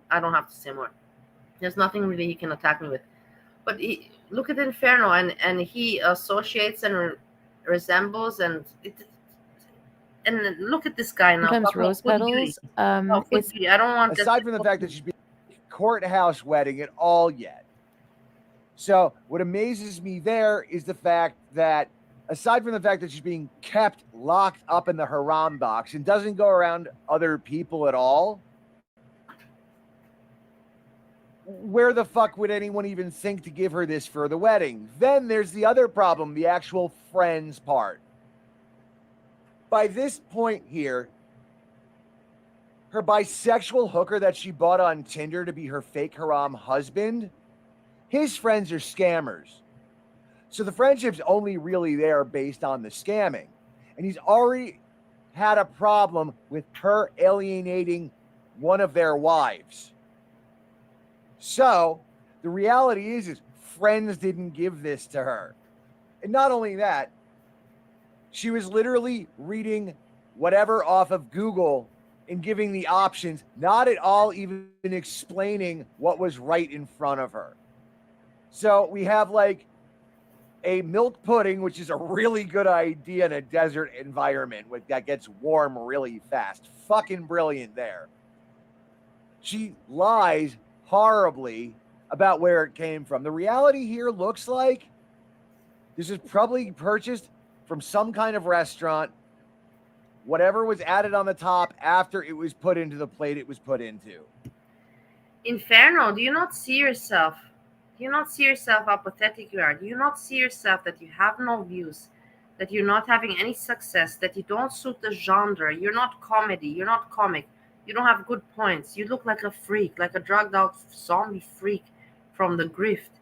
I don't have to say more. There's nothing really he can attack me with. But look at Inferno, and he associates and resembles, and look at this guy now. Sometimes rose petals. I don't want. Aside from the fact that she's been courthouse wedding at all yet. So what amazes me there is the fact that aside from the fact that she's being kept locked up in the haram box and doesn't go around other people at all, where the fuck would anyone even think to give her this for the wedding? Then there's the other problem, the actual friends part. By this point here, her bisexual hooker that she bought on Tinder to be her fake haram husband, his friends are scammers. So the friendship's only really there based on the scamming. And he's already had a problem with her alienating one of their wives. So the reality is friends didn't give this to her. And not only that, she was literally reading whatever off of Google and giving the options, not at all even explaining what was right in front of her. So we have like a milk pudding, which is a really good idea in a desert environment that gets warm really fast. Fucking brilliant there. She lies horribly about where it came from. The reality here looks like this is probably purchased from some kind of restaurant. Whatever was added on the top after it was put into the plate it was put into. Inferno, do you not see yourself? Do you not see yourself how pathetic you are? Do you not see yourself that you have no views, that you're not having any success, that you don't suit the genre, you're not comedy, you're not comic, you don't have good points, you look like a freak, like a drugged out zombie freak from the grift.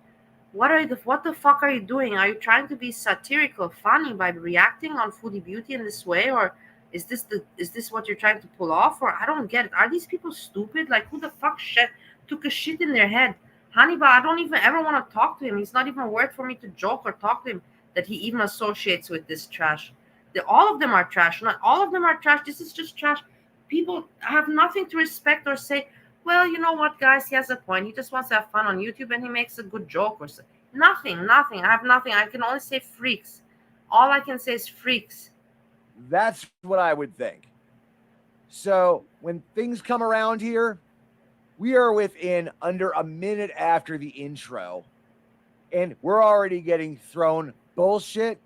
What the fuck are you doing? Are you trying to be satirical, funny by reacting on foodie beauty in this way, or is this what you're trying to pull off? Or I don't get it. Are these people stupid? Like, who the fuck took a shit in their head? Hannibal, I don't even ever want to talk to him. He's not even worth for me to joke or talk to him that he even associates with this trash. All of them are trash. Not all of them are trash. This is just trash. People have nothing to respect or say, well, you know what, guys, he has a point. He just wants to have fun on YouTube and he makes a good joke or something. Nothing. I have nothing. I can only say freaks. All I can say is freaks. That's what I would think. So when things come around here, we are within under a minute after the intro, and we're already getting thrown bullshit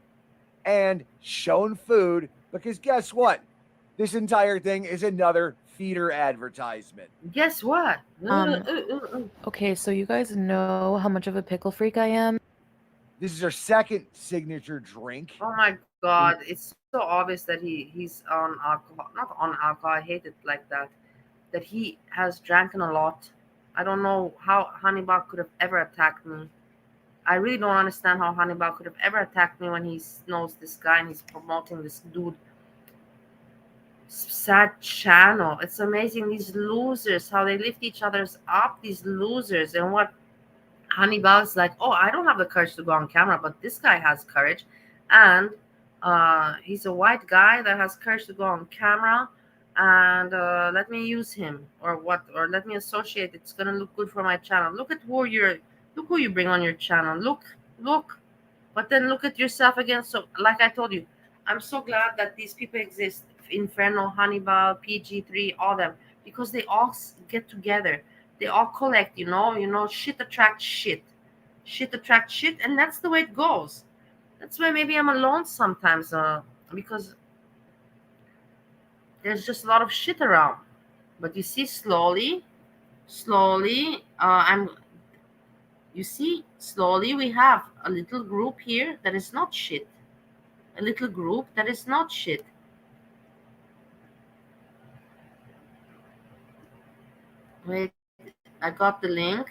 and shown food because guess what? This entire thing is another feeder advertisement. Guess what? Okay, so you guys know how much of a pickle freak I am. This is our second signature drink. Oh my God, it's so obvious that he's on alcohol. Not on alcohol, I hate it like that. That he has drank a lot. I don't know how Hannibal could have ever attacked me. I really don't understand how Hannibal could have ever attacked me when he knows this guy and he's promoting this dude. Sad channel. It's amazing, these losers, how they lift each other's up, these losers. And what Hannibal's like, oh, I don't have the courage to go on camera, but this guy has courage. And he's a white guy that has courage to go on camera. And let me use him, or let me associate. It's gonna look good for my channel. Look who you bring on your channel. Look. But then look at yourself again. So, like I told you, I'm so glad that these people exist. Inferno, Hannibal, PG3, all them, because they all get together. They all collect. Shit attracts shit. Shit attracts shit, and that's the way it goes. That's why maybe I'm alone sometimes, because there's just a lot of shit around. But you see, slowly, slowly we have a little group here that is not shit. A little group that is not shit. Wait, I got the link.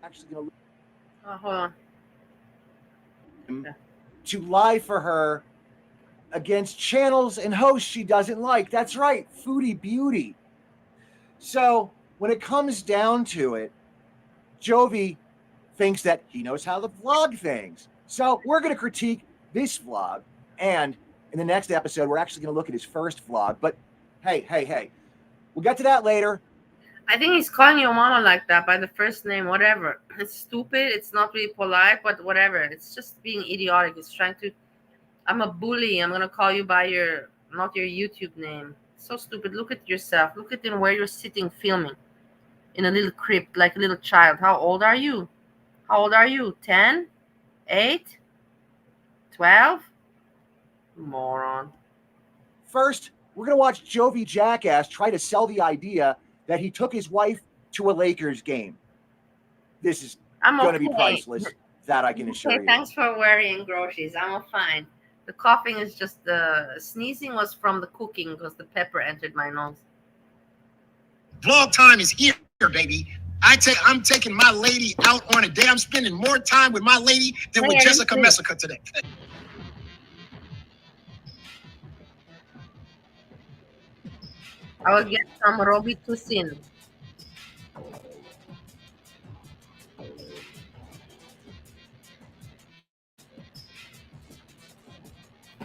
Actually going to hold on. To lie for her against channels and hosts she doesn't like. That's right, Foodie Beauty. So when it comes down to it, Jovi thinks that he knows how to vlog things. So we're going to critique this vlog. And in the next episode, we're actually going to look at his first vlog. But hey, we'll get to that later. I think he's calling your mama like that by the first name, whatever. It's stupid. It's not really polite, but whatever. It's just being idiotic. It's trying to, I'm a bully. I'm going to call you by not your YouTube name. So stupid. Look at yourself. Look at where you're sitting filming in a little crypt like a little child. How old are you? 10? 8? 12? Moron. First, we're going to watch Jovi Jackass try to sell the idea that he took his wife to a Lakers game. This is going to be priceless. That I can assure you. Thanks for worrying, groceries. I'm fine. The coughing is just the sneezing was from the cooking because the pepper entered my nose. Vlog time is here, baby. I'm taking my lady out on a date. I'm spending more time with my lady than with Jessica Messica today. I will get some Robitussin.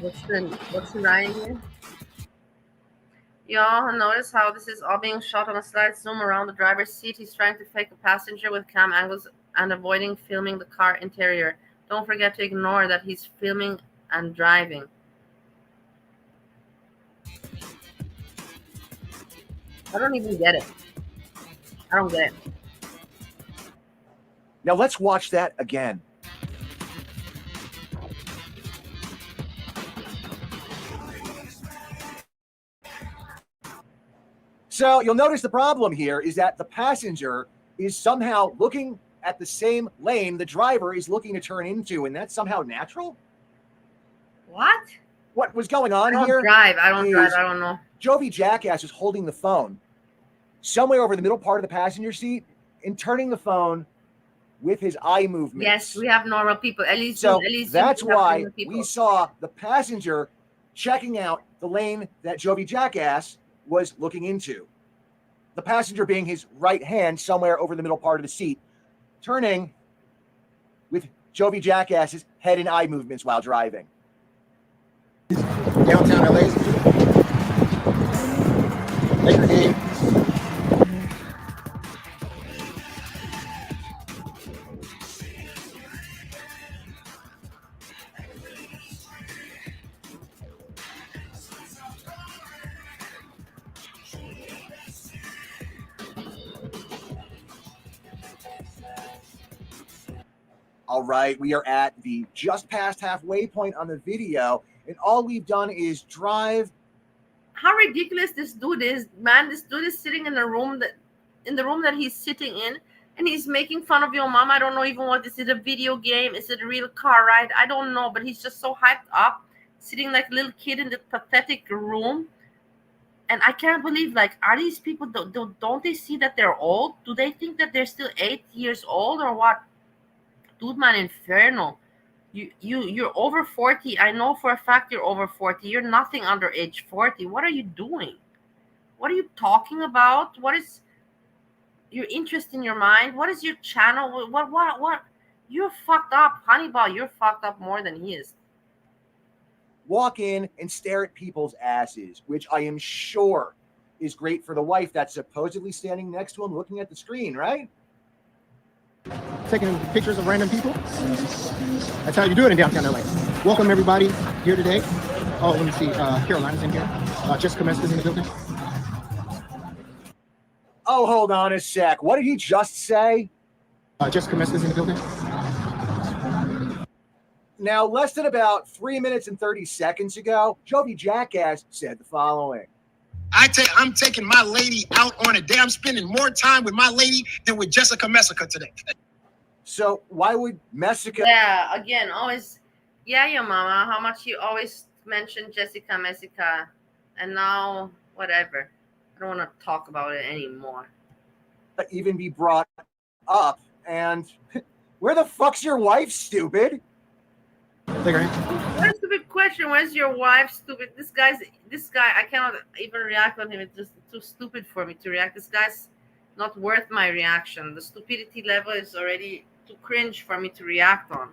What's the line here? Y'all notice how this is all being shot on a slide zoom around the driver's seat. He's trying to fake a passenger with cam angles and avoiding filming the car interior. Don't forget to ignore that he's filming and driving. I don't even get it. I don't get it. Now let's watch that again. So you'll notice the problem here is that the passenger is somehow looking at the same lane the driver is looking to turn into, and that's somehow natural? What? What was going on I here? I don't drive. I don't know. Jovi Jackass is holding the phone somewhere over the middle part of the passenger seat and turning the phone with his eye movements. Yes, we have normal people. At least that's why we saw the passenger checking out the lane that Jovi Jackass was looking into. The passenger being his right hand somewhere over the middle part of the seat, turning with Jovi Jackass's head and eye movements while driving. Downtown LA. Laker game. All right, we are at the just past halfway point on the video, and all we've done is drive. How ridiculous this dude is, man. This dude is sitting in the room that he's sitting in, and he's making fun of your mom. I don't know even what is it, a video game? Is it a real car ride? I don't know, but he's just so hyped up, sitting like a little kid in the pathetic room. And I can't believe, like, are these people, don't they see that they're old? Do they think that they're still 8 years old or what? Dude, man, inferno. You're over 40. I know for a fact you're over 40. You're nothing under age 40. What are you doing? What are you talking about? What is your interest in your mind? What is your channel? What? You're fucked up, Honeyball. You're fucked up more than he is. Walk in and stare at people's asses, which I am sure is great for the wife that's supposedly standing next to him looking at the screen, right? Taking pictures of random people. That's how you do it in downtown LA. Welcome everybody here today. Oh, let me see. Carolina's in here. Jessica Meska's in the building. Oh, hold on a sec. What did he just say? Jessica Meska's in the building. Now, less than about 3 minutes and 30 seconds ago, Jovi Jackass said the following. I'm taking my lady out on a date. I'm spending more time with my lady than with Jessica Messica today. So why would Messica? Yeah, again, always, yeah, your mama. How much you always mention Jessica Messica, and now whatever. I don't want to talk about it anymore. Even be brought up, and where the fuck's your wife, stupid? What a stupid question. Where's your wife, stupid? This guy, I cannot even react on him. It's just too stupid for me to react. This guy's not worth my reaction. The stupidity level is already too cringe for me to react on.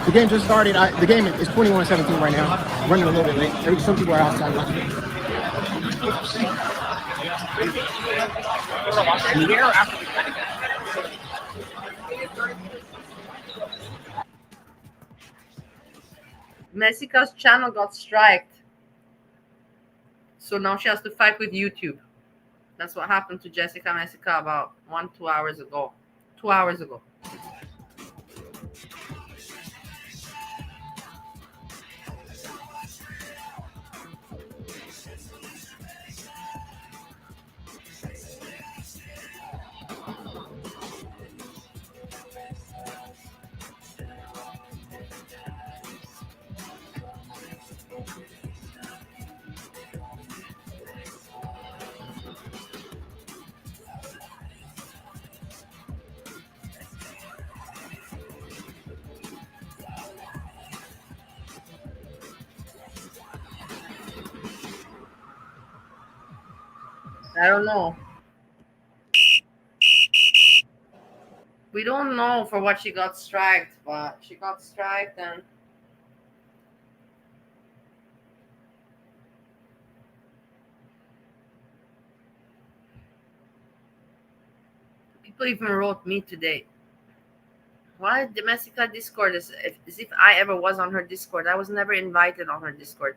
The game just started. The game is 21-17 right now. Running a little bit late. Some people are outside watching it. Messica's channel got striked. So now she has to fight with YouTube. That's what happened to Jessica Messica about 2 hours ago. 2 hours ago. I don't know. We don't know for what she got striked, but she got striked and people even wrote me today. Why Domestica Discord as if I ever was on her Discord. I was never invited on her Discord.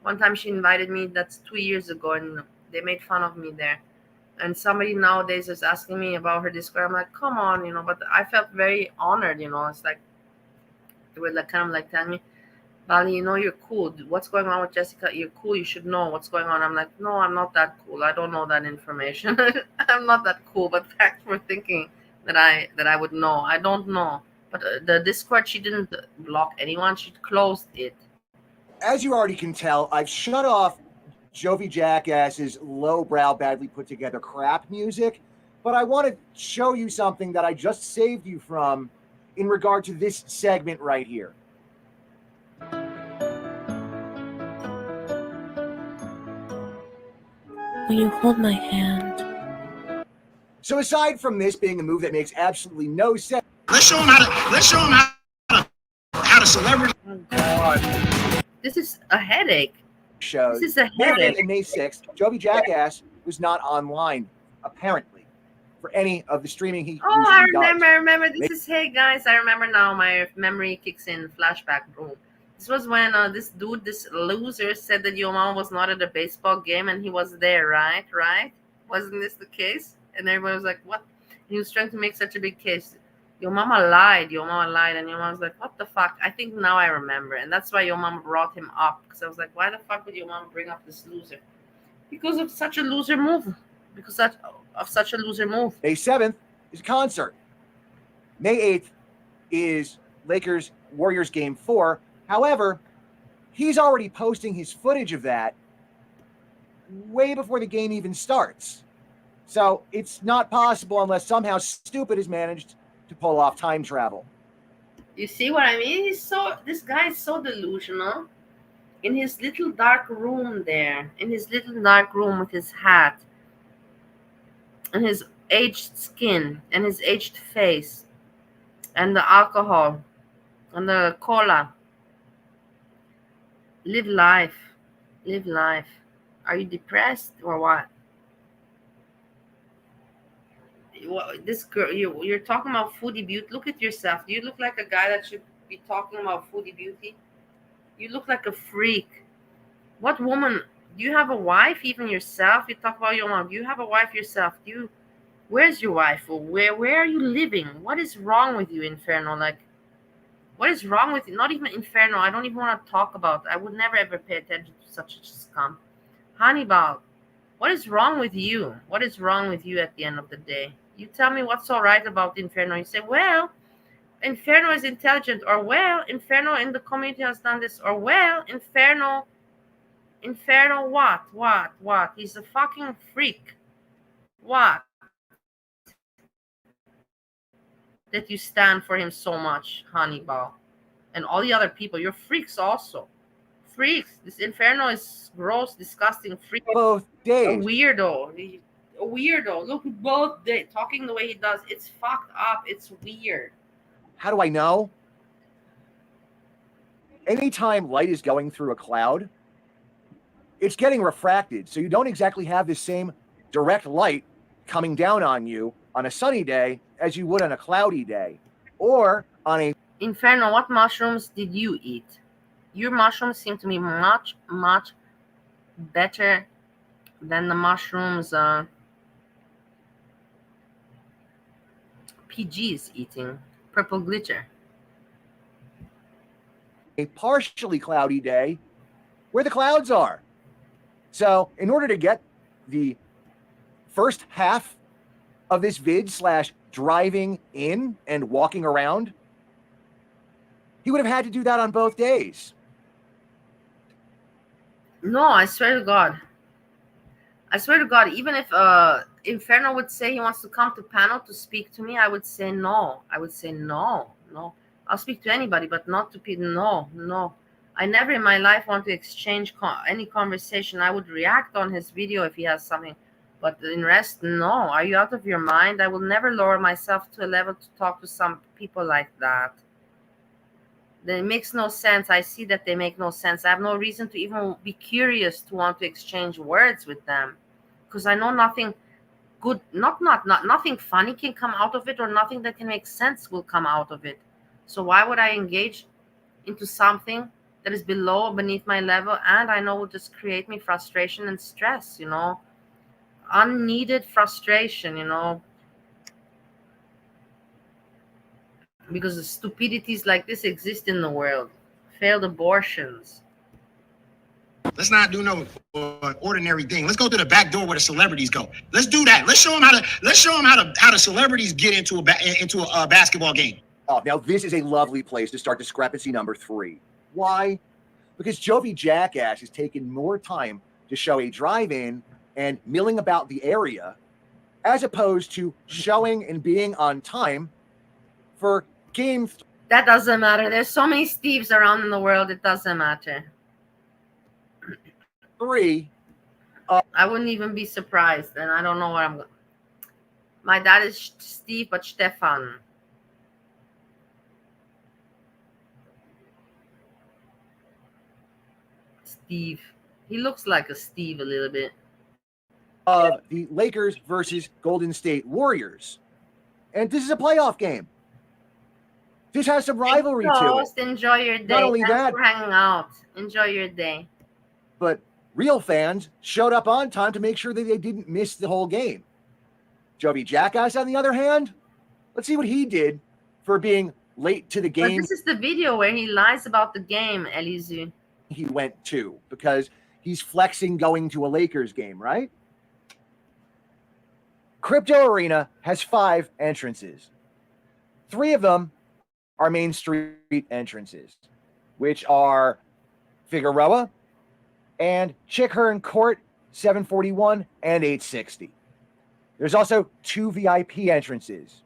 One time she invited me, that's 2 years ago, and they made fun of me there. And somebody nowadays is asking me about her Discord. I'm like, come on, but I felt very honored, It's like, they were like kind of like telling me, Bali, you're cool. What's going on with Jessica? You're cool. You should know what's going on. I'm like, no, I'm not that cool. I don't know that information. I'm not that cool. But thanks for thinking that I would know. I don't know. But the Discord, she didn't block anyone. She closed it. As you already can tell, I've shut off Jovi Jackass's lowbrow, badly put together crap music, but I want to show you something that I just saved you from in regard to this segment right here. Will you hold my hand? So aside from this being a move that makes absolutely no sense, let's show him how to celebrity. Oh, God. This is a headache. Shows This is a May 5th headache. and May 6th, Jovi Jackass was not online, apparently, for any of the streaming he Oh, usually I does. remember. This is, hey guys, I remember now. My memory kicks in, flashback room. This was when this loser said that your mom was not at a baseball game and he was there, right? Wasn't this the case? And everybody was like, what? And he was trying to make such a big case. Your mama lied. And your mom was like, what the fuck? I think now I remember. And that's why your mom brought him up. Because I was like, why the fuck would your mom bring up this loser? Because of such a loser move. Of such a loser move. May 7th is a concert. May 8th is Lakers Warriors Game 4. However, he's already posting his footage of that way before the game even starts. So it's not possible unless somehow Stupid has managed to pull off time travel. You see what I mean? This guy is so delusional. In his little dark room there, in his little dark room with his hat and his aged skin and his aged face and the alcohol and the cola. Live life. Are you depressed or what? This girl, you're talking about foodie beauty. Look at yourself. Do you look like a guy that should be talking about foodie beauty? You look like a freak. What woman? Do you have a wife even yourself? You talk about your mom. Do you have a wife yourself? Where's your wife? Or where are you living? What is wrong with you, Inferno? Like, what is wrong with you? Not even Inferno. I don't even want to talk about it. I would never ever pay attention to such a scum. Hannibal, what is wrong with you? What is wrong with you at the end of the day? You tell me what's all right about Inferno. You say, well, Inferno is intelligent, or well, Inferno in the community has done this, or well, Inferno what? He's a fucking freak. What? That you stand for him so much, Hannibal. And all the other people, you're freaks also. Freaks. This Inferno is gross, disgusting, freak. Both days. A weirdo. Look at both days. Talking the way he does, it's fucked up. It's weird. How do I know? Anytime light is going through a cloud, it's getting refracted. So you don't exactly have the same direct light coming down on you on a sunny day as you would on a cloudy day. Or on a... Inferno, what mushrooms did you eat? Your mushrooms seem to me much, much better than the mushrooms PG is eating. Purple glitter. A partially cloudy day where the clouds are. So in order to get the first half of this vid / driving in and walking around, he would have had to do that on both days. No, I swear to God. Even if Inferno would say he wants to come to panel to speak to me, I would say no. No. I'll speak to anybody, but not to people. No. I never in my life want to exchange any conversation. I would react on his video if he has something. But in rest, no. Are you out of your mind? I will never lower myself to a level to talk to some people like that. It makes no sense. I see that they make no sense. I have no reason to even be curious to want to exchange words with them, because I know nothing good, nothing funny can come out of it, or nothing that can make sense will come out of it. So why would I engage into something that is beneath my level, and I know will just create me frustration and stress, unneeded frustration, because the stupidities like this exist in the world. Failed abortions. Let's not do no ordinary thing. Let's go to the back door where the celebrities go. Let's do that. Let's show them how the celebrities get into a basketball game. Oh, now this is a lovely place to start discrepancy number 3. Why? Because Jovi Jackass has taken more time to show a drive-in and milling about the area, as opposed to showing and being on time for game. That doesn't matter. There's so many Steves around in the world. It doesn't matter. 3. I wouldn't even be surprised, and I don't know what I'm going. My dad is Steve, but Stefan. Steve. He looks like a Steve a little bit. Of the Lakers versus Golden State Warriors. And this is a playoff game. This has some rivalry to it. Enjoy your day. Not only Thanks that, for hanging out. Enjoy your day. but real fans showed up on time to make sure that they didn't miss the whole game. Jovi Jackass, on the other hand, let's see what he did for being late to the But game this is the video where he lies about the game, Elizu. he went to, because he's flexing going to a Lakers game, right? Crypto Arena has 5 entrances. 3 of them are Main Street entrances, which are Figueroa and Chickhearn Court 741 and 860. There's also 2 VIP entrances.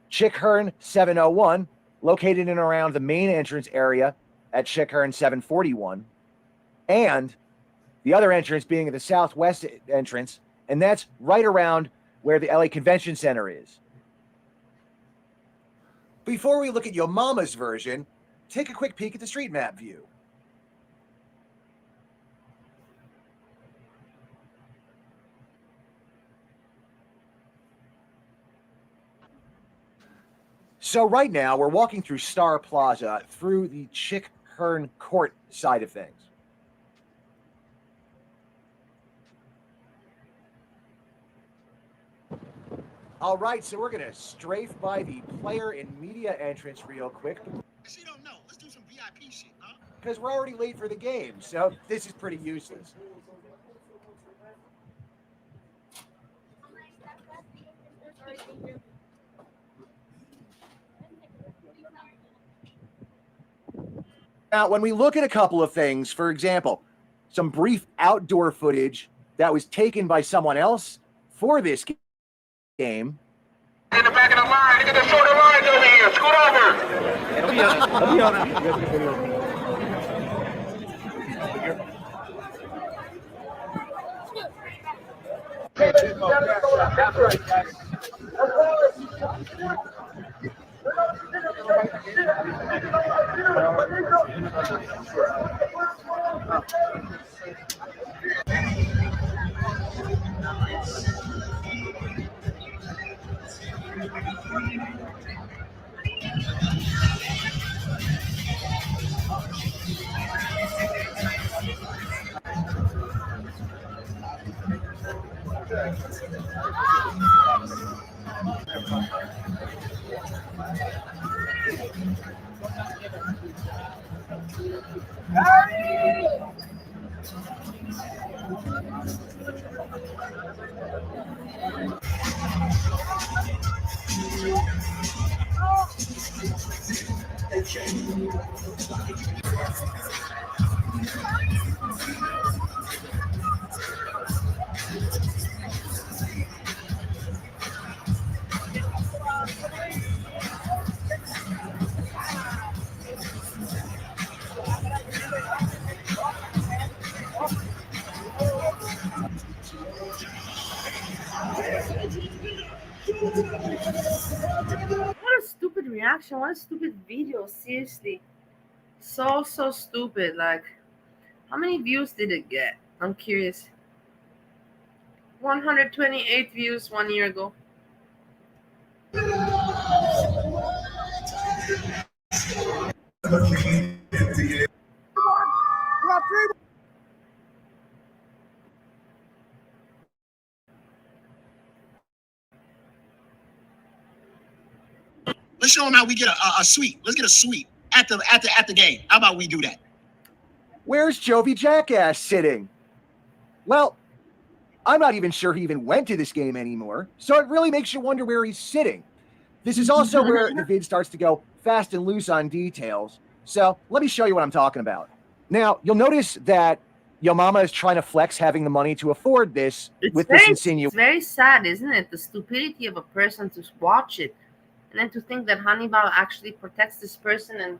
Chickhearn 701, located in and around the main entrance area at Chickhearn 741, and the other entrance being at the southwest entrance, and that's right around where the LA Convention Center is. Before we look at Yo Mama's version, take a quick peek at the street map view. So right now, we're walking through Star Plaza through the Chickhearn Court side of things. All right, so we're going to strafe by the player and media entrance real quick. She don't know. Let's do some VIP shit, huh? Because we're already late for the game, so this is pretty useless. Now, when we look at a couple of things, for example, some brief outdoor footage that was taken by someone else for this game. In the back of the line, look at the shorter lines over here. Scoot over. It'll be on. What a stupid reaction. What a stupid video. Seriously. So stupid. Like, how many views did it get? I'm curious. 128 views 1 year ago. Let's show them how we get a suite. Let's get a suite at the game. How about we do that? Where's Jovi Jackass sitting? Well, I'm not even sure he even went to this game anymore, so it really makes you wonder where he's sitting. This is also where the vid starts to go fast and loose on details, so let me show you what I'm talking about. Now, you'll notice that Yo Mama is trying to flex having the money to afford this with this insinuation. It's very sad, isn't it? The stupidity of a person to watch it. And then to think that Hannibal actually protects this person. And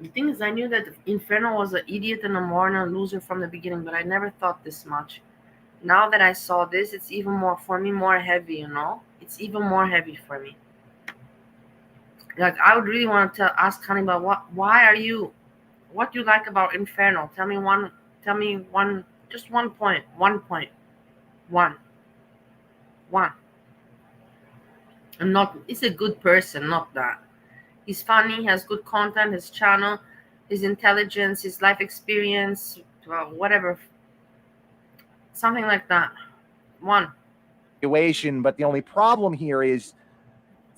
the thing is, I knew that Inferno was an idiot and a moron and a loser from the beginning, but I never thought this much. Now that I saw this, it's even more for me, more heavy. You know, it's even more heavy for me. Like I would really want to ask Hannibal, why are you, what you like about Inferno? Tell me one, just 1 point, 1 point, one. I'm not. He's a good person, not that. He's funny, he has good content, his channel, his intelligence, his life experience, whatever, something like that. One. But the only problem here is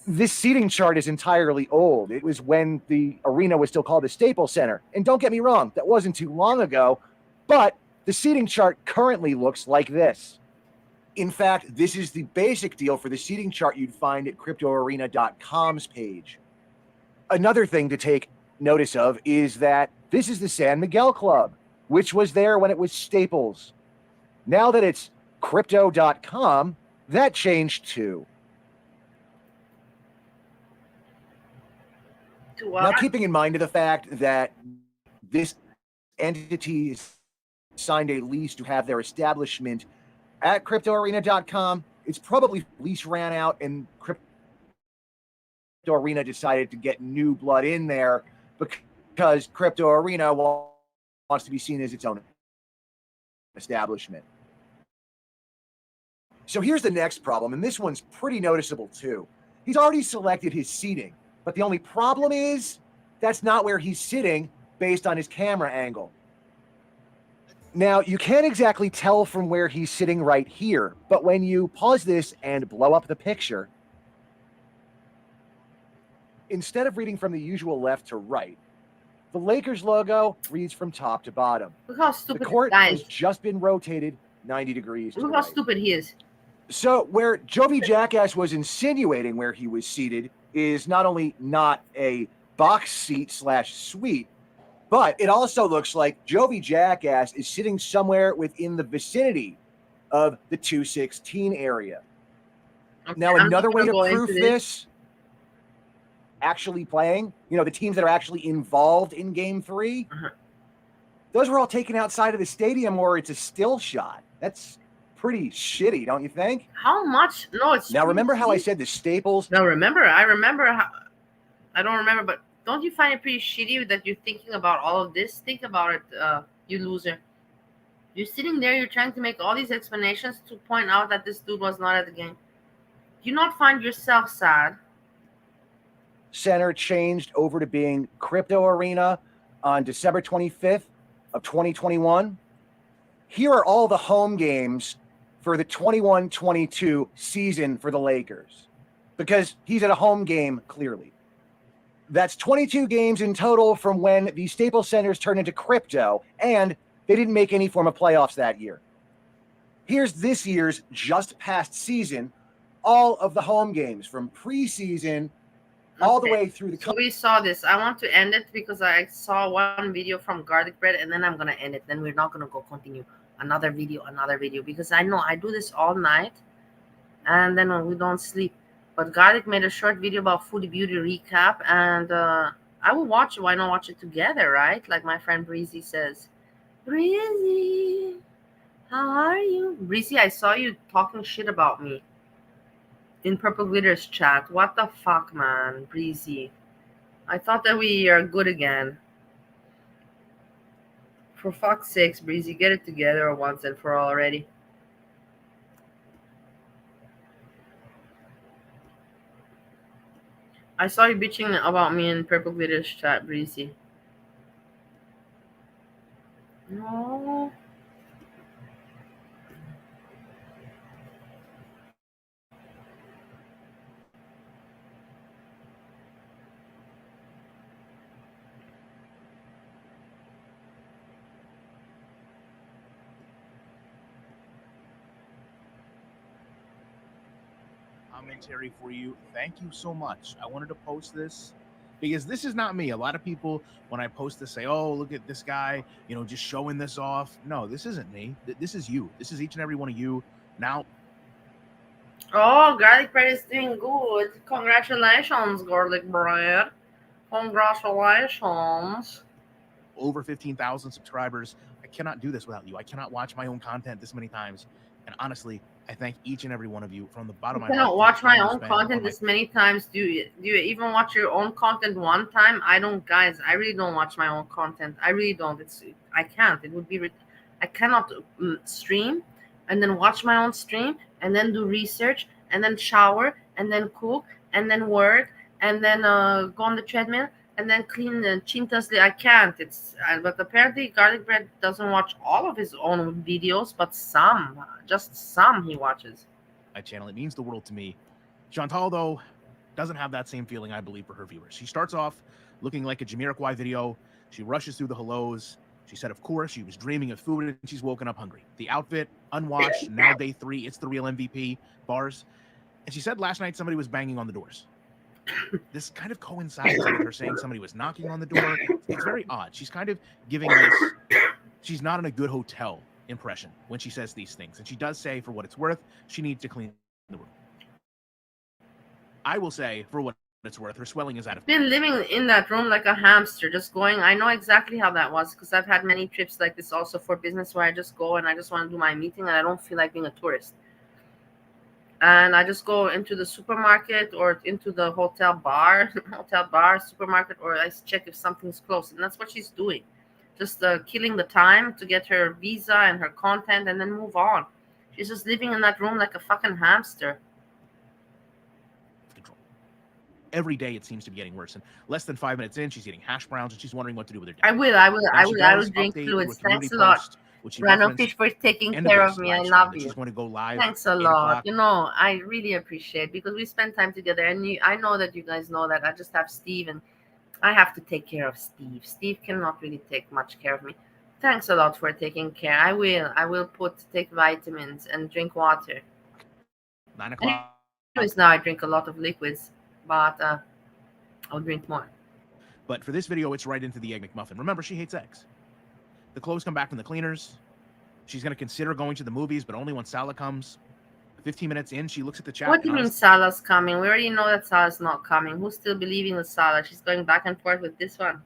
this seating chart is entirely old. It was when the arena was still called the Staples Center. And don't get me wrong, that wasn't too long ago, but the seating chart currently looks like this. In fact, this is the basic deal for the seating chart you'd find at cryptoarena.com's page. Another thing to take notice of is that this is the San Miguel Club, which was there when it was Staples. Now that it's crypto.com, that changed too. Now, keeping in mind the fact that this entity signed a lease to have their establishment at cryptoarena.com, it's probably lease ran out and Crypto Arena decided to get new blood in there because Crypto Arena wants to be seen as its own establishment. So here's the next problem, and this one's pretty noticeable too. He's already selected his seating, but the only problem is that's not where he's sitting based on his camera angle. Now, you can't exactly tell from where he's sitting right here, but when you pause this and blow up the picture, instead of reading from the usual left to right, the Lakers logo reads from top to bottom. Look how stupid the court this guy has is. just been rotated 90 degrees to Look the how right. stupid he is. So where Jovi Jackass was insinuating where he was seated is not only not a box seat / suite, but it also looks like Jovi Jackass is sitting somewhere within the vicinity of the 216 area. Okay, Now, I'm another not way gonna to go prove into this, actually playing, the teams that are actually involved in Game 3, those were all taken outside of the stadium where it's a still shot. That's pretty shitty, don't you think? How much? No, it's Now, remember how I pretty- said the Staples? No, remember. I remember how. I don't remember, but don't you find it pretty shitty that you're thinking about all of this? Think about it, you loser. You're sitting there, you're trying to make all these explanations to point out that this dude was not at the game. Do you not find yourself sad? Center changed over to being Crypto Arena on December 25th of 2021. Here are all the home games for the 21-22 season for the Lakers, because he's at a home game clearly. That's 22 games in total from when the Staples Centers turned into Crypto, and they didn't make any form of playoffs that year. Here's this year's just past season, all of the home games from preseason all the way through the. So we saw this. I want to end it because I saw one video from Garlic Bread, and then I'm gonna end it. Then we're not gonna go continue another video, because I know I do this all night, and then we don't sleep. But Garlic made a short video about Foodie Beauty recap, and I will watch it. Why not watch it together, right? Like my friend Breezy says. Breezy, how are you? Breezy, I saw you talking shit about me in Purple Glitter's chat. What the fuck, man? Breezy, I thought that we are good again. For fuck's sakes, Breezy, get it together once and for all already. I saw you bitching about me in Purple Glitter's chat, Breezy. No. Commentary for you. Thank you so much. I wanted to post this because this is not me. A lot of people, when I post this, say, oh, look at this guy, just showing this off. No, this isn't me. This is you. This is each and every one of you. Now, Oh, Garlic Bread is doing good. Congratulations, Garlic Bread. Congratulations. over 15,000 subscribers. I cannot do this without you. I cannot watch my own content this many times And honestly, I thank each and every one of you from the bottom I of my heart. cannot for the watch my time you own spend content on my this many times. Do you even watch your own content one time? I don't, guys. I really don't watch my own content. I really don't. I can't. It would be I cannot stream and then watch my own stream and then do research and then shower and then cook and then work and then go on the treadmill and then clean the chintas. I can't. But apparently Garlic Bread doesn't watch all of his own videos, but just some he watches. my channel. It means the world to me. Chantal, though, doesn't have that same feeling, I believe, for her viewers. She starts off looking like a Jamiroquai video. She rushes through the hellos. She said, of course, she was dreaming of food and she's woken up hungry. The outfit, unwashed, now day 3. It's the real MVP, bars. And she said last night somebody was banging on the doors. This kind of coincides with her saying somebody was knocking on the door. It's very odd. She's kind of giving this, she's not in a good hotel impression when she says these things. And she does say, for what it's worth, she needs to clean the room. I will say, for what it's worth, her swelling is out of Been living in that room like a hamster, just going. I know exactly how that was because I've had many trips like this also for business where I just go and I just want to do my meeting and I don't feel like being a tourist. And I just go into the supermarket or into the hotel bar, supermarket, or I check if something's closed. And that's what she's doing. Just killing the time to get her visa and her content and then move on. She's just living in that room like a fucking hamster. control. Every day it seems to be getting worse. And less than 5 minutes in, she's eating hash browns and she's wondering what to do with her day. I will drink fluids. Thanks a lot. Random Fish, for taking care of me. I love you. She's going to go live. Thanks a lot. You know, I really appreciate because we spend time together, and I know that you guys know that. I just have Steve, and I have to take care of Steve. Steve cannot really take much care of me. Thanks a lot for taking care. I will take vitamins and drink water. 9 o'clock. Anyways, now I drink a lot of liquids, but I'll drink more. But for this video, it's right into the Egg McMuffin. Remember, she hates eggs. The clothes come back from the cleaners. She's going to consider going to the movies, but only when Salah comes. 15 minutes in, she looks at the chat. What do you mean Salah's coming? We already know that Salah's not coming. Who's still believing in Salah? She's going back and forth with this one.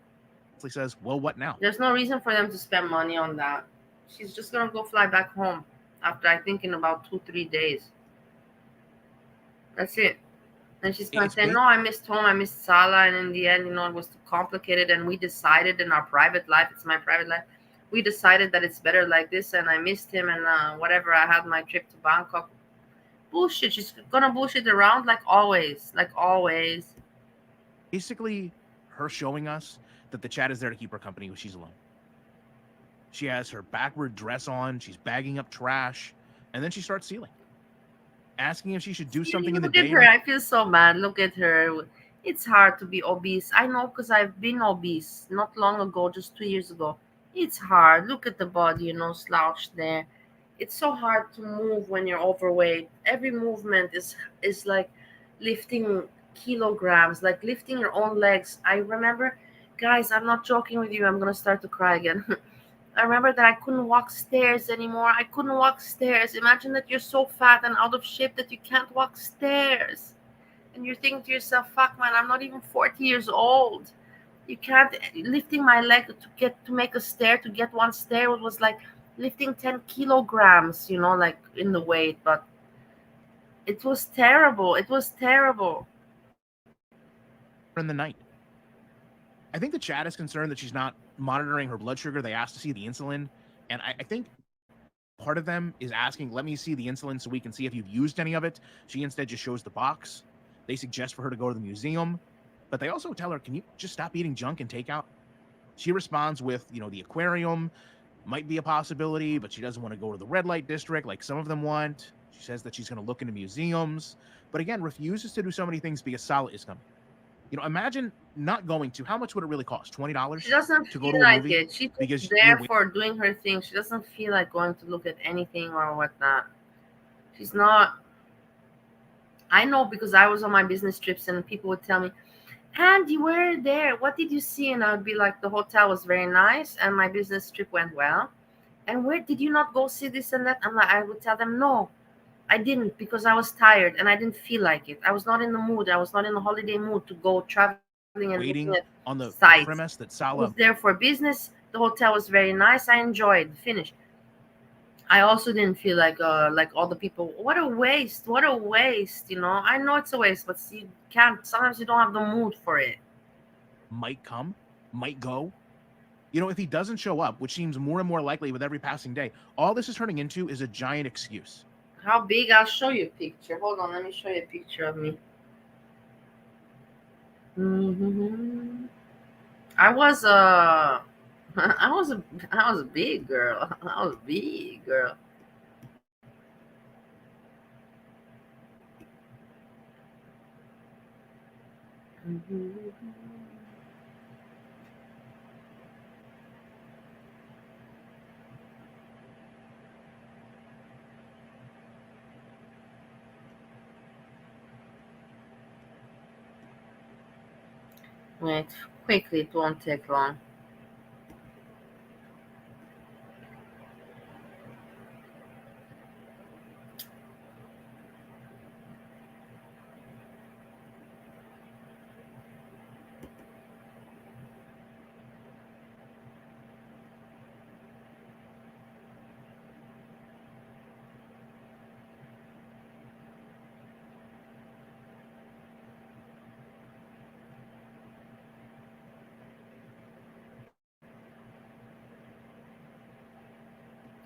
He says, well, what now? There's no reason for them to spend money on that. She's just going to go fly back home after, I think, in about 2-3 days. That's it. And she's going to say, no, I missed home. I missed Salah. And in the end, it was too complicated. And we decided in our private life, it's my private life, we decided that it's better like this. And I missed him. And whatever, I had my trip to Bangkok. Bullshit. She's going to bullshit around like always. Like always. Basically, her showing us that the chat is there to keep her company when she's alone. She has her backward dress on. She's bagging up trash. And then she starts sealing. Asking if she should do something in the day. Look at her. I feel so bad. Look at her. It's hard to be obese. I know because I've been obese not long ago, just 2 years ago. It's hard. Look at the body, slouched there. It's so hard to move when you're overweight. Every movement is like lifting kilograms, like lifting your own legs. I remember, guys, I'm not joking with you. I'm going to start to cry again. I remember that I couldn't walk stairs anymore. I couldn't walk stairs. Imagine that you're so fat and out of shape that you can't walk stairs. And you're thinking to yourself, fuck, man, I'm not even 40 years old. You can't, lifting my leg to make a stair, to get one stair, it was like lifting 10 kilograms, like in the weight. But it was terrible. It was terrible. In the night. I think the chat is concerned that she's not monitoring her blood sugar. They asked to see the insulin. And I think part of them is asking, let me see the insulin so we can see if you've used any of it. She instead just shows the box. They suggest for her to go to the museum. But they also tell her, can you just stop eating junk and takeout? She responds with, the aquarium might be a possibility, but she doesn't want to go to the red light district like some of them want. She says that she's going to look into museums. But again, refuses to do so many things because Salah is coming. Imagine not going to. How much would it really cost? $20? She doesn't to feel go to like a movie? it. She's there for doing her thing. She doesn't feel like going to look at anything or whatnot. She's not. I know because I was on my business trips and people would tell me, and you were there. What did you see? And I would be like, the hotel was very nice and my business trip went well. And where did you not go see this and that? I would tell them, no, I didn't, because I was tired and I didn't feel like it. I was not in the mood. I was not in the holiday mood to go traveling and waiting on the sites. premise that I Salah was there for business. The hotel was very nice. I enjoyed. Finished. I also didn't feel like all the people, what a waste, what a waste, you know. I know it's a waste, but you can't, sometimes you don't have the mood for it. Might come, might go. You know, if he doesn't show up, which seems more and more likely with every passing day, all this is turning into is a giant excuse. How big? I'll show you a picture. Hold on, let me show you a picture of me. I was I was a big girl. I was a big girl. Wait, quickly, it won't take long.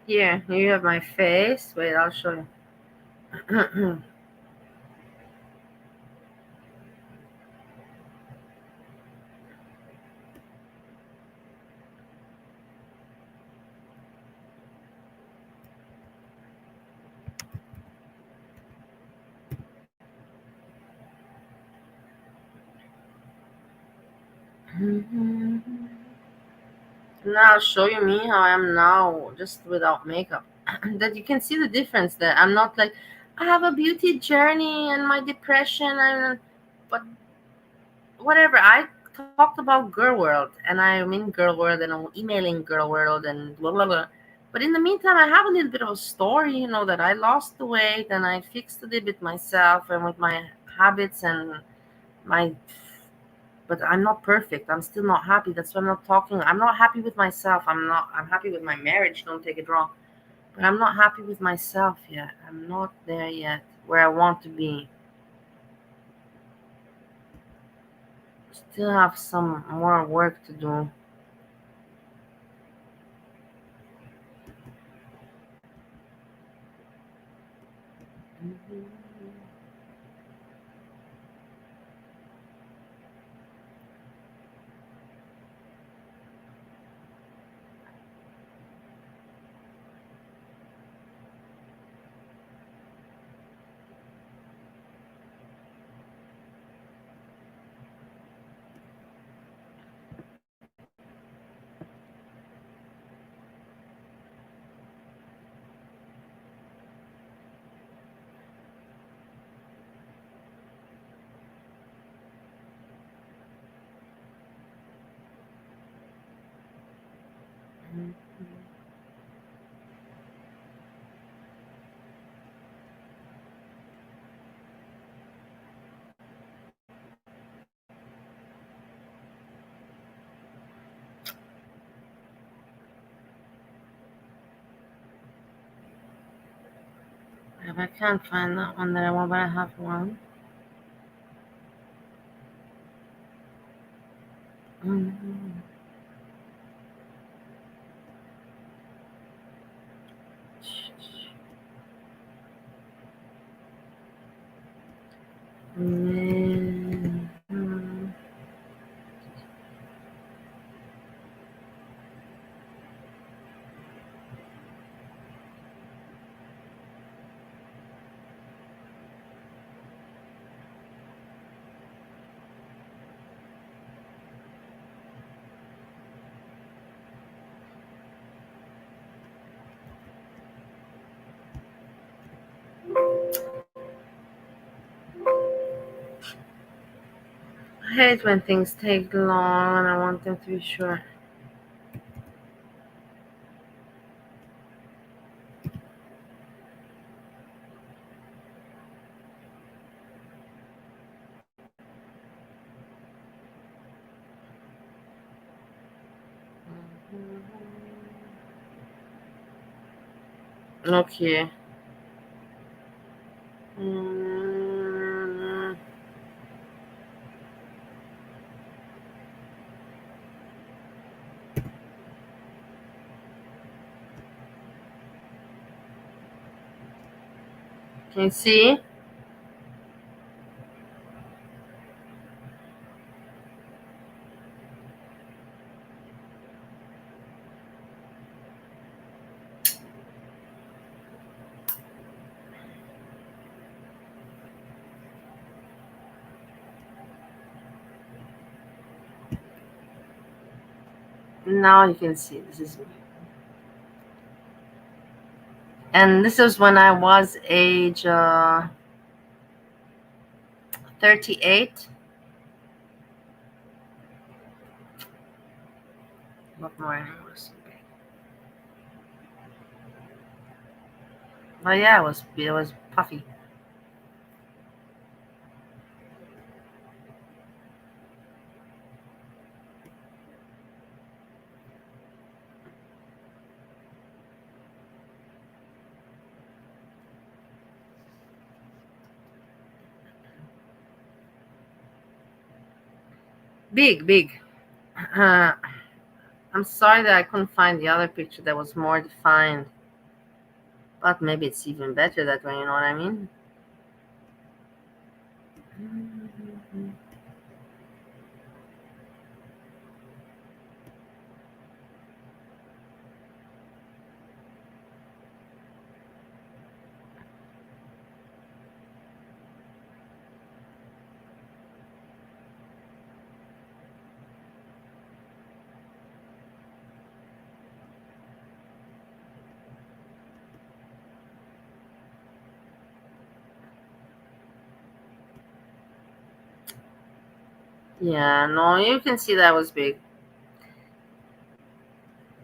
Here, you have my face. Wait, I'll show you. Now I'll show you me how I am now, just without makeup. That you can see the difference there. I'm not like I have a beauty journey and my depression, and but whatever. I talked about girl world, and I'm in girl world, and I'm emailing girl world, and blah blah blah. But in the meantime, I have a little bit of a story, you know, that I lost the weight and I fixed it a bit myself and with my habits and my. But I'm not perfect. I'm still not happy. That's why I'm not talking. I'm not happy with myself. I'm happy with my marriage. Don't take it wrong. But I'm not happy with myself yet. I'm not there yet where I want to be. Still have some more work to do. If I can't find that one that I want, but I have one. I hate when things take long and I want them to be short. Okay. Can you see? Now you can see this is me. And this is when I was age 38. What more? But yeah, it was puffy. Big. I'm sorry that I couldn't find the other picture that was more defined. But maybe it's even better that way, you know what I mean? Yeah, no, you can see that was big.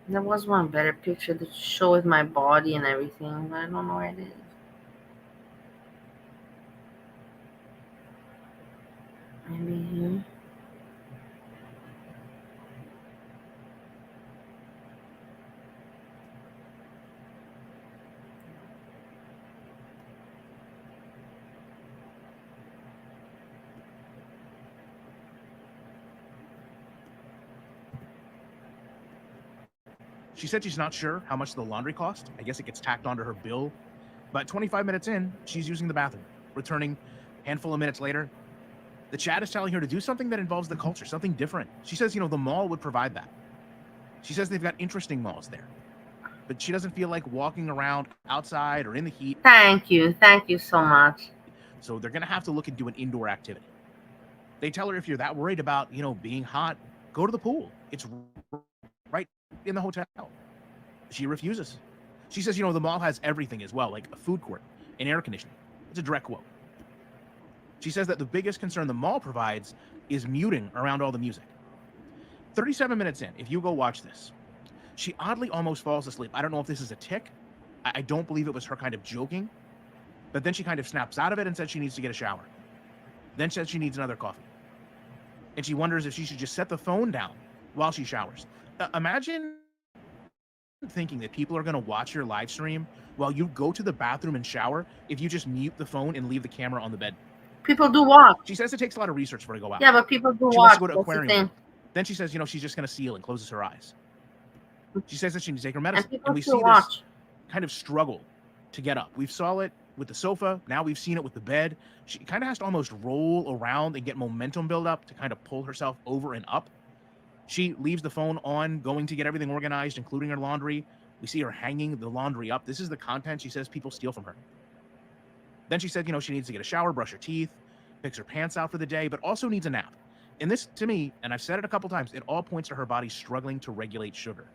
There was one better picture that showed my body and everything, but I don't know where it is. Maybe here. She said she's not sure how much the laundry cost. I guess it gets tacked onto her bill. But 25 minutes in, she's using the bathroom. Returning a handful of minutes later, the chat is telling her to do something that involves the culture, something different. She says, the mall would provide that. She says they've got interesting malls there. But she doesn't feel like walking around outside or in the heat. Thank you so much. So they're going to have to look into an indoor activity. They tell her if you're that worried about, being hot, go to the pool. It's right in the hotel. She refuses. She says, the mall has everything as well, like a food court and air conditioning. It's a direct quote. She says that the biggest concern the mall provides is muting around all the music. 37 minutes in, if you go watch this, she oddly almost falls asleep. I don't know if this is a tic. I don't believe it was her kind of joking. But then she kind of snaps out of it and says she needs to get a shower. Then says she needs another coffee. And she wonders if she should just set the phone down while she showers. Imagine thinking that people are going to watch your live stream while you go to the bathroom and shower if you just mute the phone and leave the camera on the bed. People do watch. She says it takes a lot of research before they go out. Yeah, but people do she watch. Wants to go to That's aquarium. the thing. Then she says, she's just going to seal and closes her eyes. She says that she needs to take her medicine. And we see watch. this kind of struggle to get up. We saw it with the sofa. Now we've seen it with the bed. She kind of has to almost roll around and get momentum build up to kind of pull herself over and up. She leaves the phone on, going to get everything organized, including her laundry. We see her hanging the laundry up. This is the content she says people steal from her. Then she said, she needs to get a shower, brush her teeth, picks her pants out for the day, but also needs a nap. And this, to me, and I've said it a couple times, it all points to her body struggling to regulate sugar.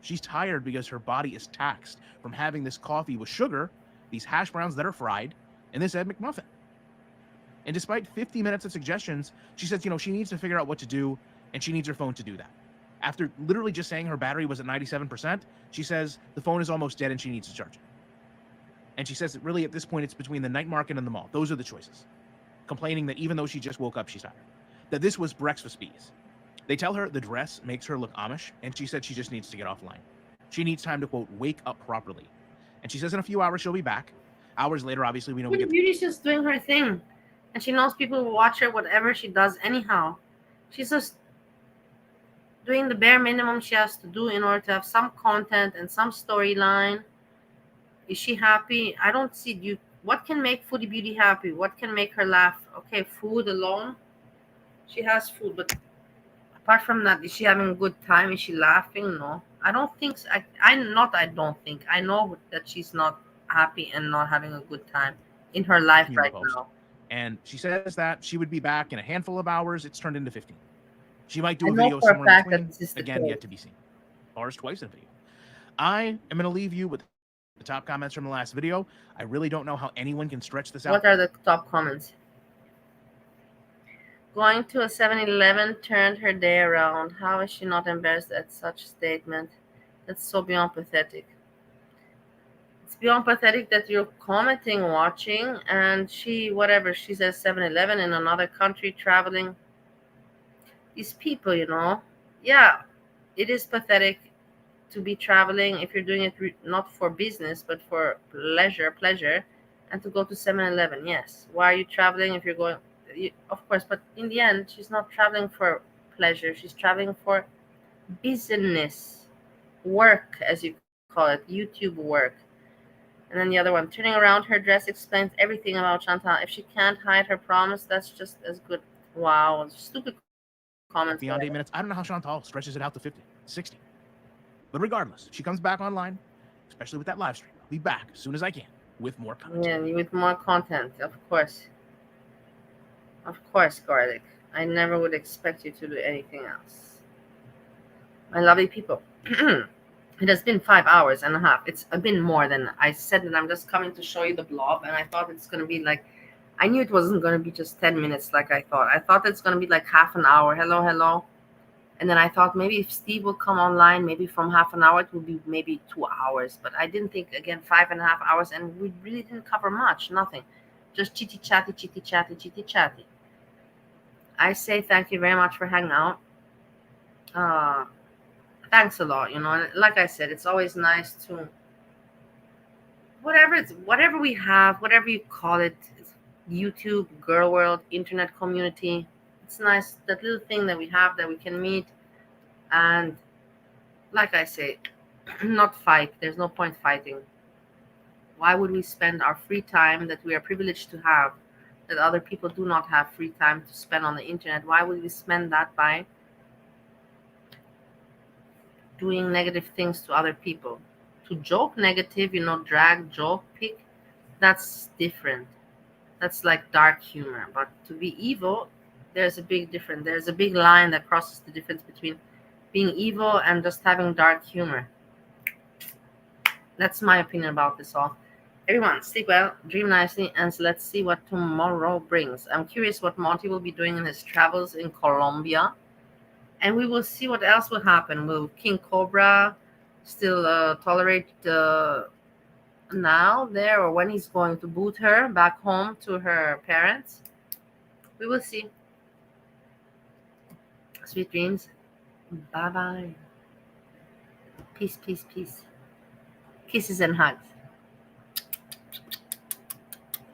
She's tired because her body is taxed from having this coffee with sugar, these hash browns that are fried, and this Egg McMuffin. And despite 50 minutes of suggestions, she says, she needs to figure out what to do, and she needs her phone to do that. After literally just saying her battery was at 97%, she says the phone is almost dead and she needs to charge it. And she says that really at this point, it's between the night market and the mall. Those are the choices. Complaining that even though she just woke up, she's tired. That this was breakfast bees. They tell her the dress makes her look Amish, and she said she just needs to get offline. She needs time to, quote, wake up properly. And she says in a few hours she'll be back. Hours later, obviously, we know we Foodie get Beauty's just doing her thing. And she knows people will watch her whatever she does anyhow. She's just doing the bare minimum she has to do in order to have some content and some storyline. Is she happy? I don't see you. What can make Foodie Beauty happy? What can make her laugh? Okay, food alone. She has food, but apart from that, is she having a good time? Is she laughing? No, I don't think so. I don't think. I know that she's not happy and not having a good time in her life right now. And she says that she would be back in a handful of hours. It's turned into 15. She might do I a know video for a somewhere in fact that between. this is the Again, case. yet to be seen. Bars twice in a video. I am going to leave you with the top comments from the last video. I really don't know how anyone can stretch this out. What are the top comments? Going to a 7-Eleven turned her day around. How is she not embarrassed at such statement? That's so beyond pathetic. It's beyond pathetic that you're commenting, watching, and she's at 7-Eleven in another country traveling. These people, yeah, it is pathetic to be traveling if you're doing it not for business but for pleasure, and to go to 7-Eleven. Yes, why are you traveling if you're going? Of course, but in the end, she's not traveling for pleasure. She's traveling for business, work, as you call it, YouTube work. And then the other one, turning around her dress explains everything about Chantal. If she can't hide her promise, that's just as good. Wow, stupid comments. Beyond 8 minutes. I don't know how Chantal stretches it out to 50, 60. But regardless, she comes back online, especially with that live stream. I'll be back as soon as I can with more content. Yeah, with more content, of course. Of course, Garlic. I never would expect you to do anything else. My lovely people. It has been 5 hours and a half. It's been more than I said that I'm just coming to show you the blob, and I thought it's going to be like, I knew it wasn't going to be just 10 minutes like I thought. I thought it's going to be like half an hour. Hello. And then I thought maybe if Steve will come online, maybe from half an hour, it would be maybe 2 hours. But I didn't think, again, 5.5 hours, and we really didn't cover much, nothing. Just chitty-chatty. I say thank you very much for hanging out. Thanks a lot. Like I said, it's always nice to whatever we have, whatever you call it, YouTube, girl world, internet community. It's nice, that little thing that we have, that we can meet and, like I say, not fight. There's no point fighting. Why would we spend our free time that we are privileged to have, that other people do not have free time to spend on the internet? Why would we spend that by doing negative things to other people? To joke negative, drag, joke, pick, that's different. That's like dark humor. But to be evil, there's a big difference. There's a big line that crosses the difference between being evil and just having dark humor. That's my opinion about this all. Everyone, sleep well, dream nicely, and let's see what tomorrow brings. I'm curious what Monty will be doing in his travels in Colombia. And we will see what else will happen. Will King Cobra still tolerate now there, or when he's going to boot her back home to her parents? We will see. Sweet dreams. Bye-bye. Peace. Kisses and hugs.